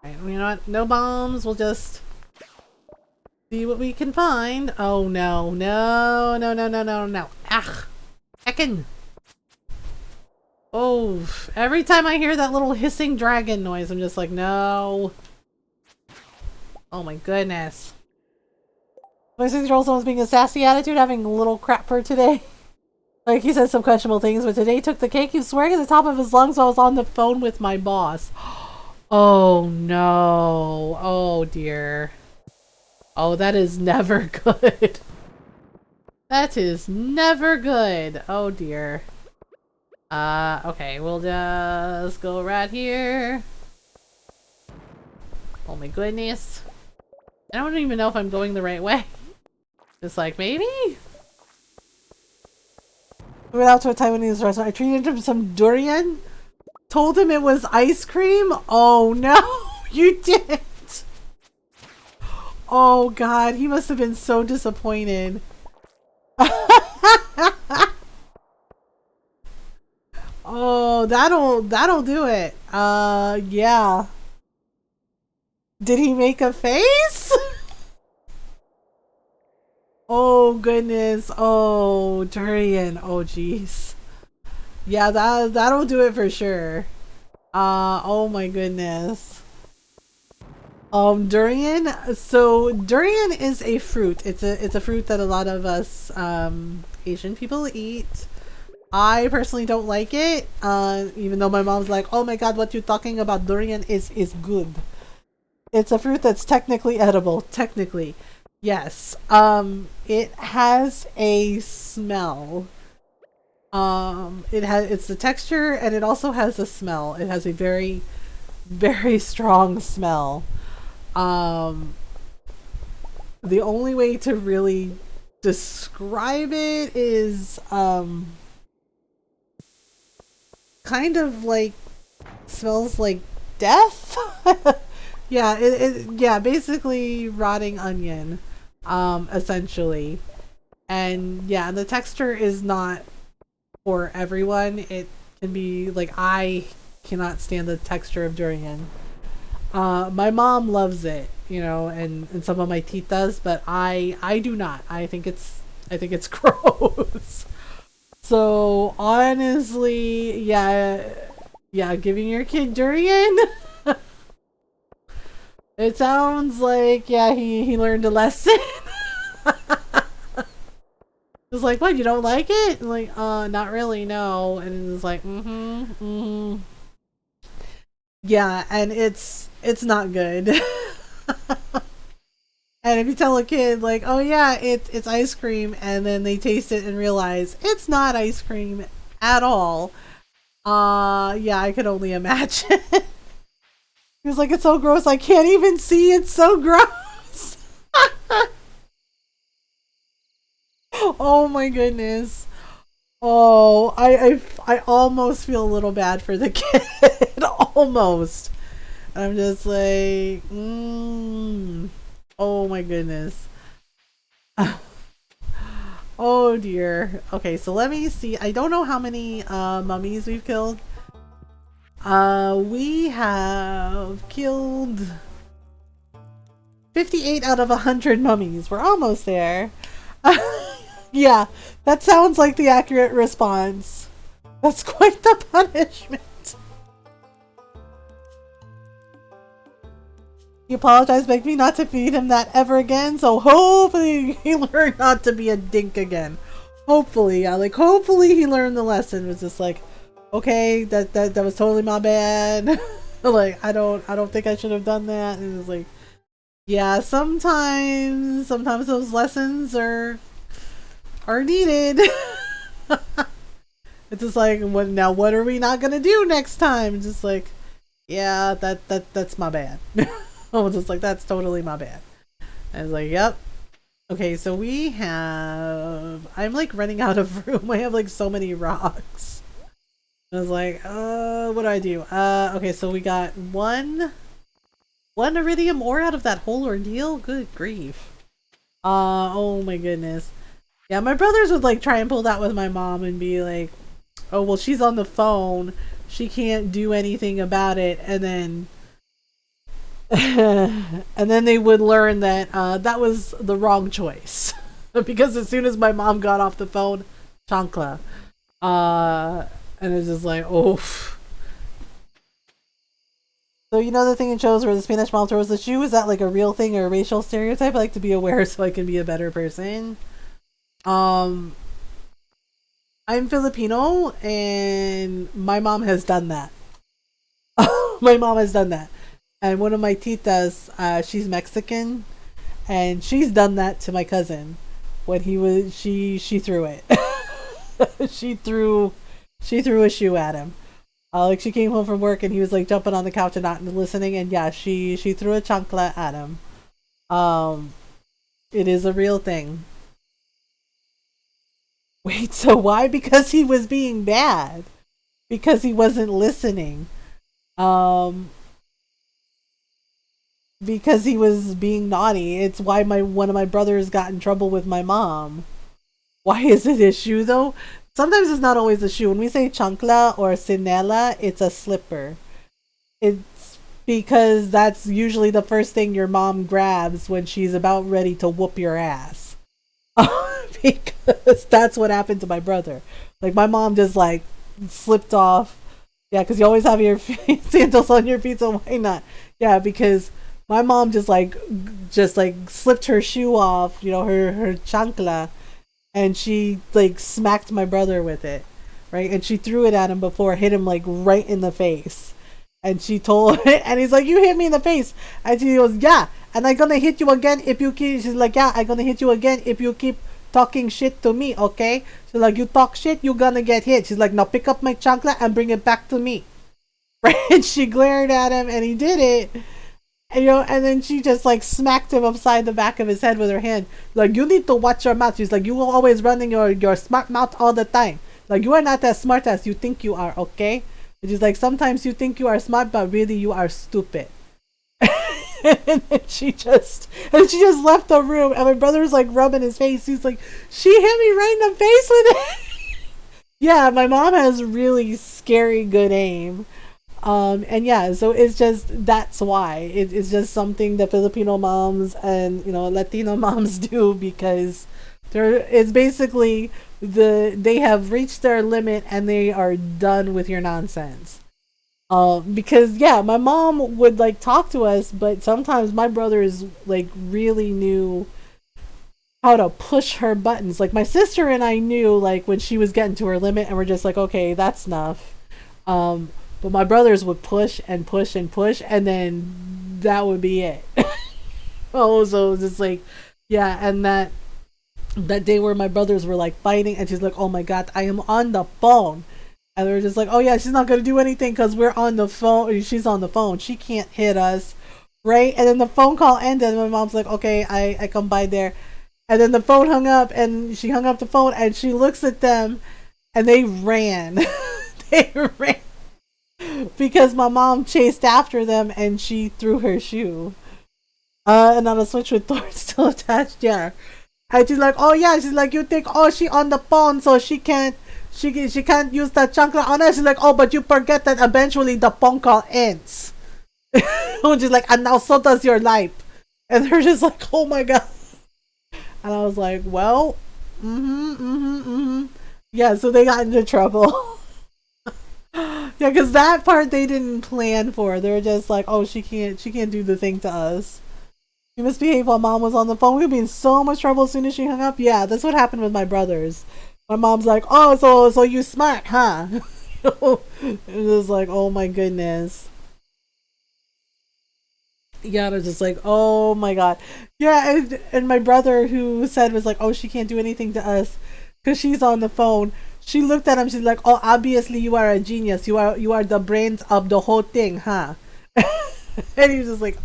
Alright, you know what? No bombs. We'll just... see what we can find. Oh no, no, no, no, no, no, no. Ah! Heckin! Oh, every time I hear that little hissing dragon noise, I'm just like, no. Oh my goodness. My 6-year-old son was being a sassy attitude, having a little crap for today. Like, he said some questionable things, but today he took the cake. He was swearing at the top of his lungs while I was on the phone with my boss. Oh no. Oh dear. Oh, that is never good. That is never good. Oh dear. Okay, we'll just go right here. Oh my goodness. I don't even know if I'm going the right way. It's like, maybe? We went out to a Taiwanese restaurant. I treated him some durian. Told him it was ice cream. Oh no, you didn't. Oh god, he must have been so disappointed. Oh, that'll do it. Yeah. Did he make a face? Oh goodness. Oh, durian. Oh jeez. Yeah, that'll do it for sure. Oh my goodness. Durian. So durian is a fruit. It's a fruit that a lot of us Asian people eat. I personally don't like it. Even though my mom's like, "Oh my god, what you talking about? Durian is good." It's a fruit that's technically edible. Technically, yes. It has a smell. It's the texture, and it also has a smell. It has a very, very strong smell. The only way to really describe it is kind of like smells like death. Yeah, yeah, basically rotting onion, essentially. And yeah, the texture is not for everyone. It can be like, I cannot stand the texture of durian. My mom loves it, you know, and some of my titas, but I do not. I think it's gross. So honestly, yeah, giving your kid durian. It sounds like, yeah, he learned a lesson. It's like, what, you don't like it? I'm like, not really, no. And it's like, yeah, and it's not good. And if you tell a kid like, oh yeah, it's ice cream, and then they taste it and realize it's not ice cream at all, yeah, I could only imagine. He was like, it's so gross, I can't even see, it's so gross. Oh my goodness. Oh, I almost feel a little bad for the kid. Almost. I'm just like, oh my goodness. Oh dear. Okay, so let me see. I don't know how many mummies we've killed. We have killed 58 out of 100 mummies. We're almost there. Yeah, that sounds like the accurate response. That's quite the punishment. He apologized, begged me not to feed him that ever again, so hopefully he learned not to be a dink again. Hopefully, yeah, like hopefully he learned the lesson. It was just like, okay, that was totally my bad. Like, I don't think I should have done that. And it was like, yeah, sometimes those lessons are needed. It's just like, what are we not gonna do next time? It's just like, yeah, that's my bad. I was just like, that's totally my bad. I was like, yep. Okay, so we have, I'm like running out of room. I have like so many rocks. I was like, what do I do? Okay, so we got one iridium ore out of that whole ordeal. Good grief. Oh my goodness. Yeah, my brothers would like try and pull that with my mom and be like, oh, well, she's on the phone, she can't do anything about it. And then and then they would learn that that was the wrong choice. Because as soon as my mom got off the phone, chancla. And it's just like, oof. So you know the thing in shows where the Spanish mom throws the shoe? Is that like a real thing or a racial stereotype? I like to be aware so I can be a better person. I'm Filipino and my mom has done that. My mom has done that. And one of my titas, she's Mexican, and she's done that to my cousin when she threw it. she threw a shoe at him. Like she came home from work and he was like jumping on the couch and not listening, and yeah, she threw a chancla at him. It is a real thing. Wait, so why? Because he was being bad. Because he wasn't listening. Because he was being naughty. It's why one of my brothers got in trouble with my mom. Why is it a shoe though? Sometimes it's not always a shoe. When we say chancla or sinela, it's a slipper. It's because that's usually the first thing your mom grabs when she's about ready to whoop your ass. Because that's what happened to my brother. Like my mom just like slipped off. Yeah, because you always have your sandals on your feet, so why not? Yeah, because my mom just like slipped her shoe off, you know, her chancla, and she like smacked my brother with it, right? And she threw it at him before, hit him like right in the face. And she told, and he's like, you hit me in the face. And she goes, yeah, and I'm gonna hit you again if you keep, she's like, yeah, I'm gonna hit you again if you keep talking shit to me, okay? She's like, you talk shit, you're gonna get hit. She's like, now pick up my chancla and bring it back to me. Right? And she glared at him and he did it. And, you know, and then she just like smacked him upside the back of his head with her hand. Like, you need to watch your mouth. She's like, you will always running your smart mouth all the time. Like, you are not as smart as you think you are, okay? And she's like, sometimes you think you are smart, but really you are stupid. And then she just left the room, and my brother was like rubbing his face. He's like, she hit me right in the face with it. Yeah, my mom has really scary good aim. And yeah, so it's just, that's why it's just something that Filipino moms and, you know, Latino moms do, because it's basically they have reached their limit and they are done with your nonsense. Because yeah, my mom would like talk to us, but sometimes my brothers like really knew how to push her buttons. Like my sister and I knew like when she was getting to her limit, and we're just like, okay, that's enough. But my brothers would push and push and push, and then that would be it. Oh, so it was just like, yeah, and that day where my brothers were like fighting, and she's like, oh my god, I am on the phone. And they're just like, oh yeah, she's not gonna do anything because we're on the phone. Or she's on the phone. She can't hit us, right? And then the phone call ended. And my mom's like, okay, I come by there. And then the phone hung up, and she hung up the phone, and she looks at them, and they ran. They ran because my mom chased after them, and she threw her shoe. And on a switch with Thor still attached, yeah. And she's like, oh yeah, she's like, you think, oh, she on the phone, so she can't use the chancla on us. She's like, oh, but you forget that eventually the phone call ends. And she's like, and now so does your life. And they're just like, oh my god. And I was like, well, yeah, so they got into trouble. Yeah, because that part they didn't plan for. They were just like, oh, she can't do the thing to us. You misbehaved while mom was on the phone. We'd be in so much trouble as soon as she hung up. Yeah, that's what happened with my brothers. My mom's like, oh, so you smart, huh? It was like, oh my goodness. Yeah, I was just like, oh my god. Yeah, and my brother who said was like, oh, she can't do anything to us because she's on the phone. She looked at him, she's like, oh, obviously you are a genius. You are the brains of the whole thing, huh? And he was just like,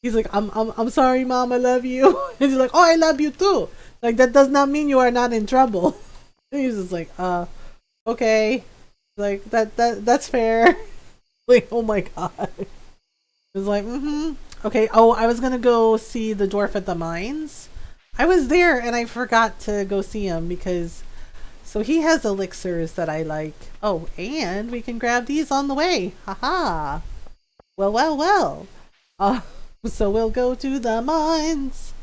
he's like, I'm sorry, mom, I love you. And he's like, oh, I love you too. Like, that does not mean you are not in trouble. And he's just like, okay. Like, that's fair. Like, oh my god. It was like, okay. Oh, I was gonna go see the dwarf at the mines. I was there and I forgot to go see him because, so he has elixirs that I like. Oh, and we can grab these on the way. Haha. Well. So we'll go to the mines.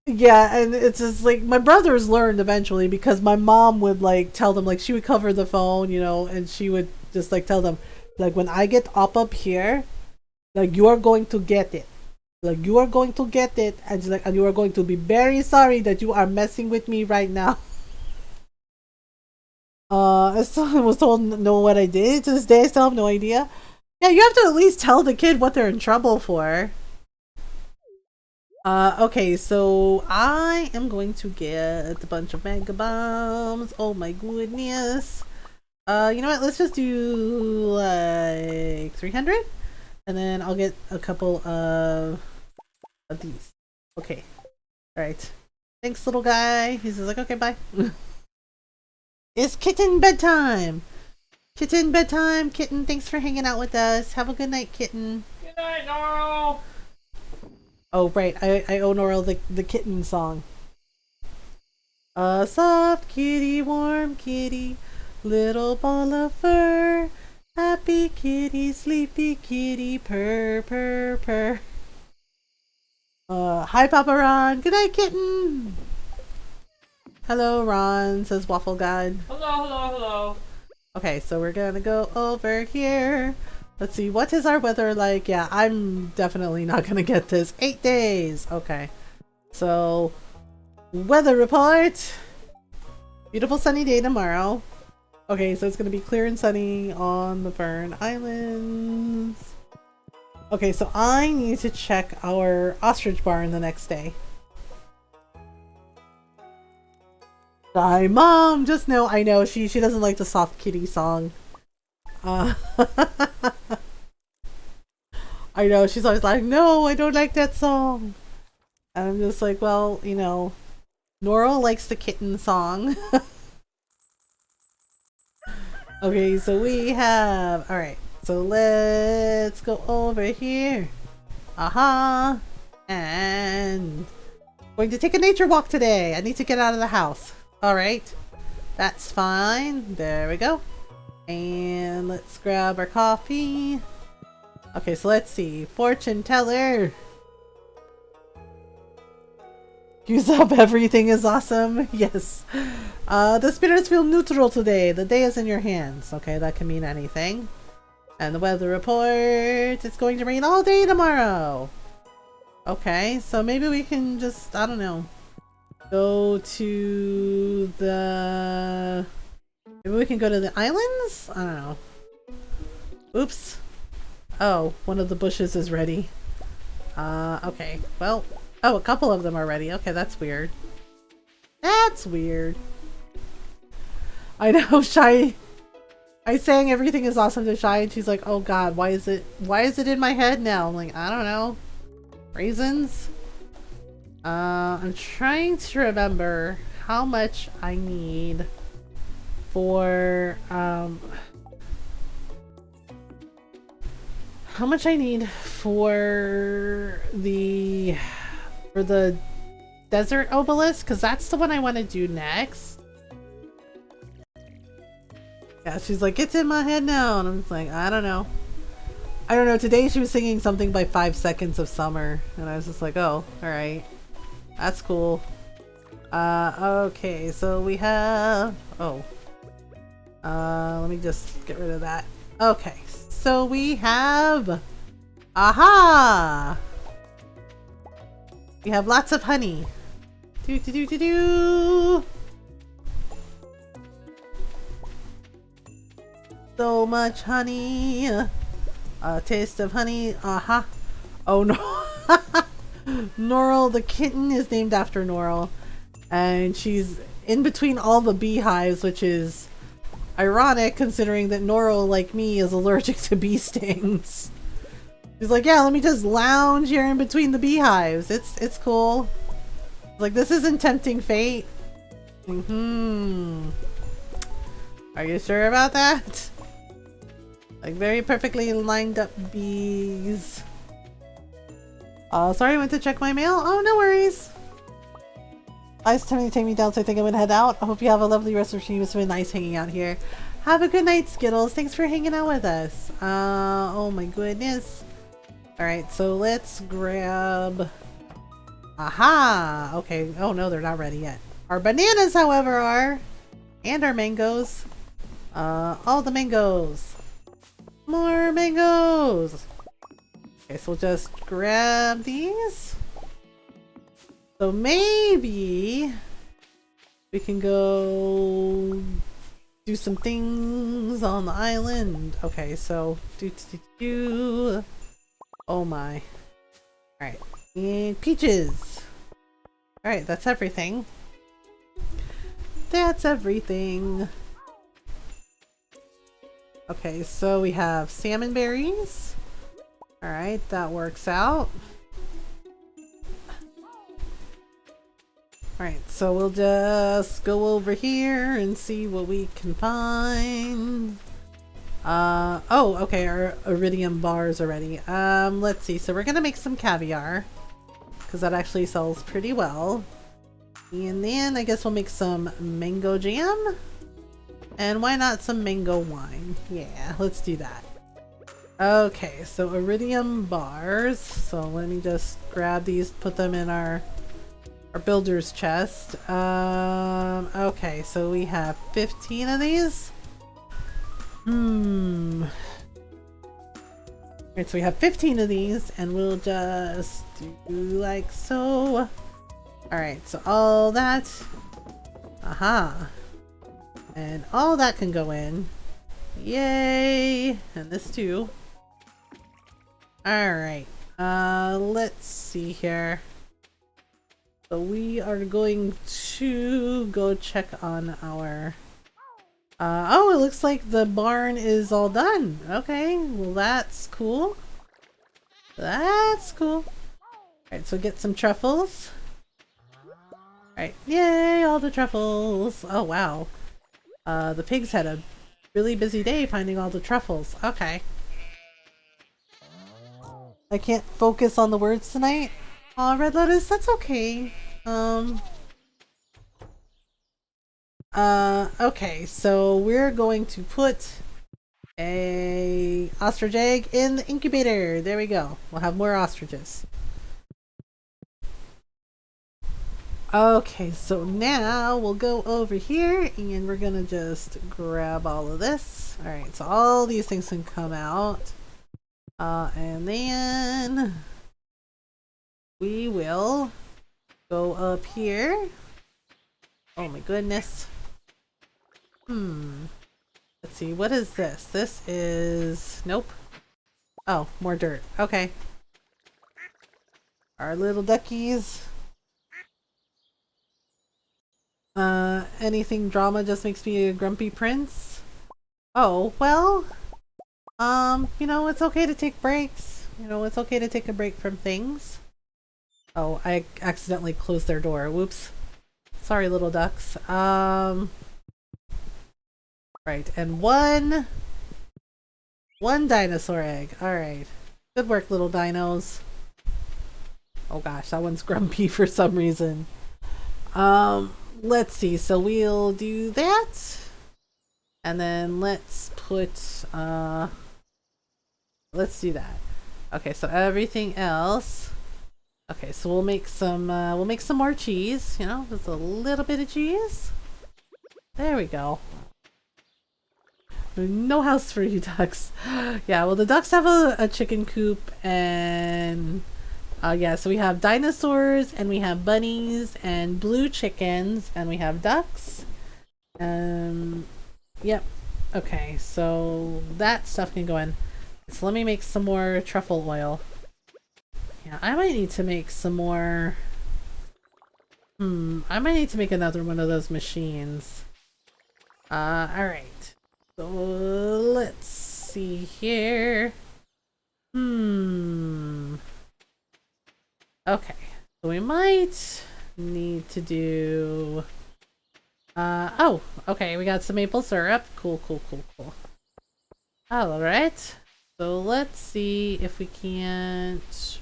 Yeah, and it's just like my brothers learned eventually because my mom would like tell them, like she would cover the phone, you know, and she would just like tell them, like, when I get up here, like, you are going to get it. Like, you are going to get it, and she's like, and you are going to be very sorry that you are messing with me right now. I still was told know what I did. To this day, I still have no idea. Yeah, you have to at least tell the kid what they're in trouble for. Okay, so I am going to get a bunch of mega bombs. Oh my goodness. You know what? Let's just do like 300, and then I'll get a couple of these. Okay. All right. Thanks, little guy. He's just like, okay, bye. It's kitten bedtime. Kitten bedtime. Kitten, thanks for hanging out with us. Have a good night, kitten. Good night, Norl. Oh, right. I owe Norl the kitten song. A soft kitty, warm kitty, little ball of fur. Happy kitty, sleepy kitty, purr, purr, purr. Hi, Papa Ron. Good night, kitten. Hello, Ron, says Waffle God. Hello. Okay, so we're gonna go over here. Let's see, what is our weather like? Yeah, I'm definitely not gonna get this. 8 days! Okay. So, weather report! Beautiful sunny day tomorrow. Okay, so it's gonna be clear and sunny on the Fern Islands. Okay, so I need to check our ostrich barn the next day. Hi, Mom! Just know, I know, she doesn't like the soft kitty song. I know, she's always like, no, I don't like that song. And I'm just like, well, you know, Nora likes the kitten song. Okay, so we have, alright, so let's go over here. Aha! And going to take a nature walk today. I need to get out of the house. Alright, that's fine. There we go. And let's grab our coffee. Okay, so let's see. Fortune teller. Use up everything is awesome. Yes. The spirits feel neutral today. The day is in your hands. Okay, that can mean anything. And the weather report. It's going to rain all day tomorrow. Okay, so maybe we can just, I don't know, go to the... Maybe we can go to the islands? I don't know. Oops. Oh, one of the bushes is ready. Okay. Well, oh, a couple of them are ready. Okay, that's weird. That's weird. I know, Shy. I sang everything is awesome to Shy and she's like, oh god, why is it in my head now? I'm like, I don't know. Raisins? I'm trying to remember how much I need for, how much I need for the desert obelisk, because that's the one I want to do next. Yeah, she's like, it's in my head now, and I'm just like, I don't know. I don't know, today she was singing something by 5 Seconds of Summer, and I was just like, oh, alright. That's cool. Okay, so we have... Oh. Let me just get rid of that. Okay, so we have... Aha! We have lots of honey. Do do do do do. So much honey. A taste of honey. Aha. Oh no. Norl the kitten is named after Norl. And she's in between all the beehives, which is ironic considering that Norl, like me, is allergic to bee stings. She's like, yeah, let me just lounge here in between the beehives. It's cool. Like, this isn't tempting fate. Are you sure about that? Like, very perfectly lined up bees. Sorry, I went to check my mail. Oh, no worries. It's time to take me down, so I think I'm gonna head out. I hope you have a lovely rest of your stream. It's been nice hanging out here. Have a good night, Skittles. Thanks for hanging out with us. Oh my goodness. Alright, so let's grab... Aha! Okay. Oh no, they're not ready yet. Our bananas, however, are. And our mangoes. All the mangoes. More mangoes! Okay, so we'll just grab these. So maybe we can go do some things on the island. Okay, so oh my. Alright, and peaches. Alright, that's everything. That's everything. Okay, so we have salmon berries. Alright, that works out. Alright, so we'll just go over here and see what we can find. Oh, okay, our iridium bars are ready. Let's see, so we're gonna make some caviar, because that actually sells pretty well. And then I guess we'll make some mango jam. And why not some mango wine? Yeah, let's do that. Okay, so iridium bars. So let me just grab these, put them in our builder's chest. Okay, so we have 15 of these. Alright, so we have 15 of these, and we'll just do like so. Alright, so all that. Aha. And all that can go in. Yay! And this too. Alright. Let's see here. So we are going to go check on our... oh, it looks like the barn is all done. Okay, well that's cool. That's cool. Alright, so get some truffles. Alright, yay, all the truffles. Oh, wow. The pigs had a really busy day finding all the truffles. Okay. I can't focus on the words tonight. Aw, Red Lotus, that's okay. Okay, so we're going to put a ostrich egg in the incubator. There we go. We'll have more ostriches. Okay, so now we'll go over here and we're gonna just grab all of this. Alright, so all these things can come out. And then we will go up here. Oh my goodness. Let's see, what is this? This is... Nope. Oh, more dirt. Okay. Our little duckies. Anything drama just makes me a grumpy prince. Oh, well, you know, it's okay to take breaks. You know, it's okay to take a break from things. Oh, I accidentally closed their door. Whoops. Sorry, little ducks. Right, and one dinosaur egg. Alright. Good work, little dinos. Oh gosh, that one's grumpy for some reason. Let's see, so we'll do that. And then let's put, let's do that. Okay, so everything else. Okay, so we'll make some more cheese, you know, just a little bit of cheese. There we go. No house for you ducks. Yeah, well the ducks have a chicken coop and yeah, so we have dinosaurs and we have bunnies and blue chickens and we have ducks. Yep. Okay, so that stuff can go in. So let me make some more truffle oil. Yeah, I might need to make some more. I might need to make another one of those machines. Alright. So let's see here. Okay, so we might need to do... oh, okay, we got some maple syrup. Cool. Alright, so let's see if we can't...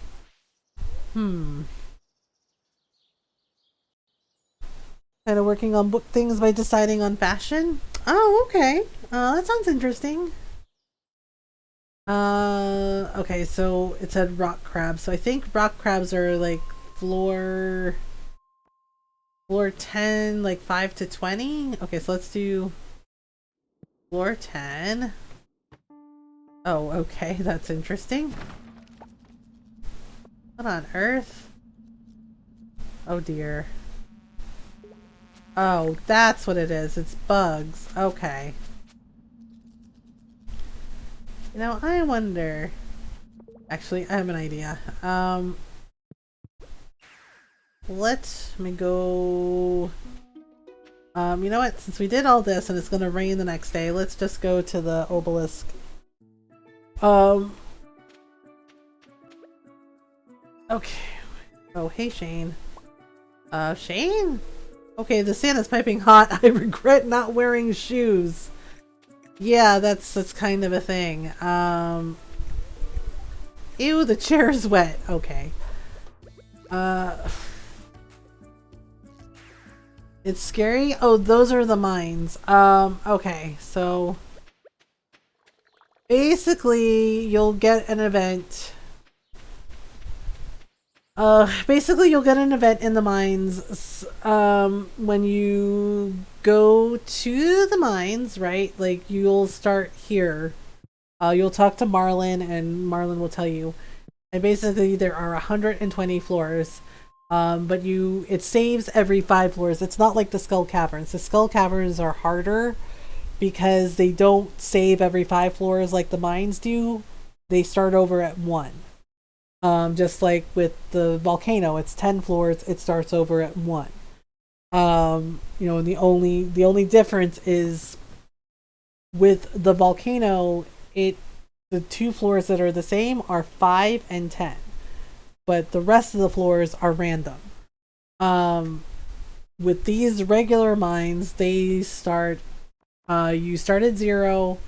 Kind of working on book things by deciding on fashion? Oh, okay. That sounds interesting. Okay, so it said rock crabs. So I think rock crabs are like floor 10, like 5 to 20. Okay, so let's do floor 10. Oh, okay, that's interesting. What on earth? Oh dear. Oh, that's what it is. It's bugs. Okay. You know, I wonder... Actually, I have an idea. Let me go... you know what? Since we did all this and it's gonna rain the next day, let's just go to the obelisk. Okay. Oh, hey, Shane. Shane? Okay, the Santa's piping hot. I regret not wearing shoes. Yeah, that's kind of a thing. Ew, the chair's wet. Okay. It's scary? Oh, those are the mines. Okay, so... Basically, you'll get an event... basically you'll get an event in the mines, when you go to the mines, right? Like, you'll start here. You'll talk to Marlin, and Marlin will tell you. And basically, there are 120 floors. But it saves every 5 floors. It's not like the Skull Caverns. The Skull Caverns are harder because they don't save every 5 floors like the mines do. They start over at 1. Just like with the volcano, it's 10 floors, it starts over at 1. You know, the only difference is with the volcano, it the two floors that are the same are 5 and 10. But the rest of the floors are random. With these regular mines, they start, you start at 0,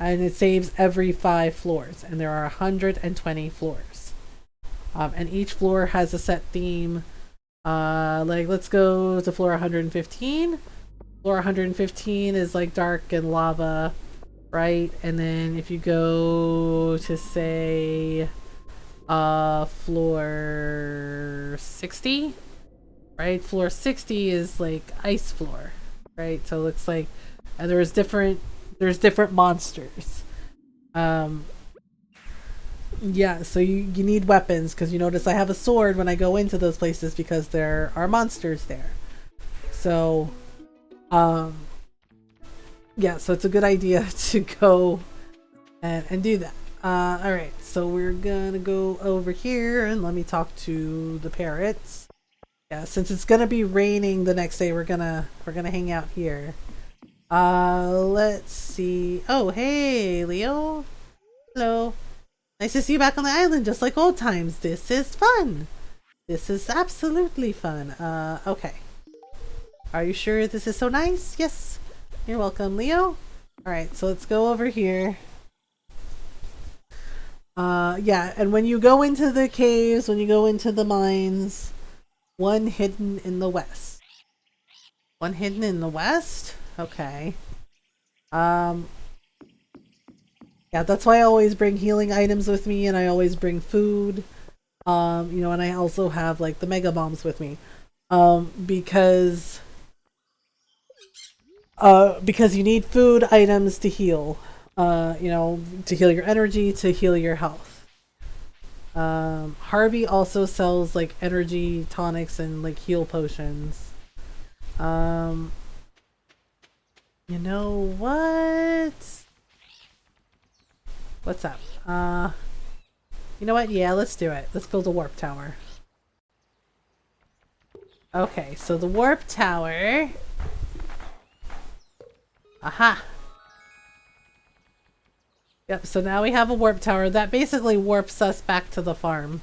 and it saves every 5 floors, and there are 120 floors. And each floor has a set theme. Like, let's go to floor 115. Floor 115 is like dark and lava, right? And then if you go to, say, floor 60, right? Floor 60 is like ice floor, right? So it looks like, and there's different monsters. Yeah, so you need weapons, because you notice I have a sword when I go into those places because there are monsters there. So yeah, so it's a good idea to go and do that. Alright, so we're gonna go over here and let me talk to the parrots. Yeah, since it's gonna be raining the next day, we're gonna hang out here. Let's see. Oh, hey, Leo. Hello. Nice to see you back on the island, just like old times. This is fun. This is absolutely fun. Okay. Are you sure this is so nice? Yes. You're welcome, Leo. Alright, so let's go over here. Yeah, and when you go into the caves, when you go into the mines, one hidden in the west. One hidden in the west? Okay. Yeah, that's why I always bring healing items with me, and I always bring food. You know, and I also have like the mega bombs with me. Because you need food items to heal. You know, to heal your energy, to heal your health. Harvey also sells like energy tonics and like heal potions. You know what? What's up? You know what? Yeah, let's do it. Let's build a warp tower. Okay, so the warp tower. Aha! Yep, so now we have a warp tower that basically warps us back to the farm.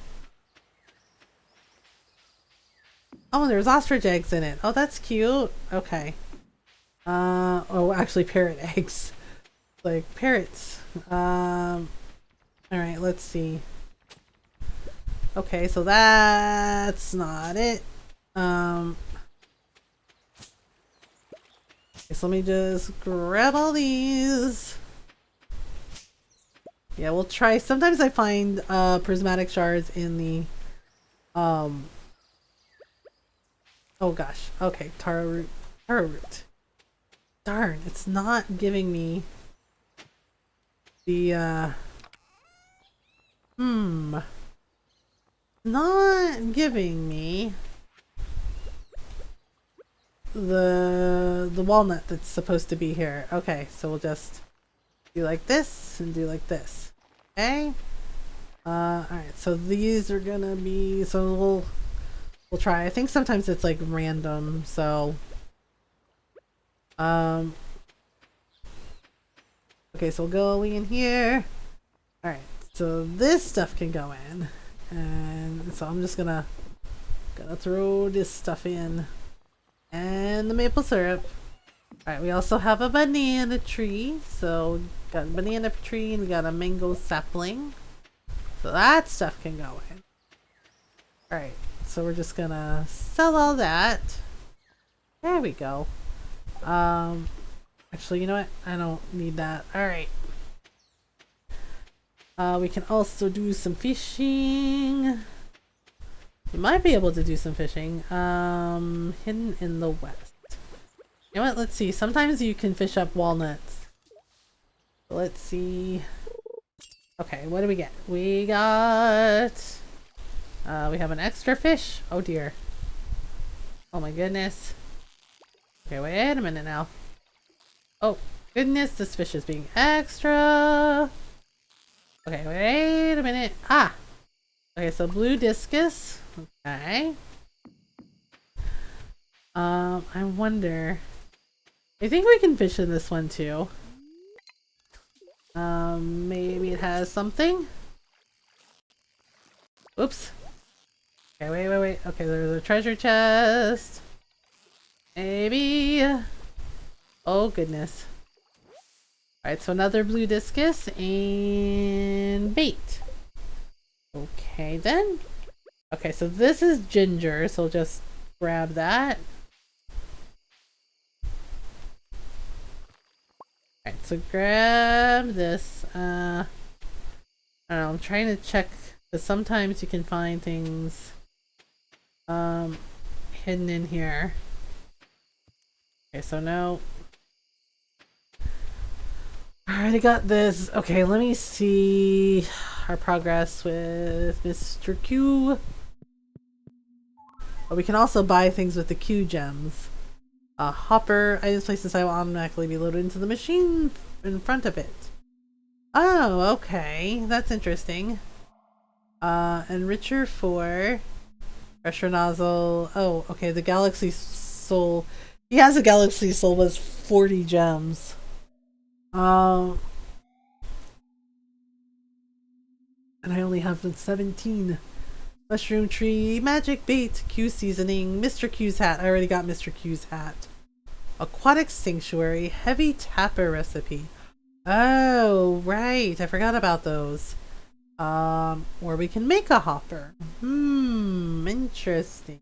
Oh, there's ostrich eggs in it. Oh, that's cute. Okay. Oh, actually parrot eggs. Like parrots. Alright, let's see. Okay, so that's not it. Okay, so let me just grab all these. Yeah, we'll try. Sometimes I find prismatic shards in the oh gosh. Okay, taro root. Taro root. Darn, it's not giving me the not giving me the walnut that's supposed to be here. Okay, so we'll just do like this and do like this. Okay. Alright, so these are gonna be, so we'll try. I think sometimes it's like random, so okay, so we'll go in here. Alright, so this stuff can go in. And so I'm just gonna throw this stuff in. And the maple syrup. Alright, we also have a banana tree. So got a banana tree and we got a mango sapling. So that stuff can go in. Alright, so we're just gonna sell all that. There we go. Actually, you know what? I don't need that. Alright. We can also do some fishing. We might be able to do some fishing. Hidden in the west. You know what? Let's see. Sometimes you can fish up walnuts. Let's see. Okay, what do we get? We got... we have an extra fish. Oh dear. Oh my goodness. Okay, wait a minute now. Oh goodness, this fish is being extra. Okay, wait a minute. Ah! Okay, so blue discus. Okay. I wonder... I think we can fish in this one too. Maybe it has something? Oops. Okay, wait. Okay, there's a treasure chest. Maybe. Oh, goodness. Alright, so another blue discus and bait. Okay, then. Okay, so this is ginger, so just grab that. Alright, so grab this. I don't know, I'm trying to check, because sometimes you can find things hidden in here. Okay, so no. Alright, I got this. Okay, let me see our progress with Mr. Q. But we can also buy things with the Q gems. A hopper. Items placed inside will automatically be loaded into the machine in front of it. Oh, okay. That's interesting. Enricher 4. Pressure nozzle. Oh, okay. The Galaxy Soul. He has a Galaxy Soul was 40 gems. And I only have 17. Mushroom tree, magic bait, Q seasoning, Mr. Q's hat. I already got Mr. Q's hat. Aquatic sanctuary, heavy tapper recipe. Oh, right. I forgot about those. Where we can make a hopper. Interesting.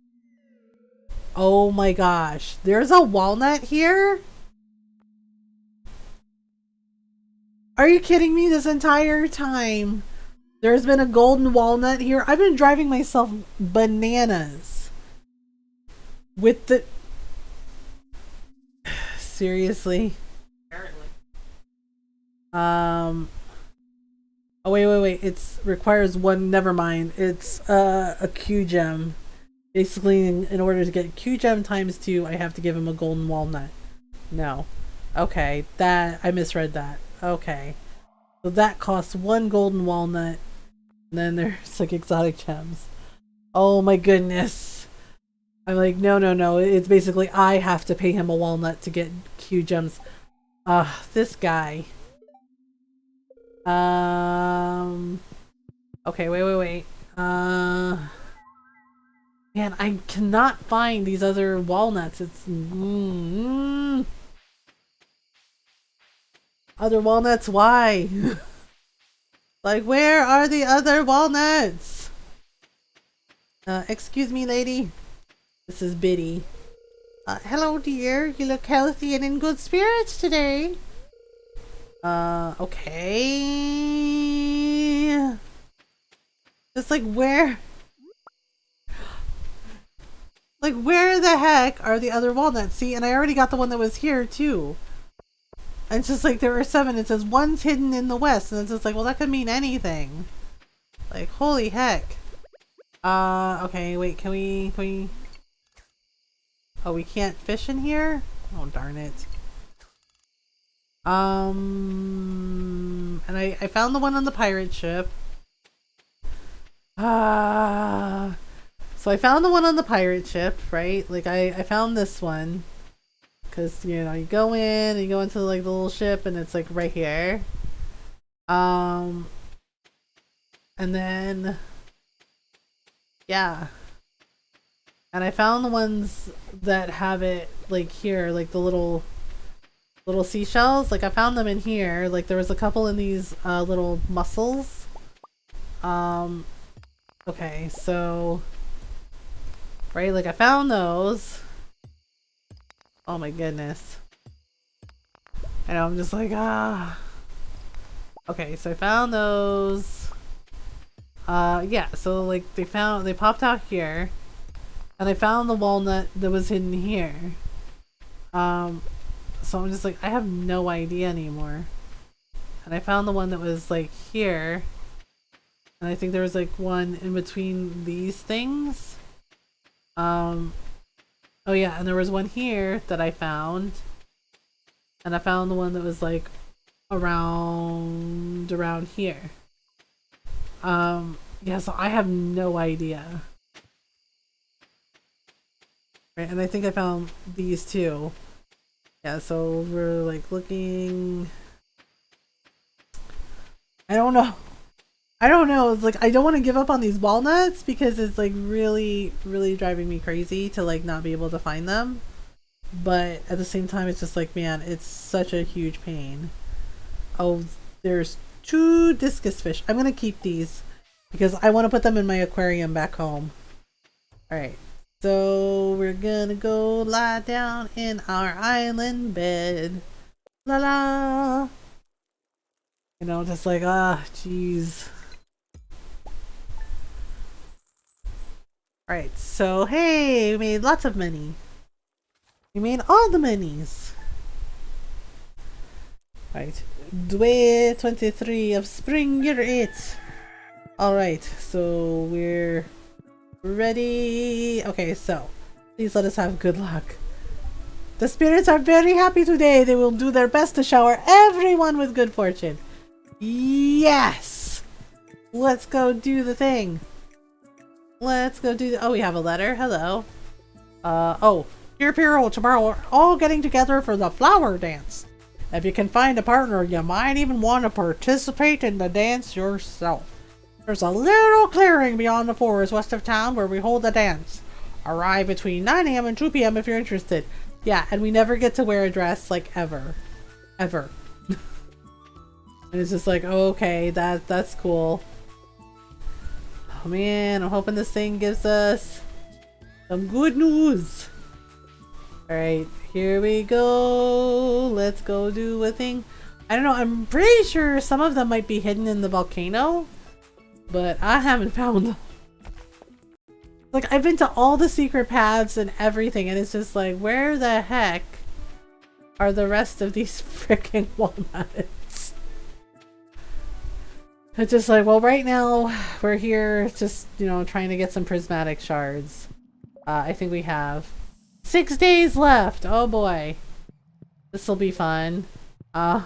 Oh my gosh. There's a walnut here? Are you kidding me? This entire time there's been a golden walnut here. I've been driving myself bananas with the... Seriously? Apparently. Oh, wait. It requires one. Never mind. It's a Q gem. Basically, in order to get Q gem times 2, I have to give him a golden walnut. No. Okay, I misread that. Okay. So that costs 1 golden walnut. And then there's like exotic gems. Oh my goodness. I'm like, no. It's basically I have to pay him a walnut to get Q gems. This guy. Okay, wait. Man, I cannot find these other walnuts. It's other walnuts, why? Like, where are the other walnuts? Excuse me, lady. This is Biddy. Hello, dear. You look healthy and in good spirits today. Okay. It's like, where? Like, where the heck are the other walnuts? See, and I already got the one that was here, too. And it's just like, there are 7. It says, one's hidden in the west. And it's just like, well, that could mean anything. Like, holy heck. Okay, wait, can we... Oh, we can't fish in here? Oh, darn it. And I found the one on the pirate ship. So I found the one on the pirate ship, right? Like, I found this one. Because, you know, you go in, and you go into, like, the little ship, and it's, like, right here. And then... Yeah. And I found the ones that have it, like, here, like, the little seashells. Like, I found them in here. Like, there was a couple in these, little mussels. Okay, so... Right, like, I found those. Oh my goodness. I know, I'm just like, Okay, so I found those. Yeah, so, like, they popped out here. And I found the walnut that was hidden here. So I'm just like, I have no idea anymore. And I found the one that was, like, here. And I think there was, like, one in between these things. Oh yeah, and there was one here that I found. And I found the one that was, like, around here. Yeah, so I have no idea. Right, and I think I found these too. Yeah, so we're, like, looking... I don't know. I don't know. It's like I don't want to give up on these walnuts because it's like really, really driving me crazy to like not be able to find them. But at the same time, it's just like, man, it's such a huge pain. Oh, there's 2 discus fish. I'm gonna keep these because I want to put them in my aquarium back home. All right. So we're gonna go lie down in our island bed. La la. You know, just like, jeez. Alright, so hey, we made lots of money. We made all the monies. Right. Day 23 of spring, year 8. Alright, so we're ready. Okay, so please let us have good luck. The spirits are very happy today. They will do their best to shower everyone with good fortune. Yes! Let's go do the thing. Let's go do the— oh, we have a letter. Hello. Oh. Dear Piero, tomorrow we're all getting together for the flower dance. If you can find a partner, you might even want to participate in the dance yourself. There's a little clearing beyond the forest west of town where we hold the dance. Arrive between 9 a.m. and 2 p.m. if you're interested. Yeah, and we never get to wear a dress, like, ever. Ever. And it's just like, oh, okay, that's cool. Oh man, I'm hoping this thing gives us some good news. Alright, here we go. Let's go do a thing. I don't know, I'm pretty sure some of them might be hidden in the volcano, but I haven't found them. Like, I've been to all the secret paths and everything, and it's just like, where the heck are the rest of these freaking walnuts? It's just like, well, right now we're here just, you know, trying to get some prismatic shards. I think we have 6 days left. Oh boy. This will be fun. Right,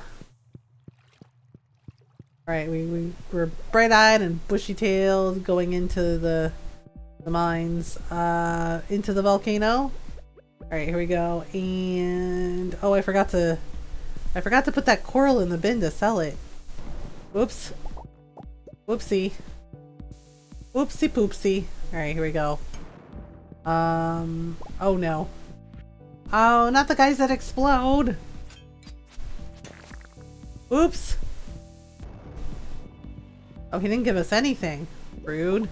we're bright-eyed and bushy-tailed going into the mines, into the volcano. Alright, here we go. And oh, I forgot to put that coral in the bin to sell it. Whoops. Whoopsie. Whoopsie poopsie. Alright, here we go. Oh no. Oh, not the guys that explode. Oops. Oh, he didn't give us anything. Rude.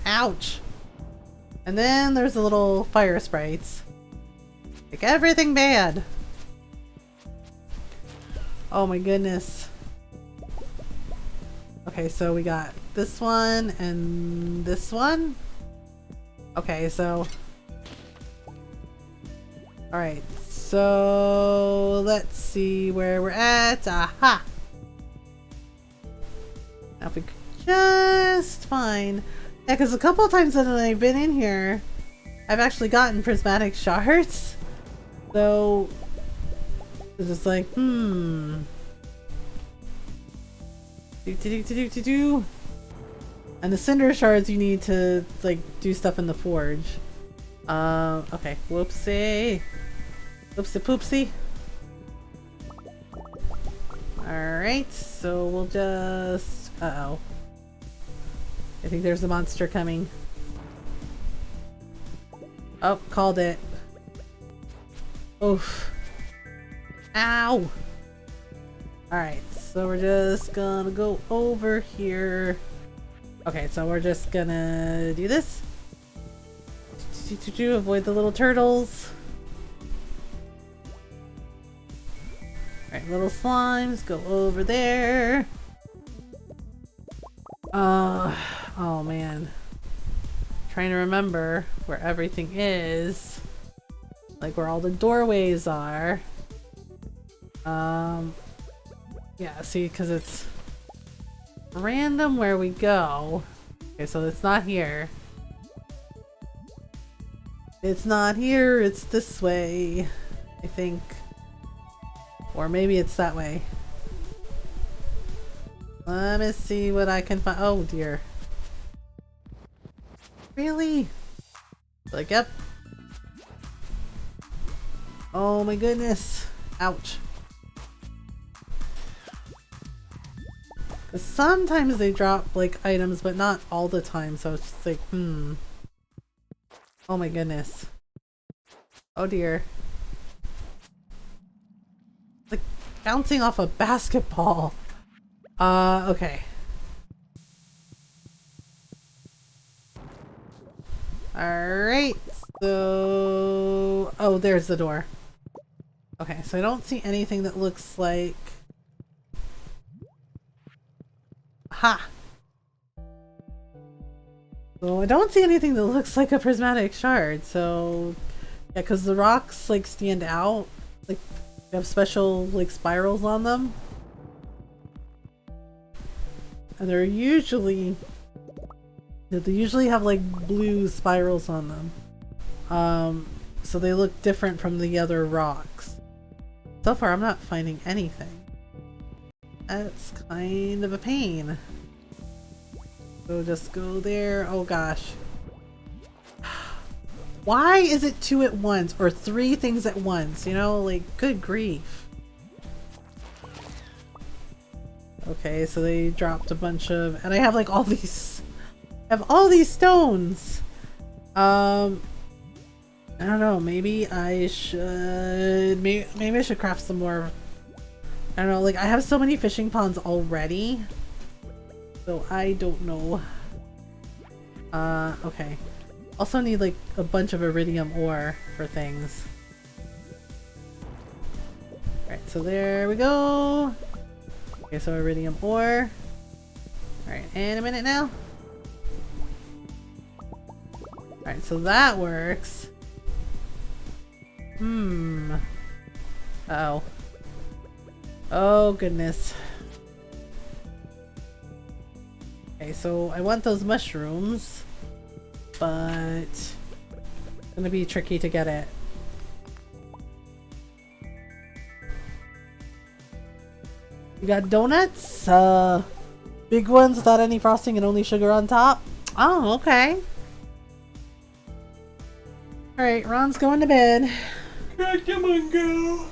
Ouch. And then there's the little fire sprites. Make everything bad. Oh my goodness. Okay, so we got this one and this one. Okay, so alright, so let's see where we're at. Aha! Now if we could just find— yeah, because a couple of times that I've been in here, I've actually gotten prismatic shards. So it's just like, And the cinder shards you need to like do stuff in the forge. Okay, whoopsie. Whoopsie poopsie. Alright, so we'll just— uh-oh. I think there's a monster coming. Oh, called it. Oof. Ow! Alright, so we're just gonna go over here. Okay, so we're just gonna do this. To avoid the little turtles. Alright, little slimes, go over there. Oh man. Trying to remember where everything is. Like where all the doorways are. Yeah, see, because it's random where we go. Okay, so it's not here. It's not here, it's this way, I think. Or maybe it's that way. Let me see what I can find. Oh dear. Really? Like, yep. Oh my goodness. Ouch. Sometimes they drop like items, but not all the time, so it's just like, Oh my goodness. Oh dear. Like bouncing off a basketball. Okay. Alright, so... Oh, there's the door. Okay, so I don't see anything that looks like... Ha! So I don't see anything that looks like a prismatic shard, so... Yeah, because the rocks, like, stand out. Like, they have special, like, spirals on them. And they're usually... They usually have, like, blue spirals on them. So they look different from the other rocks. So far, I'm not finding anything. That's kind of a pain. So just go there. Oh gosh. Why is it 2 at once or 3 things at once? You know, like, good grief. Okay, so they dropped a bunch of, and I have like all these, I have all these stones. I don't know, maybe I should, maybe I should craft some more. I don't know, like I have so many fishing ponds already. So I don't know. Okay. Also need like a bunch of iridium ore for things. Alright, so there we go. Okay, so iridium ore. Alright, in a minute now. Alright, so that works. Uh-oh. Oh goodness. Okay, so I want those mushrooms, but it's gonna be tricky to get it. You got donuts? Big ones without any frosting and only sugar on top? Oh, okay. Alright, Ron's going to bed. Okay, come on, girl.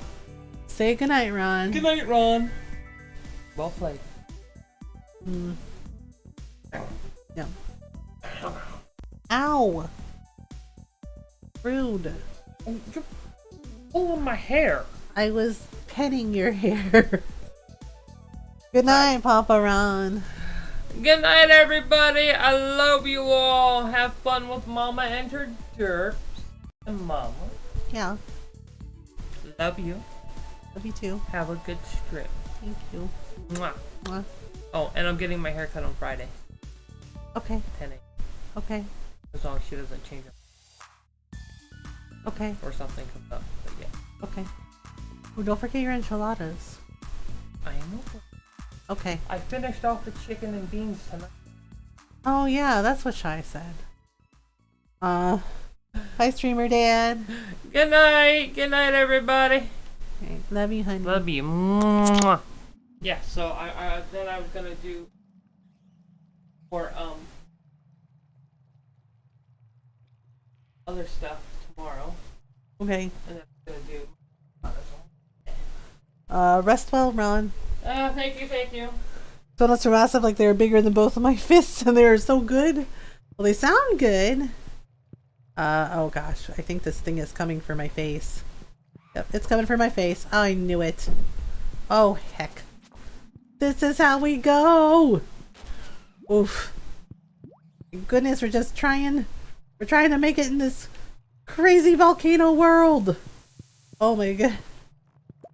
Say goodnight, Ron. Good night, Ron. Well played. Yeah. Ow! Rude. You're pulling my hair. I was petting your hair. Good night, Papa Ron. Good night, everybody. I love you all. Have fun with Mama and her dirt. And Mama. Yeah. Love you. Love you too. Have a good strip. Thank you. Mwah. Mwah. Oh, and I'm getting my hair cut on Friday. Okay. 10 a.m. Okay. As long as she doesn't change it. Okay. Or something comes up. But yeah. Okay. Oh, don't forget your enchiladas. I know. Okay. I finished off the chicken and beans tonight. Oh yeah, that's what Shai said. Hi, streamer dad. Good night. Good night, everybody. Okay. Love you, honey. Love you. Mwah. Yeah, so then I was gonna do more other stuff tomorrow. Okay. And then I'm gonna do Rest well, Ron. thank you, thank you. Donuts are massive, like they're bigger than both of my fists, and they're so good. Well, they sound good. Oh gosh, I think this thing is coming for my face. Yep, it's coming for my face. Oh, I knew it. Oh, heck. This is how we go! Oof. Goodness, we're just trying... We're trying to make it in this crazy volcano world! Oh my god.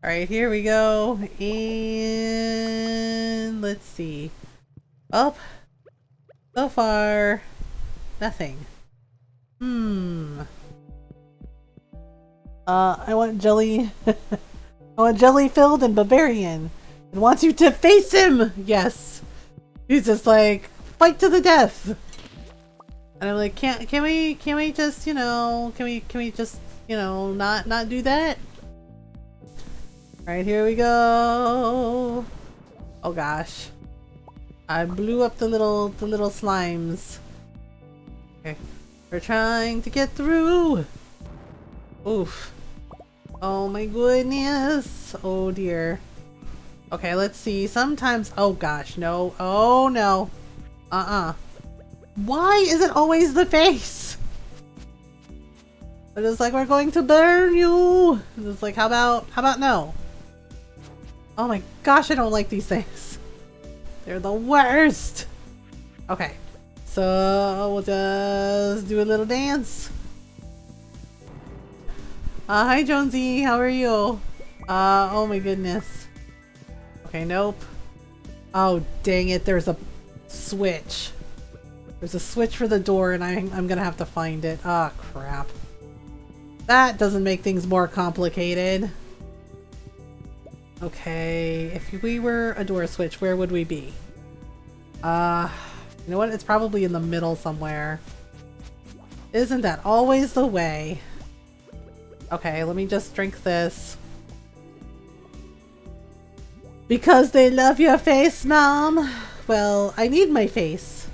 Alright, here we go. And... let's see. Oh. So far... nothing. I want jelly... I want jelly filled and Bavarian. And wants you to face him! Yes! He's just like, fight to the death! And I'm like, can we just, you know, can we just, you know, not do that? Alright, here we go! Oh gosh. I blew up the little slimes. Okay. We're trying to get through! Oof. Oh my goodness! Oh dear. Okay, let's see. Sometimes... Oh gosh, no. Oh no. Why is it always the face? It is like, we're going to burn you. It's like, how about no? Oh my gosh, I don't like these things. They're the worst. Okay, so we'll just do a little dance. Hi Jonesy, how are you? Oh my goodness. Okay, nope. Oh dang it, there's a switch. There's a switch for the door and I'm gonna have to find it. Ah, oh, crap. That doesn't make things more complicated. Okay, if we were a door switch, where would we be? You know what? It's probably in the middle somewhere. Isn't that always the way? Okay, let me just drink this. Because they love your face, Mom! Well, I need my face.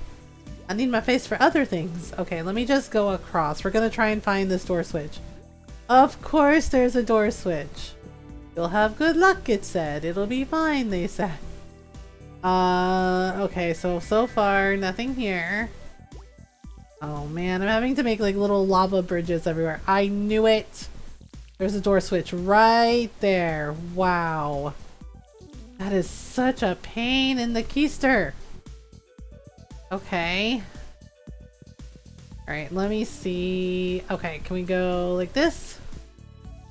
I need my face for other things. Okay, let me just go across. We're gonna try and find this door switch. Of course there's a door switch. You'll have good luck, it said. It'll be fine, they said. Okay, so far, nothing here. Oh man, I'm having to make like little lava bridges everywhere. I knew it! There's a door switch right there. Wow. That is such a pain in the keister. Okay. Alright, let me see. Okay, can we go like this?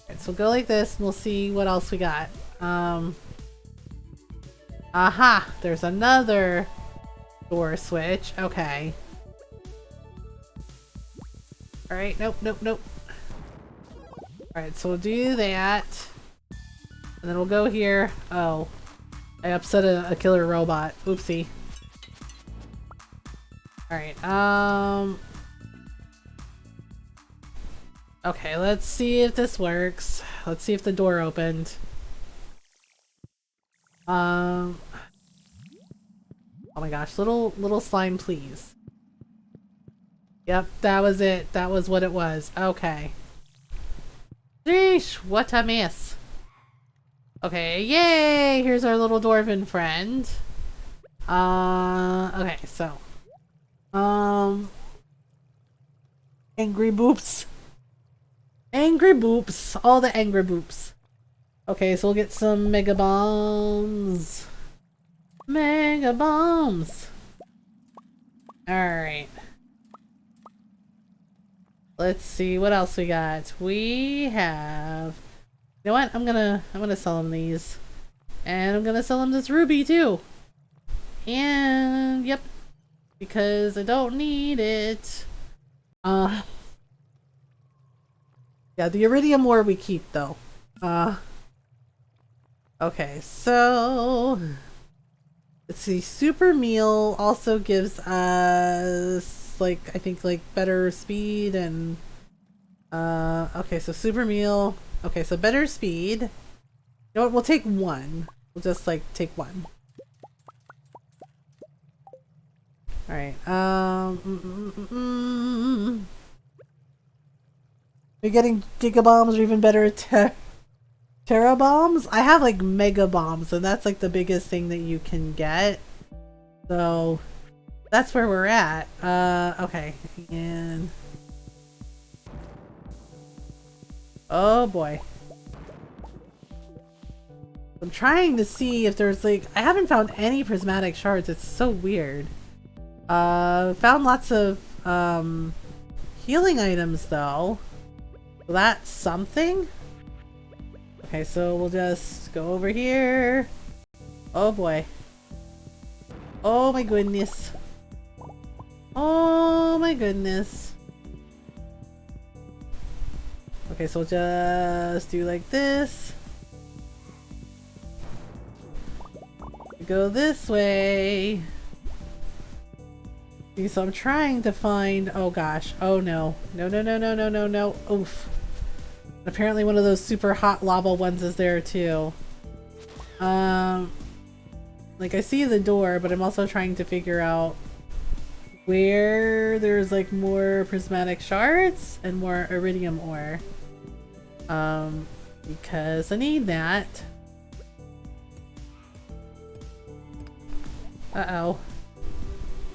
Alright, so we'll go like this and we'll see what else we got. Aha! There's another door switch. Okay. Alright, nope, nope, nope. Alright, so we'll do that. And then we'll go here. Oh. I upset a killer robot. Oopsie. Alright, okay, let's see if this works. Let's see if the door opened. Oh my gosh, little slime, please. Yep, that was it. That was what it was. Okay. Sheesh, what a mess. Okay, yay! Here's our little dwarven friend. Okay, so. Angry boops. Angry boops. All the angry boops. Okay, so we'll get some mega bombs. Mega bombs. Alright. Let's see what else we got. We have... You know what? I'm gonna sell him these. And I'm gonna sell him this ruby too. And yep. Because I don't need it. Yeah, the iridium ore we keep though. Okay, so let's see. Super meal also gives us like I think like better speed and okay, so super meal. Okay, so better speed. You know what? We'll take one. We'll just like take one. All right. You're getting gigabombs or even better Terra bombs? I have like mega bombs, and that's like the biggest thing that you can get. So that's where we're at. Okay. And oh boy. I'm trying to see if there's like I haven't found any prismatic shards. It's so weird. Found lots of healing items though. So that's something. Okay, so we'll just go over here. Oh boy. Oh my goodness. Oh my goodness. Okay, so we'll just do like this. Go this way. Okay, so I'm trying to find... Oh gosh. Oh no. No, no, no, no, no, no, no. Oof. Apparently one of those super hot lava ones is there too. Like I see the door, but I'm also trying to figure out where there's like more prismatic shards and more iridium ore. Because I need that. Uh-oh.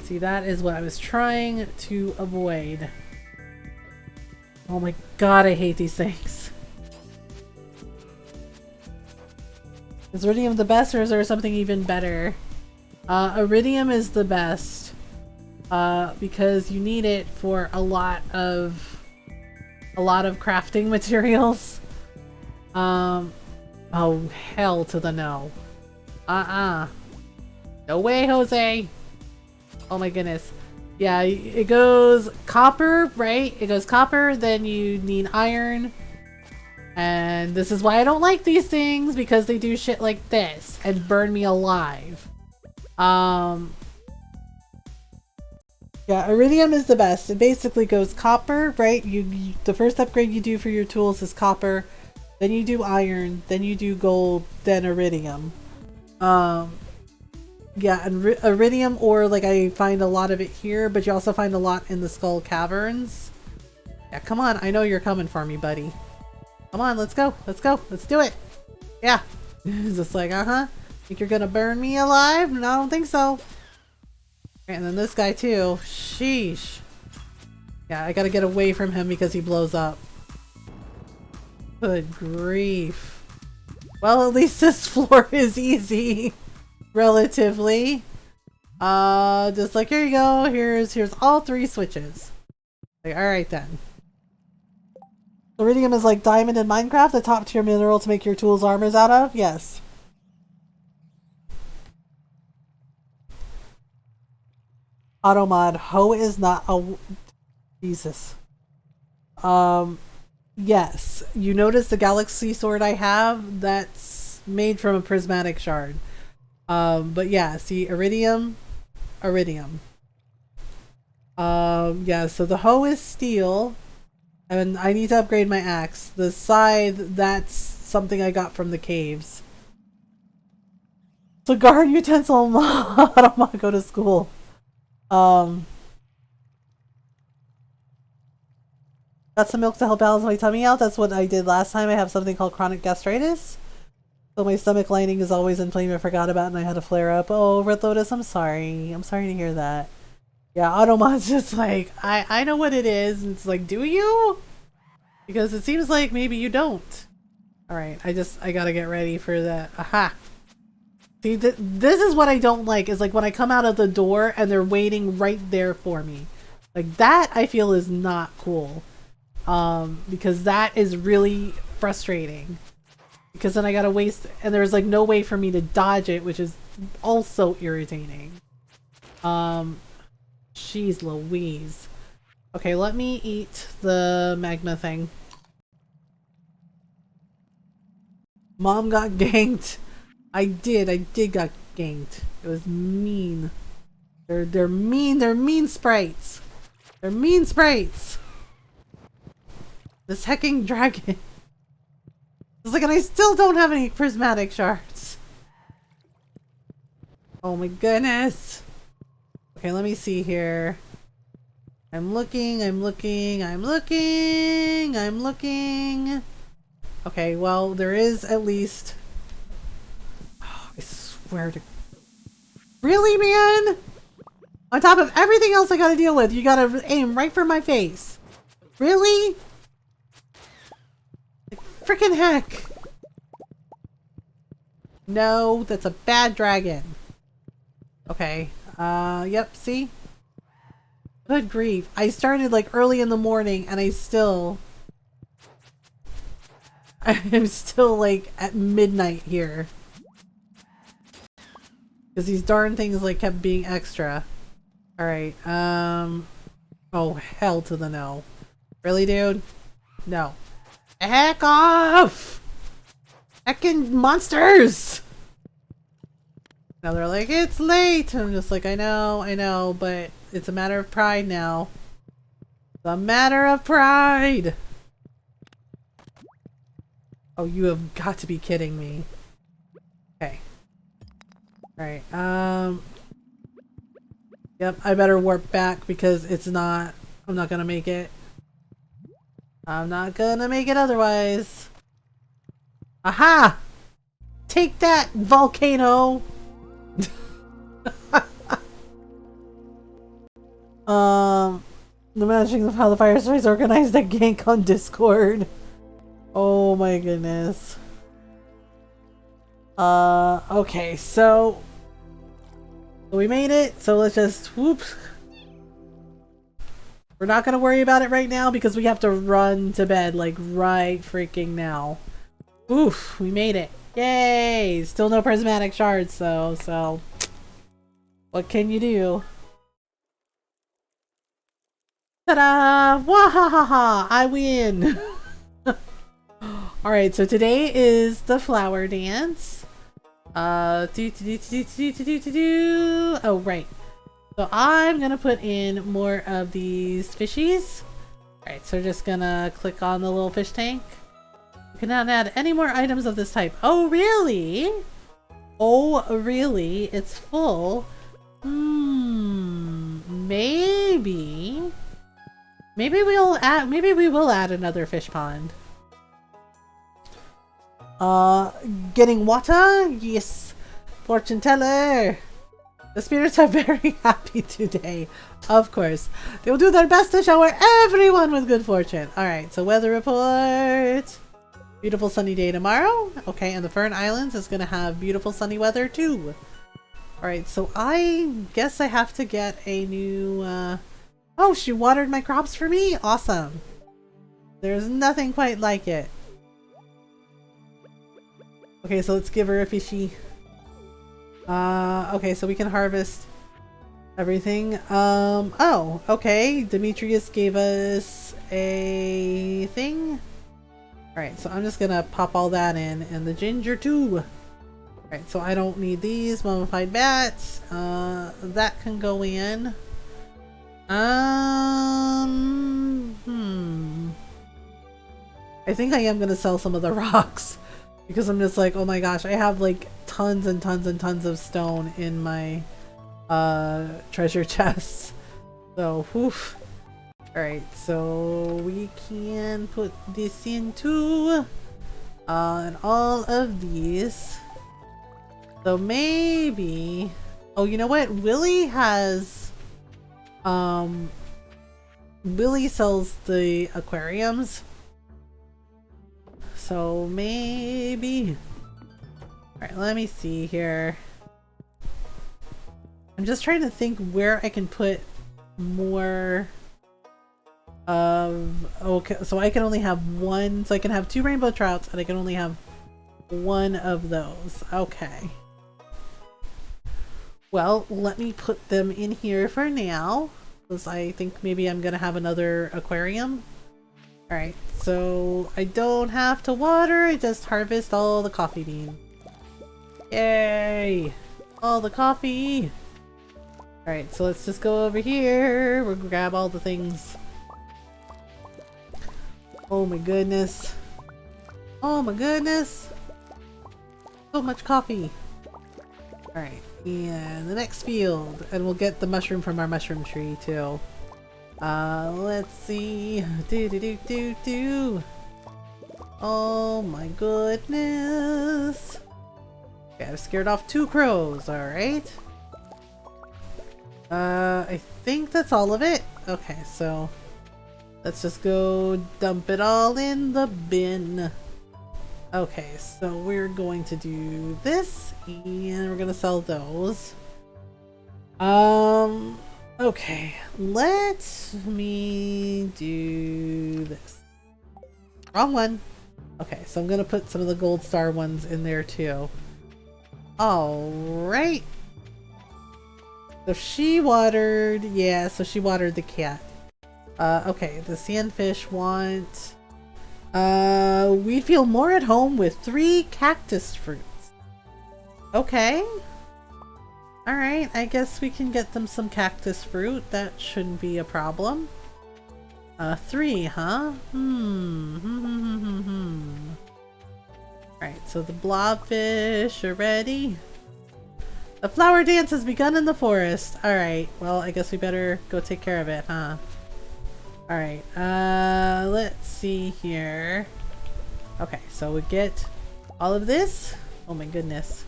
See, that is what I was trying to avoid. Oh my god, I hate these things. Is Iridium the best, or is there something even better? Iridium is the best. Because you need it for a lot of crafting materials. Oh, hell to the no. No way, Jose! Oh my goodness. Yeah, it goes copper, right? It goes copper, then you need iron. And this is why I don't like these things, because they do shit like this and burn me alive. Yeah, Iridium is the best. It basically goes copper, right? The first upgrade you do for your tools is copper. Then you do iron, then you do gold, then Iridium. Yeah, and Iridium, or like I find a lot of it here, but you also find a lot in the Skull Caverns. Yeah, come on, I know you're coming for me, buddy. Come on, let's go, let's go, let's do it. Yeah. It's just like, think you're gonna burn me alive? No, I don't think so. And then this guy too. Sheesh. Yeah, I gotta get away from him because he blows up. Good grief. Well, at least this floor is easy. Relatively. Just like, here you go. Here's all 3 switches. Like, alright then. Iridium is like diamond in Minecraft, the top tier mineral to make your tools armors out of? Yes. Automod. Ho is not a... Jesus. Yes. You notice the galaxy sword I have? That's made from a prismatic shard. But yeah, see, Iridium. Yeah, so the hoe is steel. And I need to upgrade my axe. The scythe, that's something I got from the caves. Cigar utensil. I don't want to go to school. Got some milk to help balance my tummy out. That's what I did last time. I have something called chronic gastritis. So my stomach lining is always inflamed. I forgot about it and I had a flare up. Oh, Red Lotus, I'm sorry. I'm sorry to hear that. Yeah, Automon's just like, I know what it is. And it's like, do you? Because it seems like maybe you don't. Alright, I gotta get ready for that. Aha! See, this is what I don't like, is like when I come out of the door and they're waiting right there for me. Like, that I feel is not cool. Because that is really frustrating. Because then I gotta waste, and there's like no way for me to dodge it, which is also irritating. Jeez Louise. Okay, let me eat the magma thing. Mom got ganked. I did got ganked. It was mean. They're mean sprites. They're mean sprites. This hecking dragon. It's like, and I still don't have any prismatic shards. Oh my goodness. Okay, let me see here. I'm looking. Okay, well, there is at least... Oh, I swear to... Really, man? On top of everything else I gotta deal with, you gotta aim right for my face. Really? Like, frickin' heck. No, that's a bad dragon. Okay. Yep, see? Good grief. I started like early in the morning and I'm still like at midnight here. Because these darn things like kept being extra. Alright, oh, hell to the no. Really, dude? No. Heck off! Heckin' monsters! Now they're like, it's late! I'm just like, I know, but it's a matter of pride now. It's a matter of pride! Oh, you have got to be kidding me. Okay. Alright, yep, I better warp back because I'm not gonna make it. I'm not gonna make it otherwise. Aha! Take that, volcano! The imagining of how the Fireflies organized a gank on Discord. Oh my goodness. Okay, so we made it, so let's just whoop. We're not gonna worry about it right now because we have to run to bed like right freaking now. Oof, we made it. Yay! Still no prismatic shards though, so what can you do? Ta-da! Wahahaha! I win! Alright, so today is the flower dance. Oh, right. So I'm gonna put in more of these fishies. Alright, so we're just gonna click on the little fish tank. You cannot add any more items of this type. Oh, really? Oh, really? It's full? Maybe. Maybe we will add another fish pond. Getting water? Yes. Fortune teller. The spirits are very happy today. Of course. They will do their best to shower everyone with good fortune. Alright, so weather report. Beautiful sunny day tomorrow. Okay, and the Fern Islands is gonna have beautiful sunny weather too. Alright, so I guess I have to get a new, oh, she watered my crops for me? Awesome. There's nothing quite like it. Okay, so let's give her a fishy. Okay, so we can harvest everything. Oh, okay. Demetrius gave us a thing. Alright, so I'm just gonna pop all that in, and the ginger too. Alright, so I don't need these mummified bats. That can go in. I think I am gonna sell some of the rocks. Because I'm just like, oh my gosh, I have like tons and tons and tons of stone in my treasure chests. So, woof. Alright, so we can put this into and all of these. So maybe, oh, you know what? Willie has, Willie sells the aquariums. So maybe, alright, let me see here. I'm just trying to think where I can put more of, okay, so I can only have one, so I can have 2 rainbow trouts and I can only have one of those. Okay. Well, let me put them in here for now, because I think maybe I'm gonna have another aquarium. Alright, so I don't have to water, I just harvest all the coffee beans. Yay! All the coffee! Alright, so let's just go over here, we'll grab all the things. Oh my goodness. Oh my goodness! So much coffee! Alright, and the next field, and we'll get the mushroom from our mushroom tree too. Let's see. Oh my goodness. Okay, I've scared off 2 crows, alright. I think that's all of it. Okay, so let's just go dump it all in the bin. Okay, so we're going to do this, and we're gonna sell those. Okay, let me do this. Wrong one. Okay, so I'm gonna put some of the gold star ones in there too. Alright. So she watered, yeah, so she watered the cat. Okay, the sandfish want... we feel more at home with 3 cactus fruits. Okay. Alright, I guess we can get them some cactus fruit. That shouldn't be a problem. 3, huh? Alright, so the blobfish are ready. The flower dance has begun in the forest. Alright, well, I guess we better go take care of it, huh? Alright, let's see here. Okay, so we get all of this. Oh my goodness.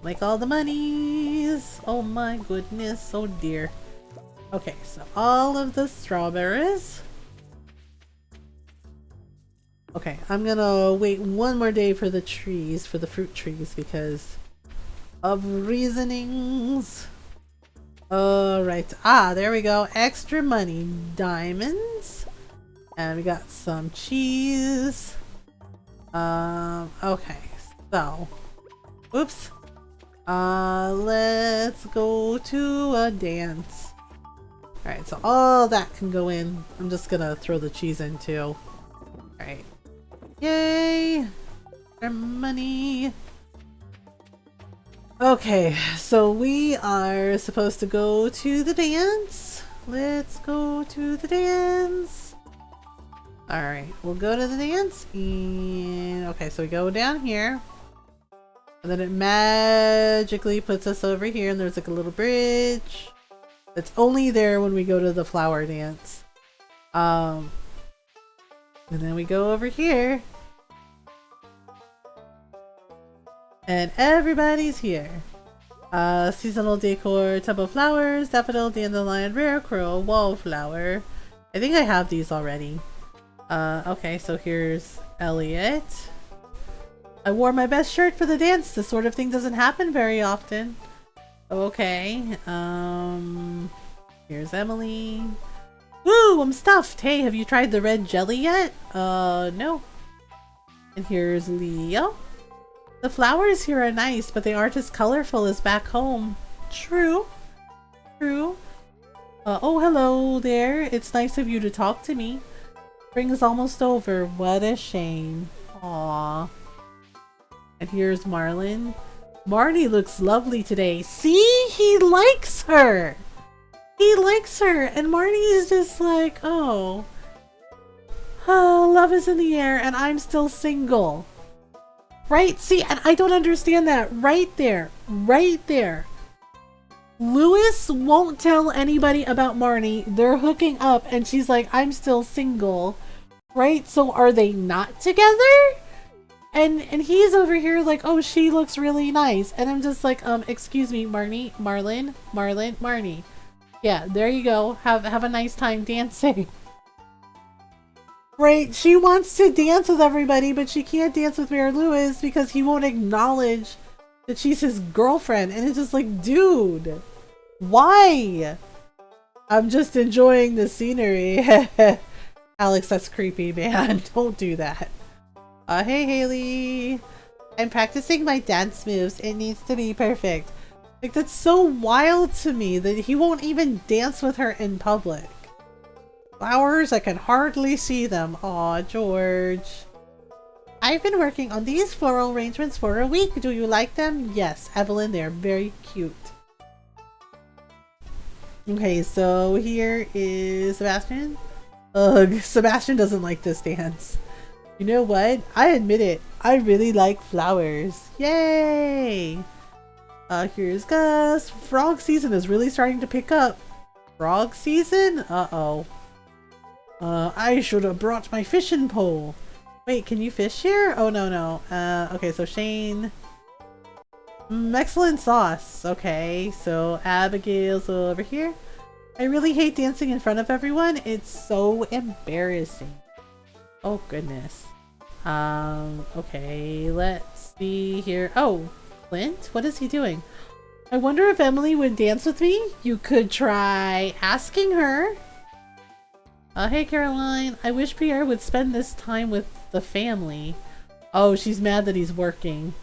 Like all the monies. Oh my goodness. Oh dear. Okay, so all of the strawberries. Okay, I'm gonna wait one more day for the trees, for the fruit trees, because of reasonings. Alright, there we go. Extra money. Diamonds. And we got some cheese. Okay, so. Oops. Let's go to a dance. Alright, so all that can go in. I'm just gonna throw the cheese in too. Alright. Yay! Our money. Okay, so we are supposed to go to the dance. Let's go to the dance. Alright, we'll go to the dance. And okay, so we go down here. And then it magically puts us over here, and there's like a little bridge. It's only there when we go to the flower dance. And then we go over here. And everybody's here. Seasonal decor, tub of flowers, daffodil, dandelion, rare crow, wallflower. I think I have these already. Okay, so here's Elliot. I wore my best shirt for the dance. This sort of thing doesn't happen very often. Okay, here's Emily. Woo, I'm stuffed! Hey, have you tried the red jelly yet? No. And here's Leo. The flowers here are nice, but they aren't as colorful as back home. True. True. Oh, hello there. It's nice of you to talk to me. Spring is almost over. What a shame. Aww. And here's Marlon. Marnie looks lovely today. See? He likes her! He likes her! And Marnie is just like, oh. Oh, love is in the air and I'm still single. Right? See, and I don't understand that. Right there. Right there. Lewis won't tell anybody about Marnie. They're hooking up and she's like, I'm still single. Right? So are they not together? And he's over here like, oh, she looks really nice. And I'm just like, excuse me, Marnie, Marnie. Yeah, there you go. Have a nice time dancing. Right, she wants to dance with everybody, but she can't dance with Mayor Lewis because he won't acknowledge that she's his girlfriend. And it's just like, dude, why? I'm just enjoying the scenery. Alex, that's creepy, man. Don't do that. Hey, Haley. I'm practicing my dance moves. It needs to be perfect. Like, that's so wild to me that he won't even dance with her in public. Flowers, I can hardly see them. Aw, George. I've been working on these floral arrangements for a week. Do you like them? Yes, Evelyn, they're very cute. Okay, so here is Sebastian. Ugh, Sebastian doesn't like this dance. You know what? I admit it. I really like flowers. Yay! Here's Gus. Frog season is really starting to pick up. Frog season? Uh-oh. I should have brought my fishing pole. Wait, can you fish here? Oh, no. Okay, so Shane. Excellent sauce. Okay, so Abigail's over here. I really hate dancing in front of everyone. It's so embarrassing. Oh, goodness. Okay, let's see here. Oh, Clint? What is he doing? I wonder if Emily would dance with me? You could try asking her. Hey, Caroline. I wish Pierre would spend this time with the family. Oh, she's mad that he's working.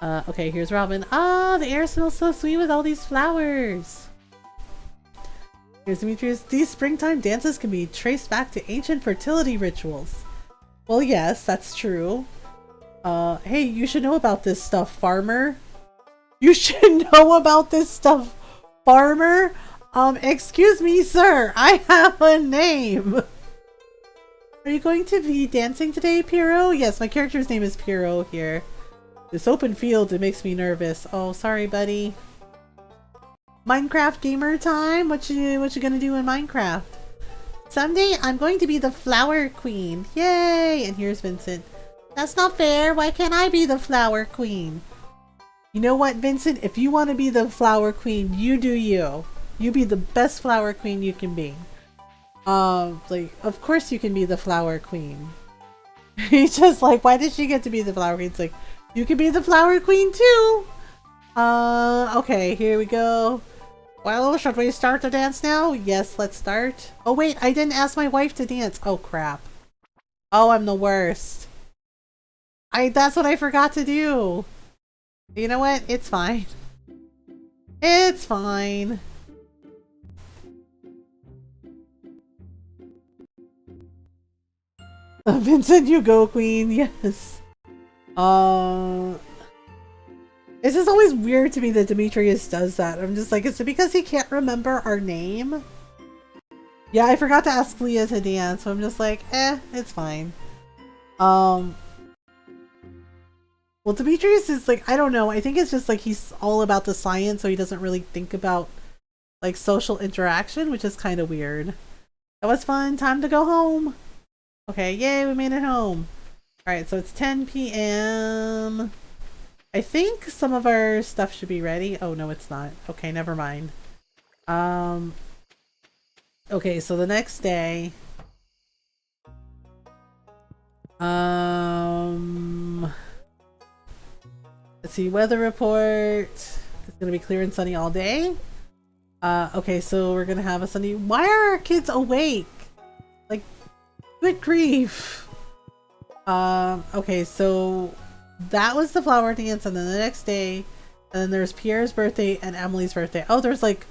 Okay, here's Robin. Ah, the air smells so sweet with all these flowers. Here's Demetrius. These springtime dances can be traced back to ancient fertility rituals. Well, yes, that's true. Hey, you should know about this stuff, farmer. You should know about this stuff, farmer. Excuse me, sir. I have a name. Are you going to be dancing today, Piero? Yes, my character's name is Piero here. This open field, it makes me nervous. Oh, sorry, buddy. Minecraft gamer time? What you gonna do in Minecraft? Someday I'm going to be the flower queen. Yay! And here's Vincent. That's not fair. Why can't I be the flower queen? You know what, Vincent? If you want to be the flower queen, you do you. You be the best flower queen you can be. Like, of course you can be the flower queen. He's just like, why did she get to be the flower queen? It's like, you can be the flower queen too! Okay, here we go. Well, should we start the dance now? Yes, let's start. Oh wait, I didn't ask my wife to dance. Oh crap. Oh, I'm the worst. That's what I forgot to do. You know what? It's fine. It's fine. Vincent, you go, queen. Yes. It's just always weird to me that Demetrius does that. I'm just like, is it because he can't remember our name? Yeah, I forgot to ask Leah to dance, so I'm just like, it's fine. Well, Demetrius is like, I don't know. I think it's just like he's all about the science, so he doesn't really think about like social interaction, which is kind of weird. That was fun. Time to go home. Okay, yay, we made it home. Alright, so it's 10 p.m. I think some of our stuff should be ready. Oh, no, it's not. Okay, never mind. Okay, so the next day... let's see, weather report. It's gonna be clear and sunny all day. Okay, so we're gonna have a sunny... Why are our kids awake? Like, good grief. Okay, so that was the flower dance, and then the next day, and then there's Pierre's birthday and Emily's birthday. Oh, there's like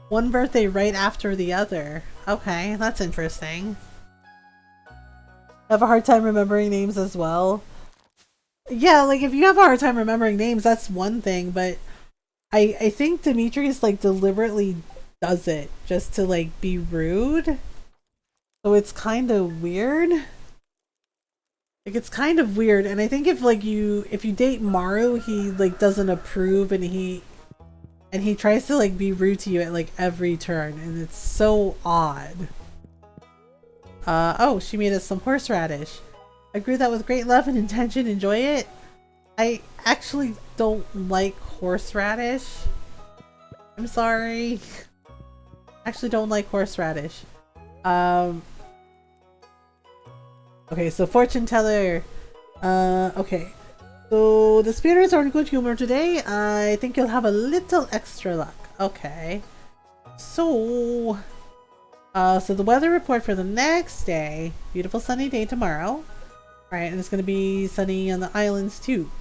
one birthday right after the other. Okay, that's interesting. I have a hard time remembering names as well. Yeah, like if you have a hard time remembering names, that's one thing, but I think Demetrius like deliberately does it just to like be rude. So it's kind of weird. Like it's kind of weird, and I think if like if you date Maru, he like doesn't approve, and he tries to like be rude to you at like every turn, and it's so odd. Oh, she made us some horseradish. I grew that with great love and intention. Enjoy it. I actually don't like horseradish. I'm sorry. Actually don't like horseradish. Okay, so fortune teller. Okay. So the spirits are in good humor today. I think you'll have a little extra luck. Okay. So the weather report for the next day. Beautiful sunny day tomorrow. Alright, and it's gonna be sunny on the islands too.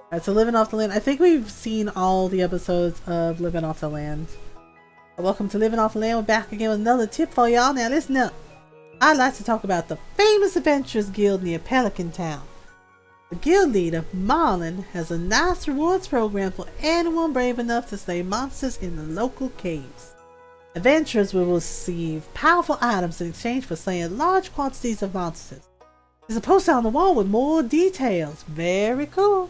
Alright, so Living Off the Land. I think we've seen all the episodes of Living Off the Land. Welcome to Living Off the Land. We're back again with another tip for y'all. Now listen up. I'd like to talk about the famous Adventurers Guild near Pelican Town. The guild leader, Marlin, has a nice rewards program for anyone brave enough to slay monsters in the local caves. Adventurers will receive powerful items in exchange for slaying large quantities of monsters. There's a poster on the wall with more details. Very cool.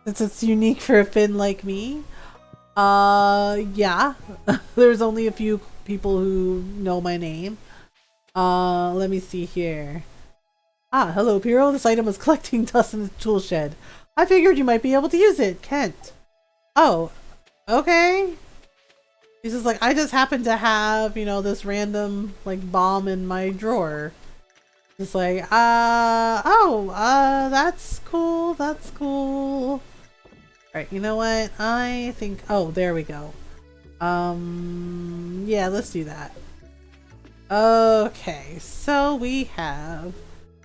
Since it's unique for a Finn like me. Yeah. There's only a few people who know my name. Let me see here. Ah, hello Piero. This item was collecting dust in the tool shed. I figured you might be able to use it. Kent. Oh, okay. He's just like, I just happen to have, you know, this random, like, bomb in my drawer. Just like, that's cool, that's cool. Alright, you know what? I think, oh, there we go. Yeah, let's do that. Okay, so we have,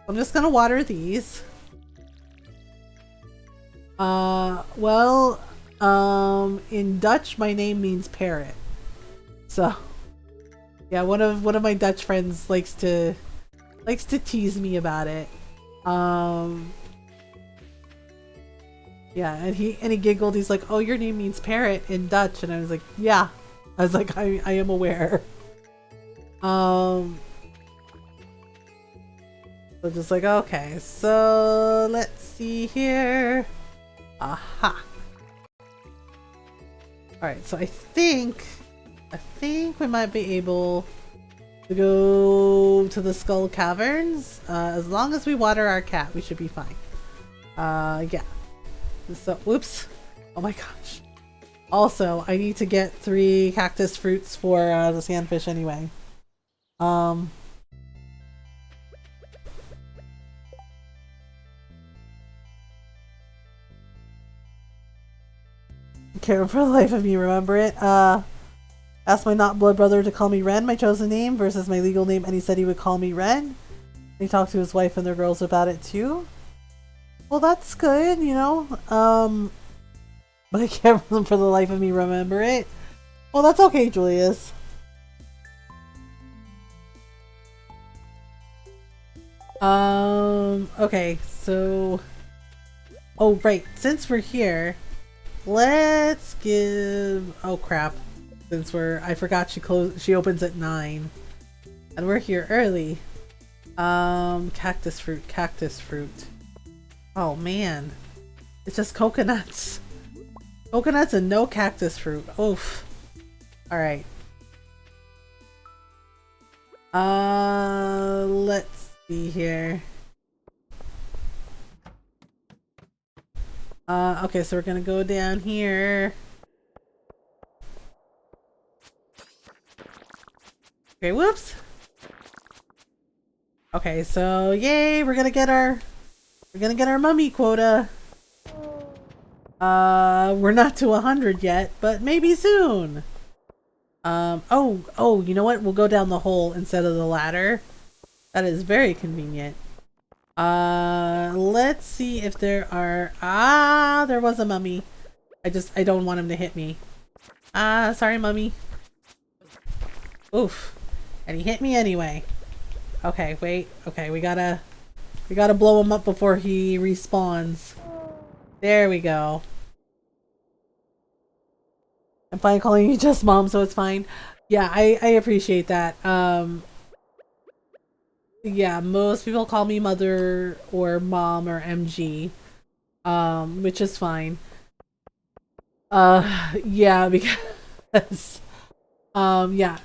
I'm just gonna water these. In Dutch, my name means parrot. So, yeah, one of my Dutch friends likes to tease me about it. Yeah, and he giggled. He's like, "Oh, your name means parrot in Dutch," and I was like, "Yeah." I was like, "I am aware." So just like, okay, so let's see here. Aha. Alright, so I think we might be able to go to the Skull Caverns. As long as we water our cat, we should be fine. Yeah. So, whoops. Oh my gosh. Also, I need to get 3 cactus fruits for the sandfish anyway. Can't for the life of me remember it. Asked my not blood brother to call me Ren, my chosen name, versus my legal name, and he said he would call me Ren. He talked to his wife and their girls about it too. Well, that's good, you know. But I can't for the life of me remember it. Well, that's okay, Julius. Okay, so... Oh, right, since we're here, let's give... Oh, crap. Since I forgot she opens at 9. And we're here early. Cactus fruit. Oh, man. It's just coconuts. Coconuts and no cactus fruit. Oof. Alright. Let's see here. Okay, so we're gonna go down here. Okay, whoops. Okay, so yay, we're gonna get our mummy quota. We're not to 100 yet, but maybe soon. Oh, you know what? We'll go down the hole instead of the ladder. That is very convenient. Let's see if there are... there was a mummy. I don't want him to hit me. Sorry, mummy. Oof. And he hit me anyway. Okay, wait. Okay, we gotta blow him up before he respawns. There we go. I'm fine calling you just mom, so it's fine. Yeah, I appreciate that. Yeah, most people call me mother or mom or MG. Which is fine. Yeah, because yeah.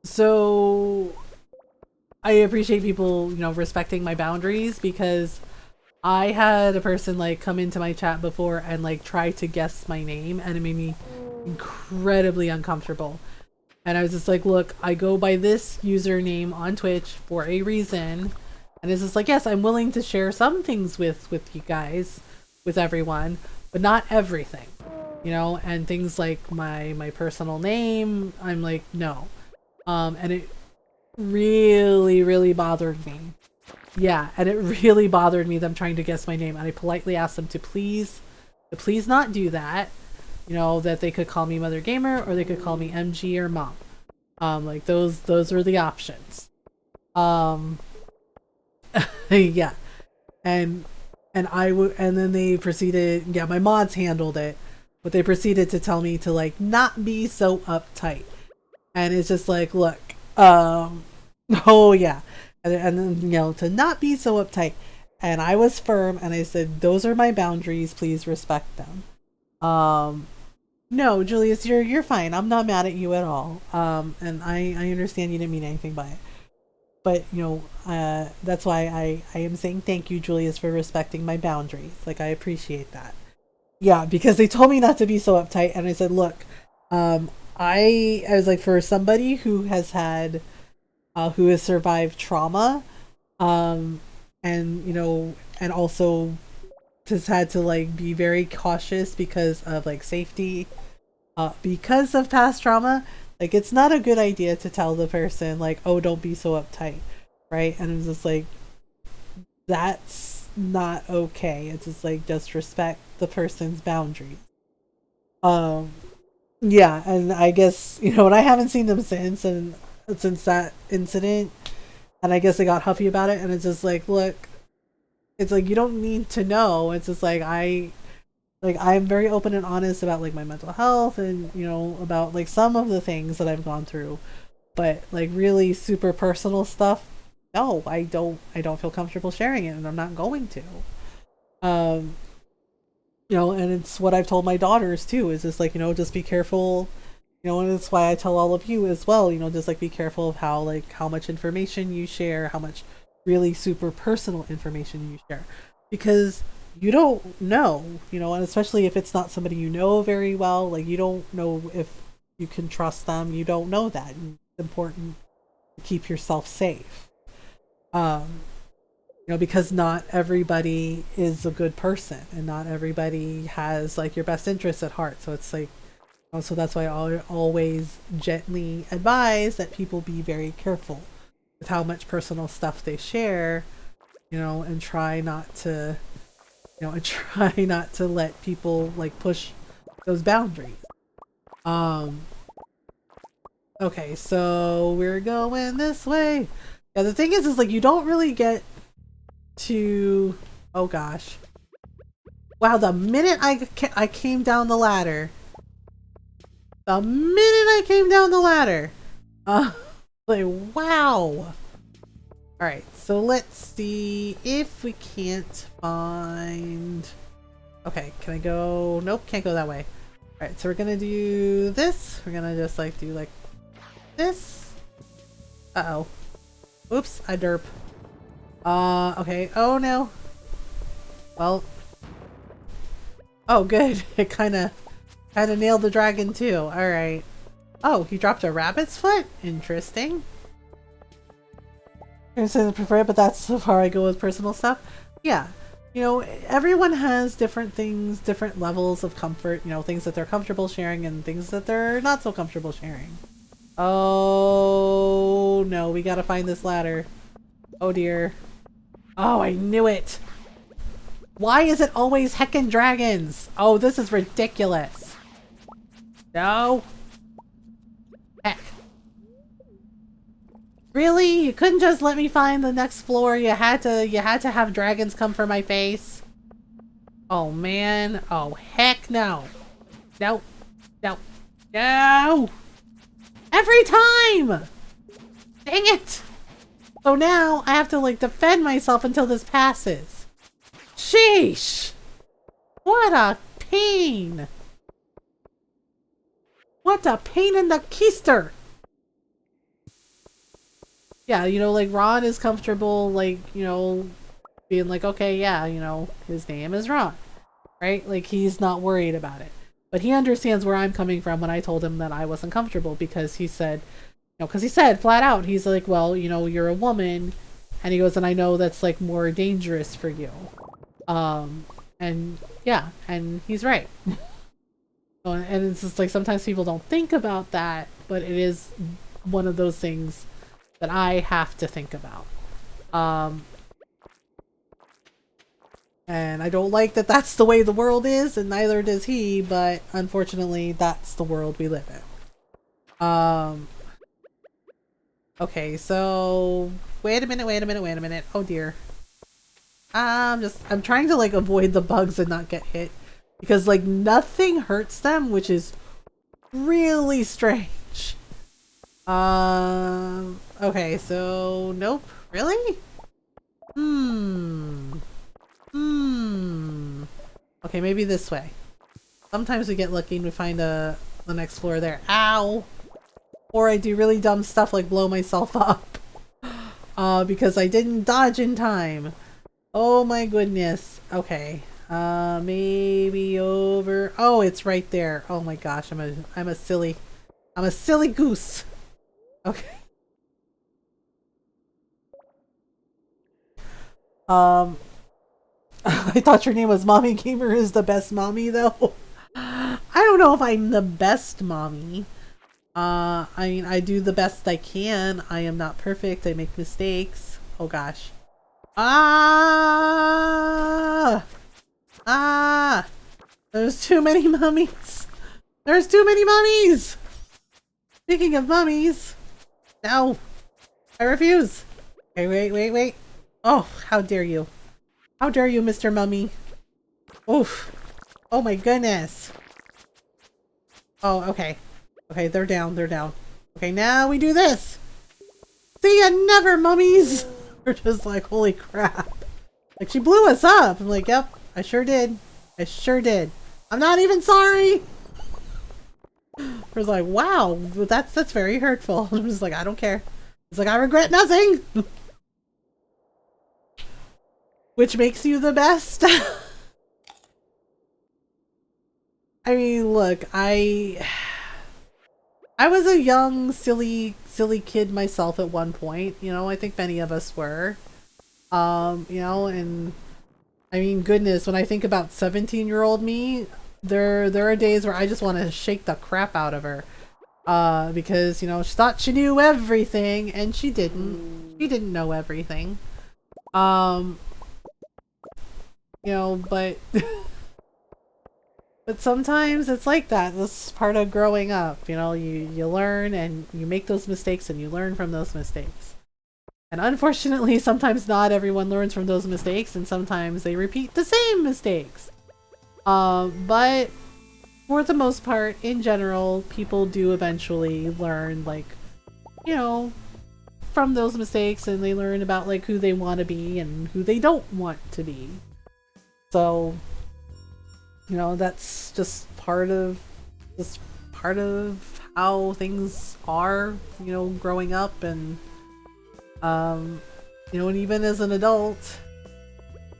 So I appreciate people, you know, respecting my boundaries, because I had a person like come into my chat before and like try to guess my name, and it made me incredibly uncomfortable. And I was just like, look, I go by this username on Twitch for a reason. And it's just like, yes, I'm willing to share some things with you guys, with everyone, but not everything, you know. And things like my personal name, I'm like, no. And it really bothered me. Yeah, and it really bothered me them trying to guess my name, and I politely asked them to please not do that. You know, that they could call me Mothergamer, or they could call me MG or Mom. Like those are the options. Yeah, and then they proceeded. Yeah, my mods handled it, but they proceeded to tell me to like not be so uptight, and it's just like, look, oh yeah, and then, you know, to not be so uptight, and I was firm, and I said, those are my boundaries, please respect them. No, Julius, you're fine. I'm not mad at you at all. And I understand you didn't mean anything by it. But, you know, that's why I am saying thank you, Julius, for respecting my boundaries. Like, I appreciate that. Yeah, because they told me not to be so uptight, and I said, look, I was like, for somebody who has had, who has survived trauma, and, you know, and also has had to like be very cautious because of like safety, because of past trauma, like it's not a good idea to tell the person like, oh, don't be so uptight, right? And it was just like, that's not okay. It's just like, just respect the person's boundaries. Yeah, and I guess, you know, and I haven't seen them since that incident, and I guess I got huffy about it, and it's just like, look, it's like, you don't need to know. It's just like, I'm very open and honest about like my mental health, and, you know, about like some of the things that I've gone through, but like really super personal stuff, no, I don't feel comfortable sharing it, and I'm not going to. You know, and it's what I've told my daughters too, is just like, you know, just be careful, you know, and it's why I tell all of you as well, you know, just like be careful of how much information you share, how much really super personal information you share, because you don't know, you know, and especially if it's not somebody you know very well, like you don't know if you can trust them. You don't know that. And it's important to keep yourself safe. You know, because not everybody is a good person and not everybody has like your best interests at heart. So it's like, so that's why I always gently advise that people be very careful with how much personal stuff they share, you know, and try not to, you know, and try not to let people like push those boundaries. Okay, so we're going this way. Yeah, the thing is like you don't really get to, oh gosh. Wow, the minute I came down the ladder, like, wow. Alright, so let's see if we can't find... Okay, can I go... Nope, can't go that way. Alright, so we're gonna do this. We're gonna just like do like this. Uh-oh. Oops, I derp. Okay. Oh no. Well. Oh, good. It kind of nailed the dragon too. Alright. Oh, he dropped a rabbit's foot? Interesting. I prefer it, but that's so far I go with personal stuff. Yeah. You know, everyone has different things, different levels of comfort, you know, things that they're comfortable sharing and things that they're not so comfortable sharing. Oh no, we gotta find this ladder. Oh dear. Oh, I knew it! Why is it always heckin' dragons? Oh, this is ridiculous. No. Heck. Really? You couldn't just let me find the next floor? You had to have dragons come for my face? Oh man. Oh heck no. No. No. No! Every time! Dang it! So now I have to like defend myself until this passes. Sheesh! What a pain! What a pain in the keister! Yeah, you know, like Ron is comfortable, like, you know, being like, okay, yeah, you know, his name is Ron, right? Like, he's not worried about it. But he understands where I'm coming from when I told him that I wasn't comfortable because he said, you know, because he said flat out, he's like, well, you know, you're a woman. And he goes, and I know that's like more dangerous for you. And yeah, and he's right. And it's just like sometimes people don't think about that, but it is one of those things that I have to think about. And I don't like that that's the way the world is, and neither does he, but unfortunately that's the world we live in. Okay, so wait a minute. Oh dear. I'm trying to like avoid the bugs and not get hit because like nothing hurts them, which is really strange. Okay, so nope. Really? Okay, maybe this way. Sometimes we get lucky and we find the next floor there. Ow! Or I do really dumb stuff like blow myself up. Because I didn't dodge in time. Oh my goodness. Okay. Maybe over... Oh, it's right there. Oh my gosh, I'm a silly goose. Okay. I thought your name was Mommy Gamer is the best mommy though. I don't know if I'm the best mommy. I mean, I do the best I can. I am not perfect. I make mistakes. Oh gosh. There's too many mummies. There's too many mummies. Speaking of mummies. No. I refuse. Okay, wait. Oh, how dare you. How dare you, Mr. Mummy? Oof. Oh my goodness. Oh, okay. Okay, they're down. Okay, now we do this. See ya never, mummies. We're just like, holy crap. Like, she blew us up. I'm like, yep, I sure did. I'm not even sorry. I was like, wow, that's very hurtful. I'm just like, I don't care. It's like, I regret nothing. Which makes you the best. I mean, look, I was a young, silly kid myself at one point. You know, I think many of us were. You know, and I mean, goodness, when I think about 17-year-old me, there are days where I just want to shake the crap out of her. Because, you know, she thought she knew everything, and she didn't. She didn't know everything. You know, but but sometimes it's like that. This is part of growing up. You know, you learn and you make those mistakes and you learn from those mistakes. And unfortunately, sometimes not everyone learns from those mistakes, and sometimes they repeat the same mistakes. But for the most part, in general, people do eventually learn, like, you know, from those mistakes, and they learn about, like, who they want to be and who they don't want to be. So, you know, that's just part of how things are, you know, growing up. And you know, and even as an adult,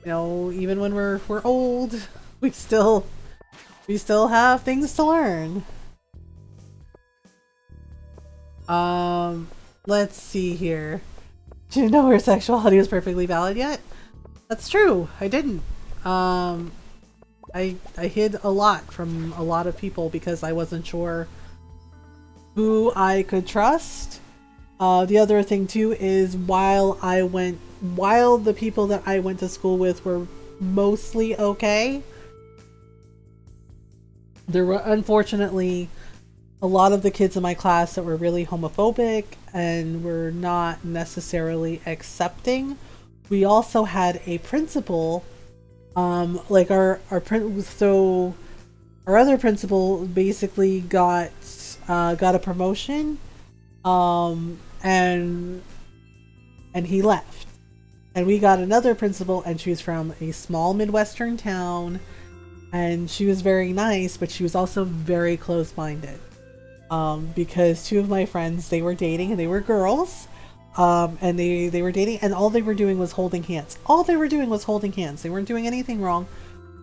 you know, even when we're old, we still have things to learn. Let's see here. Do you know her sexuality was perfectly valid yet? That's true. I didn't. I hid a lot from a lot of people because I wasn't sure who I could trust. The other thing too is while the people that I went to school with were mostly okay, there were unfortunately a lot of the kids in my class that were really homophobic and were not necessarily accepting. We also had a principal, like our other principal basically got a promotion, and he left, and we got another principal, and she was from a small Midwestern town, and she was very nice, but she was also very close-minded. Because two of my friends, they were dating, and they were girls, and they were dating, and all they were doing was holding hands. All they were doing was holding hands. They weren't doing anything wrong,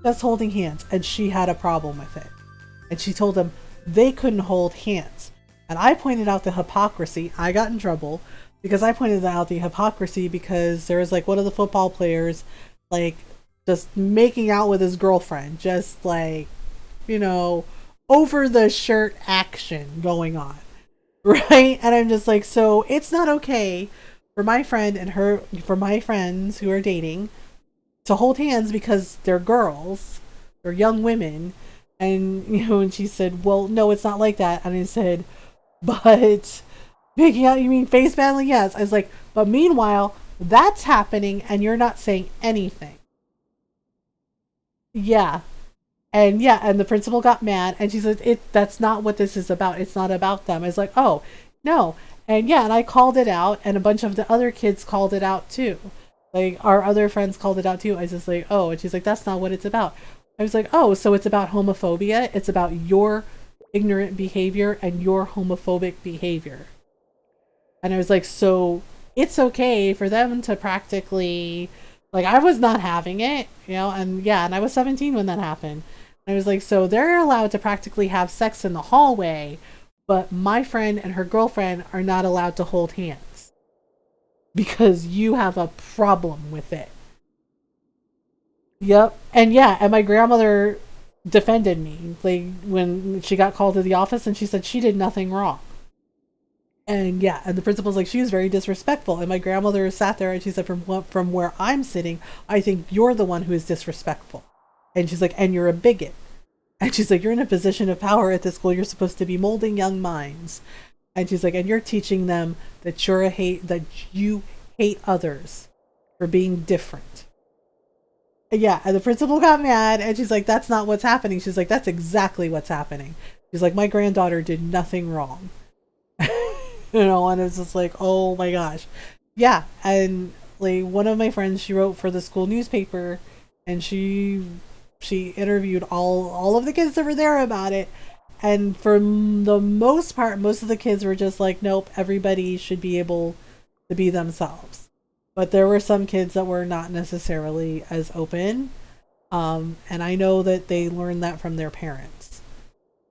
just holding hands, and she had a problem with it. And she told them they couldn't hold hands. And I pointed out the hypocrisy. I got in trouble because I pointed out the hypocrisy because there was like one of the football players, like, just making out with his girlfriend, just like, you know, over the shirt action going on, right? And I'm just like, so it's not okay for my friend and for my friends who are dating to hold hands because they're girls, they're young women. And, you know, and she said, well, no, it's not like that. And I said, but making out, you mean face banding? Yes. I was like, but meanwhile, that's happening and you're not saying anything. Yeah. And yeah, and the principal got mad, and she said, that's not what this is about. It's not about them. I was like, oh, no. And yeah, and I called it out, and a bunch of the other kids called it out too. Like, our other friends called it out too. I was just like, oh, and she's like, that's not what it's about. I was like, oh, so it's about homophobia? It's about your ignorant behavior and your homophobic behavior. And I was like, so it's okay for them to practically, like, I was not having it, you know, and yeah, and I was 17 when that happened. And I was like, so they're allowed to practically have sex in the hallway, but my friend and her girlfriend are not allowed to hold hands because you have a problem with it. Yep. And yeah, and my grandmother defended me, like, when she got called to the office, and she said she did nothing wrong. And yeah, and the principal's like, she was very disrespectful. And my grandmother sat there and she said, from where I'm sitting, I think you're the one who is disrespectful. And she's like, and you're a bigot. And she's like, you're in a position of power at this school. You're supposed to be molding young minds. And she's like, and you're teaching them that that you hate others for being different. And yeah, and the principal got mad, and she's like, that's not what's happening. She's like, that's exactly what's happening. She's like, my granddaughter did nothing wrong. You know, and it's just like, oh my gosh. Yeah, and like one of my friends, she wrote for the school newspaper, and she interviewed all of the kids that were there about it, and for the most part, most of the kids were just like, nope, everybody should be able to be themselves. But there were some kids that were not necessarily as open, and I know that they learned that from their parents.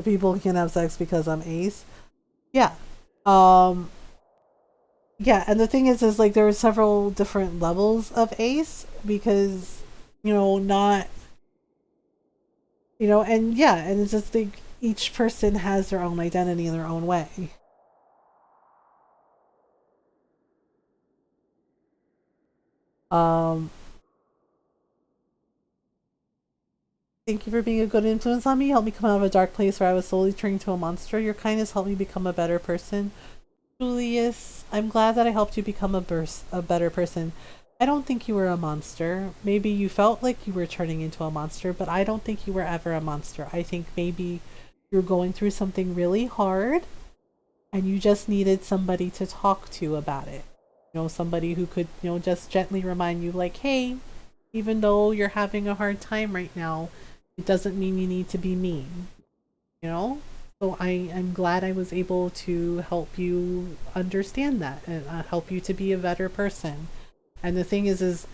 The people can have sex because I'm ace. Yeah. Um, yeah, and the thing is like there are several different levels of ace because, not, and yeah, and it's just like each person has their own identity in their own way. Um, Thank you for being a good influence on me. Help me come out of a dark place where I was slowly turning to a monster. Your kindness helped me become a better person. Julius, I'm glad that I helped you become a better person. I don't think you were a monster. Maybe you felt like you were turning into a monster, but I don't think you were ever a monster. I think maybe you're going through something really hard and you just needed somebody to talk to about it. Somebody who could, just gently remind you, like, hey, even though you're having a hard time right now, it doesn't mean you need to be mean, So I'm glad I was able to help you understand that and help you to be a better person. And the thing is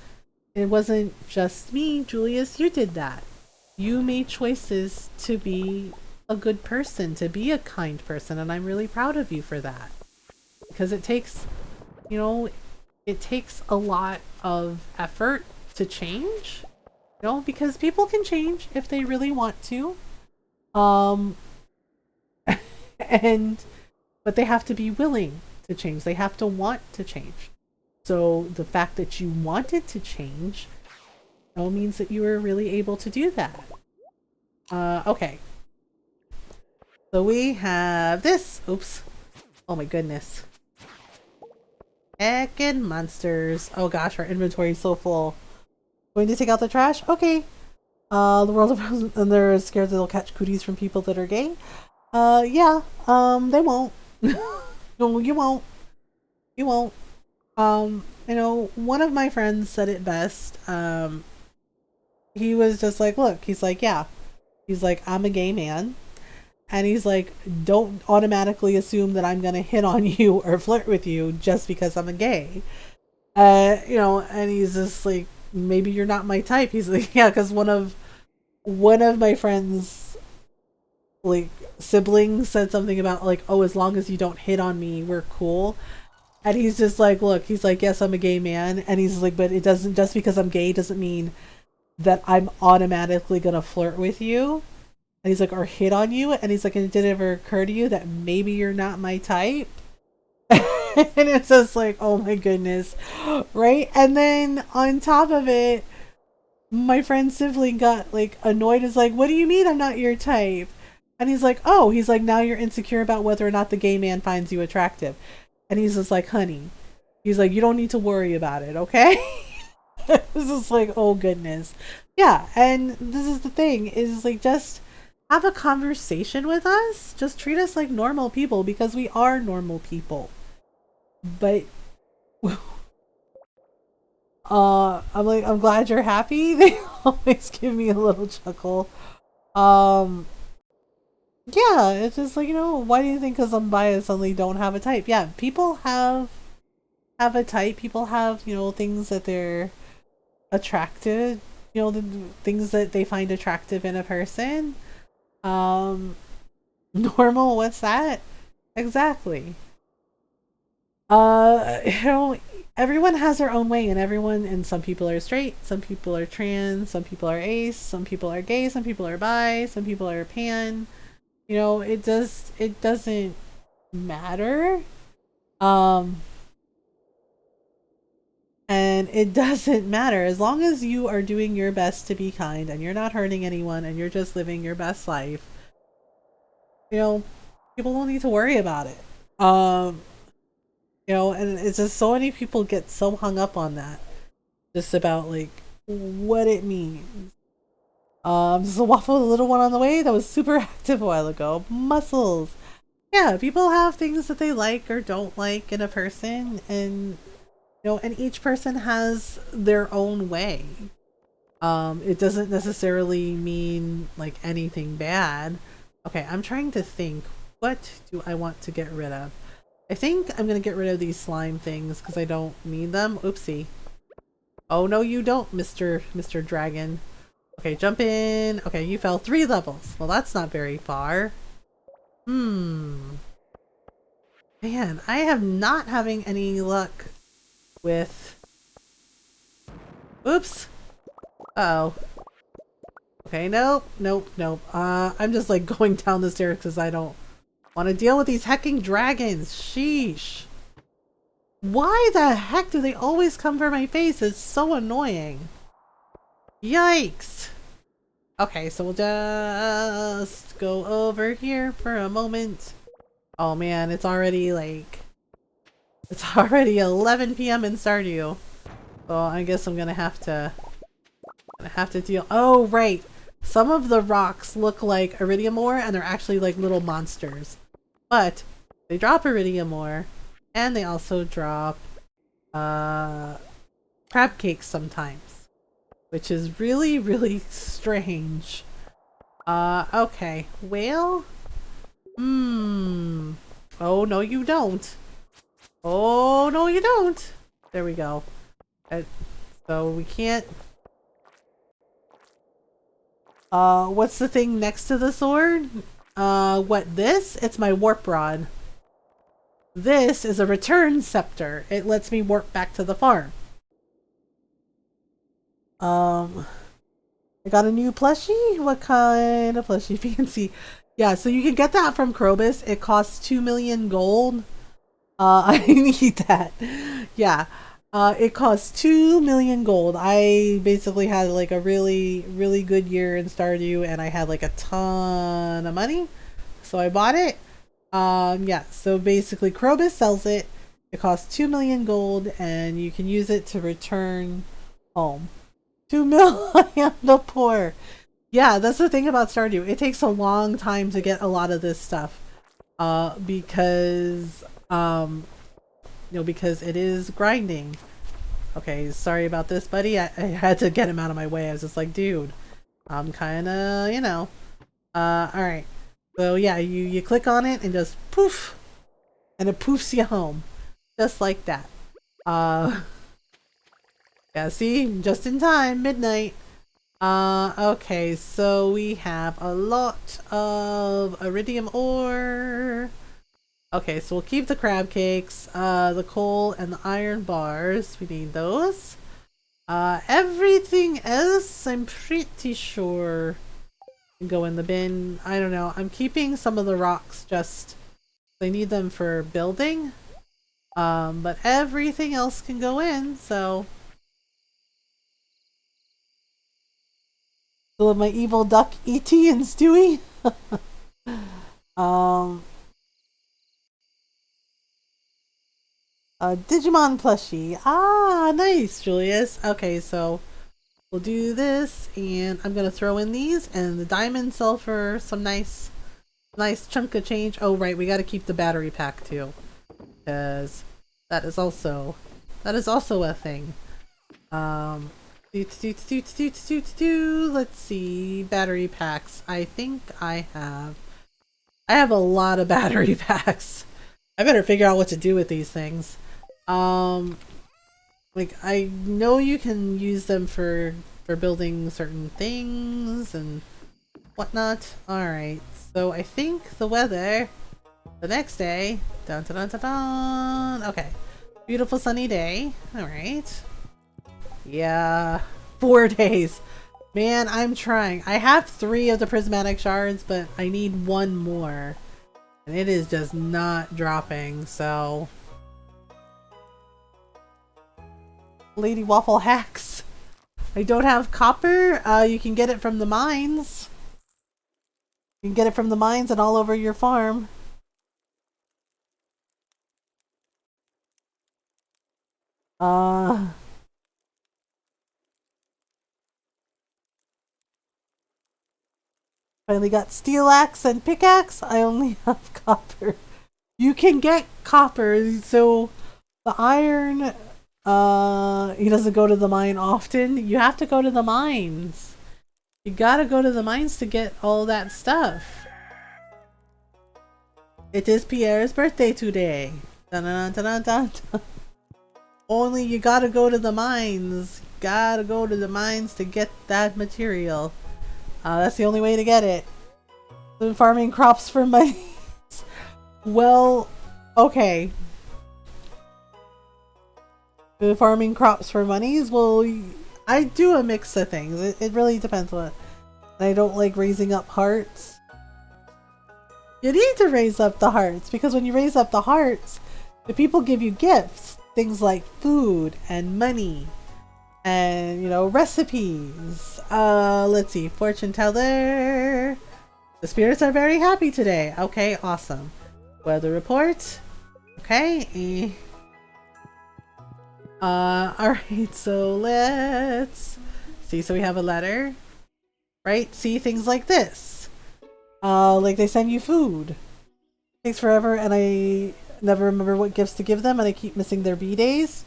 it wasn't just me, Julius. You did that. You made choices to be a good person, to be a kind person, and I'm really proud of you for that. Because it takes, it takes a lot of effort to change. Because people can change if they really want to. And but they have to be willing to change. They have to want to change. So the fact that you wanted to change means that you were really able to do that. Okay. So we have this. Oops. Oh my goodness. Heckin' monsters. Oh gosh, our inventory is so full. Going to take out the trash? Okay. The world of and they're scared that they'll catch cooties from people that are gay. Yeah. They won't. No, you won't. You won't. One of my friends said it best. He was just like, look, he's like, yeah. He's like, I'm a gay man. And he's like, don't automatically assume that I'm gonna hit on you or flirt with you just because I'm a gay. And he's just like, maybe you're not my type. He's like, yeah, because one of my friends, like, siblings said something about like, oh, as long as you don't hit on me, we're cool. And he's just like, look, he's like, yes, I'm a gay man. And he's like, but it doesn't, just because I'm gay doesn't mean that I'm automatically gonna flirt with you. And he's like, or hit on you. And he's like, and did it ever occur to you that maybe you're not my type? And it's just like, oh my goodness. Right? And then on top of it, my friend's sibling got like annoyed. Is like, what do you mean I'm not your type? And he's like, oh, he's like, now you're insecure about whether or not the gay man finds you attractive. And he's just like, honey, he's like, you don't need to worry about it, okay? This is like, oh goodness. Yeah, and this is the thing, is like, just have a conversation with us. Just treat us like normal people, because we are normal people. But I'm glad you're happy. They always give me a little chuckle. Yeah, it's just like, why do you think because I'm biased suddenly don't have a type? Yeah, people have a type. People have, things that they're attracted, the things that they find attractive in a person. Normal, what's that? Exactly. Uh, you know, Everyone has their own way, and some people are straight, some people are trans, some people are ace, some people are gay, some people are bi, some people are pan. It doesn't matter. Um, and it doesn't matter as long as you are doing your best to be kind and you're not hurting anyone and you're just living your best life. People don't need to worry about it. And it's just so many people get so hung up on that, just about like what it means. Just a waffle, the little one on the way that was super active a while ago. Muscles. Yeah, people have things that they like or don't like in a person, and and each person has their own way. It doesn't necessarily mean like anything bad. Okay, I'm trying to think. What do I want to get rid of? I think I'm gonna get rid of these slime things because I don't need them. Oopsie. Oh no, you don't, Mr. Dragon. Okay, jump in. Okay, you fell 3 levels. Well, that's not very far. Man, I am not having any luck with... Oops. Uh-oh. Okay, nope. I'm just like going down the stairs because I don't want to deal with these hecking dragons. Sheesh. Why the heck do they always come for my face? It's so annoying. Yikes. Okay, so we'll just go over here for a moment. Oh man, it's already 11 p.m. in Stardew. Well, I guess I'm gonna have to deal. Oh right, some of the rocks look like iridium ore, and they're actually like little monsters. But they drop iridium ore, and they also drop crab cakes sometimes, which is really, really strange. Okay. Well, oh no, you don't. Oh no, you don't. There we go. So we can't. What's the thing next to the sword? What, this? It's my warp rod. This is a return scepter. It lets me warp back to the farm. I got a new plushie. What kind of plushie? Fancy. Yeah, so you can get that from Krobus. It costs 2 million gold. I need that. Yeah. It costs 2 million gold. I basically had like a really, really good year in Stardew, and I had like a ton of money. So I bought it. Yeah, so basically Krobus sells it. It costs 2 million gold, and you can use it to return home. 2 million, the poor. Yeah, that's the thing about Stardew. It takes a long time to get a lot of this stuff. Because because it is grinding. Okay, sorry about this, buddy. I had to get him out of my way. I was just like, dude, I'm kinda, alright. So yeah, you click on it and just poof, and it poofs you home. Just like that. Yeah, see? Just in time, midnight. Okay, so we have a lot of iridium ore. Okay, so we'll keep the crab cakes, the coal, and the iron bars. We need those. Everything else, I'm pretty sure can go in the bin. I don't know. I'm keeping some of the rocks just... I need them for building. But everything else can go in, so... Still have my evil duck, E.T. and Stewie. Digimon plushie. Ah, nice, Julius. Okay, so we'll do this, and I'm gonna throw in these, and the diamonds sell for some nice chunk of change. Oh, right, we gotta keep the battery pack too, because that is also a thing. Let's see, battery packs. I think I have a lot of battery packs. I better figure out what to do with these things. Like, I know you can use them for building certain things and whatnot. Alright, so I think the weather the next day, dun dun dun dun dun. Okay, beautiful sunny day. Alright. Yeah, 4 days. Man, I'm trying. I have 3 of the prismatic shards, but I need 1 more. And it is just not dropping, so... Lady Waffle hacks. I don't have copper. You can get it from the mines. You can get it from the mines and all over your farm. Finally got steel axe and pickaxe. I only have copper. You can get copper, so the iron, he doesn't go to the mine often. You have to go to the mines. You gotta go to the mines to get all that stuff. It is Pierre's birthday today. Dun -dun -dun -dun -dun -dun. Only you gotta go to the mines. Gotta go to the mines to get that material. That's the only way to get it. Been farming crops for money. Well, okay. Farming crops for monies? Well, I do a mix of things. It really depends what. I don't like raising up hearts. You need to raise up the hearts because when you raise up the hearts, the people give you gifts. Things like food and money and, you know, recipes. Let's see. Fortune teller. The spirits are very happy today. Okay, awesome. Weather report. Okay. Alright, so let's see. So we have a letter. Right? See, things like this. Like they send you food. It takes forever and I never remember what gifts to give them and I keep missing their B-days.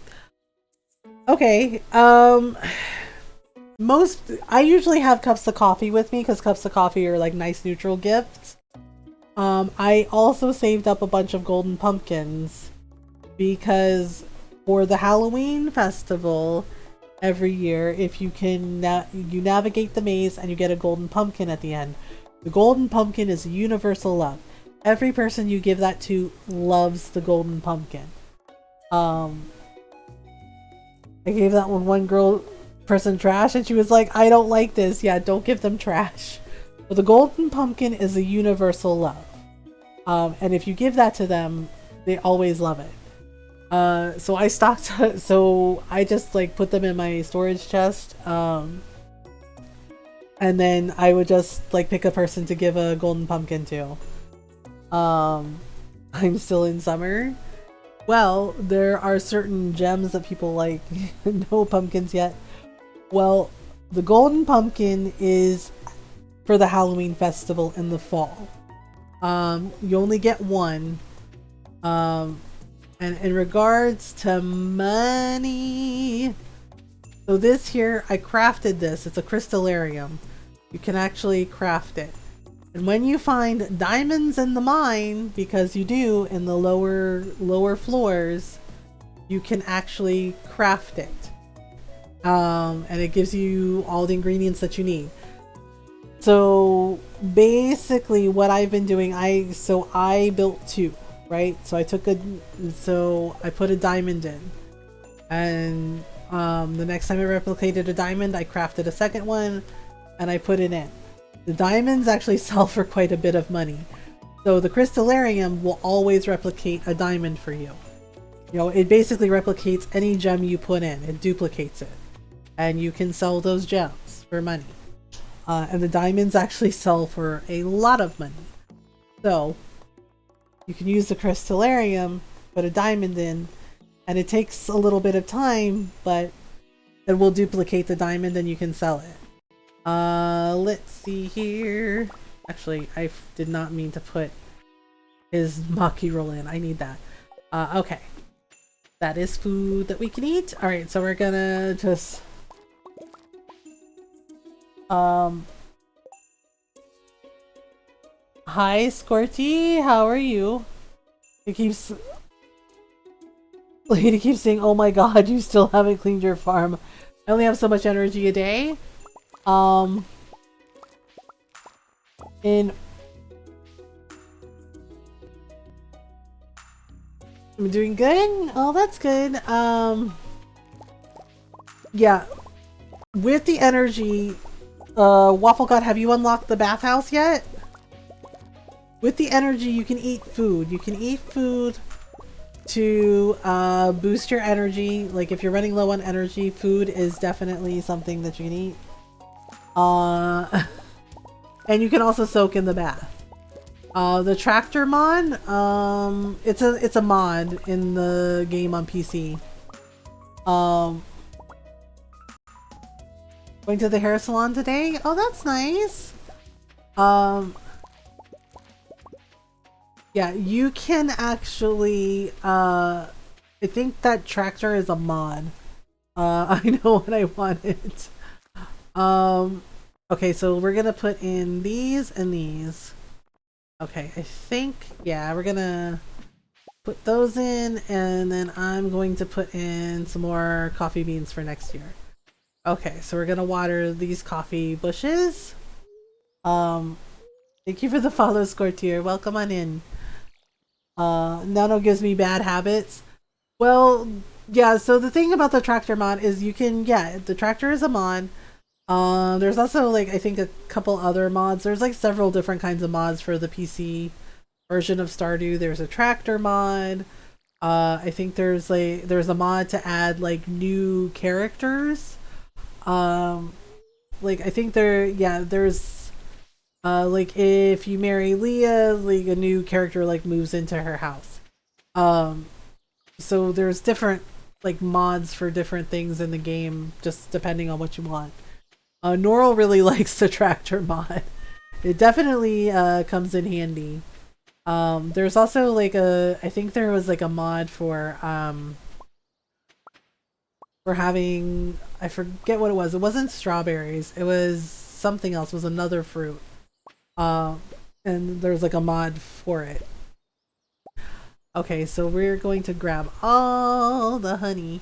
Okay, I usually have cups of coffee with me because cups of coffee are like nice neutral gifts. I also saved up a bunch of golden pumpkins because for the Halloween festival every year, if you can you navigate the maze and you get a golden pumpkin at the end. The golden pumpkin is universal love. Every person you give that to loves the golden pumpkin. I gave that one person trash and she was like, I don't like this. Yeah, don't give them trash. But the golden pumpkin is a universal love. And if you give that to them, they always love it. So I stocked, so I just like put them in my storage chest. And then I would just like pick a person to give a golden pumpkin to. I'm still in summer. Well, there are certain gems that people like. No pumpkins yet. Well, the golden pumpkin is for the Halloween festival in the fall. You only get one. And in regards to money, so this here, I crafted this. It's a crystallarium. You can actually craft it. And when you find diamonds in the mine, because you do in the lower floors, you can actually craft it. And it gives you all the ingredients that you need. So basically what I've been doing, I built two, right? So I put a diamond in. And the next time I replicated a diamond, I crafted a second one and I put it in. The diamonds actually sell for quite a bit of money. So the crystallarium will always replicate a diamond for you. You know, it basically replicates any gem you put in. It duplicates it. And you can sell those gems for money. And the diamonds actually sell for a lot of money. So you can use the crystallarium, put a diamond in, and it takes a little bit of time, but it will duplicate the diamond and you can sell it. Let's see here. Actually, I did not mean to put his Maki roll in. I need that. Okay. That is food that we can eat. Alright, so we're gonna just... Hi, Scorty. How are you? Lady keeps saying, oh my god, you still haven't cleaned your farm. I only have so much energy a day. I'm doing good. Oh, that's good. Yeah. With the energy, Waffle God, have you unlocked the bathhouse yet? With the energy, you can eat food. You can eat food to boost your energy. Like if you're running low on energy, food is definitely something that you can eat. And you can also soak in the bath. The tractor mod, it's a mod in the game on PC. Going to the hair salon today? Oh, that's nice. Yeah, you can actually, I think that tractor is a mod. I know what I wanted. Okay, so we're gonna put in these and these. Okay, I think, yeah, we're gonna put those in, and then I'm going to put in some more coffee beans for next year. Okay, so we're gonna water these coffee bushes. Thank you for the follow, Scortier. Welcome on in. Nano gives me bad habits. Well, yeah, so the thing about the tractor mod is you can, yeah, the tractor is a mod. There's also, like, I think a couple other mods. There's, like, several different kinds of mods for the PC version of Stardew. There's a tractor mod. I think there's a mod to add, like, new characters. Like, I think there's, like, if you marry Leah, like, a new character, like, moves into her house. So there's different, like, mods for different things in the game, just depending on what you want. Norl really likes the tractor mod. It definitely comes in handy. There's also like I think there was like a mod for having, I forget what it was. It wasn't strawberries. It was something else. It was another fruit. And there's like a mod for it. Okay, so we're going to grab all the honey.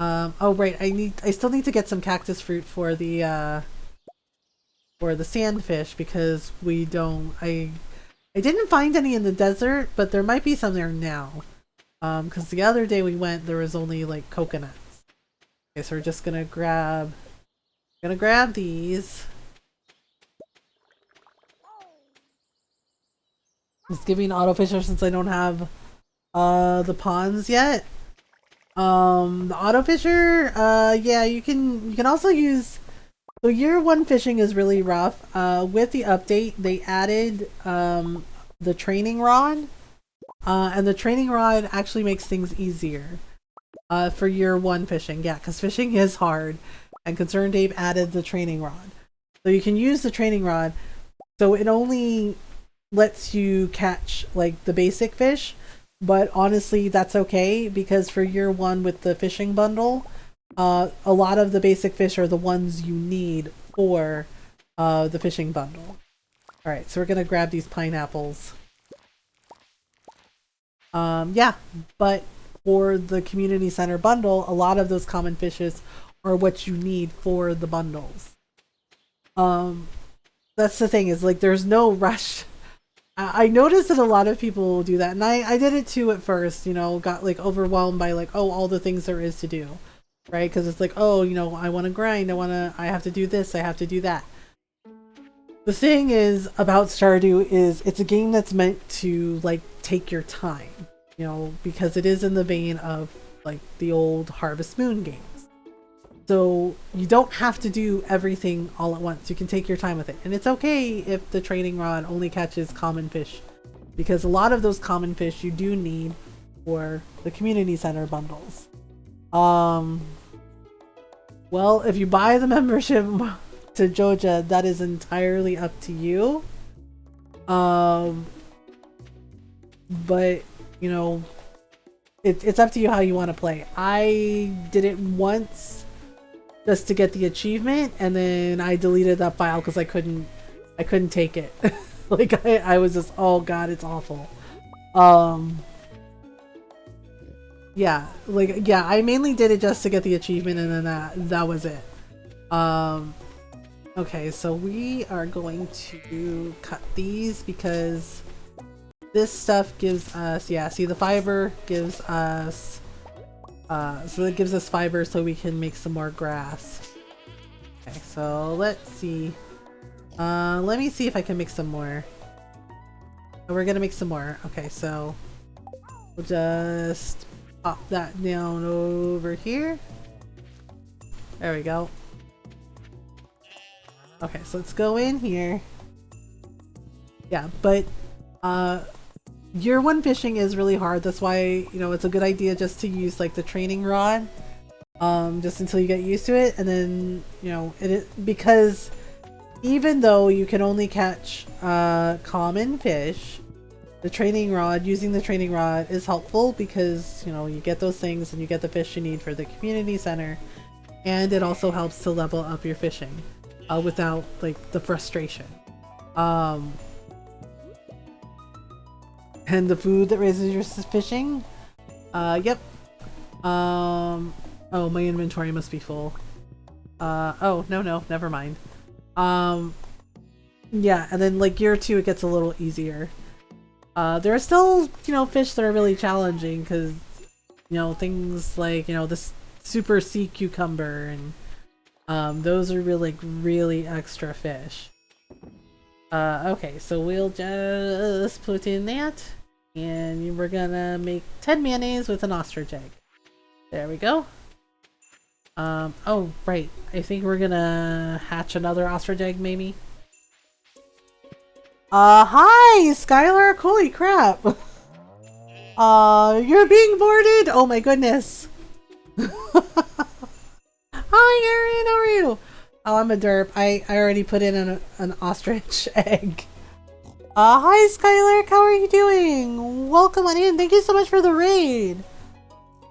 Oh right, I still need to get some cactus fruit for the sandfish because I didn't find any in the desert, but there might be some there now. Because the other day we went, there was only like coconuts. Okay, so we're just gonna grab these. Just giving auto fisher since I don't have the ponds yet. The auto fisher, yeah, you can also use, so year 1 fishing is really rough. With the update, they added the training rod, and the training rod actually makes things easier for year 1 fishing. Yeah, because fishing is hard, and Concerned Ape added the training rod. So you can use the training rod, so it only lets you catch like the basic fish, but honestly that's okay because for year 1 with the fishing bundle, a lot of the basic fish are the ones you need for the fishing bundle. Alright, so we're gonna grab these pineapples. Yeah, but for the community center bundle, a lot of those common fishes are what you need for the bundles. That's the thing, is like there's no rush. I noticed that a lot of people do that, and I did it too at first, you know, got like overwhelmed by like, oh, all the things there is to do, right? Because it's like, oh, you know, I want to grind, I have to do this, I have to do that. The thing is about Stardew is it's a game that's meant to like take your time, you know, because it is in the vein of like the old Harvest Moon games. So you don't have to do everything all at once. You can take your time with it. And it's okay if the training rod only catches common fish, because a lot of those common fish you do need for the community center bundles. Well, if you buy the membership to Joja, that is entirely up to you. But you know, it's up to you how you want to play. I did it once just to get the achievement, and then I deleted that file because I couldn't take it. Like I was just, oh god, it's awful. Yeah, like, yeah, I mainly did it just to get the achievement, and then that was it. Okay, so we are going to cut these because this stuff gives us, yeah, see, the fiber gives us so it gives us fiber so we can make some more grass. Okay, so let's see. Let me see if I can make some more. Oh, we're gonna make some more. Okay, so we'll just pop that down over here. There we go. Okay, so let's go in here. Yeah, but year 1 fishing is really hard. That's why, you know, it's a good idea just to use like the training rod, just until you get used to it, and then, you know, because even though you can only catch common fish, using the training rod is helpful because, you know, you get those things and you get the fish you need for the community center, and it also helps to level up your fishing without like the frustration. And the food that raises your fishing? Yep. Oh, my inventory must be full. Oh, no, never mind. Yeah, and then like year 2 it gets a little easier. There are still, you know, fish that are really challenging because, you know, things like, you know, this super sea cucumber and those are really, like, really extra fish. Okay, so we'll just put in that and we're gonna make 10 mayonnaise with an ostrich egg. There we go. Oh, right. I think we're gonna hatch another ostrich egg, maybe. Hi, Skylar! Holy crap! You're being boarded? Oh my goodness! Hi, Erin! How are you? Oh, I'm a derp. I already put in an ostrich egg. Hi, Skylar! How are you doing? Welcome on in. Thank you so much for the raid!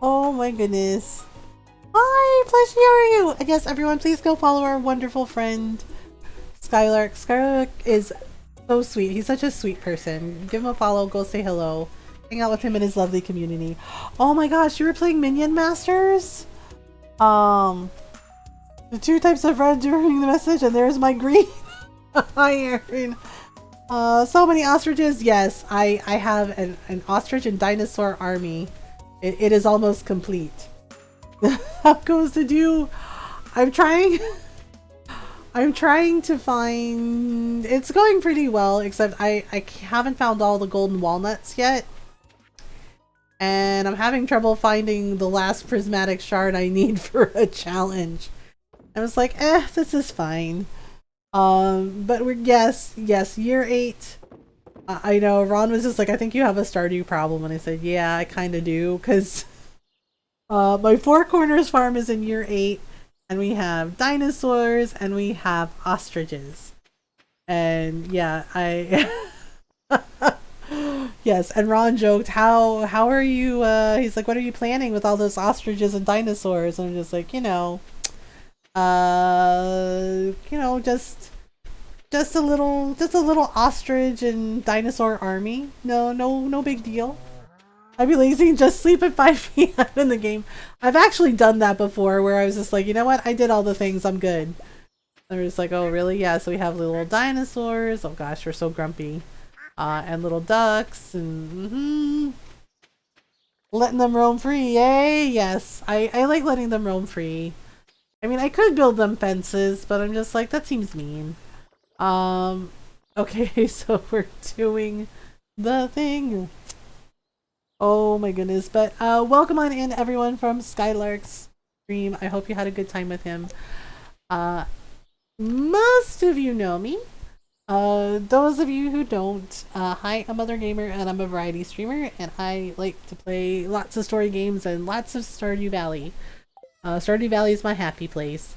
Oh my goodness. Hi, Plushy, how are you? And yes, everyone, please go follow our wonderful friend, Skylark. Skylark is so sweet. He's such a sweet person. Give him a follow, go say hello. Hang out with him in his lovely community. Oh my gosh, you were playing Minion Masters? The 2 types of red during the message, and there's my green. Hi, Erin. So many ostriches. Yes, I have an ostrich and dinosaur army. It is almost complete. How goes to do? I'm trying to find, it's going pretty well, except I haven't found all the golden walnuts yet. And I'm having trouble finding the last prismatic shard I need for a challenge. I was like, this is fine. But we're, yes, year 8. I know, Ron was just like, I think you have a Stardew problem. And I said, yeah, I kind of do, because my Four Corners farm is in year 8. And we have dinosaurs and we have ostriches. And yeah, yes, and Ron joked, how are you, he's like, what are you planning with all those ostriches and dinosaurs? And I'm just like, just a little ostrich and dinosaur army. No big deal. I'd be lazy and just sleep at 5 p.m. in the game. I've actually done that before where I was just like, you know what? I did all the things. I'm good. And they're just like, oh, really? Yeah, so we have little dinosaurs. Oh, gosh, we're so grumpy. And little ducks. And letting them roam free. Yay! Yes, I like letting them roam free. I mean, I could build them fences, but I'm just like, that seems mean. Okay, so we're doing the thing. Oh my goodness, but welcome on in everyone from Skylark's stream. I hope you had a good time with him. Most of you know me. Those of you who don't, hi, I'm Mothergamer and I'm a variety streamer and I like to play lots of story games and lots of Stardew Valley. Stardew Valley is my happy place.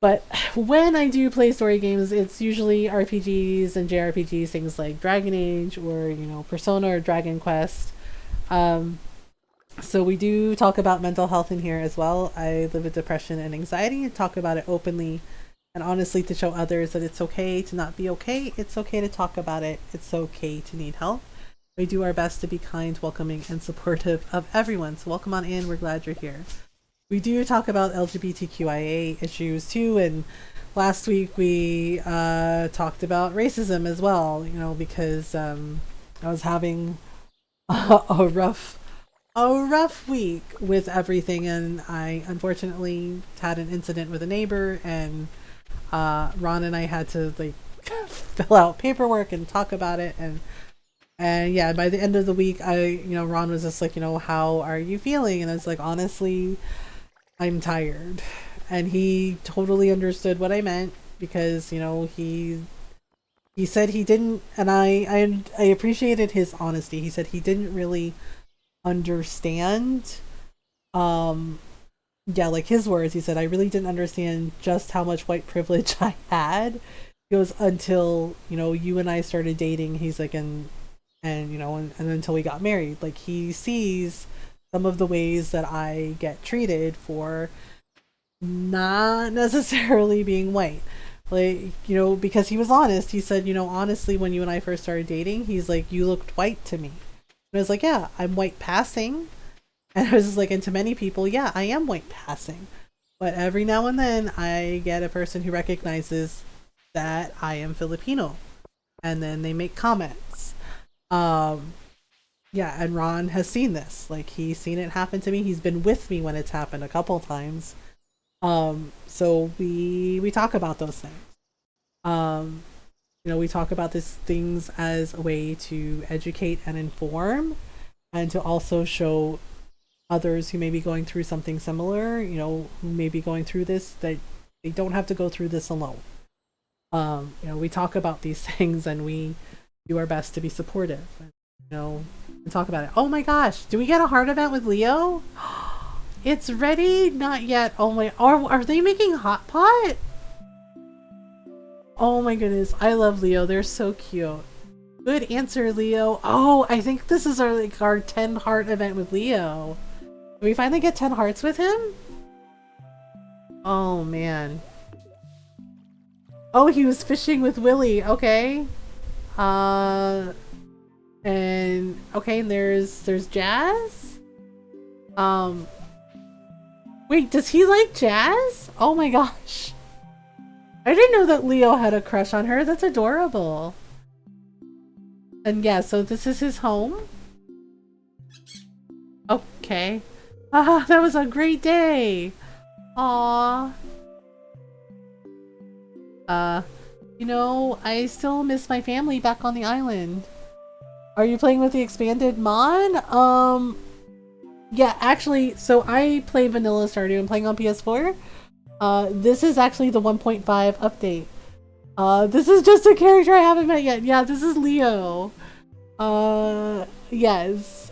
But when I do play story games, it's usually RPGs and JRPGs, things like Dragon Age or, Persona or Dragon Quest. So we do talk about mental health in here as well. I live with depression and anxiety and talk about it openly and honestly to show others that it's okay to not be okay. It's okay to talk about it. It's okay to need help. We do our best to be kind, welcoming, and supportive of everyone. So welcome on in. We're glad you're here. We do talk about LGBTQIA issues too, and last week we talked about racism as well, because I was having a rough week with everything, and I unfortunately had an incident with a neighbor, and Ron and I had to fill out paperwork and talk about it, and yeah, by the end of the week, Ron was just like, how are you feeling? And I was like, honestly, I'm tired. And he totally understood what I meant because, he said he didn't, and I appreciated his honesty. He said he didn't really understand. Yeah, like his words, he said, I really didn't understand just how much white privilege I had. He goes, until, you and I started dating. He's like, and until we got married, like he sees some of the ways that I get treated for not necessarily being white. Because he was honest. He said, honestly, when you and I first started dating, he's like, you looked white to me. And I was like, yeah, I'm white passing. And I was just like, and to many people, yeah, I am white passing. But every now and then I get a person who recognizes that I am Filipino. And then they make comments. Yeah, and Ron has seen this. Like, he's seen it happen to me. He's been with me when it's happened a couple times. So we talk about those things. We talk about these things as a way to educate and inform, and to also show others who may be going through something similar, who may be going through this, that they don't have to go through this alone. We talk about these things, and we do our best to be supportive. And talk about it. Oh my gosh, do we get a heart event with Leo? It's ready? Not yet. Oh my, are they making hot pot? Oh my goodness, I love Leo. They're so cute. Good answer, Leo. Oh, I think this is our 10 heart event with Leo. Did we finally get 10 hearts with him? Oh man. Oh, he was fishing with Willy. Okay. And okay, there's Jazz. Wait, does he like Jazz? Oh my gosh. I didn't know that Leo had a crush on her. That's adorable. And yeah, so this is his home. Okay. Ah, that was a great day. Aww. I still miss my family back on the island. Are you playing with the expanded mod? Yeah, actually, so I play Vanilla Stardew. I'm playing on PS4. This is actually the 1.5 update. This is just a character I haven't met yet. Yeah, this is Leo. Yes.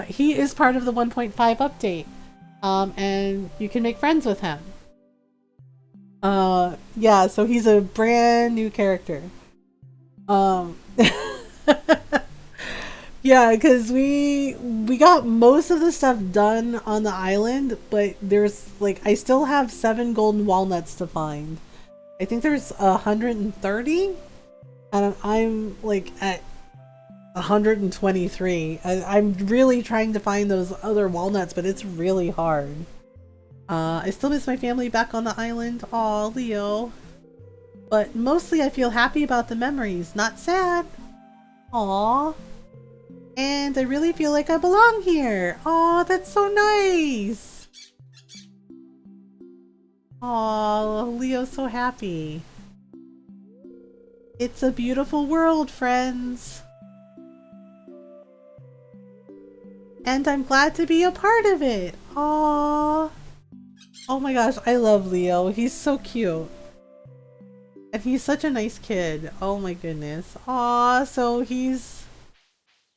He is part of the 1.5 update. And you can make friends with him. Yeah, so he's a brand new character. Yeah, because we got most of the stuff done on the island, but there's I still have 7 golden walnuts to find. I think there's 130, and I'm at 123. I'm really trying to find those other walnuts, but it's really hard. I still miss my family back on the island. Aw, Leo. But mostly I feel happy about the memories, not sad. Aw. And I really feel like I belong here. Aw, that's so nice. Aw, Leo's so happy. It's a beautiful world, friends. And I'm glad to be a part of it. Aw. Oh my gosh, I love Leo. He's so cute. And he's such a nice kid. Oh my goodness. Aw, so he's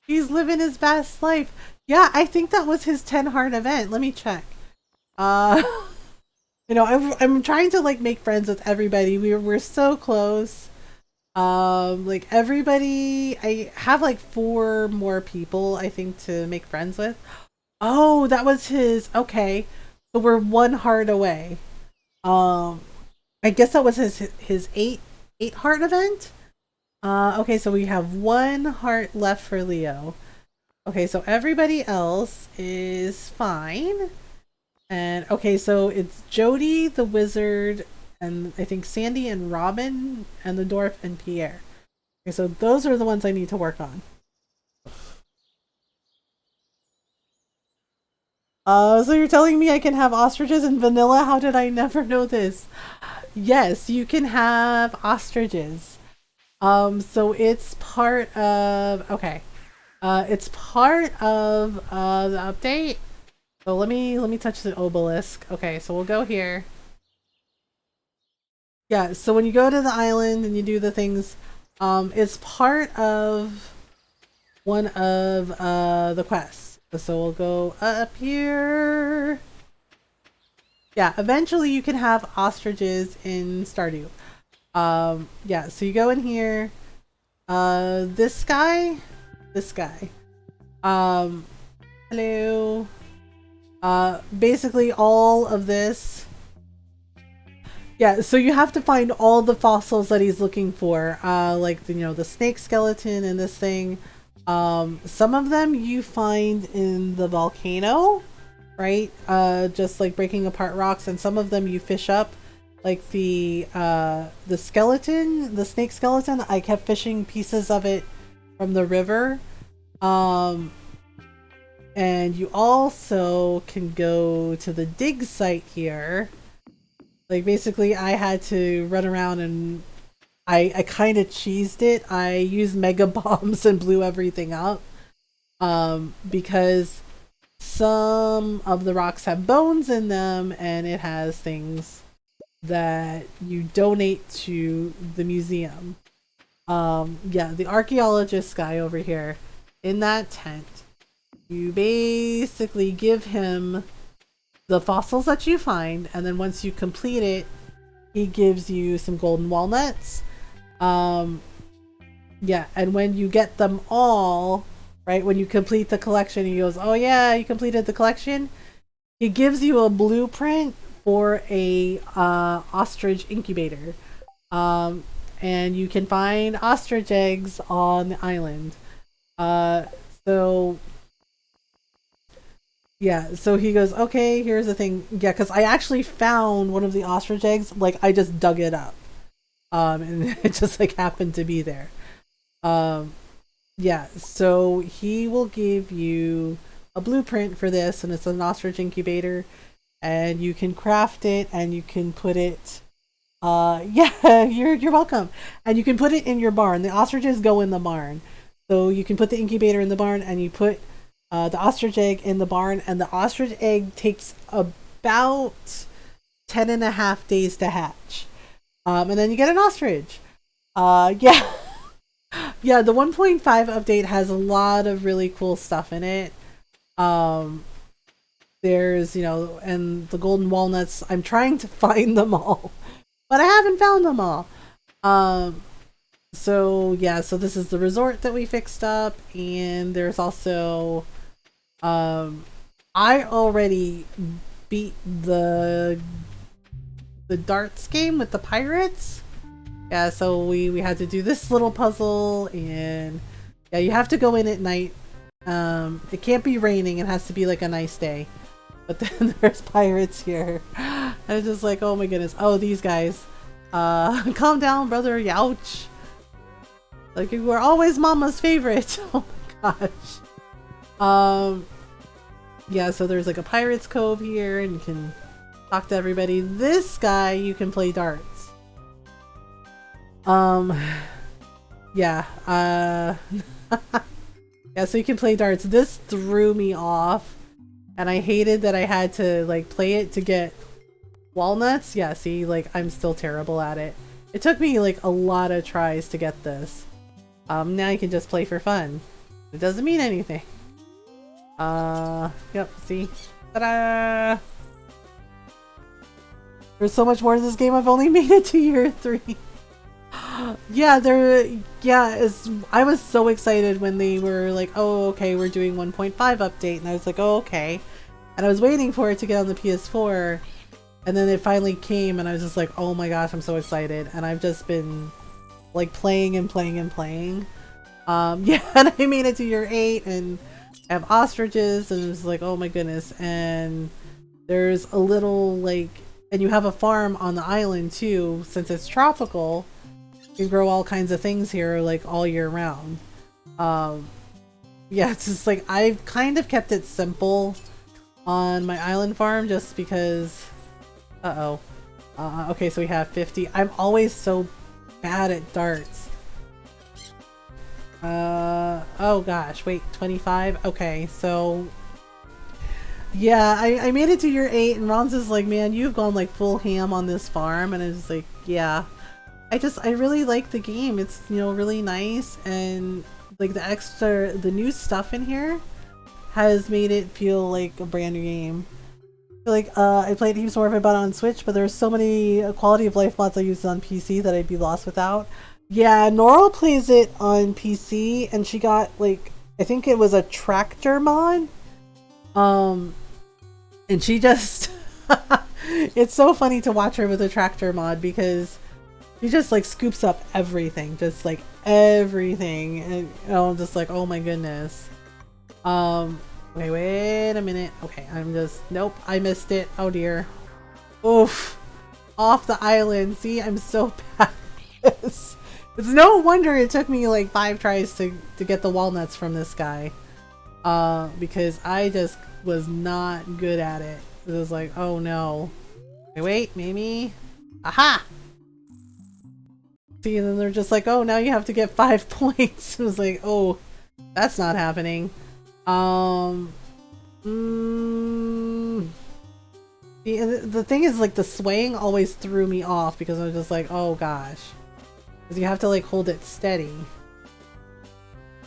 living his best life. Yeah, I think that was his 10 heart event. Let me check. I'm trying to make friends with everybody. We're so close. Everybody, I have 4 more people I think to make friends with. Oh, that was his. Okay. So we're 1 heart away. I guess that was his 8 heart event. Okay, so we have 1 heart left for Leo. Okay, so everybody else is fine. And okay, so it's Jody, the wizard, and I think Sandy and Robin, and the dwarf and Pierre. Okay, so those are the ones I need to work on. So you're telling me I can have ostriches and vanilla? How did I never know this? Yes, you can have ostriches. So it's part of, okay. It's part of, the update. So let me touch the obelisk. Okay, so we'll go here. Yeah, so when you go to the island and you do the things, it's part of one of, the quests. So we'll go up here. Yeah, eventually you can have ostriches in Stardew. Yeah, so you go in here. This guy. Hello. Basically all of this. Yeah, so you have to find all the fossils that he's looking for. The snake skeleton and this thing. Some of them you find in the volcano, right? Just breaking apart rocks, and some of them you fish up like the skeleton, the snake skeleton. I kept fishing pieces of it from the river. And you also can go to the dig site here. Like basically I had to run around and I kind of cheesed it. I used mega bombs and blew everything up. Because some of the rocks have bones in them and it has things that you donate to the museum. Yeah, the archaeologist guy over here in that tent, you basically give him the fossils that you find, and then once you complete it, he gives you some golden walnuts. Yeah, and when you get them all, right, when you complete the collection, he goes, oh yeah, you completed the collection. He gives you a blueprint for a ostrich incubator. And you can find ostrich eggs on the island. So yeah, so he goes, okay, here's the thing. Yeah, because I actually found one of the ostrich eggs. Like, I just dug it up. And it just, like, happened to be there. Yeah, so he will give you a blueprint for this, and it's an ostrich incubator. And you can craft it, and you can put it... yeah, you're welcome. And you can put it in your barn. The ostriches go in the barn. So you can put the incubator in the barn, and you put the ostrich egg in the barn, and the ostrich egg takes about 10.5 days to hatch. And then you get an ostrich. Yeah. Yeah, the 1.5 update has a lot of really cool stuff in it. There's, you know, and the golden walnuts, I'm trying to find them all, but I haven't found them all. So yeah, so this is the resort that we fixed up, and there's also I already beat the darts game with the pirates. Yeah, so we had to do this little puzzle, and yeah, you have to go in at night. It can't be raining, it has to be like a nice day. But then there's pirates here. And it's just like, oh my goodness. Oh, these guys. Calm down, brother. Youch. Like, you were always mama's favorite. Oh my gosh. Yeah, so there's like a pirate's cove here, and you can talk to everybody. This guy, you can play darts. Yeah. Yeah, so you can play darts. This threw me off. And I hated that I had to, like, play it to get walnuts. Yeah, see, like, I'm still terrible at it. It took me, like, a lot of tries to get this. Now you can just play for fun. It doesn't mean anything. Yep, see? Ta-da! There's so much more to this game, I've only made it to year 3. Yeah, I was so excited when they were like, oh, okay, we're doing 1.5 update, and I was like, oh, okay. And I was waiting for it to get on the PS4, and then it finally came, and I was just like, oh my gosh, I'm so excited. And I've just been, like, playing and playing and playing. Yeah, and I made it to year 8, and I have ostriches, and it was like, oh my goodness. And there's a little, like, and you have a farm on the island, too, since it's tropical. You can grow all kinds of things here, like, all year round. Yeah, it's just like, I've kind of kept it simple on my island farm just because... okay, so we have 50. I'm always so bad at darts. Oh gosh, wait, 25? Okay, so... Yeah, I made it to year 8, and Ron's is like, man, you've gone, like, full ham on this farm, and it's like, yeah. I really like the game. It's, you know, really nice, and like the new stuff in here has made it feel like a brand new game. Like, I played heaps more if I bought it on Switch, but there's so many quality of life mods I used on PC that I'd be lost without. Yeah, Nora plays it on PC, and she got, like, I think it was a tractor mod. And she just... It's so funny to watch her with a tractor mod, because he just, like, scoops up everything. Just, like, everything. And, you know, I'm just like, oh my goodness. Wait a minute. Okay, I'm just... Nope, I missed it. Oh dear. Oof. off the island. See, I'm so bad at this. It's no wonder it took me like 5 tries to get the walnuts from this guy. Because I just was not good at it. It was like, oh no. Wait, maybe? Aha! See, and then they're just like, oh, now you have to get 5 points. It was like, oh, that's not happening. The thing is, like, the swaying always threw me off because I was just like, oh gosh. Because you have to, like, hold it steady.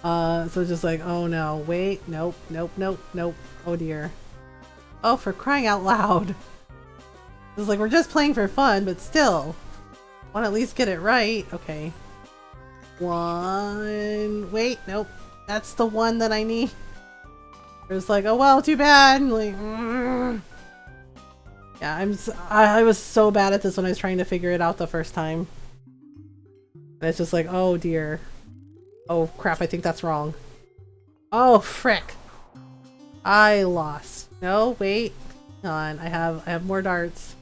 So just like, oh no, wait, nope, nope, nope, nope. Oh dear. Oh, for crying out loud. It's like, we're just playing for fun, but still. Want to at least get it right. Okay. 1. Wait, nope. That's the one that I need. It's like, oh well, too bad. Like, yeah, I was so bad at this when I was trying to figure it out the first time. And it's just like, oh dear. Oh crap, I think that's wrong. Oh frick. I lost. No, wait. Hang on, I have more darts.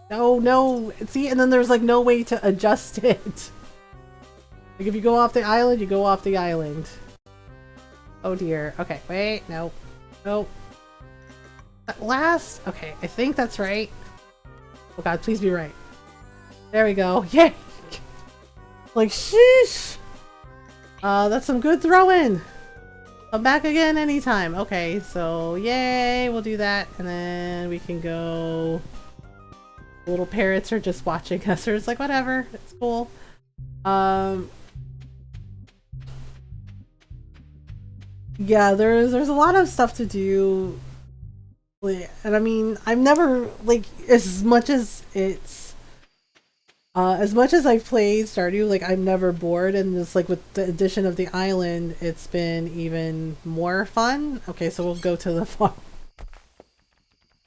No, no. See, and then there's like no way to adjust it. Like if you go off the island, you go off the island. Oh dear. Okay, wait, no. Nope. At last? Okay, I think that's right. Oh god, please be right. There we go. Yay! Like, sheesh! That's some good throwing! Come back again anytime. Okay, so yay, we'll do that. And then we can go... The little parrots are just watching us. Or it's like, whatever, it's cool. Yeah, there's a lot of stuff to do. And I mean, I'm never, like, as much as I've played Stardew, like, I'm never bored, and just, like, with the addition of the island, it's been even more fun. Okay, so we'll go to the farm.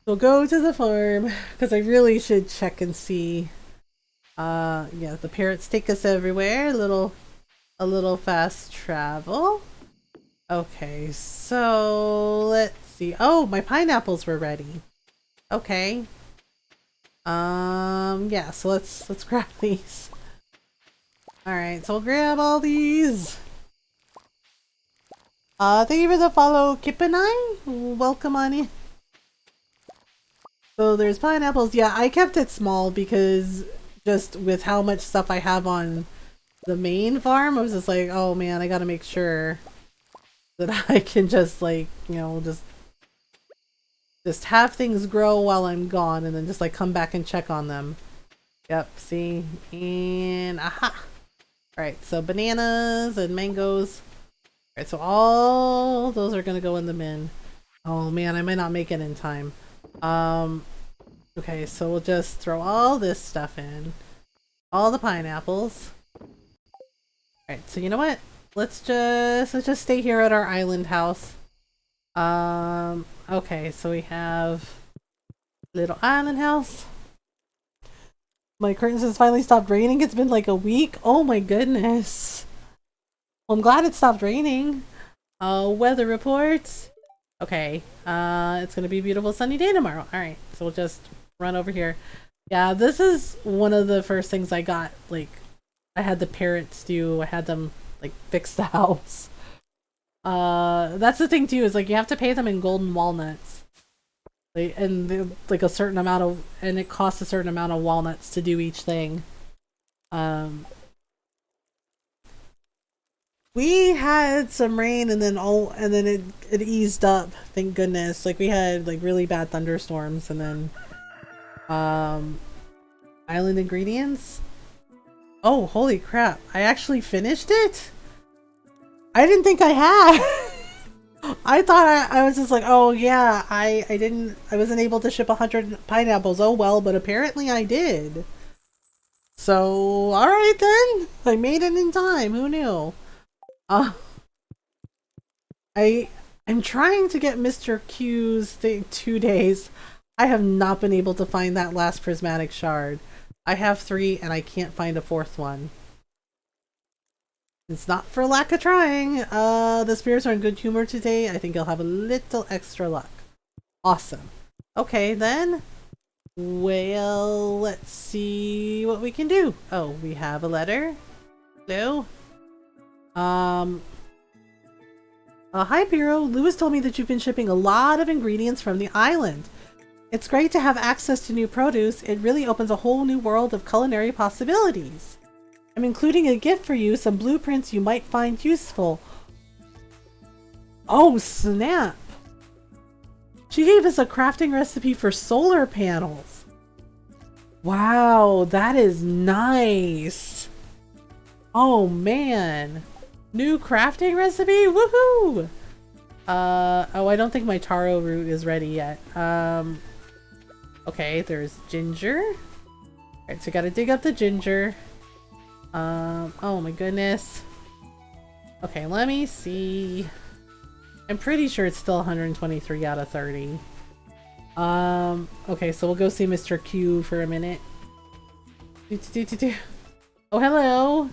We'll go to the farm, because I really should check and see. Yeah, the parrots take us everywhere. A little fast travel. Okay, so let's see. Oh, my pineapples were ready. Okay. Yeah, so let's grab these. Alright, so we'll grab all these. Thank you for the follow, Kippenai. Welcome on in. So there's pineapples. Yeah, I kept it small because just with how much stuff I have on the main farm, I was just like, oh man, I gotta make sure that I can just, like, you know, just have things grow while I'm gone and then just, like, come back and check on them. Yep, see? And aha! Alright, so bananas and mangoes. Alright, so all those are gonna go in the bin. Oh man, I might not make it in time. Okay, so we'll just throw all this stuff in. All the pineapples. Alright, so you know what? Let's just stay here at our island house. Okay, so we have little island house. My curtains has finally stopped raining. It's been like a week. Oh my goodness. Well, I'm glad it stopped raining. Weather reports. Okay, it's gonna be a beautiful sunny day tomorrow. Alright, so we'll just run over here. Yeah, this is one of the first things I got. Like, I had the parrots do. I had them, like, fix the house. That's the thing too, is like you have to pay them in golden walnuts. Like, and like a certain amount of, and it costs a certain amount of walnuts to do each thing. We had some rain and then it eased up, thank goodness. Like we had like really bad thunderstorms and then island ingredients. Oh, holy crap. I actually finished it? I didn't think I had. I thought I was just like, oh yeah, I wasn't able to ship 100 pineapples. Oh well, but apparently I did. So, alright then. I made it in time. Who knew? I'm trying to get Mr. Q's thing 2 days. I have not been able to find that last prismatic shard. I have 3 and I can't find a 4th one. It's not for lack of trying. The spirits are in good humor today. I think I'll have a little extra luck. Awesome. Okay then. Well, let's see what we can do. Oh, we have a letter. Hello? Hi, Bureau. Lewis told me that you've been shipping a lot of ingredients from the island. It's great to have access to new produce. It really opens a whole new world of culinary possibilities. I'm including a gift for you, some blueprints you might find useful. Oh, snap! She gave us a crafting recipe for solar panels. Wow, that is nice. Oh, man. New crafting recipe? Woohoo! Oh, I don't think my taro root is ready yet. Okay, there's ginger. Alright, so I gotta dig up the ginger. Oh my goodness. Okay, let me see. I'm pretty sure it's still 123 out of 30. Okay, so we'll go see Mr. Q for a minute. Oh, hello!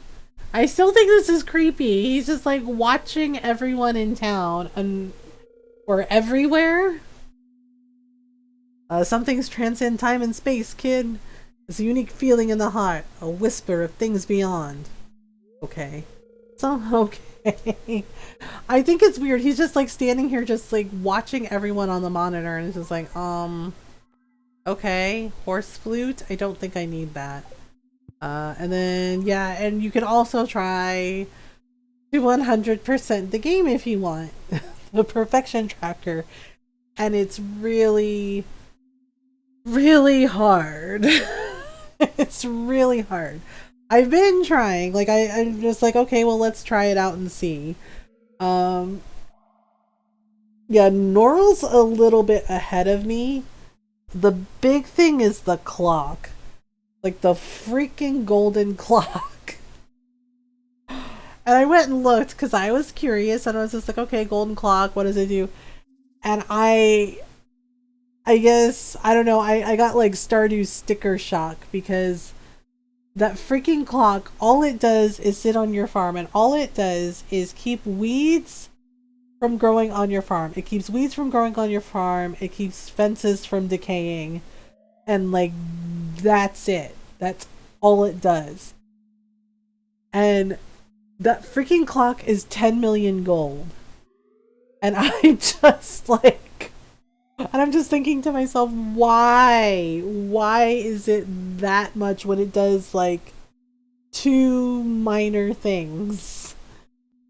I still think this is creepy. He's just like watching everyone in town or everywhere. Some things transcend time and space, kid. It's a unique feeling in the heart, a whisper of things beyond. Okay. So, okay. I think it's weird. He's just like standing here just like watching everyone on the monitor and it's just like, okay. Horse flute? I don't think I need that. And then, yeah, and you can also try to 100% the game if you want. The perfection tracker. And it's really, really hard. It's really hard. I've been trying. Like, I'm just like, okay, well, let's try it out and see. Yeah, Norl's a little bit ahead of me. The big thing is the clock. Like the freaking golden clock. And I went and looked because I was curious and I was just like, okay, golden clock, what does it do? And I guess, I don't know, I got like Stardew sticker shock because that freaking clock, all it does is sit on your farm and all it does is keep weeds from growing on your farm. It keeps weeds from growing on your farm. It keeps fences from decaying. And like, that's it. That's all it does. And that freaking clock is 10 million gold. And I'm just like, and I'm just thinking to myself, why? Why is it that much when it does like 2 minor things?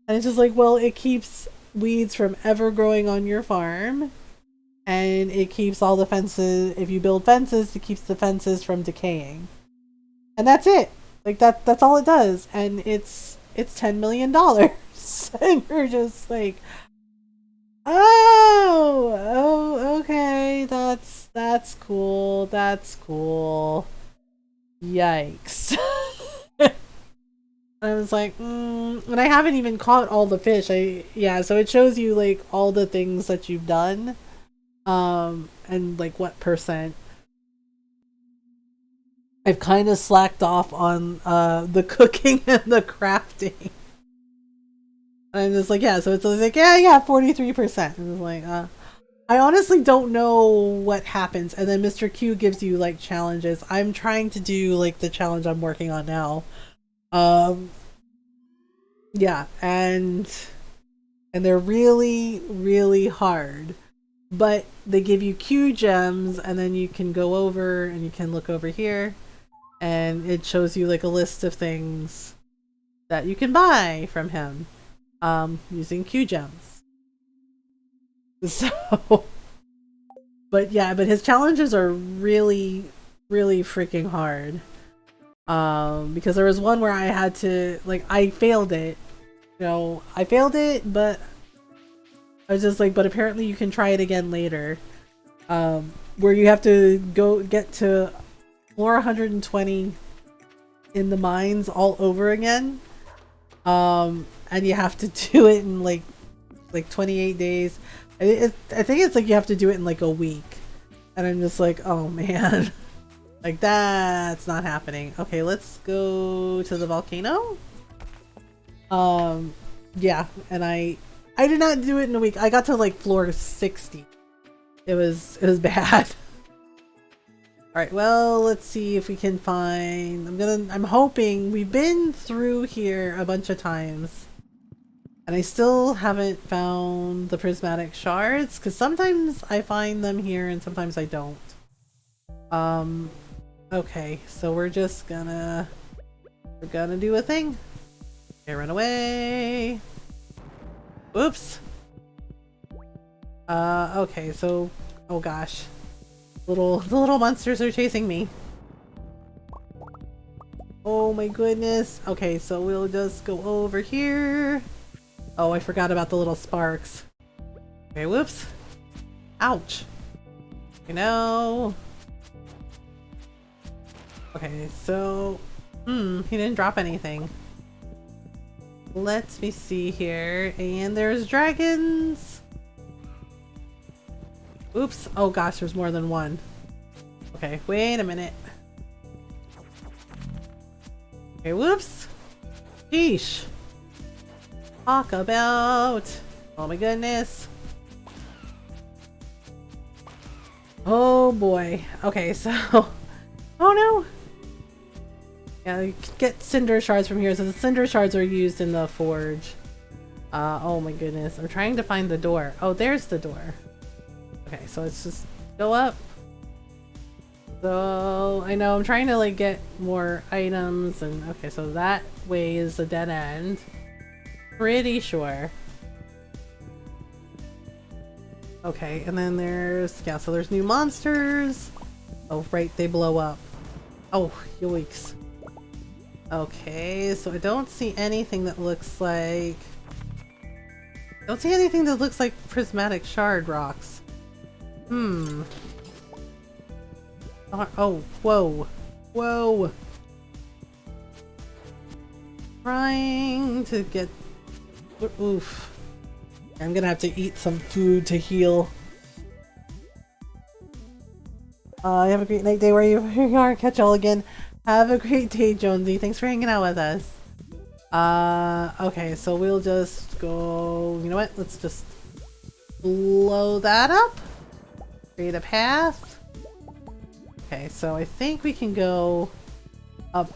And it's just like, well, it keeps weeds from ever growing on your farm. And it keeps all the fences, if you build fences, it keeps the fences from decaying. And that's it. Like that's all it does. And it's $10 million. And you're just like, oh, okay, that's cool. That's cool. Yikes. I was like, and I haven't even caught all the fish. Yeah, so it shows you like all the things that you've done. And like what percent. I've kind of slacked off on the cooking and the crafting. And I'm just like, yeah, so it's like, yeah, 43%. And it's like, I honestly don't know what happens. And then Mr. Q gives you like challenges. I'm trying to do like the challenge I'm working on now. Yeah, and they're really, really hard. But they give you Q gems, and then you can go over and you can look over here, and it shows you like a list of things that you can buy from him using Q gems. So, but yeah, but his challenges are really, really freaking hard. Because there was one where I had to, like, I failed it. You know, I failed it, but I was just like, but apparently you can try it again later. Where you have to go get to floor 120 in the mines all over again. And you have to do it in like 28 days. I think it's like you have to do it in like a week. And I'm just like, oh man. Like that's not happening. Okay, let's go to the volcano. Yeah, and I did not do it in a week. I got to like floor 60. It was bad. Alright, well, let's see if we can find... I'm hoping... We've been through here a bunch of times. And I still haven't found the prismatic shards, because sometimes I find them here and sometimes I don't. Okay, so we're just gonna... We're gonna do a thing. Okay, run away. Oops. Okay, so... Oh gosh. The little monsters are chasing me. Oh my goodness. Okay, so we'll just go over here. Oh, I forgot about the little sparks. Okay, whoops. Ouch. You know. Okay, so... he didn't drop anything. Let me see here. And there's dragons. Oops. Oh gosh, there's more than one. Okay, wait a minute. Okay, whoops. Sheesh. Talk about... Oh my goodness. Oh boy. Okay, so... Oh no! Yeah, you can get cinder shards from here. So the cinder shards are used in the forge. Oh my goodness. I'm trying to find the door. Oh, there's the door. Okay, so let's just go up. So, I know I'm trying to like get more items and okay, so that way is a dead end. Pretty sure. Okay, and then there's, yeah, so there's new monsters. Oh, right, they blow up. Oh, yoicks. Okay, so I don't see anything that looks like... I don't see anything that looks like prismatic shard rocks. Oh, whoa. Whoa. Trying to get... Oof. I'm gonna have to eat some food to heal. Have a great night, day where you are. Catch y'all again. Have a great day, Jonesy. Thanks for hanging out with us. Okay, so we'll just go... You know what? Let's just blow that up. Create a path. Okay, so I think we can go up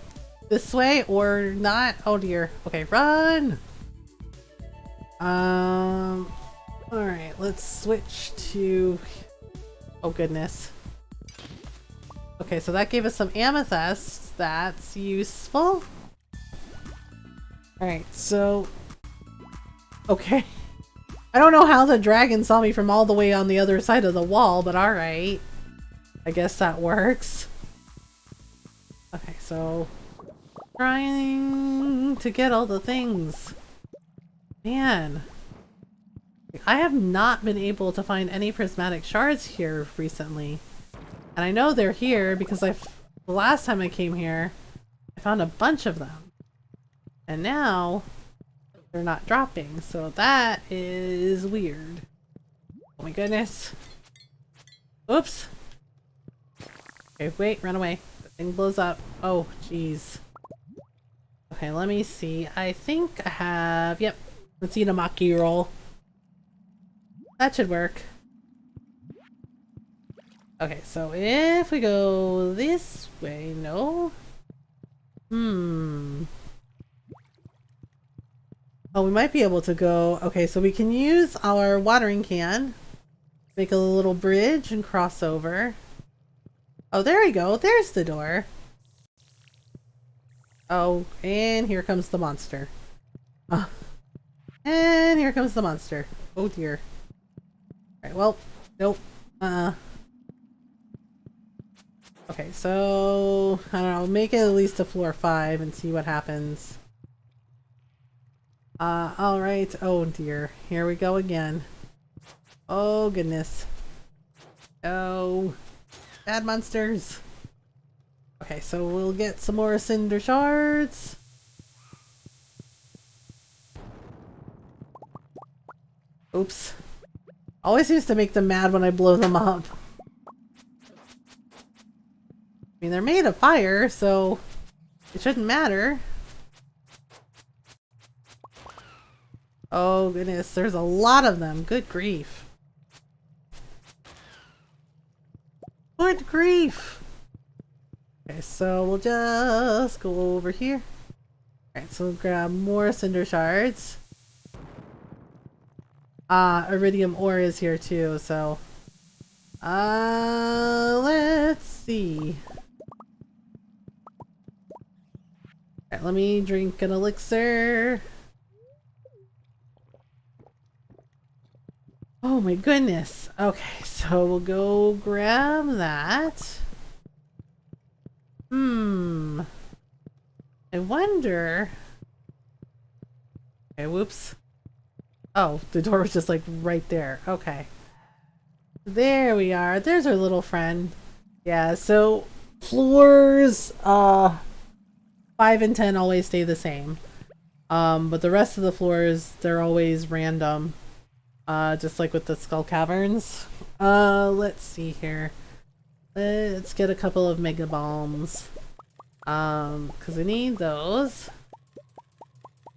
this way or not. Oh dear. Okay, run! Alright, let's switch to... Oh goodness. Okay, so that gave us some amethyst. That's useful. Alright, so... Okay. I don't know how the dragon saw me from all the way on the other side of the wall, but alright. I guess that works. Okay, so... Trying to get all the things. Man. I have not been able to find any prismatic shards here recently. And I know they're here because the last time I came here, I found a bunch of them. And now... they're not dropping, so that is weird. Oh my goodness. Oops. Okay, wait, run away. The thing blows up. Oh, jeez. Okay, let me see. I think I have... Yep. Let's eat a maki roll. That should work. Okay, so if we go this way... No? Oh, we might be able to go... Okay, so we can use our watering can. Make a little bridge and cross over. Oh, there we go. There's the door. Oh, and here comes the monster. And here comes the monster. Oh dear. Alright, well, nope. Okay, so... I don't know, make it at least to floor 5 and see what happens. Alright. Oh dear. Here we go again. Oh goodness. Oh. Bad monsters. Okay, so we'll get some more cinder shards. Oops. Always seems to make them mad when I blow them up. I mean, they're made of fire, so it shouldn't matter. Oh goodness, there's a lot of them. Good grief. Good grief. Okay, so we'll just go over here. Alright, so we'll grab more cinder shards. Iridium ore is here too, so let's see. Alright, let me drink an elixir. Oh my goodness. Okay, so we'll go grab that. I wonder. Okay, whoops. Oh, the door was just like right there. Okay. There we are. There's our little friend. Yeah, so floors 5 and 10 always stay the same. But the rest of the floors, they're always random. Just like with the Skull Caverns. Let's see here. Let's get a couple of Mega Bombs. Because we need those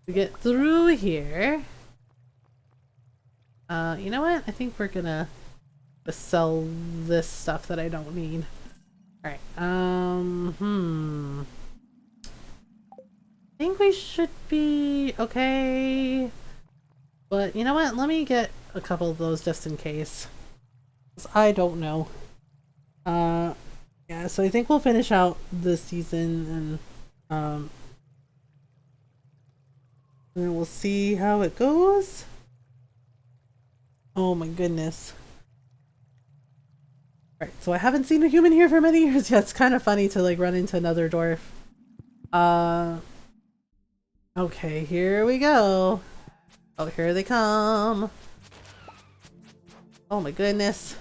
to get through here. You know what? I think we're gonna sell this stuff that I don't need. Alright, I think we should be okay. But you know what? Let me get a couple of those just in case. 'Cause I don't know. Yeah, so I think we'll finish out this season and then we'll see how it goes. Oh my goodness. Right, so I haven't seen a human here for many years. Yeah, it's kind of funny to like run into another dwarf. Okay, here we go. Oh, here they come. Oh my goodness.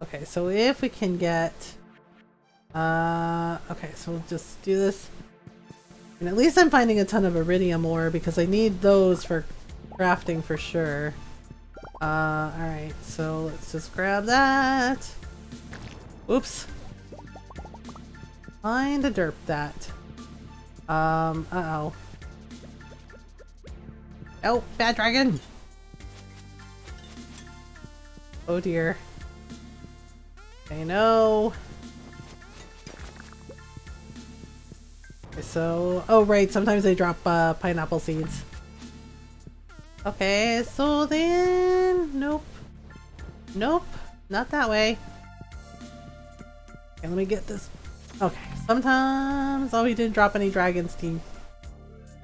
Okay, so if we can get okay, so we'll just do this. And at least I'm finding a ton of iridium ore because I need those for crafting for sure. Alright, so let's just grab that. Oops. Kinda derp that. Uh-oh. Oh, bad dragon! Oh dear. Okay, no. Okay, so... Oh right, sometimes they drop pineapple seeds. Okay, so then... Nope. Nope. Not that way. Okay, let me get this. Okay, sometimes... Oh, he didn't drop any dragon's teeth.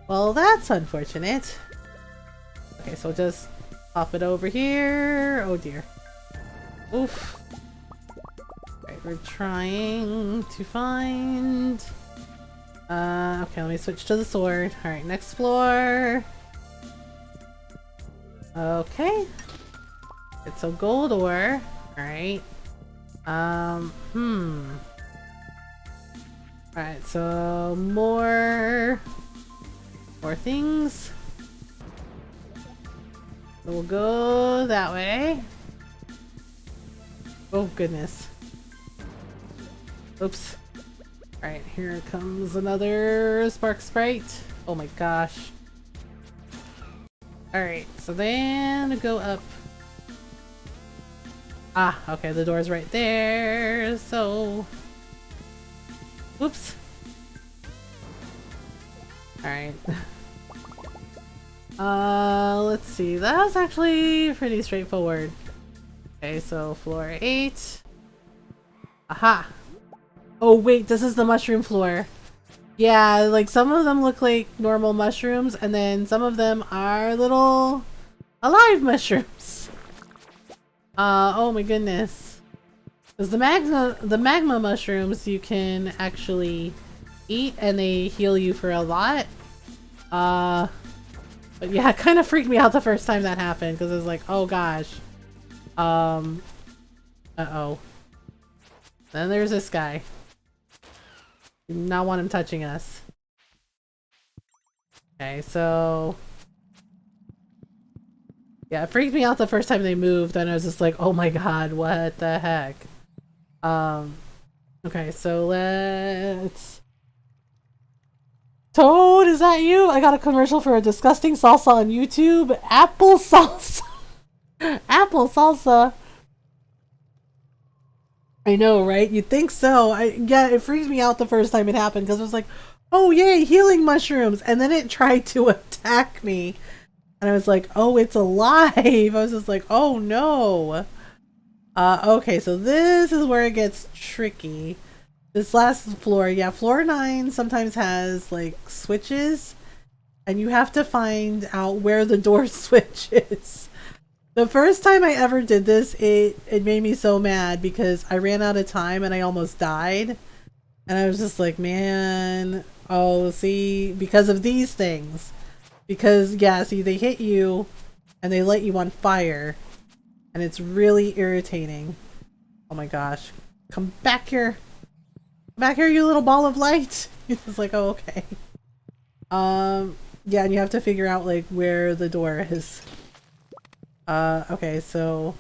Well, that's unfortunate. Okay, so just pop it over here. Oh dear. Oof. Right, we're trying to find... okay, let me switch to the sword. Alright, next floor. Okay. It's a gold ore. Alright. Alright, so more things. So we'll go that way. Oh goodness. Oops. Alright, here comes another Spark Sprite. Oh my gosh. Alright, so then go up. Ah, okay, the door's right there, so... Whoops. Alright. Let's see. That was actually pretty straightforward. Okay, so floor 8. Aha! Oh wait, this is the mushroom floor. Yeah, like some of them look like normal mushrooms, and then some of them are little alive mushrooms. Oh my goodness. Because the magma mushrooms you can actually eat, and they heal you for a lot. But yeah, it kind of freaked me out the first time that happened, because it was like, oh gosh. Uh-oh. Then there's this guy. Do not want him touching us. Okay, so... Yeah, it freaked me out the first time they moved, and I was just like, oh my god, what the heck? Okay, so let's... Toad, is that you? I got a commercial for a disgusting salsa on YouTube. Apple salsa. Apple salsa. I know, right? You'd think so. Yeah, it freaked me out the first time it happened because it was like, oh yay, healing mushrooms, and then it tried to attack me, and I was like, oh, it's alive. I was just like, oh no. Okay, so this is where it gets tricky. This last floor, yeah, floor 9 sometimes has like switches, and you have to find out where the door switch is. The first time I ever did this, it made me so mad because I ran out of time and I almost died. And I was just like, man, oh, see, because of these things. Because, yeah, see, they hit you and they light you on fire. And it's really irritating. Oh my gosh. Come back here. Come back here, you little ball of light. It's like, oh, okay. Yeah, and you have to figure out, like, where the door is. Okay, so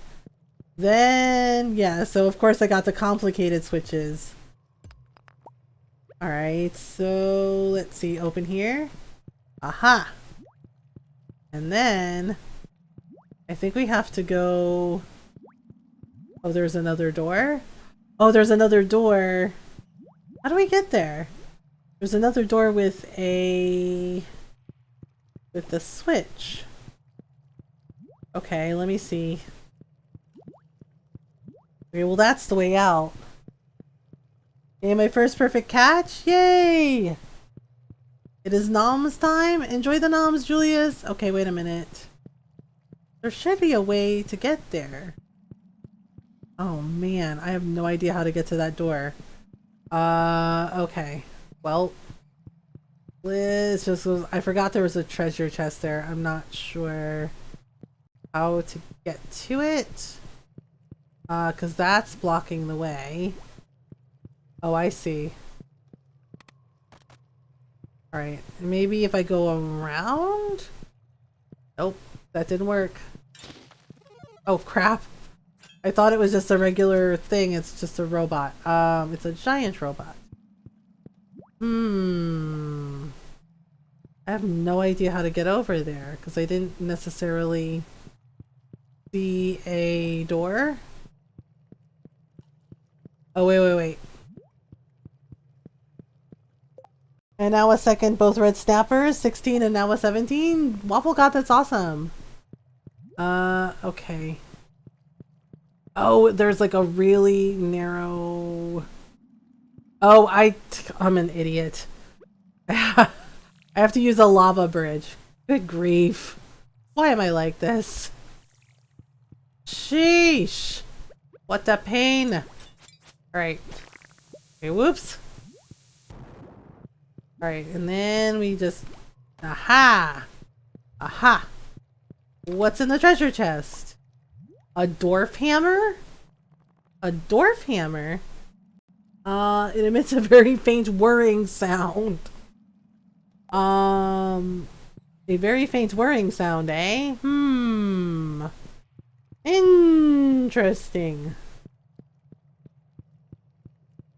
then, yeah, so of course I got the complicated switches. Alright, so let's see, open here. Aha! And then I think we have to go... Oh, there's another door? Oh, there's another door. How do we get there? There's another door with a... with the switch. Okay, let me see. Okay, well that's the way out. Okay, my first perfect catch! Yay! It is noms time! Enjoy the noms, Julius! Okay, wait a minute. There should be a way to get there. Oh man, I have no idea how to get to that door. Okay. Well, let's just... I forgot there was a treasure chest there. I'm not sure how to get to it. Because that's blocking the way. Oh, I see. Alright, maybe if I go around? Nope, that didn't work. Oh crap. I thought it was just a regular thing, it's just a robot. It's a giant robot. I have no idea how to get over there, because I didn't necessarily see a door. Oh, wait. And now a second, both red snappers, 16 and now a 17? Waffle God, that's awesome. Okay. Oh, there's like a really narrow... Oh, I'm an idiot. I have to use a lava bridge. Good grief. Why am I like this? Sheesh. What a pain. Alright. Okay, whoops. Alright, and then we just... Aha! Aha! What's in the treasure chest? A dwarf hammer? A dwarf hammer? It emits a very faint whirring sound. A very faint whirring sound, eh? Interesting.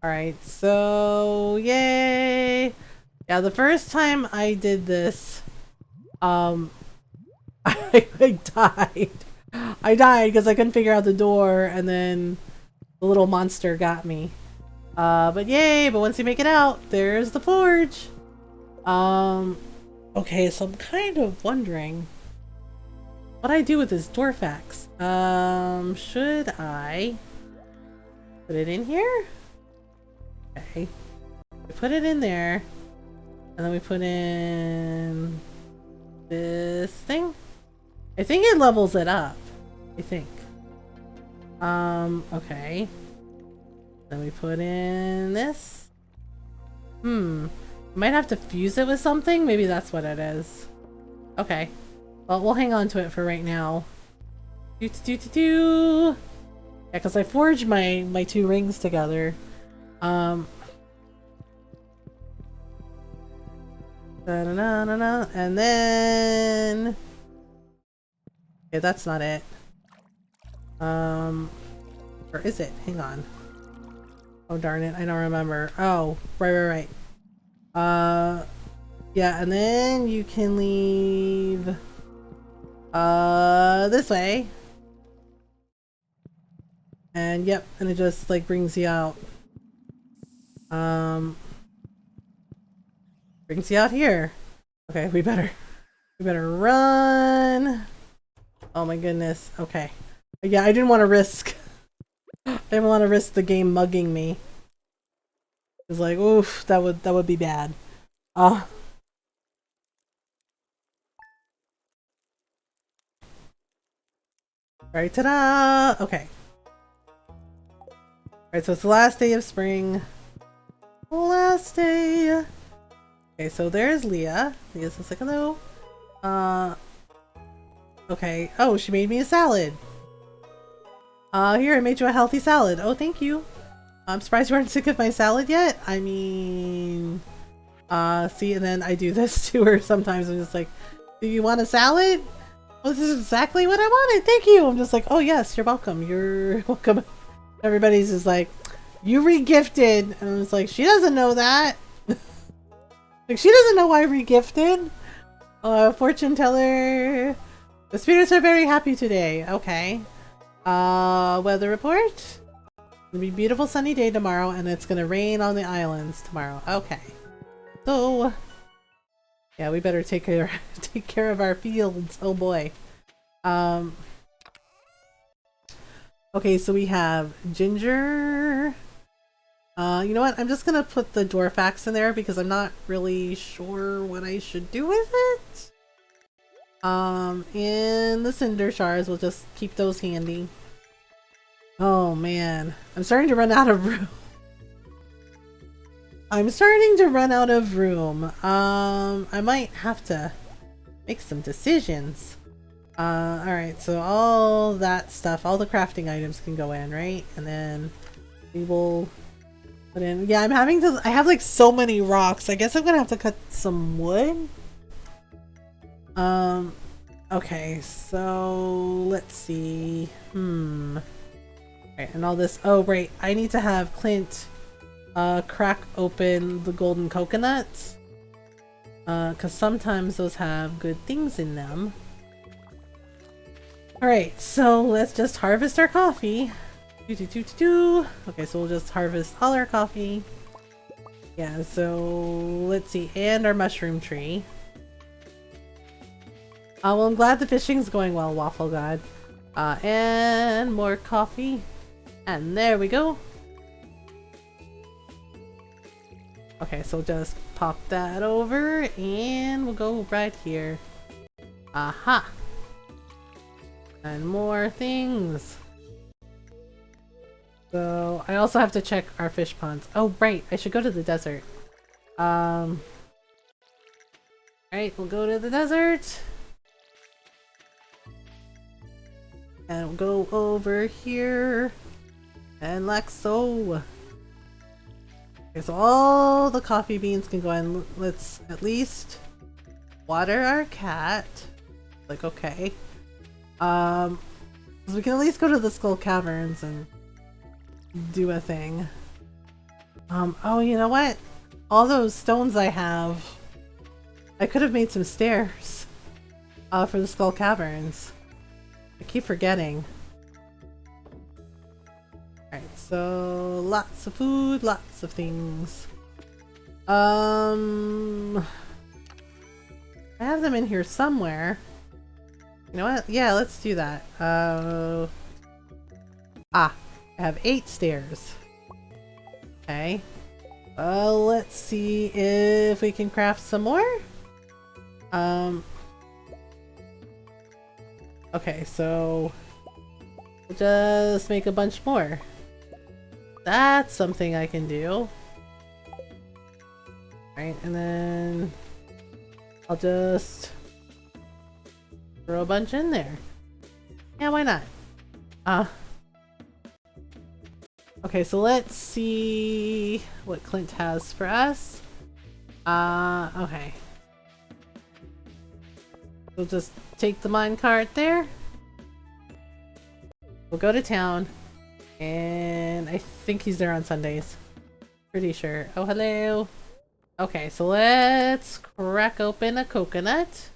Alright, so yay! Yeah, the first time I did this, I died. I died because I couldn't figure out the door, and then the little monster got me. But yay! But once you make it out, there's the forge. Okay, so I'm kind of wondering what I do with this dwarf axe. Should I put it in here? Okay, we put it in there, and then we put in this thing. I think it levels it up. I think. Okay. Then we put in this. Might have to fuse it with something. Maybe that's what it is. Okay. Well, we'll hang on to it for right now. Yeah, because I forged my two rings together. And then... Okay, that's not it. Or is it? Hang on. Oh darn it, I don't remember. Oh, right. Yeah, and then you can leave this way. And yep, and it just like brings you out. Brings you out here. Okay, we better run. Oh my goodness. Okay. Yeah, I didn't want to risk. I didn't want to risk the game mugging me. It's like, oof, that would be bad. Right, ta-da! Okay. Alright, so it's the last day of spring. Last day! Okay, so there's Leah. Leah's just like, hello. Okay. Oh, she made me a salad. Here, I made you a healthy salad. Oh, thank you. I'm surprised you aren't sick of my salad yet. I mean... see, and then I do this to her sometimes. I'm just like, do you want a salad? Well, this is exactly what I wanted. Thank you. I'm just like, oh yes, you're welcome. You're welcome. Everybody's just like, you regifted. And I was like, she doesn't know that. Like, she doesn't know I regifted. Fortune teller. The spirits are very happy today. Okay. Weather report. It'll be a beautiful sunny day tomorrow, and it's gonna rain on the islands tomorrow. Okay. So, yeah, we better take care of our fields. Oh boy. Okay, so we have ginger. You know what? I'm just gonna put the dwarf axe in there because I'm not really sure what I should do with it. And the cinder shards, we'll just keep those handy. Oh man, I'm starting to run out of room. I'm starting to run out of room. I might have to make some decisions. Alright, so all that stuff, all the crafting items can go in, right? And then we will put in... Yeah, I have like so many rocks. I guess I'm gonna have to cut some wood. Okay, so let's see. Right, and all this... Oh, right, I need to have Clint crack open the golden coconuts. Because sometimes those have good things in them. Alright, so let's just harvest our coffee. Okay, so we'll just harvest all our coffee. Yeah, so let's see, and our mushroom tree. Well, I'm glad the fishing's going well, Waffle God. And more coffee. And there we go. Okay, so just pop that over and we'll go right here. Aha! And more things. So I also have to check our fish ponds. Oh right, I should go to the desert. Alright, we'll go to the desert. And we'll go over here. And like so. Okay, so all the coffee beans can go in. Let's at least water our cat. Like, okay. So we can at least go to the Skull Caverns and do a thing. Oh, you know what? All those stones I have, I could have made some stairs for the Skull Caverns. I keep forgetting. Alright, so lots of food, lots of things. I have them in here somewhere. You know what? Yeah, let's do that. I have 8 stairs. Okay. Let's see if we can craft some more. Okay, so we'll just make a bunch more. That's something I can do. Alright, and then I'll just throw a bunch in there. Yeah, why not? Okay, so let's see what Clint has for us. Okay. We'll just take the minecart there. We'll go to town. And I think he's there on Sundays. Pretty sure. Oh, hello. Okay, so let's crack open a coconut.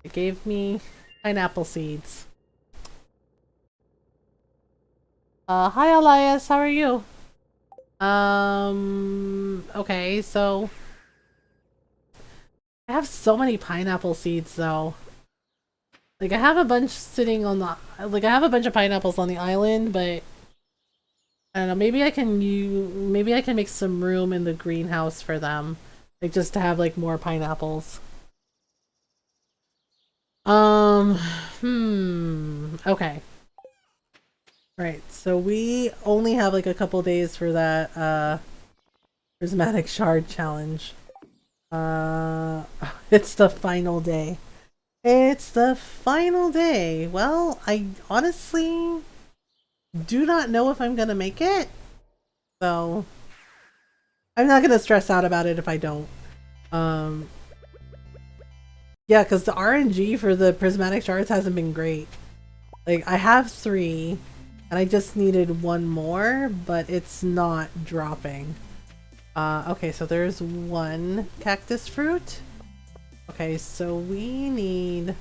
It gave me pineapple seeds. Hi Elias, how are you? Okay, so I have so many pineapple seeds though. Like I have a bunch sitting on the I have a bunch of pineapples on the island, but I don't know, maybe I can make some room in the greenhouse for them. Like just to have like more pineapples. Um, okay. Right, so we only have like a couple days for that prismatic shard challenge. It's the final day. It's the final day. Well, I honestly do not know if I'm gonna make it. So I'm not gonna stress out about it if I don't. Um yeah, because the RNG for the prismatic shards hasn't been great. Like I have 3 and I just needed 1 more, but it's not dropping. Okay, so there's 1 cactus fruit. Okay, so we need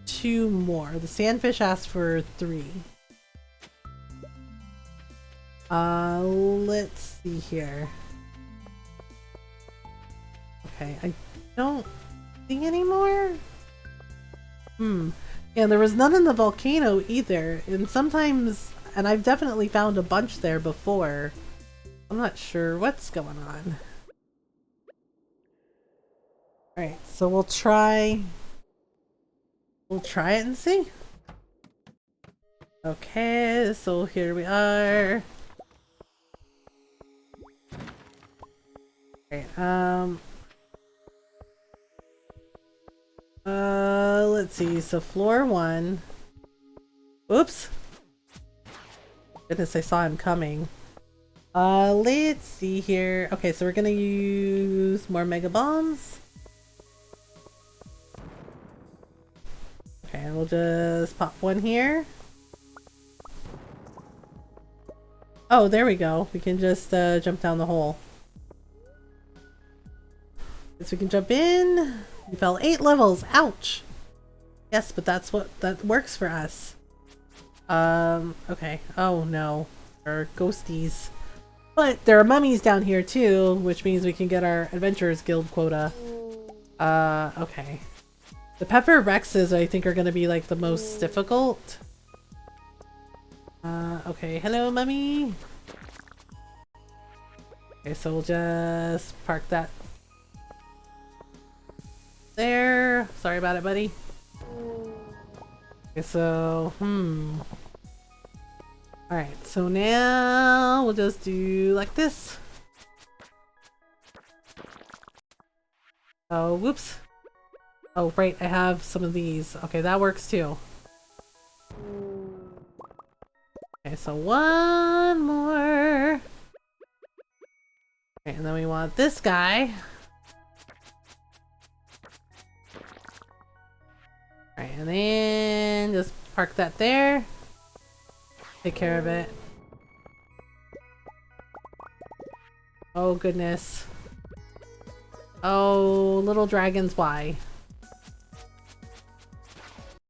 2 more. The sandfish asked for 3. Let's see here. Okay, I don't see any more. Yeah, there was none in the volcano either, and I've definitely found a bunch there before. I'm not sure what's going on. Alright, so we'll try it and see. Okay, so here we are. Okay, let's see, so floor 1. Oops! Goodness, I saw him coming. Let's see here. Okay, so we're gonna use more mega bombs. Okay, and we'll just pop 1 here. Oh, there we go. We can just jump down the hole. Yes, we can jump in. We fell 8 levels. Ouch! Yes, but that works for us. Okay. Oh no. There are ghosties. But there are mummies down here too, which means we can get our Adventurers Guild quota. Okay. The Pepper Rexes I think are gonna be like the most difficult. Okay. Hello, mummy! Okay, so we'll just park that there. Sorry about it, buddy. Okay, so, Alright, so now we'll just do like this. Oh, whoops. Oh, right, I have some of these. Okay, that works too. Okay, so 1 more. Okay, and then we want this guy. Alright, and then just park that there. Take care of it. Oh goodness. Oh, little dragons, why?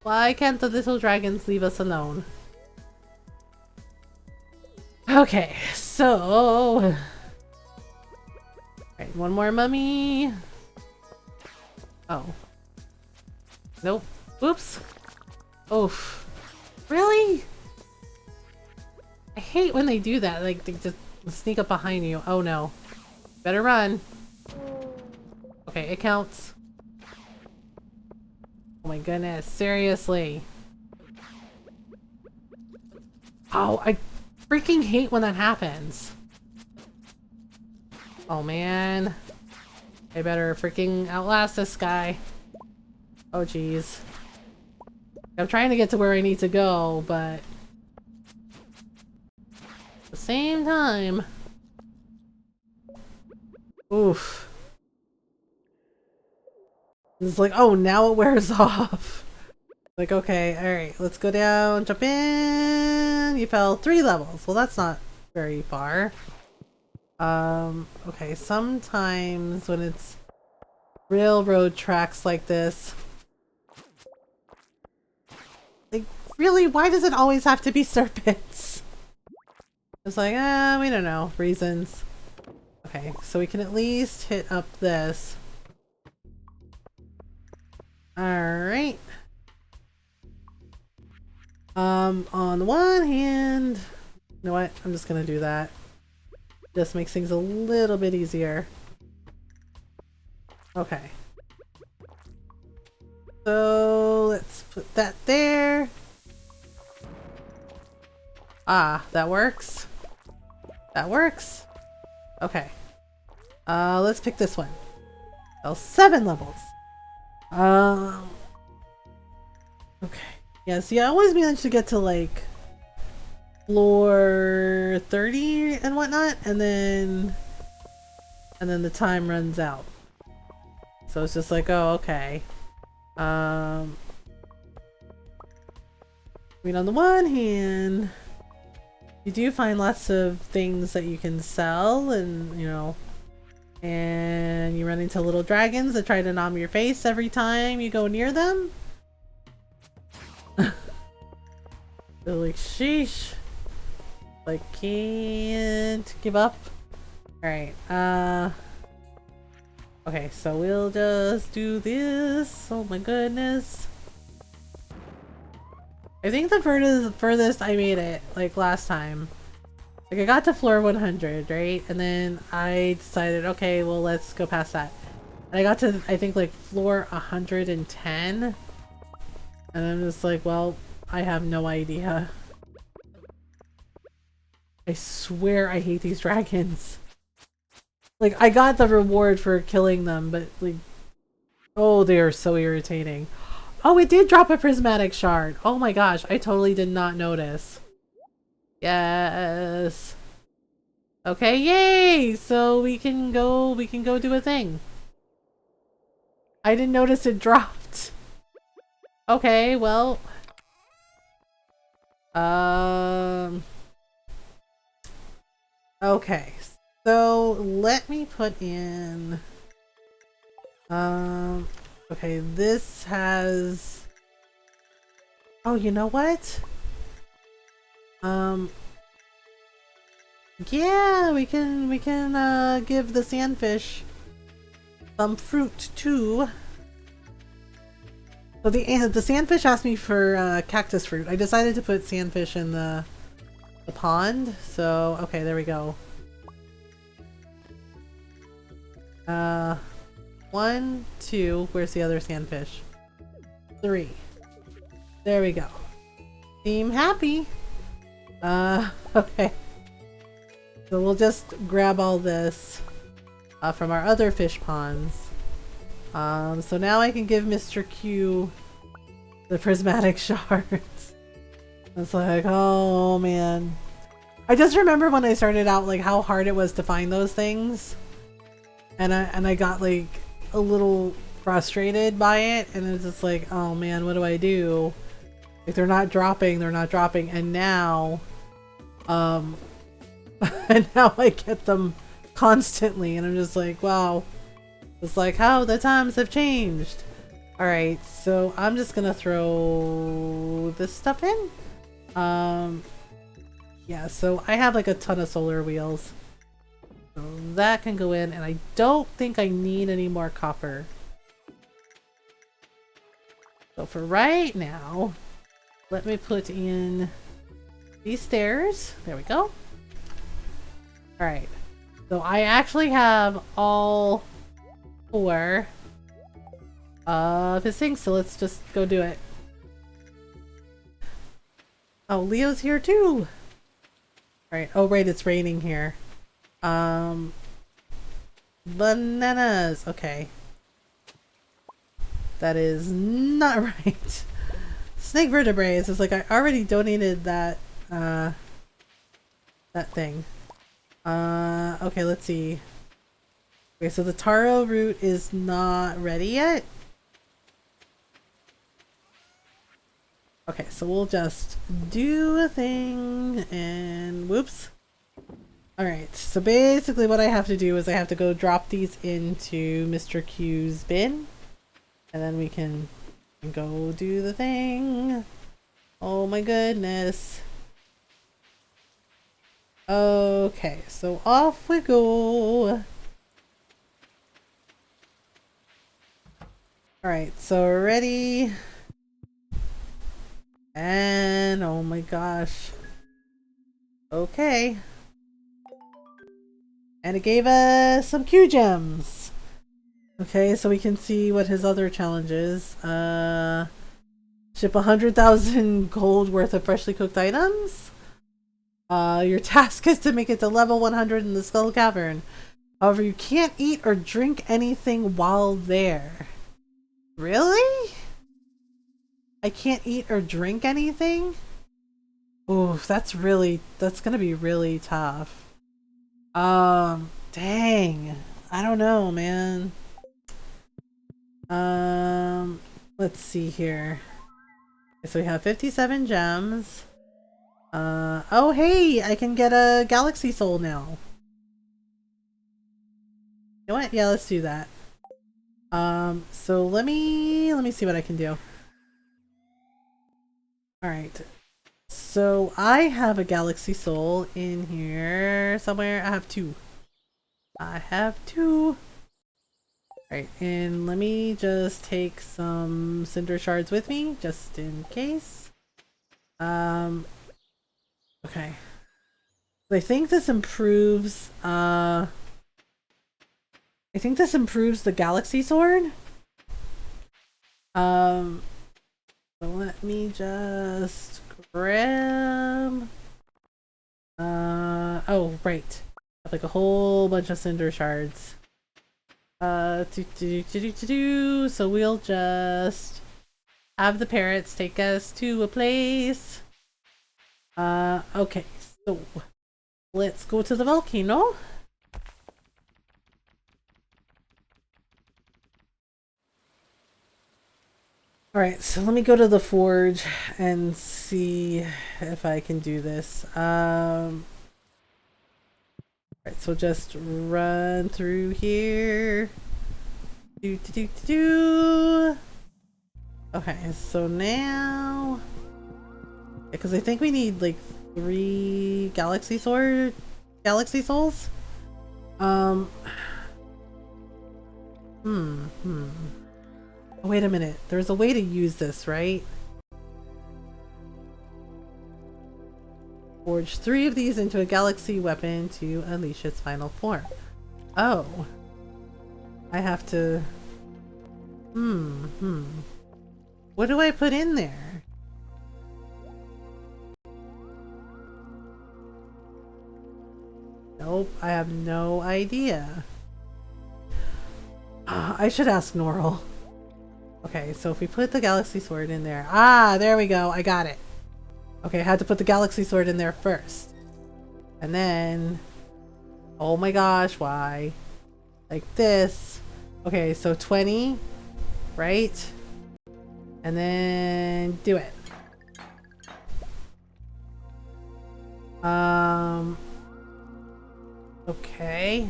Why can't the little dragons leave us alone? Okay, so... Alright, 1 more mummy. Oh. Nope. Whoops. Oof. Really? I hate when they do that, like they just sneak up behind you. Oh no. Better run. Okay, it counts. Oh my goodness, seriously. Oh, I freaking hate when that happens. Oh man. I better freaking outlast this guy. Oh jeez. I'm trying to get to where I need to go, but at the same time. Oof. It's like, oh, now it wears off. Like, okay, alright, let's go down, jump in. You fell 3 levels. Well, that's not very far. Okay, sometimes when it's railroad tracks like this, like, really, why does it always have to be serpents? It's like, we don't know. Reasons. Okay, so we can at least hit up this. Alright. On the one hand... You know what? I'm just gonna do that. Just makes things a little bit easier. Okay. So let's put that there. Ah, that works. That works. Okay. Let's pick this one. Oh, 7 levels. Okay. Yeah, see, I always manage to get to like floor 30 and whatnot, and then the time runs out. So it's just like, oh, okay. I mean, on the one hand, you do find lots of things that you can sell, and you know, and you run into little dragons that try to nom your face every time you go near them. They're like, sheesh. Like, can't give up. Alright, okay, so we'll just do this. Oh my goodness. I think the furthest I made it, like last time. Like, I got to floor 100, right? And then I decided, okay, well, let's go past that. And I got to, I think, like, floor 110. And I'm just like, well, I have no idea. I swear I hate these dragons. Like, I got the reward for killing them, but, like... Oh, they are so irritating. Oh, it did drop a prismatic shard. Oh my gosh, I totally did not notice. Yes. Okay, yay! So we can go do a thing. I didn't notice it dropped. Okay, well... Okay, so let me put in... Okay, this has... Oh, you know what? Yeah, we can give the sandfish some fruit too. So the sandfish asked me for cactus fruit. I decided to put sandfish in the pond. So okay, there we go. 1, 2. Where's the other sandfish? 3. There we go. Seem happy. Okay. So we'll just grab all this from our other fish ponds. So now I can give Mr. Q the prismatic shards. It's like, oh man. I just remember when I started out, like, how hard it was to find those things. And I got, like, a little frustrated by it. And it's just like, oh man, what do I do? Like, they're not dropping, and now, and now I get them constantly, and I'm just like, wow, it's like how the times have changed. Alright, so I'm just gonna throw this stuff in. Yeah, so I have like a ton of solar wheels. So that can go in, and I don't think I need any more copper. So for right now, let me put in these stairs. There we go. Alright. So I actually have all 4 of his things, so let's just go do it. Oh, Leo's here too! Alright, oh right, it's raining here. Bananas! Okay. That is not right. Snake vertebrae is like, I already donated that, that thing. Okay, let's see. Okay, so the taro root is not ready yet. Okay, so we'll just do a thing and whoops. Alright, so basically what I have to do is I have to go drop these into Mr. Q's bin. And then we can go do the thing. Oh my goodness. Okay, so off we go. Alright, so we're ready. And oh my gosh. Okay. And it gave us some Q gems. Okay, so we can see what his other challenge is. Ship 100,000 gold worth of freshly cooked items. Your task is to make it to level 100 in the Skull Cavern. However, you can't eat or drink anything while there. Really? I can't eat or drink anything? Ooh, that's gonna be really tough. Dang. I don't know, man. Let's see here. So we have 57 gems. Oh hey, I can get a Galaxy Soul now. You know what? Yeah, let's do that. So let me see what I can do. Alright. So I have a Galaxy Soul in here somewhere. I have two. Alright, and let me just take some Cinder Shards with me, just in case. Okay. I think this improves, I think this improves the Galaxy Sword. So let me just grab... oh, right. Like a whole bunch of Cinder Shards. So we'll just have the parrots take us to a place. Okay, so let's go to the volcano. Alright, so let me go to the forge and see if I can do this. Alright, so just run through here. Okay, so now... because I think we need like 3 Galaxy Souls. Oh, wait a minute. There's a way to use this, right? Forge 3 of these into a galaxy weapon to unleash its final form. Oh. I have to... What do I put in there? Nope, I have no idea. I should ask Norrell. Okay, so if we put the Galaxy Sword in there... ah, there we go, I got it. Okay, I had to put the Galaxy Sword in there first. And then... oh my gosh, why? Like this. Okay, so 20, right? And then do it. Okay.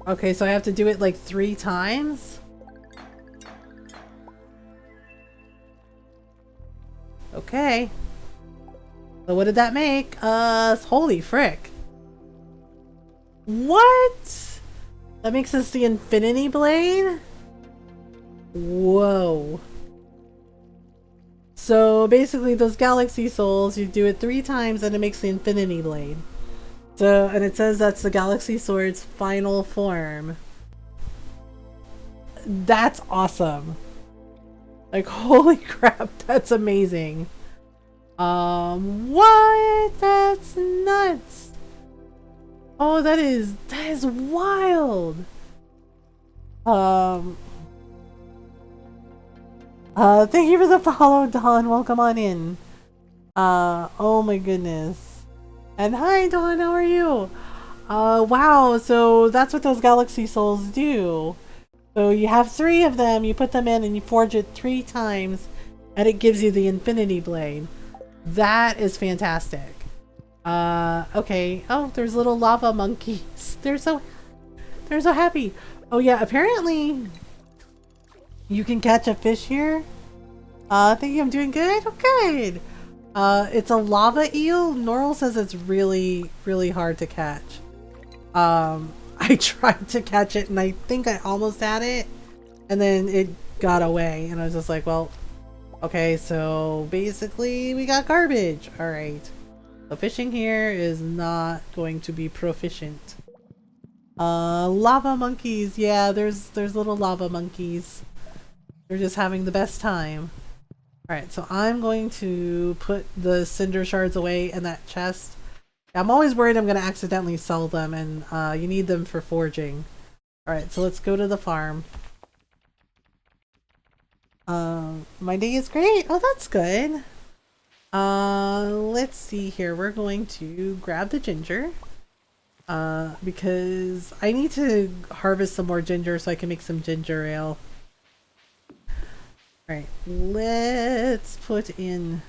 Okay, so I have to do it like 3 times? Okay. So what did that make? Holy frick. What? That makes us the Infinity Blade? Whoa. So basically those Galaxy Souls, you do it 3 times and it makes the Infinity Blade. So, and it says that's the Galaxy Sword's final form. That's awesome. Like, holy crap, that's amazing. What? That's nuts. Oh, that is wild. Thank you for the follow, Dawn. Welcome on in. Oh my goodness. And hi, Dawn, how are you? Wow, so that's what those Galaxy Souls do. So you have 3 of them, you put them in and you forge it 3 times, and it gives you the Infinity Blade. That is fantastic. Okay. Oh, there's little lava monkeys. They're so happy. Oh yeah, apparently you can catch a fish here. Thank you, I'm doing good. Oh, good. It's a lava eel. Norl says it's really, really hard to catch. I tried to catch it and I think I almost had it, and then it got away, and I was just like, well, okay, so basically we got garbage. All right. The fishing here is not going to be proficient. Lava monkeys. Yeah, there's little lava monkeys. They're just having the best time. Alright, so I'm going to put the cinder shards away in that chest. I'm always worried I'm going to accidentally sell them, and you need them for forging. Alright, so let's go to the farm. My day is great. Oh, that's good. Let's see here. We're going to grab the ginger. Because I need to harvest some more ginger so I can make some ginger ale. Alright, let's put in...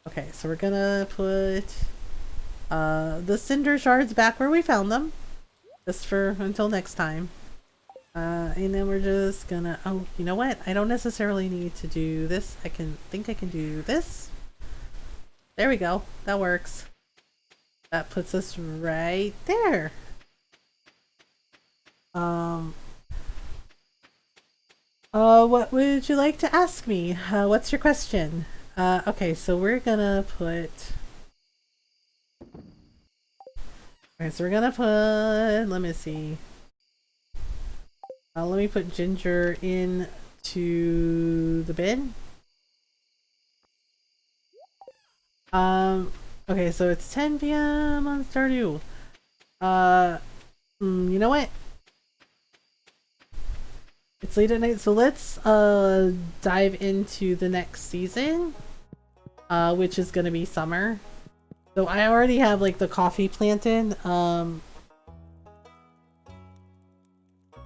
Okay, so we're gonna put the cinder shards back where we found them. Just for until next time. And then we're just gonna... Oh, you know what? I don't necessarily need to do this. I think I can do this. There we go. That works. That puts us right there. What would you like to ask me? What's your question? Okay, so we're gonna put... Okay, so we're gonna put... Let me see. Let me put ginger into the bin. Okay, so it's 10 p.m. on Stardew. You know what? It's late at night, so let's dive into the next season, which is gonna be summer. So I already have like the coffee planted.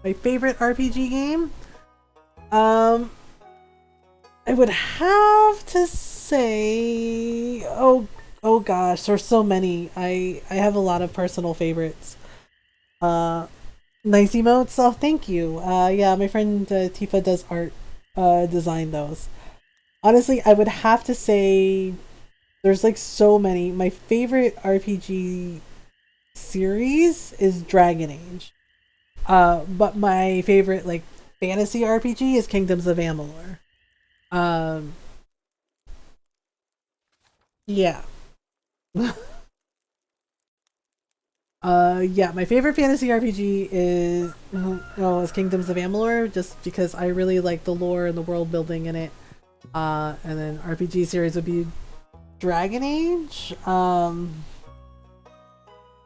My favorite RPG game? I would have to say, oh gosh, there's so many. I have a lot of personal favorites. Nice emotes. Oh, thank you. Yeah, my friend Tifa does art, design those. Honestly, I would have to say there's like so many. My favorite RPG series is Dragon Age. But my favorite like fantasy RPG is Kingdoms of Amalur. Yeah. Yeah, my favorite fantasy RPG is Kingdoms of Amalur, just because I really like the lore and the world building in it. And then RPG series would be Dragon Age,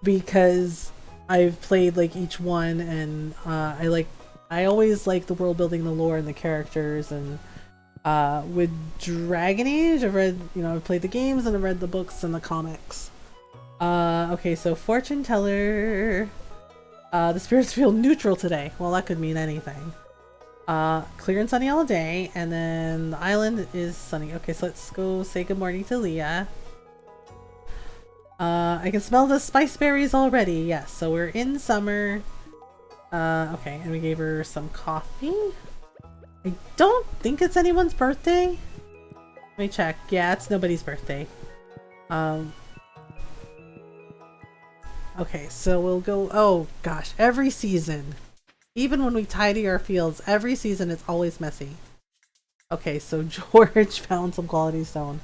because I've played like each one, and I always like the world building, the lore, and the characters. And with Dragon Age, I've played the games and I've read the books and the comics. Okay, so fortune teller. The spirits feel neutral today. Well, that could mean anything. Clear and sunny all day, and then the island is sunny. Okay, so let's go say good morning to Leah. I can smell the spice berries already. Yes, so we're in summer. Okay, and we gave her some coffee. I don't think it's anyone's birthday. Let me check. Yeah, it's nobody's birthday. Okay, so we'll go... Oh, gosh. Every season, even when we tidy our fields, every season it's always messy. Okay, so George found some quality stone.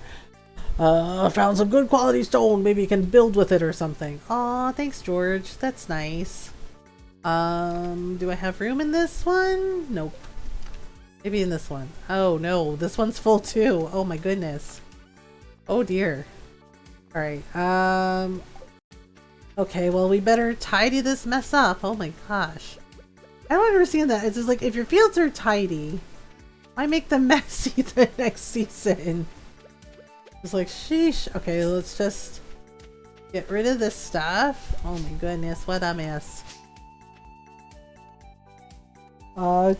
Found some good quality stone. Maybe you can build with it or something. Aw, thanks, George. That's nice. Do I have room in this one? Nope. Maybe in this one. Oh, no. This one's full, too. Oh, my goodness. Oh, dear. Alright, okay, well, we better tidy this mess up. Oh my gosh. I don't understand that. It's just like, if your fields are tidy, why make them messy the next season? It's like, sheesh. Okay, let's just get rid of this stuff. Oh my goodness, what a mess.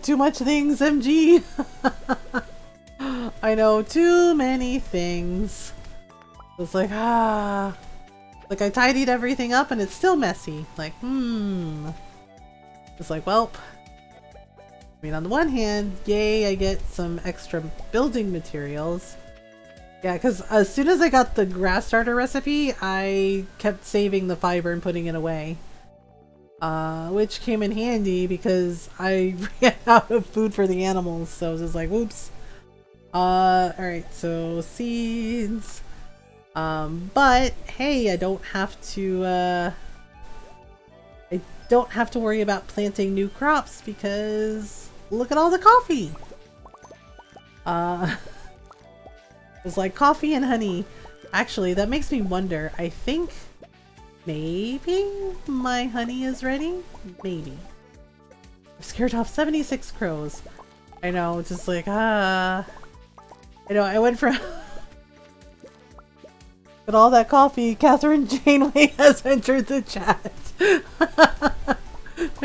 Too much things, MG. I know, too many things. It's like, like I tidied everything up and it's still messy. Like, It's like, well, I mean, on the one hand, yay, I get some extra building materials. Yeah, because as soon as I got the grass starter recipe, I kept saving the fiber and putting it away. Which came in handy because I ran out of food for the animals, so I was just like, whoops. Alright, so seeds. But hey, I don't have to worry about planting new crops because look at all the coffee. It's like coffee and honey. Actually, that makes me wonder. I think maybe my honey is ready? Maybe. I've scared off 76 crows. I know, just like, I know, I went from... But all that coffee, Catherine Janeway has entered the chat. Like,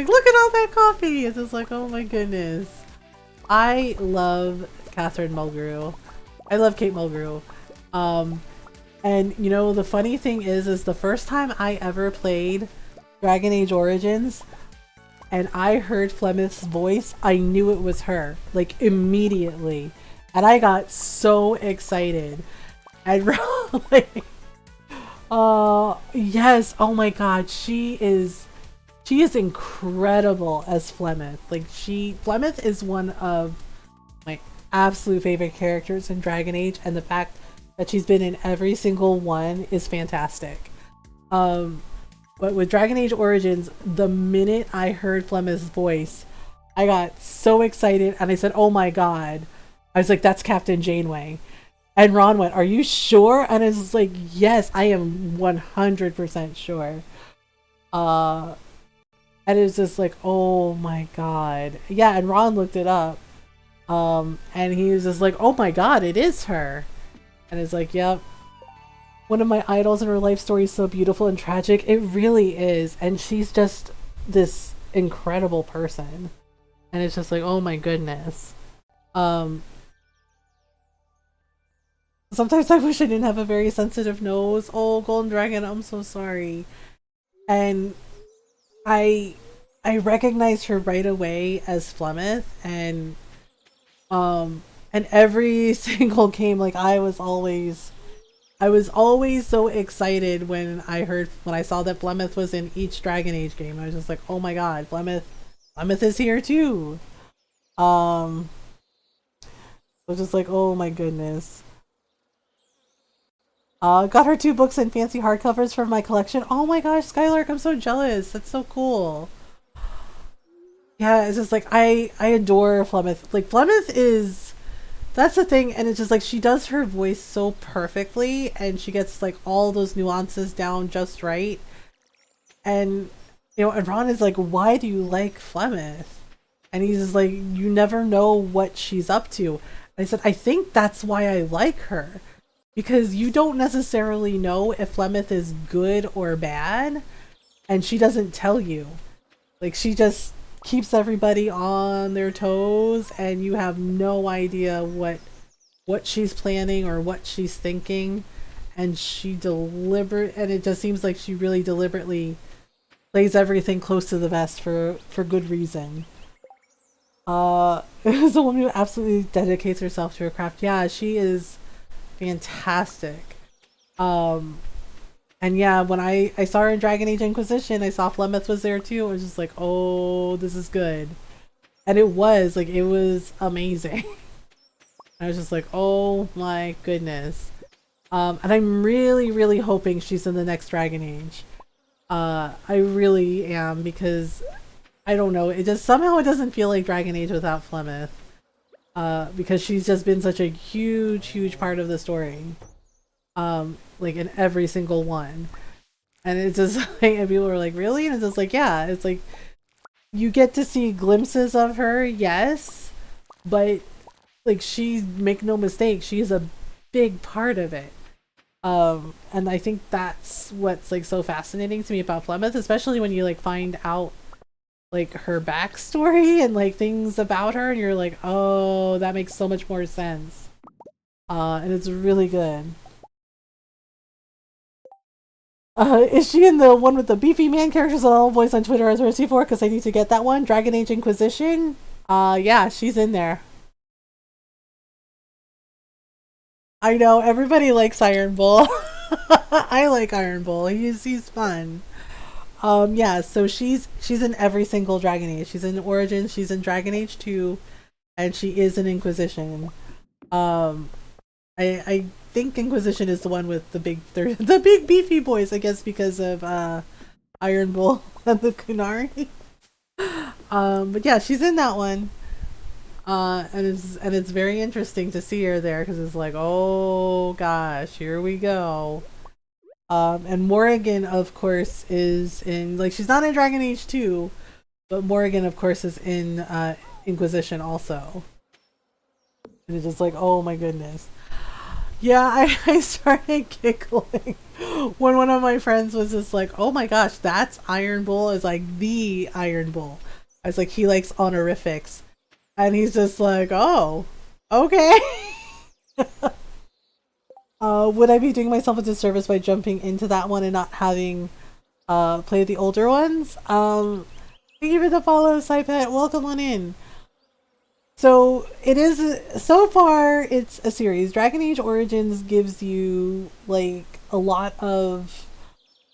look at all that coffee! It's just like, oh my goodness. I love Catherine Mulgrew. I love Kate Mulgrew. And you know, the funny thing is the first time I ever played Dragon Age Origins and I heard Flemeth's voice, I knew it was her. Like, immediately. And I got so excited. And like, yes, oh my god, she is incredible as Flemeth. Like, Flemeth is one of my absolute favorite characters in Dragon Age, and the fact that she's been in every single one is fantastic. But with Dragon Age Origins, the minute I heard Flemeth's voice, I got so excited and I said, oh my god. I was like, that's Captain Janeway. And Ron went, are you sure? And I was like, yes, I am 100% sure. And it was just like, oh my god. Yeah, and Ron looked it up. And he was just like, oh my god, it is her. And it's like, yep. One of my idols and her life story is so beautiful and tragic. It really is. And she's just this incredible person. And it's just like, oh my goodness. Sometimes I wish I didn't have a very sensitive nose. Oh, Golden Dragon, I'm so sorry. And I recognized her right away as Flemeth, and every single game, like, I was always so excited when I saw that Flemeth was in each Dragon Age game. I was just like, oh my god, Flemeth is here too. I was just like, oh my goodness. Got her 2 books and fancy hardcovers for my collection. Oh my gosh, Skylark, I'm so jealous. That's so cool. Yeah, it's just like, I adore Flemeth. Like, Flemeth is, that's the thing, and it's just like, she does her voice so perfectly, and she gets like all those nuances down just right. And, you know, and Ron is like, why do you like Flemeth? And he's just like, you never know what she's up to. And I said, I think that's why I like her. Because you don't necessarily know if Flemeth is good or bad, and she doesn't tell you. Like, she just keeps everybody on their toes, and you have no idea what she's planning or what she's thinking. And and it just seems like she really deliberately plays everything close to the vest for good reason. Is a woman who absolutely dedicates herself to her craft. Yeah, she is fantastic. And yeah, when I saw her in Dragon Age Inquisition, I saw Flemeth was there too. I was just like, oh, this is good. And it was amazing. I was just like, oh my goodness. And I'm really, really hoping she's in the next Dragon Age. I really am, because I don't know, it doesn't feel like Dragon Age without Flemeth. Because she's just been such a huge part of the story. Like, in every single one. And it's just like, and people were like, really? And it's just like, yeah, it's like, you get to see glimpses of her, yes, but like, make no mistake, she's a big part of it. And I think that's what's like so fascinating to me about Flemeth, especially when you like find out like her backstory and like things about her, and you're like, oh, that makes so much more sense. And it's really good. Is she in the one with the beefy man characters and all voice on Twitter as thirsty for? Because I need to get that one. Dragon Age Inquisition? Yeah, she's in there. I know everybody likes Iron Bull. I like Iron Bull. He's fun. Yeah, so she's in every single Dragon Age. She's in Origins, she's in Dragon Age 2, and she is in Inquisition. Um I think Inquisition is the one with the big beefy boys, I guess because of Iron Bull and the Kunari. But yeah, she's in that one. And it's very interesting to see her there because it's like, oh gosh, here we go. And Morrigan, of course, is in, like, she's not in Dragon Age 2, but Morrigan, of course, is in Inquisition also. And it's just like, oh my goodness. Yeah, I started giggling when one of my friends was just like, oh my gosh, that's Iron Bull. Is like the Iron Bull. I was like, he likes honorifics. And he's just like, oh, okay. Would I be doing myself a disservice by jumping into that one and not having played the older ones? Thank you for the follow, Saipet. Welcome on in. So it is, so far it's a series. Dragon Age Origins gives you like a lot of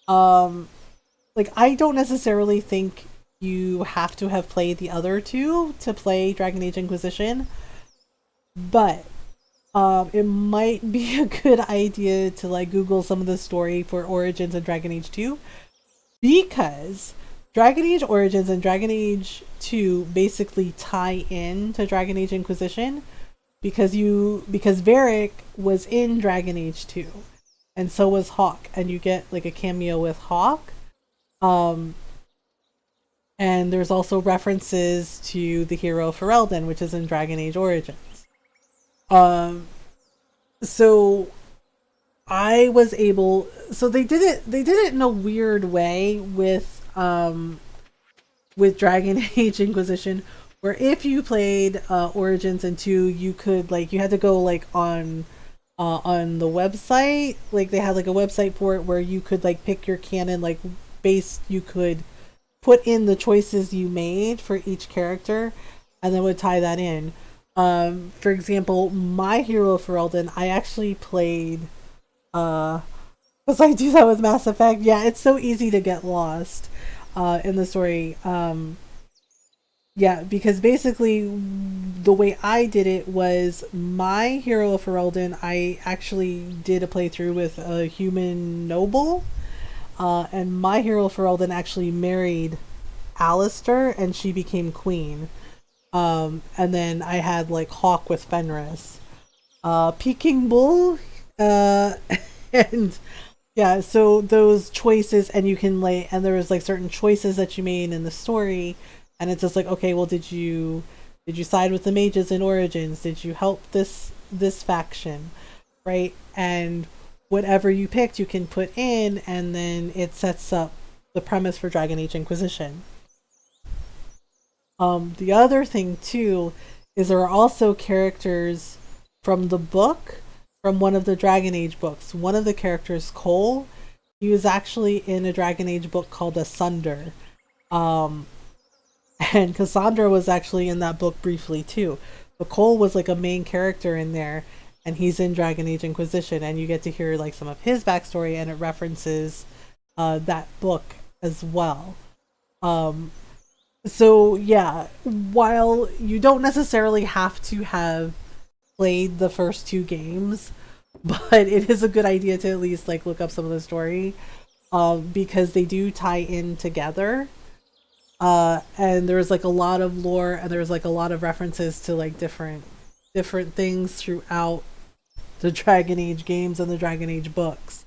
like, I don't necessarily think you have to have played the other two to play Dragon Age Inquisition, but it might be a good idea to like Google some of the story for Origins and Dragon Age 2, because Dragon Age Origins and Dragon Age 2 basically tie in to Dragon Age Inquisition because Varric was in Dragon Age 2 and so was Hawke, and you get like a cameo with Hawke. And there's also references to the hero Ferelden, which is in Dragon Age Origins. So I was able, so they did it in a weird way with Dragon Age Inquisition, where if you played Origins and 2, you could, like, you had to go like on the website, like they had like a website for it where you could like pick your canon, like you could put in the choices you made for each character and then would tie that in. For example, my hero Ferelden, I actually played because I do that with Mass Effect. Yeah, it's so easy to get lost in the story. Yeah, because basically the way I did it was my hero Ferelden, I actually did a playthrough with a human noble, and my hero Ferelden actually married Alistair and she became queen. And then I had like Hawke with Fenris, Peking Bull, and yeah, so those choices, and you can like, and there was like certain choices that you made in the story, and it's just like, okay, well, did you side with the mages in Origins? Did you help this faction, right? And whatever you picked, you can put in, and then it sets up the premise for Dragon Age Inquisition. The other thing too is there are also characters from the book, from one of the Dragon Age books. One of the characters, Cole, he was actually in a Dragon Age book called Asunder. And Cassandra was actually in that book briefly too. But Cole was like a main character in there, and he's in Dragon Age Inquisition, and you get to hear like some of his backstory, and it references that book as well. So yeah, while you don't necessarily have to have played the first two games, but it is a good idea to at least like look up some of the story, because they do tie in together. And there's like a lot of lore, and there's like a lot of references to like different things throughout the Dragon Age games and the Dragon Age books.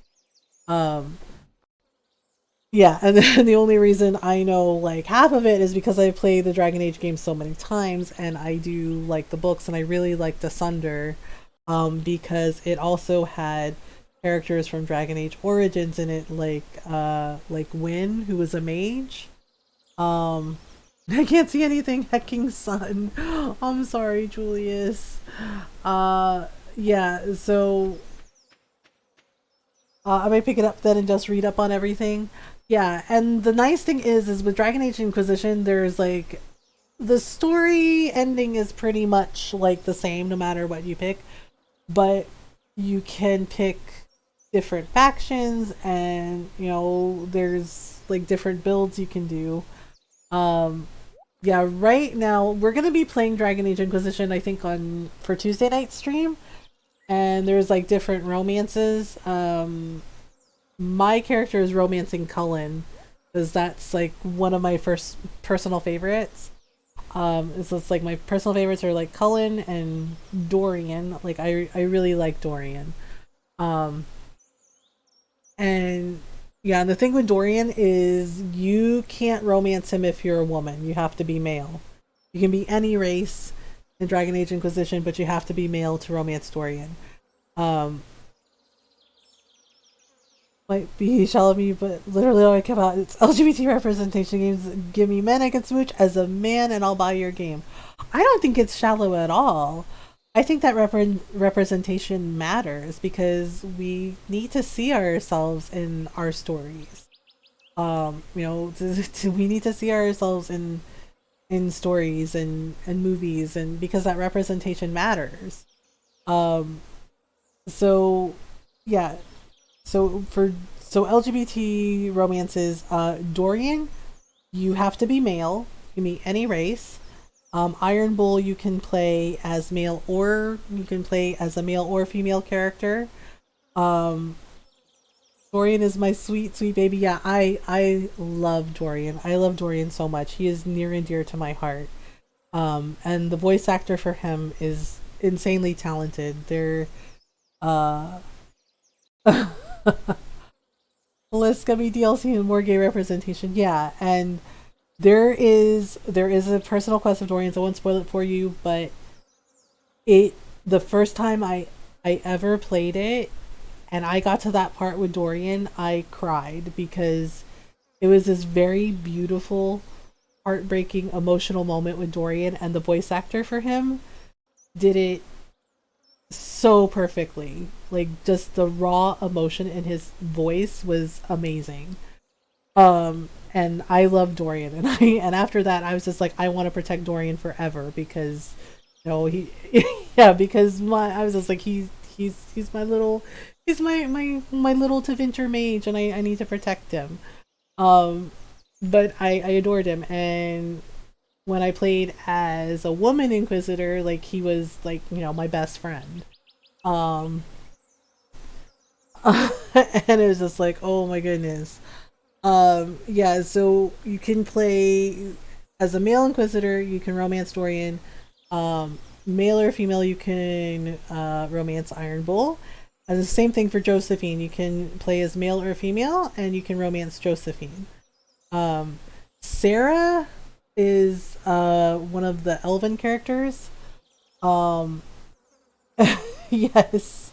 Yeah, and then the only reason I know like half of it is because I played the Dragon Age games so many times, and I do like the books, and I really liked Asunder, because it also had characters from Dragon Age Origins in it, like Wynn, who was a mage. I can't see anything. Hecking Sun. I'm sorry, Julius. Yeah, so I might pick it up then and just read up on everything. Yeah, and the nice thing is with Dragon Age Inquisition, there's like, the story ending is pretty much like the same no matter what you pick, but you can pick different factions, and you know there's like different builds you can do. Yeah, right now we're gonna be playing Dragon Age Inquisition, I think, on for Tuesday night stream, and there's like different romances. My character is romancing Cullen because that's like one of my first personal favorites. It's like my personal favorites are like Cullen and Dorian. Like I really like Dorian. Um, and yeah, and the thing with Dorian is you can't romance him if you're a woman. You have to be male. You can be any race in Dragon Age Inquisition, but you have to be male to romance Dorian. Might be shallow me, but literally all I care about it's LGBT representation games. Give me men I can smooch as a man, and I'll buy your game. I don't think it's shallow at all. I think that representation matters because we need to see ourselves in our stories. You know, we need to see ourselves in stories and movies, and because that representation matters. So yeah, so LGBT romances, Dorian, you have to be male. You can be any race. Iron Bull, you can play as male, or you can play as a male or female character. Dorian is my sweet, sweet baby. Yeah, I love Dorian. I love Dorian so much. He is near and dear to my heart. And the voice actor for him is insanely talented. They're list gummy DLC and more gay representation. Yeah, and there is a personal quest of Dorian's. I won't spoil it for you, but the first time I ever played it and I got to that part with Dorian, I cried because it was this very beautiful, heartbreaking, emotional moment with Dorian, and the voice actor for him did it so perfectly. Like, just the raw emotion in his voice was amazing. And I love Dorian, and after that I was just like, I want to protect Dorian forever because you know he yeah, because I was just like, he's my little, he's my little Tevinter mage, and I need to protect him. But I adored him, and when I played as a woman Inquisitor, like, he was like, you know, my best friend. And it was just like, oh my goodness. Yeah, so you can play as a male Inquisitor, you can romance Dorian. Male or female, you can romance Iron Bull. And the same thing for Josephine. You can play as male or female, and you can romance Josephine. Sarah is one of the elven characters. Yes.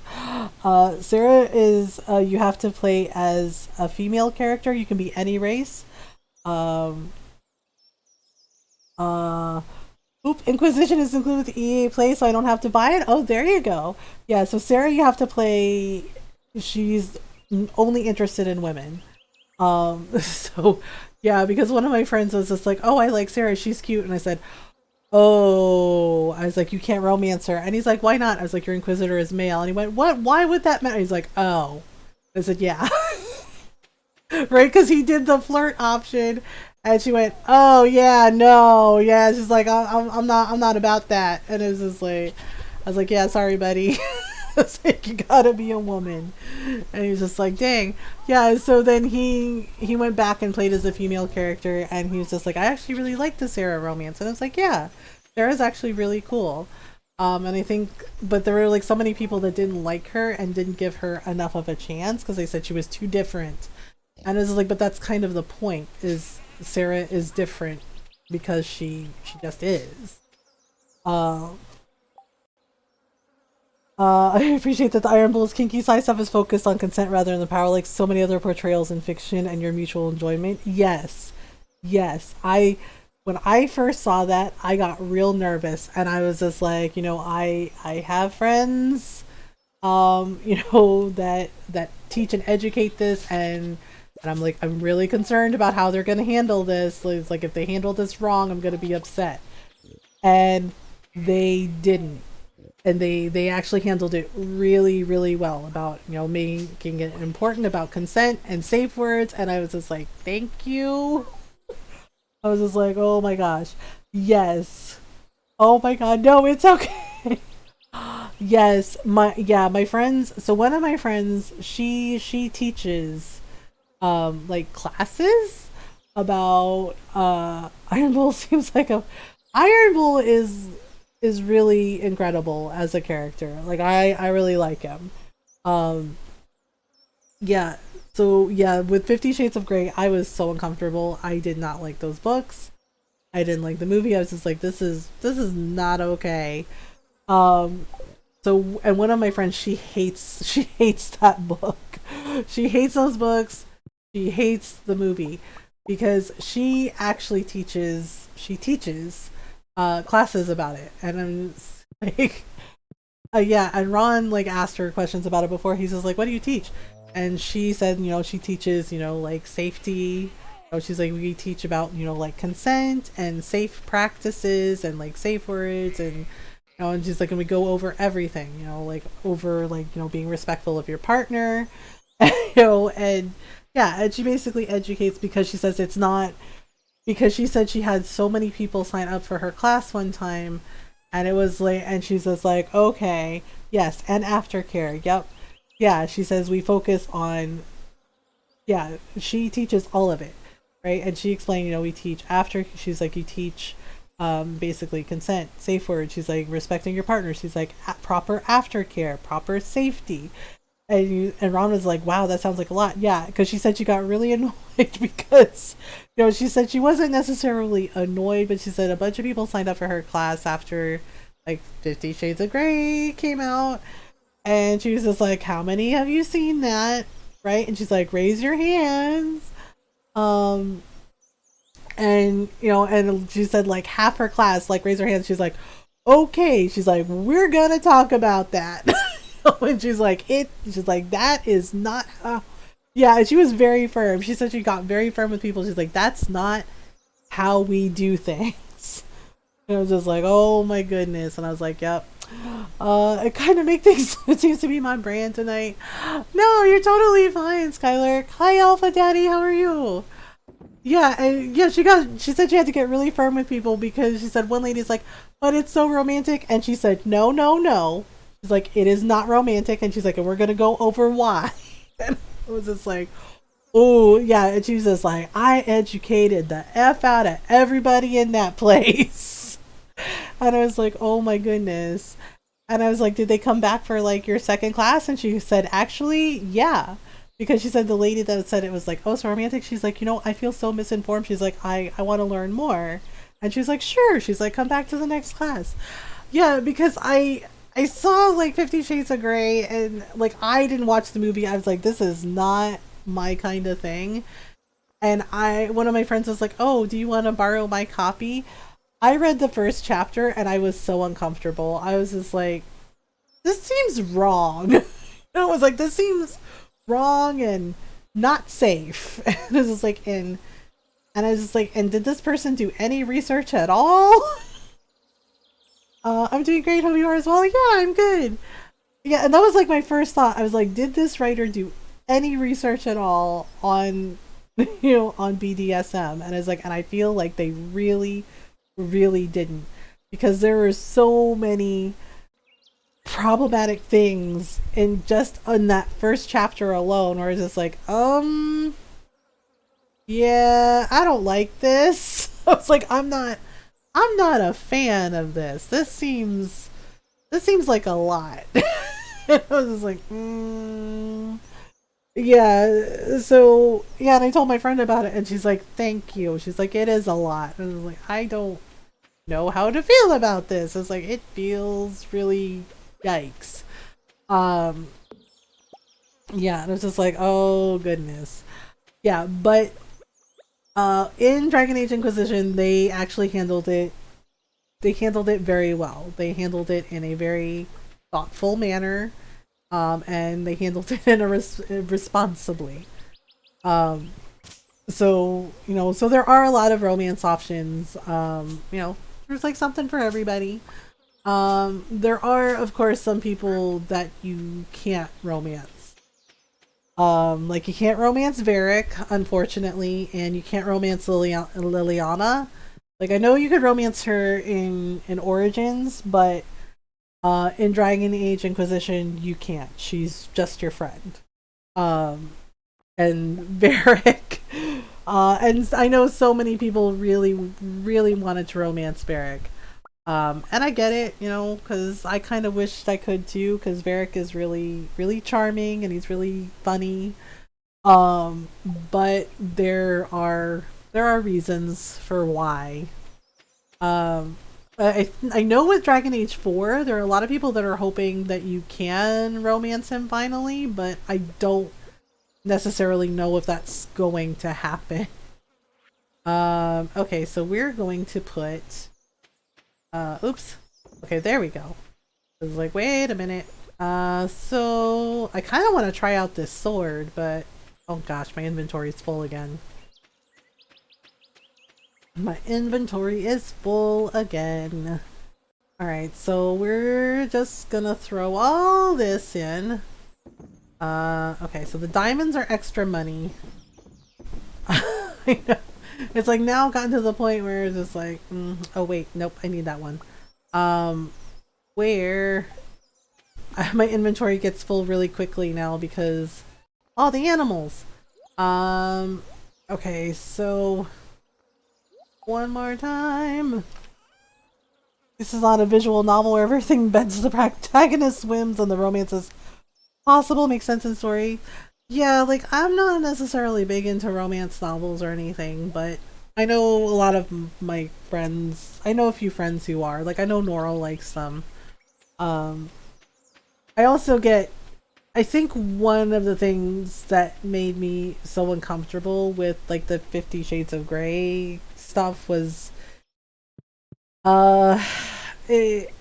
Sarah is, you have to play as a female character. You can be any race. Inquisition is included with EA Play, so I don't have to buy it. Oh, there you go. Yeah, so Sarah, you have to play. She's only interested in women. So yeah, because one of my friends was just like, "Oh, I like Sarah. She's cute," and I said, "Oh," I was like, "You can't romance her," and he's like, "Why not?" I was like, "Your Inquisitor is male," and he went, "What? Why would that matter?" He's like, "Oh," I said, "Yeah." Right, because he did the flirt option, and she went, "Oh yeah, no, yeah." She's like, I'm not about that," and it was just like, I was like, "Yeah, sorry, buddy." I was like, "You gotta be a woman," and he was just like, "Dang, yeah." So then he went back and played as a female character, and he was just like, "I actually really like the Sarah romance," and I was like, "Yeah, Sarah's actually really cool." And I think, but there were like so many people that didn't like her and didn't give her enough of a chance because they said she was too different. And it was like, but that's kind of the point, is Sarah is different because she just is. I appreciate that the Iron Bull's kinky side stuff is focused on consent rather than the power, like so many other portrayals in fiction, and your mutual enjoyment. Yes. When I first saw that, I got real nervous, and I was just like, you know, I have friends, you know, that teach and educate this, and I'm like, I'm really concerned about how they're going to handle this. It's like, if they handle this wrong, I'm going to be upset. And they didn't. and they actually handled it really, really well about, you know, making it important about consent and safe words. And I was just like, thank you. I was just like, oh my gosh, yes. Oh my god, no, it's okay. Yes, my friends. So one of my friends, she teaches like classes about Iron Bull. Seems like a Iron Bull is really incredible as a character. Like I really like him. Um yeah. So yeah, with 50 Shades of Grey, I was so uncomfortable. I did not like those books. I didn't like the movie. I was just like, this is not okay. Um so, and one of my friends, she hates that book. She hates those books. She hates the movie because she teaches classes about it. And I'm just like, yeah, and Ron like asked her questions about it before. He's just like, what do you teach? And she said, you know, she teaches, you know, like safety. You know, she's like, we teach about, you know, like consent and safe practices and like safe words, and you know, and she's like, and we go over everything, you know, like over like, you know, being respectful of your partner, you know, and yeah, and she basically educates because she says it's not, because she said she had so many people sign up for her class one time, and it was like, and she's just like, okay, yes, and aftercare, yep, yeah, she says we focus on, yeah, she teaches all of it, right? And she explained, you know, we teach after, she's like, you teach basically consent, safe words, she's like respecting your partner, she's like proper aftercare, proper safety. And Ron was like, wow, that sounds like a lot. Yeah, because she said she got really annoyed because, you know, she said she wasn't necessarily annoyed, but she said a bunch of people signed up for her class after like 50 Shades of Grey came out, and she was just like, how many have you seen that, right? And she's like, raise your hands. um and you know, and she said like half her class like raise her hands. She's like, okay, she's like, we're gonna talk about that. And she's like, she's like, that is not how, yeah, and she was very firm. She said she got very firm with people. She's like, that's not how we do things. And I was just like, oh my goodness. And I was like, yep. It kind of make things, it seems to be my brand tonight. No, you're totally fine, Skylar. Hi, Alpha Daddy, how are you? Yeah, and yeah, she said she had to get really firm with people because she said one lady's like, but it's so romantic, and she said, no, no, no. She's like, it is not romantic, and she's like, and we're gonna go over why. And I was just like, oh yeah, and she was just like, I educated the F out of everybody in that place. And I was like, oh my goodness. And I was like, did they come back for like your second class? And she said, actually, yeah. Because she said the lady that said it was like, oh, so romantic. She's like, you know, I feel so misinformed. She's like, I want to learn more. And she's like, sure. She's like, come back to the next class. Yeah, because I saw like 50 Shades of Grey, and like I didn't watch the movie. I was like, this is not my kind of thing. And one of my friends was like, oh, do you want to borrow my copy? I read the first chapter and I was so uncomfortable. I was just like, this seems wrong. I was like, this seems wrong and not safe. And I was just like, and I was just like, and did this person do any research at all? I'm doing great. Hope you are as well. Yeah, I'm good. Yeah, and that was like my first thought. I was like, did this writer do any research at all on, you know, on BDSM? And I was like, and I feel like they really, really didn't, because there were so many problematic things in just on that first chapter alone, where it's just like, yeah, I don't like this. I was like, I'm not a fan of this. This seems like a lot. I was just like, yeah. So yeah, and I told my friend about it, and she's like, thank you. She's like, it is a lot. And I was like, I don't know how to feel about this. I was like, it feels really yikes. Yeah, and I was just like, oh goodness. Yeah, but in Dragon Age Inquisition, they actually handled it. They handled it very well. They handled it in a very thoughtful manner, and they handled it in a responsibly. So you know, so there are a lot of romance options. You know, there's like something for everybody. There are, of course, some people that you can't romance. Like you can't romance Varric, unfortunately, and you can't romance Liliana. Like I know you could romance her in Origins, but in Dragon Age Inquisition you can't. She's just your friend. Um, and Varric. And I know so many people really, really wanted to romance Varric. And I get it, you know, because I kind of wished I could too, because Varric is really, really charming and he's really funny. But there are reasons for why. I know with Dragon Age 4, there are a lot of people that are hoping that you can romance him finally, but I don't necessarily know if that's going to happen. Okay, so we're going to put oops. Okay, there we go. I was like, wait a minute. So I kind of want to try out this sword, but oh gosh, my inventory is full again. My inventory is full again. Alright, so we're just gonna throw all this in. Okay, so the diamonds are extra money. I know. It's like now gotten to the point where it's just like, oh wait, nope, I need that one. Where my inventory gets full really quickly now because all the animals. Okay, so one more time. This is not a visual novel where everything bends the protagonist's whims and the romance is possible, makes sense in story. Yeah, like I'm not necessarily big into romance novels or anything, but I know a lot of my friends, I know a few friends who are. Like I know Nora likes them. I also get, I think one of the things that made me so uncomfortable with like the 50 Shades of Grey stuff was uh it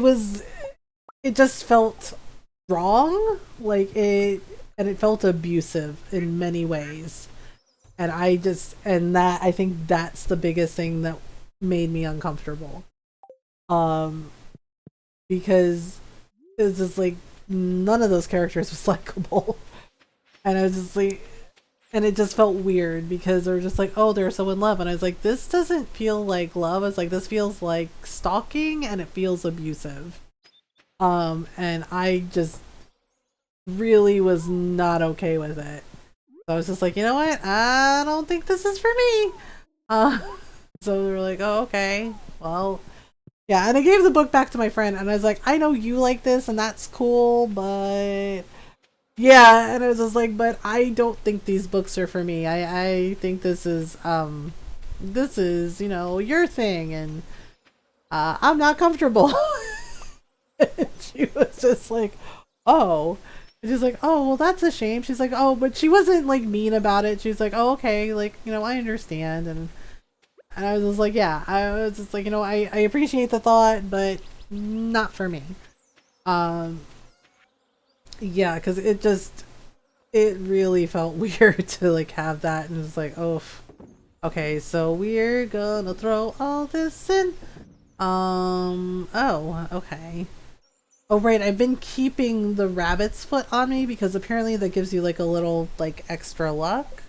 was, it just felt wrong, like it felt abusive in many ways, and I think that's the biggest thing that made me uncomfortable, because it's just like none of those characters was likable. And I was just like, and it just felt weird because they were just like, oh, they're so in love, and I was like, this doesn't feel like love. It's like, this feels like stalking and it feels abusive. And I just really was not okay with it. So I was just like, you know what? I don't think this is for me. So they were like, oh, okay. Well, yeah. And I gave the book back to my friend and I was like, I know you like this and that's cool, but yeah. And I was just like, but I don't think these books are for me. I think this is, you know, your thing, and I'm not comfortable. She was just like, oh. And she's like, oh, well, that's a shame. She's like, oh, but she wasn't like mean about it. She's like, oh, okay, like, you know, I understand. And I was just like, yeah, I was just like, you know, I appreciate the thought, but not for me. Yeah, because it really felt weird to like have that, and it's like, oh, okay, so we're gonna throw all this in. Oh, okay. Oh, right, I've been keeping the rabbit's foot on me because apparently that gives you like a little like extra luck.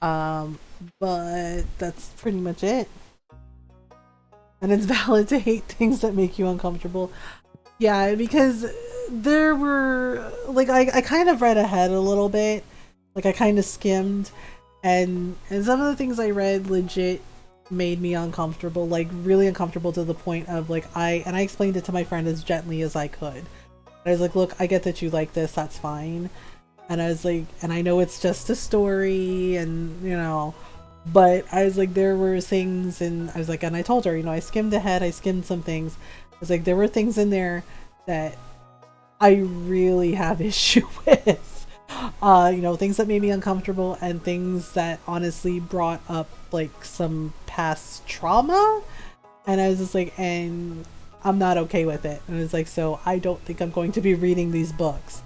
But that's pretty much it. And it's valid to hate things that make you uncomfortable. Yeah, because there were like I kind of read ahead a little bit. Like I kind of skimmed, and some of the things I read legit made me uncomfortable, like really uncomfortable to the point of like I explained it to my friend as gently as I could. I was like, look, I get that you like this, that's fine. And I was like, and I know it's just a story, and you know, but I was like, there were things, and I was like, and I told her, you know, I skimmed ahead, I skimmed some things. I was like, there were things in there that I really have issue with. You know, things that made me uncomfortable and things that honestly brought up like some past trauma, and I was just like, and I'm not okay with it. And it's like, so I don't think I'm going to be reading these books.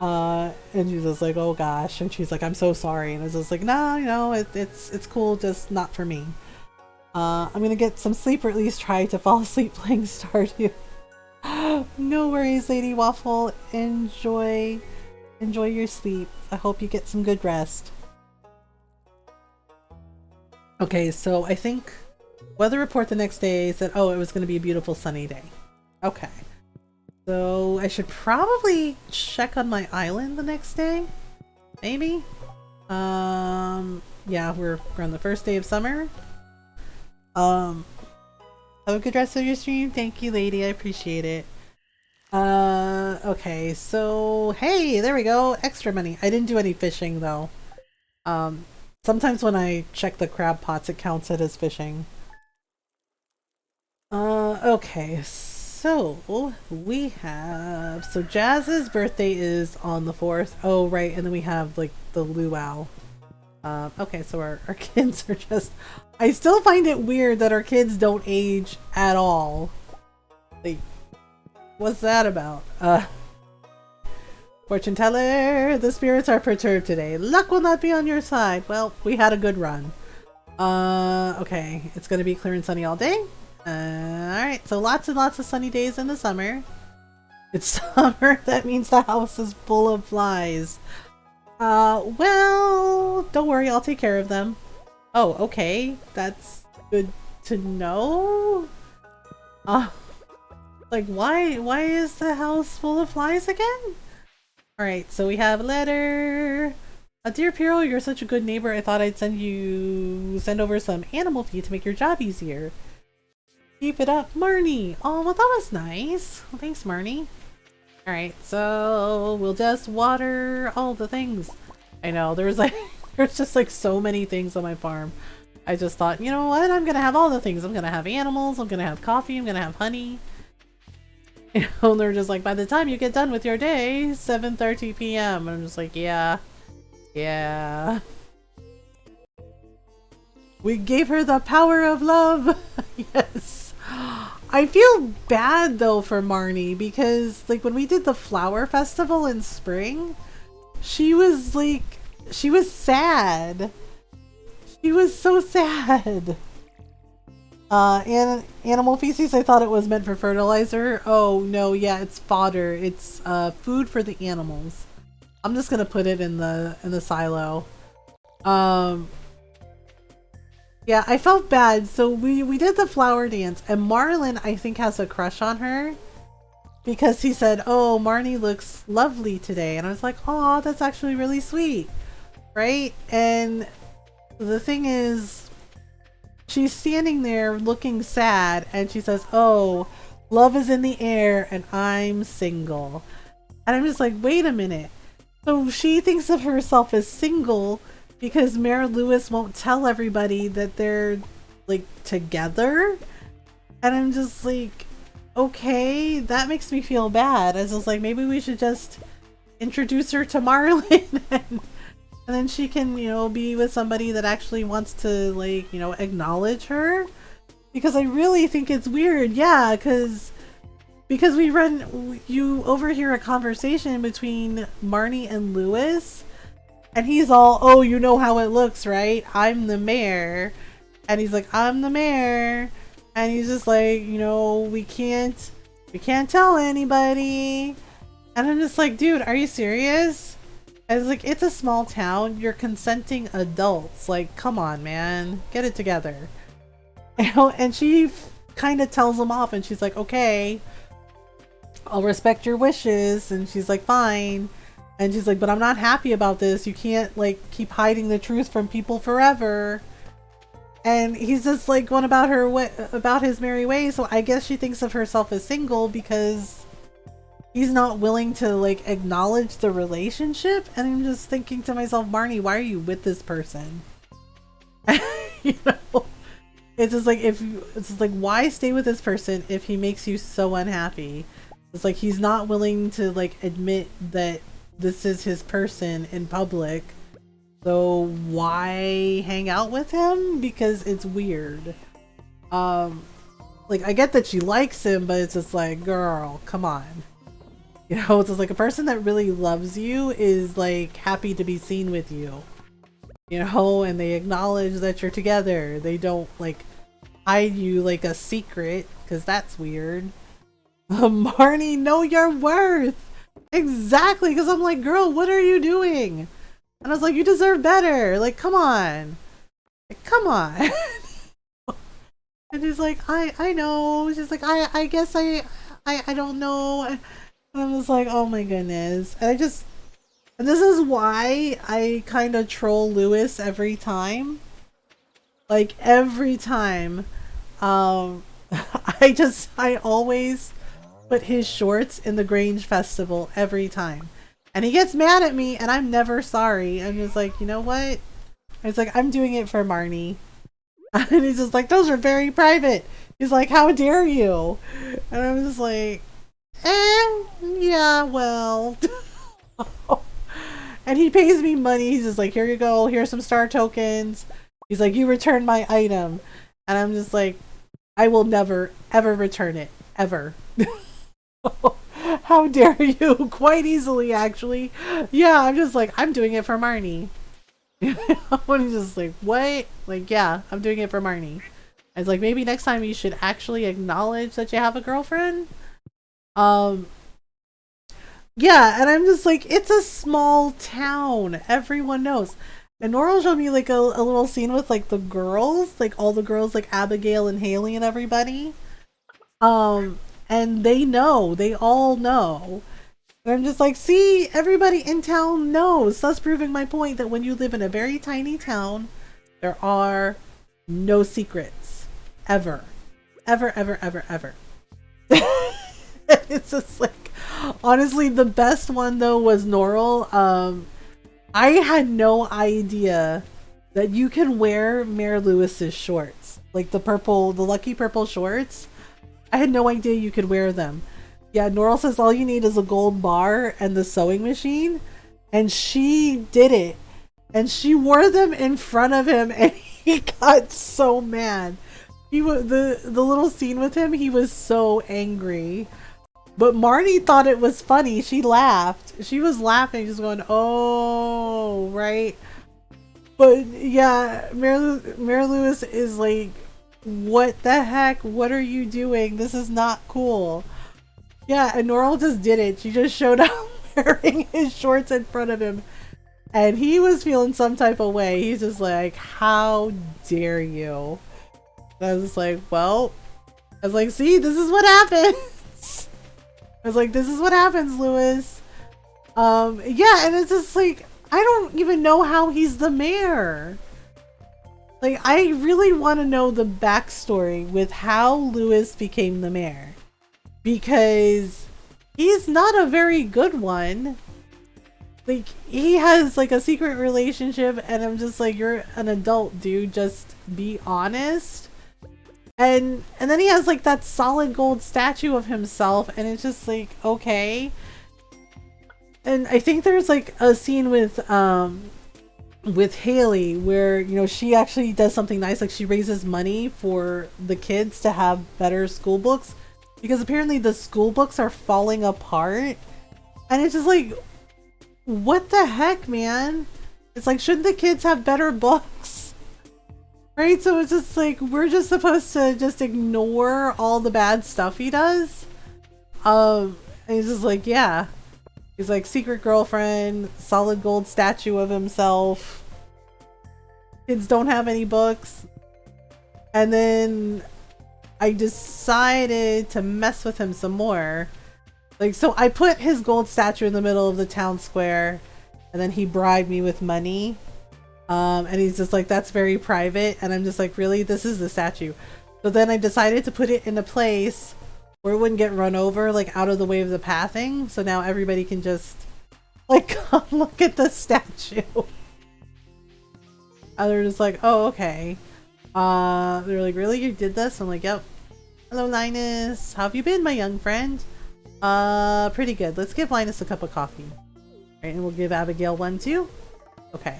And she's just like, oh gosh, and she's like, I'm so sorry. And I was just like, no, you know, it's cool, just not for me. I'm gonna get some sleep, or at least try to fall asleep playing Stardew. No worries, Lady Waffle. Enjoy your sleep. I hope you get some good rest. Okay, so I think weather report the next day said, oh, it was going to be a beautiful sunny day. Okay. So I should probably check on my island the next day. Maybe? Yeah, we're on the first day of summer. Have a good rest of your stream. Thank you, lady. I appreciate it. Okay, so hey, there we go. Extra money. I didn't do any fishing though. Sometimes when I check the crab pots, it counts it as fishing. Okay, so we have, so Jazz's birthday is on the 4th. Oh, right, and then we have like the luau. Okay, so our kids are just, I still find it weird that our kids don't age at all. Like, what's that about? Fortune teller, the spirits are perturbed today. Luck will not be on your side. Well, we had a good run. Okay, it's gonna be clear and sunny all day. Alright, so lots and lots of sunny days in the summer. It's summer, that means the house is full of flies. Well, don't worry, I'll take care of them. Oh, okay, that's good to know. Like why is the house full of flies again? Alright, so we have a letter. Dear Piero, you're such a good neighbor. I thought I'd send over some animal feed to make your job easier. Keep it up, Marnie. Oh, well, that was nice. Well, thanks, Marnie. Alright, so we'll just water all the things. I know, there's just like so many things on my farm. I just thought, you know what? I'm gonna have all the things. I'm gonna have animals, I'm gonna have coffee, I'm gonna have honey. You know, and they're just like, by the time you get done with your day, 7:30 p.m. I'm just like, yeah. Yeah. We gave her the power of love. Yes. I feel bad though for Marnie because like when we did the flower festival in spring, she was sad. She was so sad. And animal feces, I thought it was meant for fertilizer. Oh no, yeah, it's fodder. It's food for the animals. I'm just gonna put it in the silo. Yeah, I felt bad. So we did the flower dance, and Marlon, I think, has a crush on her because he said, "Oh, Marnie looks lovely today," and I was like, "Oh, that's actually really sweet, right?" And the thing is, she's standing there looking sad, and she says, "Oh, love is in the air, and I'm single," and I'm just like, "Wait a minute." So she thinks of herself as single because Mayor Lewis won't tell everybody that they're like together, and I'm just like, okay, that makes me feel bad. I was like, maybe we should just introduce her to Marlon and then she can, you know, be with somebody that actually wants to, like, you know, acknowledge her, because I really think it's weird. Yeah, because you overhear a conversation between Marnie and Lewis, and he's all, "Oh, you know how it looks, right? I'm the mayor." And he's like, "I'm the mayor." And he's just like, you know, we can't tell anybody. And I'm just like, dude, are you serious? I was like, it's a small town. You're consenting adults. Like, come on, man. Get it together. You know, and she kind of tells him off, and she's like, okay, I'll respect your wishes. And she's like, fine. And she's like, but I'm not happy about this. You can't, like, keep hiding the truth from people forever. And he's just, like, going about about his merry way. So I guess she thinks of herself as single because he's not willing to, like, acknowledge the relationship. And I'm just thinking to myself, Marnie, why are you with this person? You know? It's just like, why stay with this person if he makes you so unhappy? It's like, he's not willing to, like, admit that this is his person in public, so why hang out with him? Because it's weird. Like, I get that she likes him, but it's just like, girl, come on. You know, it's just like, a person that really loves you is, like, happy to be seen with you. You know, and they acknowledge that you're together. They don't, like, hide you like a secret, because that's weird. Marnie, know your worth. Exactly, because I'm like, girl, what are you doing? And I was like, you deserve better. Like, come on. Like, come on. And he's like, I know. She's like, I guess I don't know. And I'm just like, oh my goodness. And and this is why I kind of troll Lewis every time. Like, every time. I always put his shorts in the Grange Festival every time. And he gets mad at me and I'm never sorry. I'm just like, you know what? It's like, I'm doing it for Marnie. And he's just like, those are very private. He's like, how dare you? And I'm just like, yeah, well. And he pays me money. He's just like, here you go. Here's some star tokens. He's like, you return my item. And I'm just like, I will never, ever return it. Ever. How dare you? Quite easily, actually. Yeah, I'm just like, I'm doing it for Marnie. And he's just like, what? Like, yeah, I'm doing it for Marnie. I was like, maybe next time you should actually acknowledge that you have a girlfriend. Yeah, and I'm just like, it's a small town. Everyone knows. And Nora showed me like a little scene with like the girls, like all the girls, like Abigail and Haley and everybody. And they know, they all know. And I'm just like, see, everybody in town knows, thus proving my point that when you live in a very tiny town, there are no secrets. Ever. Ever, ever, ever, ever. It's just like, honestly, the best one though was Norral. I had no idea that you can wear Mayor Lewis's shorts. Like the lucky purple shorts. I had no idea you could wear them. Yeah, Norral says all you need is a gold bar and the sewing machine. And she did it. And she wore them in front of him and he got so mad. He was the little scene with him, he was so angry. But Marnie thought it was funny. She laughed. She was laughing, just going, oh, right. But yeah, Mayor Lewis is like, what the heck? What are you doing? This is not cool. Yeah, and Norral just did it. She just showed up wearing his shorts in front of him. And he was feeling some type of way. He's just like, how dare you? And I was just like, well, I was like, see, this is what happens. I was like, this is what happens, Lewis. Yeah, and it's just like, I don't even know how he's the mayor. Like, I really want to know the backstory with how Lewis became the mayor. Because he's not a very good one. Like, he has like a secret relationship and I'm just like, you're an adult, dude. Just be honest. And then he has like that solid gold statue of himself and it's just like, okay. And I think there's like a scene with Haley where, you know, she actually does something nice. Like she raises money for the kids to have better school books because apparently the school books are falling apart. And it's just like, what the heck, man? It's like, shouldn't the kids have better books? Right? So it's just like, we're just supposed to just ignore all the bad stuff he does. And he's just like, yeah. He's like, secret girlfriend, solid gold statue of himself. Kids don't have any books. And then I decided to mess with him some more. Like, so I put his gold statue in the middle of the town square and then he bribed me with money. And he's just like, that's very private. And I'm just like, really? This is the statue. So then I decided to put it in a place where it wouldn't get run over, like out of the way of the pathing. So now everybody can just like come look at the statue. And they're just like, oh, okay. They're like, really? You did this? I'm like, yep. Hello, Linus. How have you been, my young friend? Pretty good. Let's give Linus a cup of coffee. Right, and we'll give Abigail one too. Okay.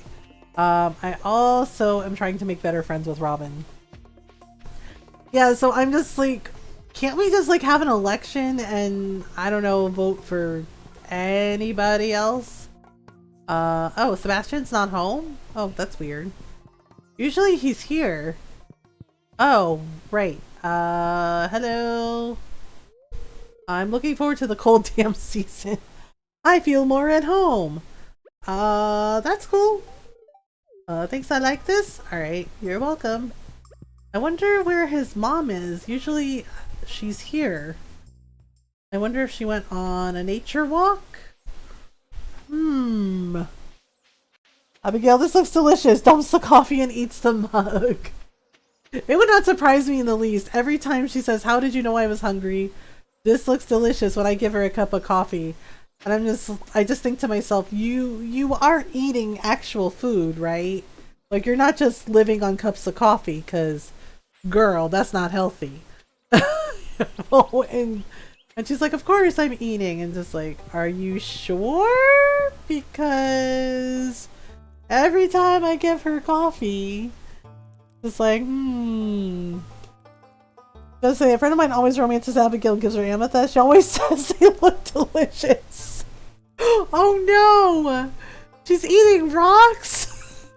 I also am trying to make better friends with Robin. Yeah, so I'm just like, can't we just like have an election and, I don't know, vote for anybody else? Oh, Sebastian's not home? Oh, that's weird. Usually he's here. Oh, right. Hello. I'm looking forward to the cold damn season. I feel more at home. That's cool. Thinks I like this? Alright, you're welcome. I wonder where his mom is. Usually she's here. I wonder if she went on a nature walk? Abigail, this looks delicious. Dumps the coffee and eats the mug. It would not surprise me in the least. Every time she says, how did you know I was hungry? This looks delicious when I give her a cup of coffee. And I just think to myself, you are eating actual food, right? Like, you're not just living on cups of coffee, because, girl, that's not healthy. Oh, and she's like, of course I'm eating. And just like, are you sure? Because every time I give her coffee, it's like, Let's say a friend of mine always romances Abigail and gives her amethyst. She always says they look delicious. Oh no! She's eating rocks?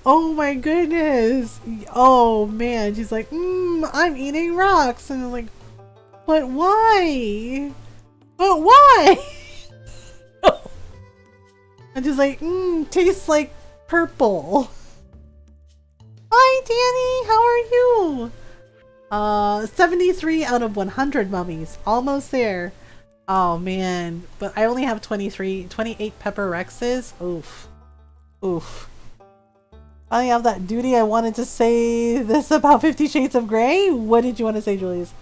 Oh my goodness. Oh man, she's like, I'm eating rocks. And I'm like, but why? But why? And she's like, tastes like purple. Hi Danny, how are you? 73 out of 100 mummies. Almost there. Oh man, but I only have 28 Pepper Rexes. Oof. Oof. I have that duty. I wanted to say this about 50 Shades of Grey. What did you want to say, Julius?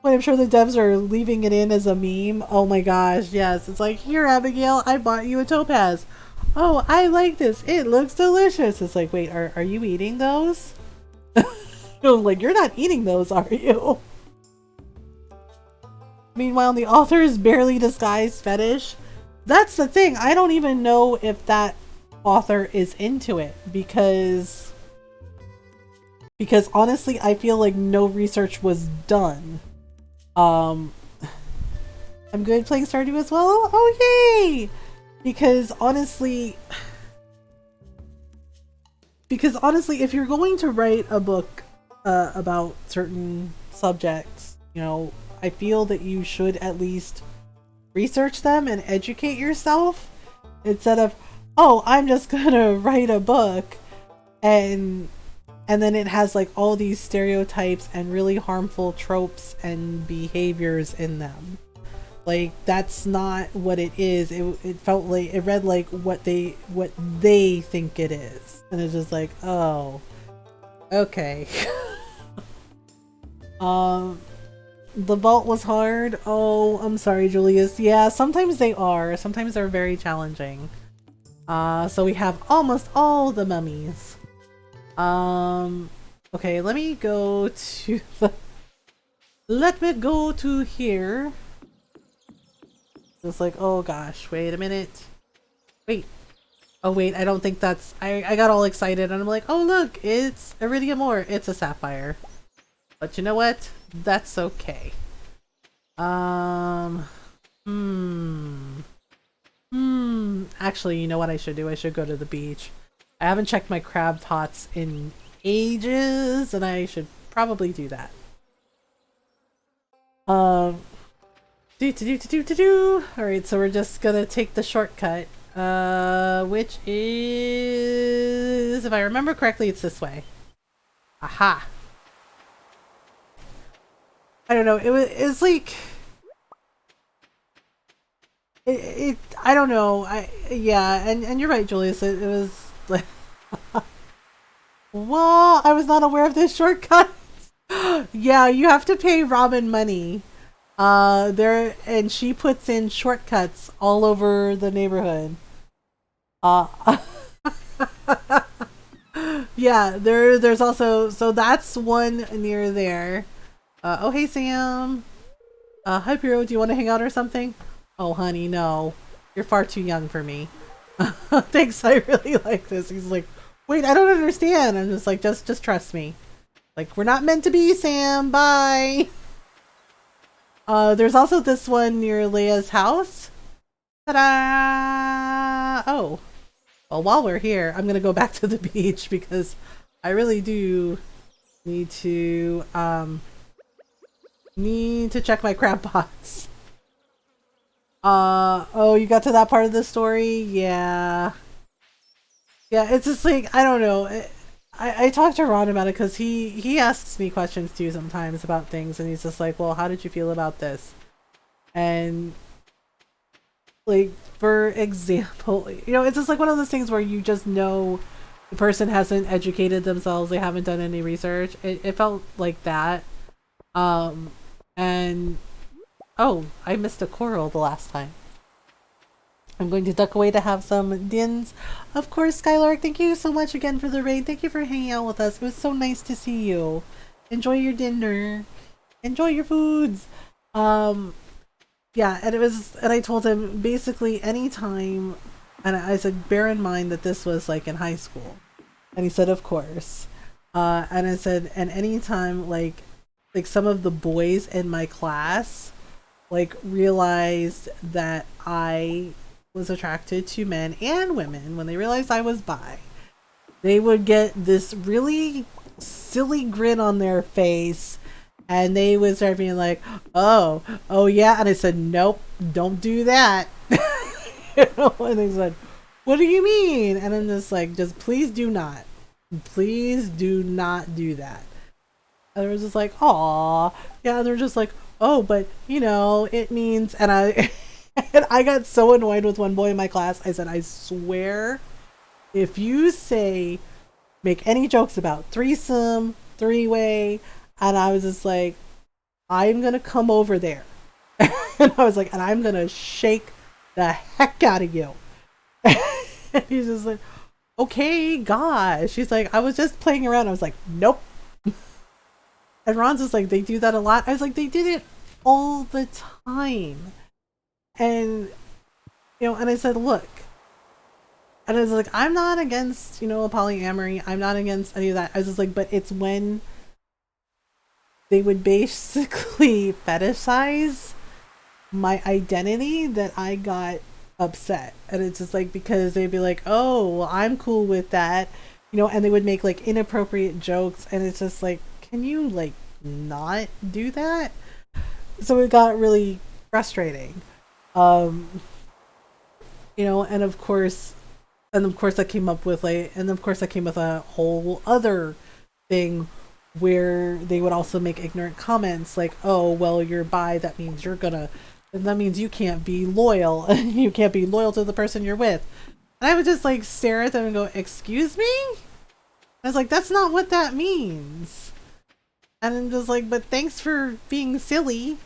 Well, I'm sure the devs are leaving it in as a meme. Oh my gosh, yes. It's like, here Abigail, I bought you a topaz. Oh, I like this. It looks delicious. It's like, wait, are you eating those? Like, you're not eating those, are you? Meanwhile, the author's barely disguised fetish. That's the thing. I don't even know if that author is into it because honestly, I feel like no research was done. I'm good playing Stardew as well. Oh yay! Because honestly, if you're going to write a book about certain subjects, you know, I feel that you should at least research them and educate yourself instead of, oh, I'm just gonna write a book and then it has like all these stereotypes and really harmful tropes and behaviors in them. Like, that's not what it is. It felt like, it read like what they think it is. And it's just like, oh, okay. The vault was hard. Oh, I'm sorry, Julius. Yeah, sometimes they are. Sometimes they're very challenging. So we have almost all the mummies. Okay, let me go to here. It's like, oh gosh, wait a minute. Wait. Oh wait, I don't think that's... I got all excited and I'm like, oh look, it's iridium ore. It's a sapphire. But you know what? That's okay. Actually, you know what I should do? I should go to the beach. I haven't checked my crab pots in ages, and I should probably do that. Alright, so we're just gonna take the shortcut. Which is... if I remember correctly, it's this way. Aha! I don't know, it's like... I don't know, yeah, and you're right, Julius, it was like... Well, I was not aware of this shortcut. Yeah, you have to pay Robin money. And she puts in shortcuts all over the neighborhood. Yeah, there's also, so that's one near there. Oh hey Sam. Hi Piro, do you want to hang out or something? Oh honey, no. You're far too young for me. Thanks, I really like this. He's like, wait, I don't understand. I'm just like, just trust me. Like, we're not meant to be, Sam. Bye. There's also this one near Leia's house. Ta-da! Oh. Well, while we're here, I'm gonna go back to the beach because I really do need to check my crab pots. Oh, you got to that part of the story? Yeah. Yeah, it's just like, I don't know. I talked to Ron about it because he asks me questions too sometimes about things, and he's just like, well, how did you feel about this? And like, for example, it's just like one of those things where you just know the person hasn't educated themselves, they haven't done any research. It felt like that. And oh, I missed a coral the last time. I'm going to duck away to have some dins. Of course, Skylark, thank you so much again for the raid. Thank you for hanging out with us. It was so nice to see you. Enjoy your dinner. Enjoy your foods. Yeah, and I told him basically anytime, and I said, bear in mind that this was like in high school. And he said, of course. And I said, and anytime like some of the boys in my class like realized that I was attracted to men and women, when they realized I was bi, they would get this really silly grin on their face, and they would start being like, oh yeah. And I said, nope, don't do that. And they said, what do you mean? And I'm just like, just please do not do that. And they were just like, aw. Yeah, and they're just like, oh, but it means, and I got so annoyed with one boy in my class. I said, I swear, if you make any jokes about threesome, three-way, and I was just like, I'm gonna come over there. And I was like, and I'm gonna shake the heck out of you. And he's just like, okay, gosh. She's like, I was just playing around. I was like, nope. And Ron's just like, they do that a lot. I was like, they did it all the time. And and I said, look, and I was like, I'm not against polyamory, I'm not against any of that. I was just like, but it's when they would basically fetishize my identity that I got upset. And it's just like, because they'd be like, oh, well, I'm cool with that, and they would make like inappropriate jokes, and it's just like, can you like not do that? So it got really frustrating. And of course I came up with a whole other thing where they would also make ignorant comments like, oh, well, you're bi, that means you can't be loyal. You can't be loyal to the person you're with. And I would just like stare at them and go, excuse me? I was like, that's not what that means. And I'm just like, but thanks for being silly.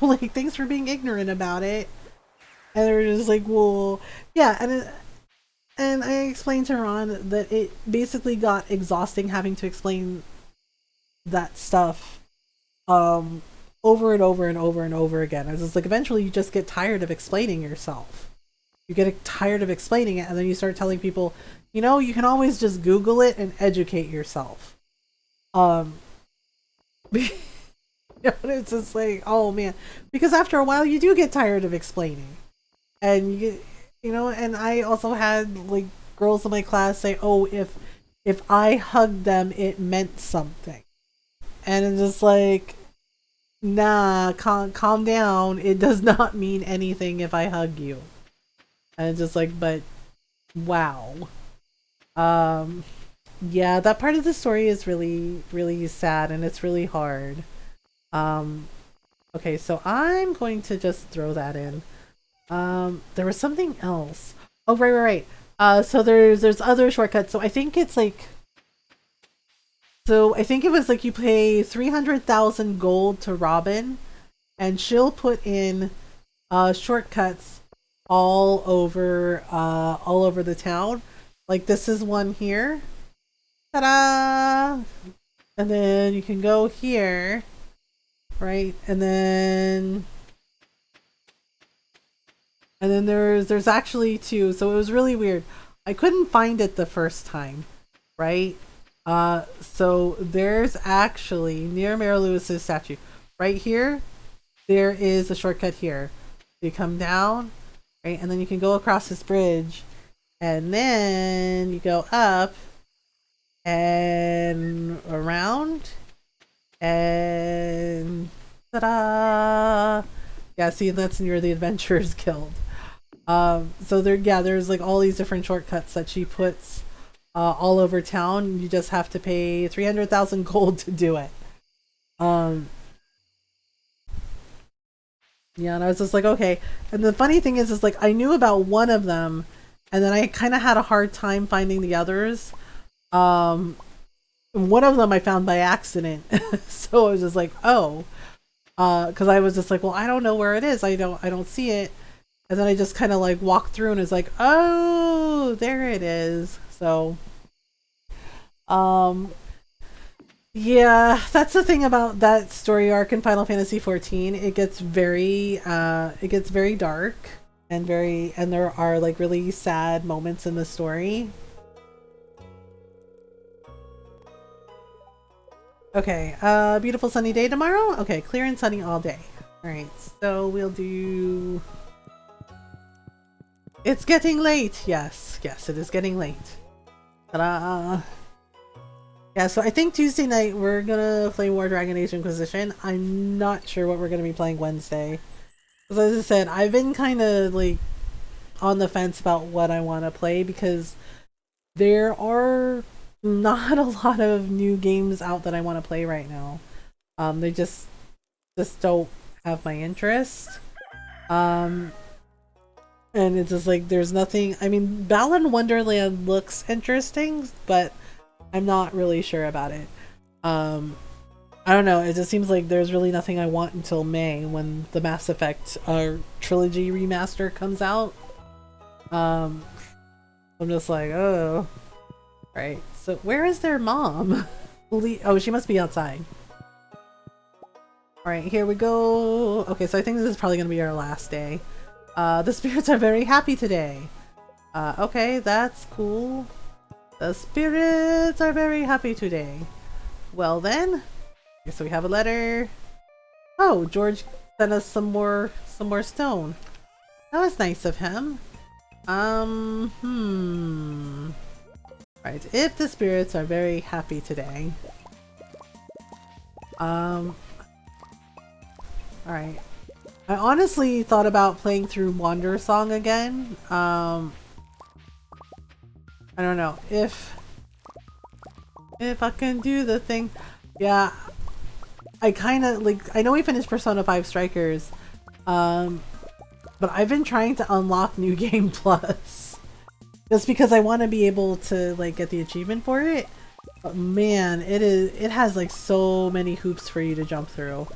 Like, thanks for being ignorant about it. And they're just like, well, yeah. And I explained to Ron that it basically got exhausting having to explain that stuff over and over and over and over again. I was just like, eventually you just get tired of explaining yourself. You get tired of explaining it, and then you start telling people, you can always just Google it and educate yourself. It's just like, oh man, because after a while you do get tired of explaining, and you get, and I also had like girls in my class say, oh, if I hugged them, it meant something, and it's just like, nah, calm down. It does not mean anything if I hug you. And it's just like, but wow. Yeah, that part of the story is really, really sad, and it's really hard. Okay, so I'm going to just throw that in. There was something else. Oh, right. So there's other shortcuts. So I think it's like, it was like you pay 300,000 gold to Robin, and she'll put in shortcuts all over the town. Like this is one here. Ta-da! And then you can go here. Right, and then there's actually two. So it was really weird. I couldn't find it the first time, right? So there's actually near Mary Lewis's statue, right here. There is a shortcut here. You come down, right, and then you can go across this bridge, And then you go up and around and ta-da! Yeah, see, that's near the Adventurers Guild. So there's like all these different shortcuts that she puts all over town. You just have to pay 300,000 gold to do it. Yeah, and I was just like, okay. And the funny thing is like I knew about one of them, and then I kind of had a hard time finding the others. One of them I found by accident, so I was just like, oh, because I was just like, well, I don't know where it is. I don't see it. And then I just kind of like walked through and it's like, oh, there it is. So, yeah, that's the thing about that story arc in Final Fantasy XIV. It gets very dark and there are like really sad moments in the story. Okay, beautiful sunny day tomorrow? Okay, clear and sunny all day. Alright, so we'll do... It's getting late! Yes, it is getting late. Ta-da! Yeah, so I think Tuesday night we're gonna play War Dragon Age Inquisition. I'm not sure what we're gonna be playing Wednesday. Because as I said, I've been kind of like on the fence about what I want to play because there are not a lot of new games out that I want to play right now. They just don't have my interest. And it's just like there's nothing. I mean, Balan Wonderland looks interesting, but I'm not really sure about it. I don't know. It just seems like there's really nothing I want until May when the Mass Effect trilogy remaster comes out. I'm just like, oh, right. So where is their mom? Oh, she must be outside. All right, here we go. Okay, so I think this is probably gonna be our last day. The spirits are very happy today. Okay, that's cool. The spirits are very happy today. Well then, so we have a letter. Oh, George sent us some more stone. That was nice of him. Right, if the spirits are very happy today. Alright. I honestly thought about playing through Wander Song again. I don't know if I can do the thing. Yeah, I kind of like. I know we finished Persona 5 Strikers, but I've been trying to unlock New Game Plus just because I want to be able to like get the achievement for it. But man, it has like so many hoops for you to jump through.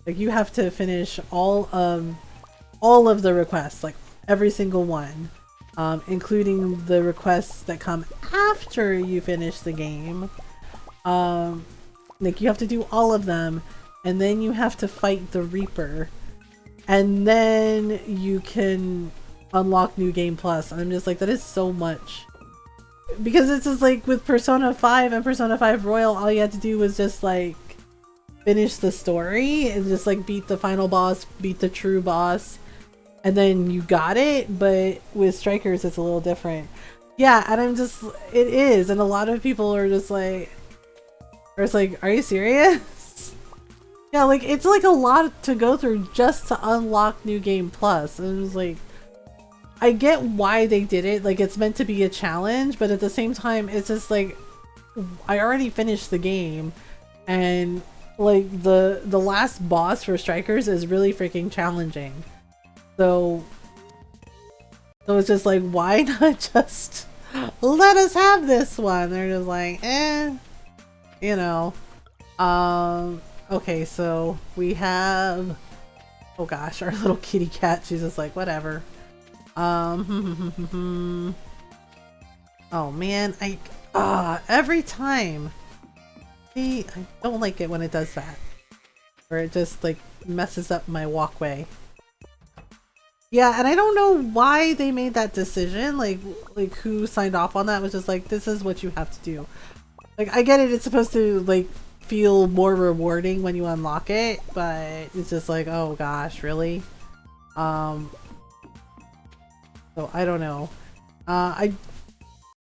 Like you have to finish all of the requests, like every single one. Including the requests that come after you finish the game. Like you have to do all of them, and then you have to fight the Reaper, and then you can unlock New Game Plus. And I'm just like, that is so much. Because it's just like with Persona 5 and Persona 5 Royal, all you had to do was just like finish the story and just like beat the final boss, beat the true boss. And then you got it, but with Strikers it's a little different. Yeah, and I'm just, it is, and a lot of people are just like, or it's like, are you serious? Yeah, like, it's like a lot to go through just to unlock New Game Plus. And it was like, I get why they did it, like, it's meant to be a challenge, but at the same time, it's just like, I already finished the game, and, like, the last boss for Strikers is really freaking challenging. So it's just like, why not just let us have this one? They're just like, you know. Okay, so we have, oh gosh, our little kitty cat. She's just like, whatever. Oh man, every time. See, I don't like it when it does that. Or it just like messes up my walkway. Yeah, and I don't know why they made that decision. Like who signed off on that was just like, this is what you have to do. Like, I get it, it's supposed to like feel more rewarding when you unlock it, but it's just like, oh gosh, really? So I don't know. I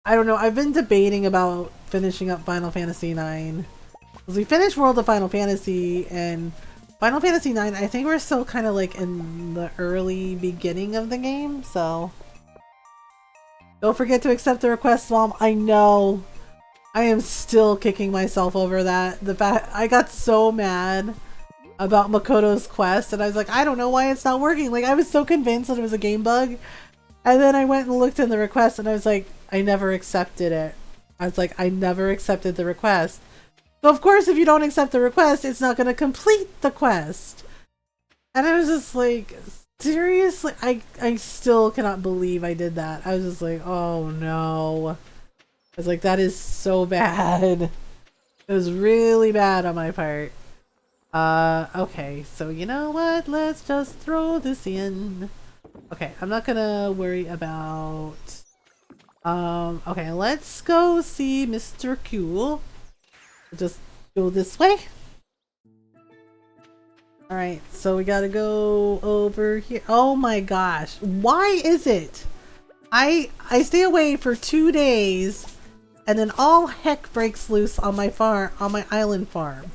I don't know. I've been debating about finishing up Final Fantasy IX. Because we finished World of Final Fantasy, and Final Fantasy IX, I think we're still kind of like in the early beginning of the game, so... Don't forget to accept the request, Mom. I know. I am still kicking myself over that. The fact I got so mad about Makoto's quest, and I was like, I don't know why it's not working. Like, I was so convinced that it was a game bug. And then I went and looked in the request, and I was like, I never accepted it. I was like, I never accepted the request. So of course, if you don't accept the request, it's not going to complete the quest. And I was just like, seriously? I still cannot believe I did that. I was just like, oh no. I was like, that is so bad. It was really bad on my part. Okay, so you know what? Let's just throw this in. Okay, I'm not gonna worry about... okay, let's go see Mr. Q. Just go this way. Alright, so we gotta go over here. Oh my gosh. Why is it? I stay away for 2 days and then all heck breaks loose on my farm, on my island farm.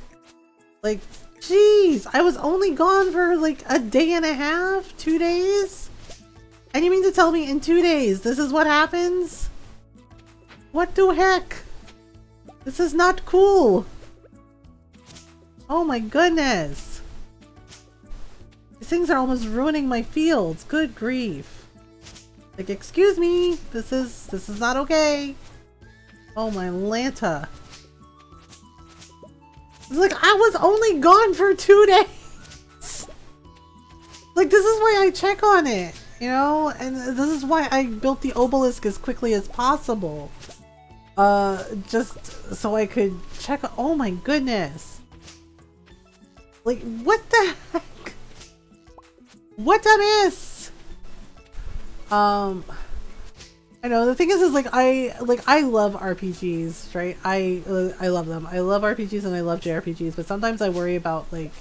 Like, jeez, I was only gone for like a day and a half, 2 days? And you mean to tell me in 2 days this is what happens? What the heck? This is not cool. Oh my goodness. These things are almost ruining my fields. Good grief. Like, excuse me. This is not okay. Oh my Lanta. It's like, I was only gone for 2 days. Like, this is why I check on it, you know? And this is why I built the obelisk as quickly as possible. Just so I could check. Oh my goodness. Like, what the heck? What I miss? I know the thing is like I love RPGs, right? I love them. I love RPGs and I love JRPGs, but sometimes I worry about like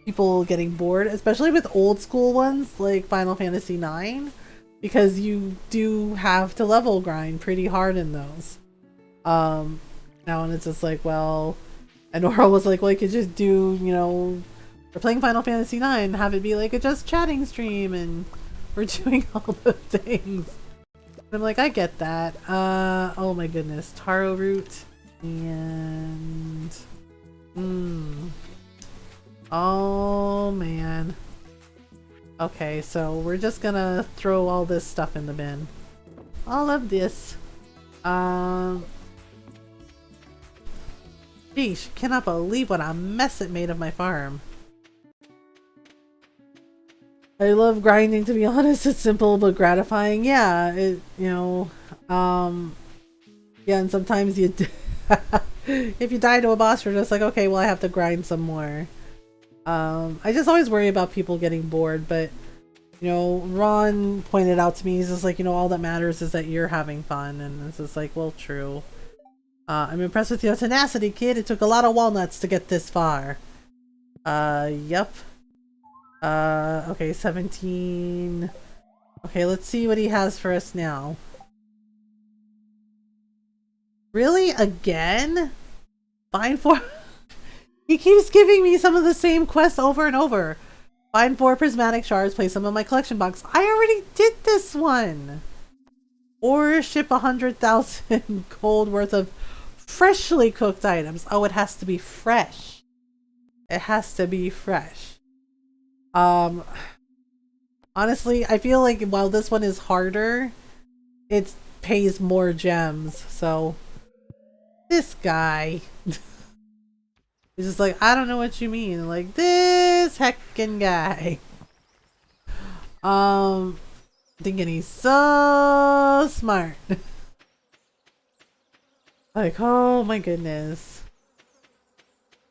people getting bored, especially with old school ones like Final Fantasy IX, because you do have to level grind pretty hard in those. Now and it's just like, well, and Nora was like, well, you could just do, you know, we're playing Final Fantasy IX, have it be like a just chatting stream and we're doing all the things. And I'm like, I get that. Oh my goodness, taro root and oh man. Okay, so we're just gonna throw all this stuff in the bin. All of this. Sheesh, cannot believe what a mess it made of my farm. I love grinding, to be honest. It's simple but gratifying. Yeah, it, you know, yeah, and sometimes you if you die to a boss, you're just like, okay, well, I have to grind some more. I just always worry about people getting bored, but you know, Ron pointed out to me, he's just like, you know, all that matters is that you're having fun, and it's just like, well, true. I'm impressed with your tenacity, kid. It took a lot of walnuts to get this far. Yep. Okay, 17. Okay, let's see what he has for us now. Really? Again? Find 4? He keeps giving me some of the same quests over and over. Find 4 prismatic shards, place them in my collection box. I already did this one! Or ship 100,000 gold worth of freshly cooked items. Oh, it has to be fresh. It has to be fresh. Honestly, I feel like while this one is harder, it pays more gems. So, this guy is just like, I don't know what you mean. Like, this heckin' guy. Thinking he's so smart. Like, oh my goodness.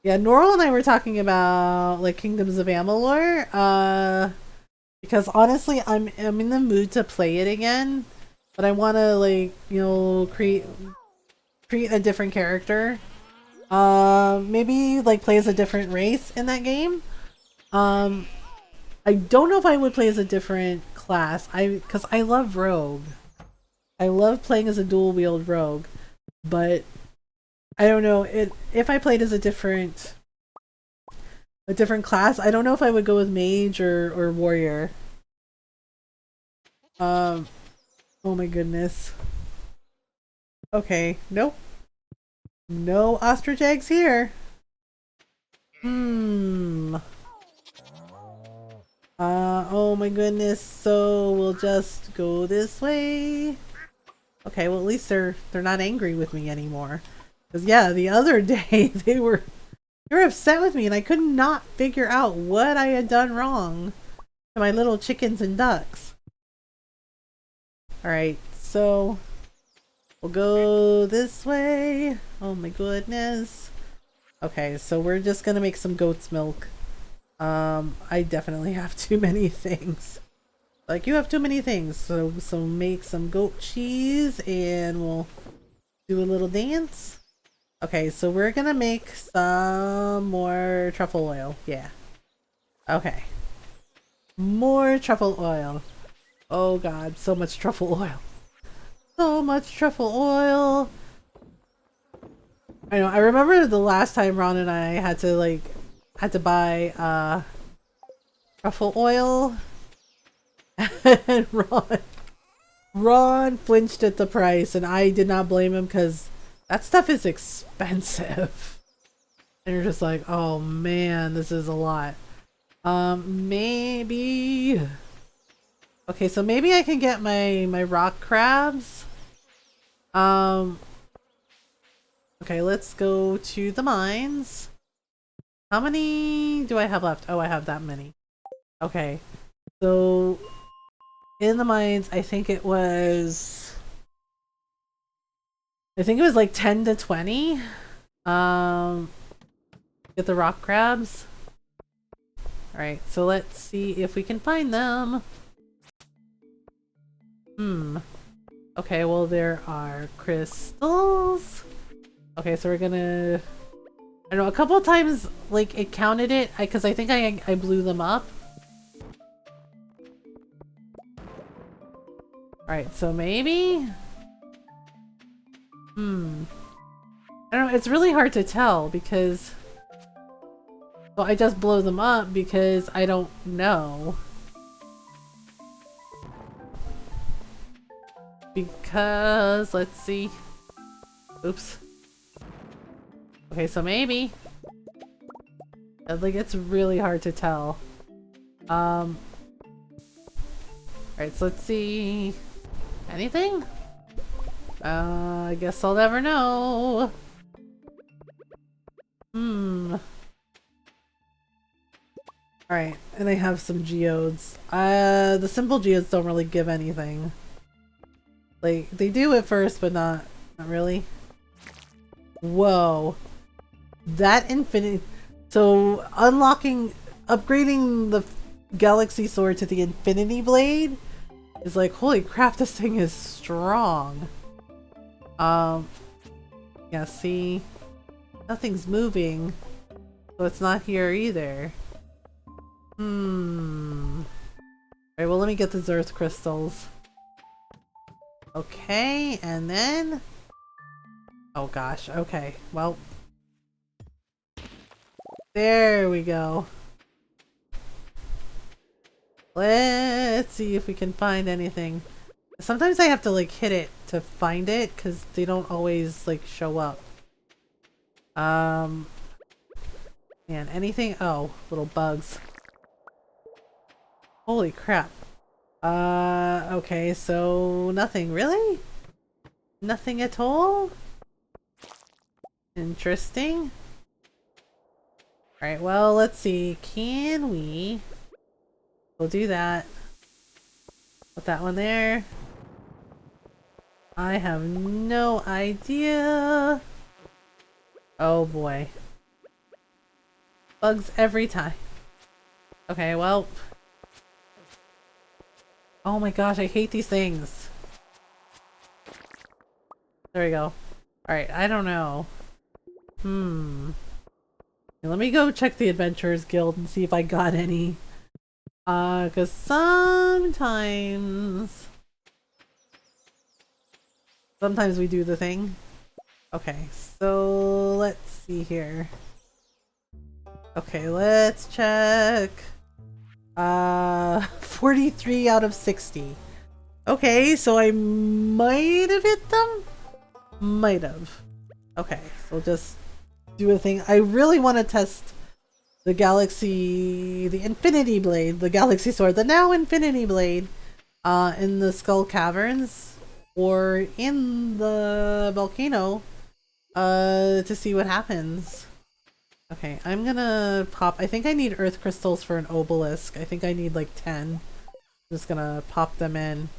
Yeah, Norl and I were talking about like Kingdoms of Amalur, because honestly I'm in the mood to play it again, but I want to like, you know, create a different character. Maybe like play as a different race in that game. I don't know if I would play as a different class. Because I love Rogue. I love playing as a dual-wield rogue, but I don't know, if I played as a different class, I don't know if I would go with mage or warrior. Oh my goodness. Okay, nope. No ostrich eggs here. Oh my goodness, so we'll just go this way. Okay, well at least they're not angry with me anymore. Cause yeah, the other day they were upset with me and I could not figure out what I had done wrong to my little chickens and ducks. Alright, so we'll go this way. Oh my goodness. Okay, so we're just gonna make some goat's milk. I definitely have too many things. Like, you have too many things. So make some goat cheese and we'll do a little dance. Okay, so we're gonna make some more truffle oil. Yeah. Okay. More truffle oil. Oh god, so much truffle oil. So much truffle oil. I know, I remember the last time Ron and I had to buy truffle oil. And Ron flinched at the price and I did not blame him because that stuff is expensive. And you're just like, oh man, this is a lot. Maybe. Okay, so maybe I can get my rock crabs. Okay, let's go to the mines. How many do I have left? Oh, I have that many. Okay. So in the mines, I think it was like 10 to 20. Get the rock crabs. Alright, so let's see if we can find them. Okay, well there are crystals. Okay, so we're gonna... I don't know, a couple of times, like, it counted it, because I think I blew them up. Alright, so maybe? I don't know, it's really hard to tell, because... Well, I just blow them up because I don't know. Because, let's see. Oops. Okay, so maybe. Like, it's really hard to tell. Alright, so let's see. Anything? I guess I'll never know. Alright, and I have some geodes. The simple geodes don't really give anything. Like, they do at first, but not really. Whoa. That infinite... So, upgrading the Galaxy Sword to the Infinity Blade is like, holy crap, this thing is strong. Yeah, see? Nothing's moving. So it's not here either. Alright, well let me get the earth crystals. Okay, and then... Oh gosh, okay, well... There we go. Let's see if we can find anything. Sometimes I have to like hit it to find it because they don't always like show up. Man, anything? Oh, little bugs. Holy crap. Okay, so nothing really? Nothing at all? Interesting. Alright, well, let's see. Can we... We'll do that. Put that one there. I have no idea. Oh boy. Bugs every time. Okay, well... Oh my gosh, I hate these things. There we go. Alright, I don't know. Let me go check the Adventurers Guild and see if I got any. Cause sometimes... Sometimes we do the thing. Okay, so let's see here. Okay, let's check. 43 out of 60. Okay, so I might have hit them? Might have. Okay, so we'll just do a thing. I really want to test the Infinity Blade, the Galaxy Sword, the now Infinity Blade, in the Skull Caverns or in the volcano, to see what happens. Okay, I'm gonna pop. I think I need earth crystals for an obelisk. I think I need like 10. I'm just gonna pop them in.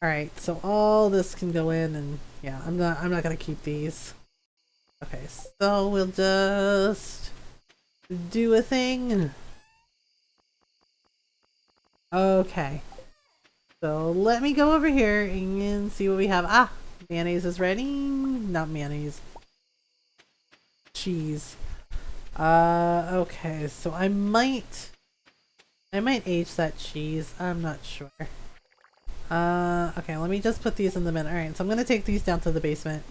Alright, so all this can go in, and yeah, I'm not gonna keep these. Okay, so we'll just do a thing. Okay. So let me go over here and see what we have. Ah, mayonnaise is ready. Not mayonnaise. Cheese. Okay, so I might age that cheese. I'm not sure. Okay, let me just put these in the bin. Alright, so I'm gonna take these down to the basement.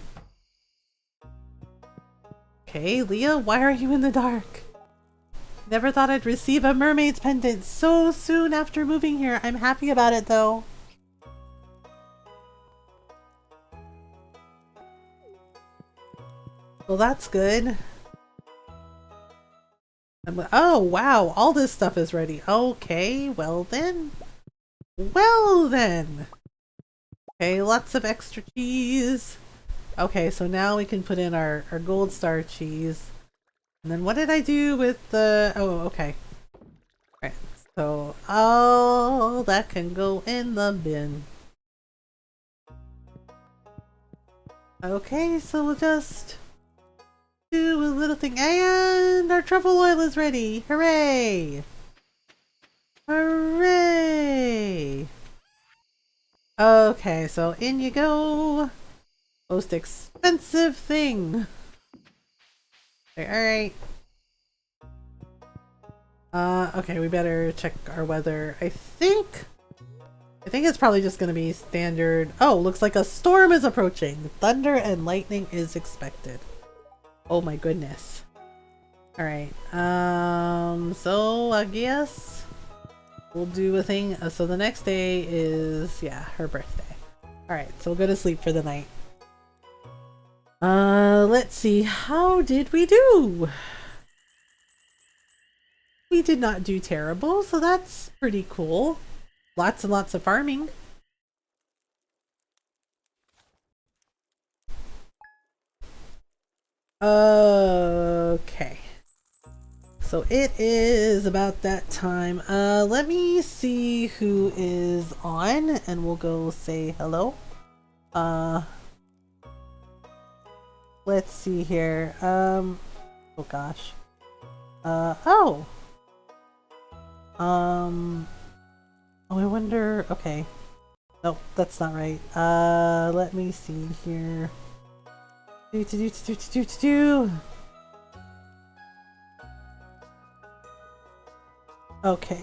Okay, Leah, why are you in the dark? Never thought I'd receive a mermaid's pendant so soon after moving here. I'm happy about it though. Well, that's good. Oh, wow, all this stuff is ready. Okay, well then. Well then. Okay, lots of extra cheese. Okay, so now we can put in our gold star cheese. And then what did I do with the... Oh, okay. Alright, so all that can go in the bin. Okay, so we'll just do a little thing. And our truffle oil is ready! Hooray! Hooray! Okay, so in you go! Most expensive thing! Alright. Okay, we better check our weather. I think it's probably just gonna be standard. Oh, looks like a storm is approaching. Thunder and lightning is expected. Oh my goodness. Alright, so I guess we'll do a thing. So the next day is, yeah, her birthday. Alright, so we'll go to sleep for the night. Let's see. How did we do? We did not do terrible, so that's pretty cool. Lots and lots of farming. Okay. So it is about that time. Let me see who is on and we'll go say hello. Let's see here. Oh gosh. Oh, I wonder. Okay. Nope, that's not right. Let me see here. Okay,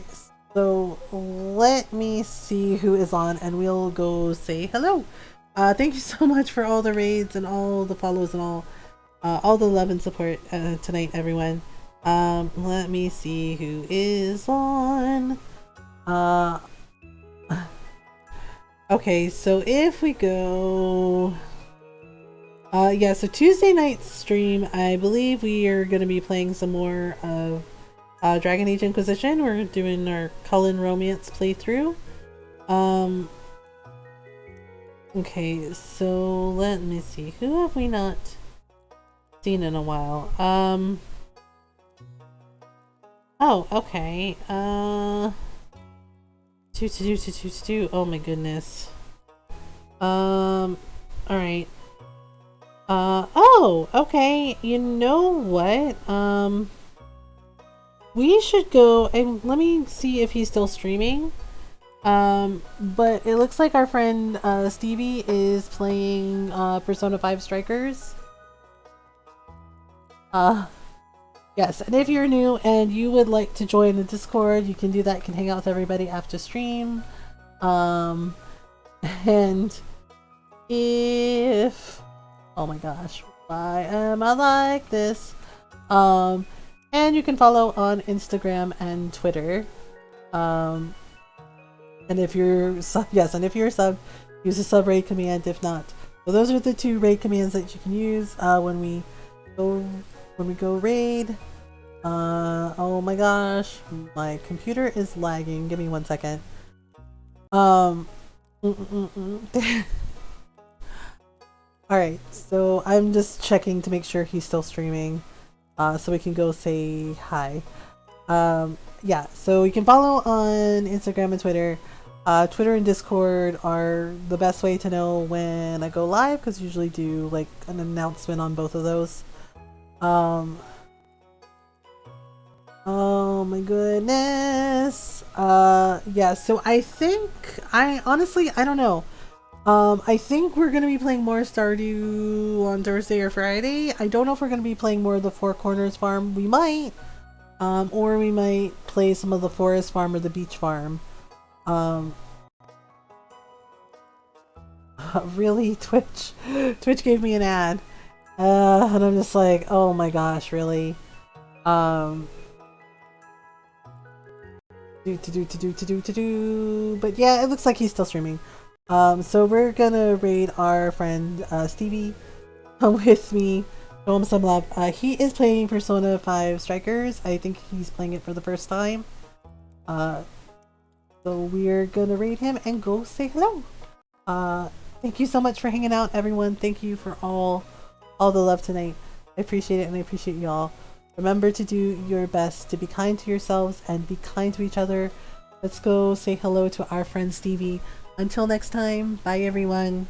so let me see who is on and we'll go say hello. Thank you so much for all the raids and all the follows and all the love and support tonight, everyone. Let me see who is on. Okay, so if we go... yeah, so Tuesday night stream, I believe we are going to be playing some more of Dragon Age Inquisition. We're doing our Cullen Romance playthrough. Okay, so let me see. Who have we not seen in a while? Oh, okay. Oh my goodness. Alright. Oh, okay. You know what? We should go and let me see if he's still streaming. But it looks like our friend Stevie is playing Persona 5 Strikers. Yes, and if you're new and you would like to join the Discord, you can do that. You can hang out with everybody after stream. And if... Oh my gosh, why am I like this? And you can follow on Instagram and Twitter. And if you're yes, and if you're a sub, use the sub raid command. If not, so those are the 2 raid commands that you can use when we go raid. Oh my gosh, my computer is lagging. Give me 1 second. Alright, so I'm just checking to make sure he's still streaming, so we can go say hi. Yeah, so you can follow on Instagram and Twitter. Twitter and Discord are the best way to know when I go live, because I usually do like an announcement on both of those. Oh my goodness. Yeah, so I think, honestly, I don't know. I think we're gonna be playing more Stardew on Thursday or Friday. I don't know if we're gonna be playing more of the Four Corners farm. We might. Or we might play some of the Forest farm or the Beach farm. Really? Twitch? Twitch gave me an ad. And I'm just like, oh my gosh, really? But yeah, it looks like he's still streaming. So we're gonna raid our friend Stevie with me, show him some love. He is playing Persona 5 Strikers. I think he's playing it for the first time. So we're gonna raid him and go say hello. Thank you so much for hanging out, everyone. Thank you for all the love tonight. I appreciate it, and I appreciate y'all. Remember to do your best to be kind to yourselves and be kind to each other. Let's go say hello to our friend Stevie. Until next time, bye everyone.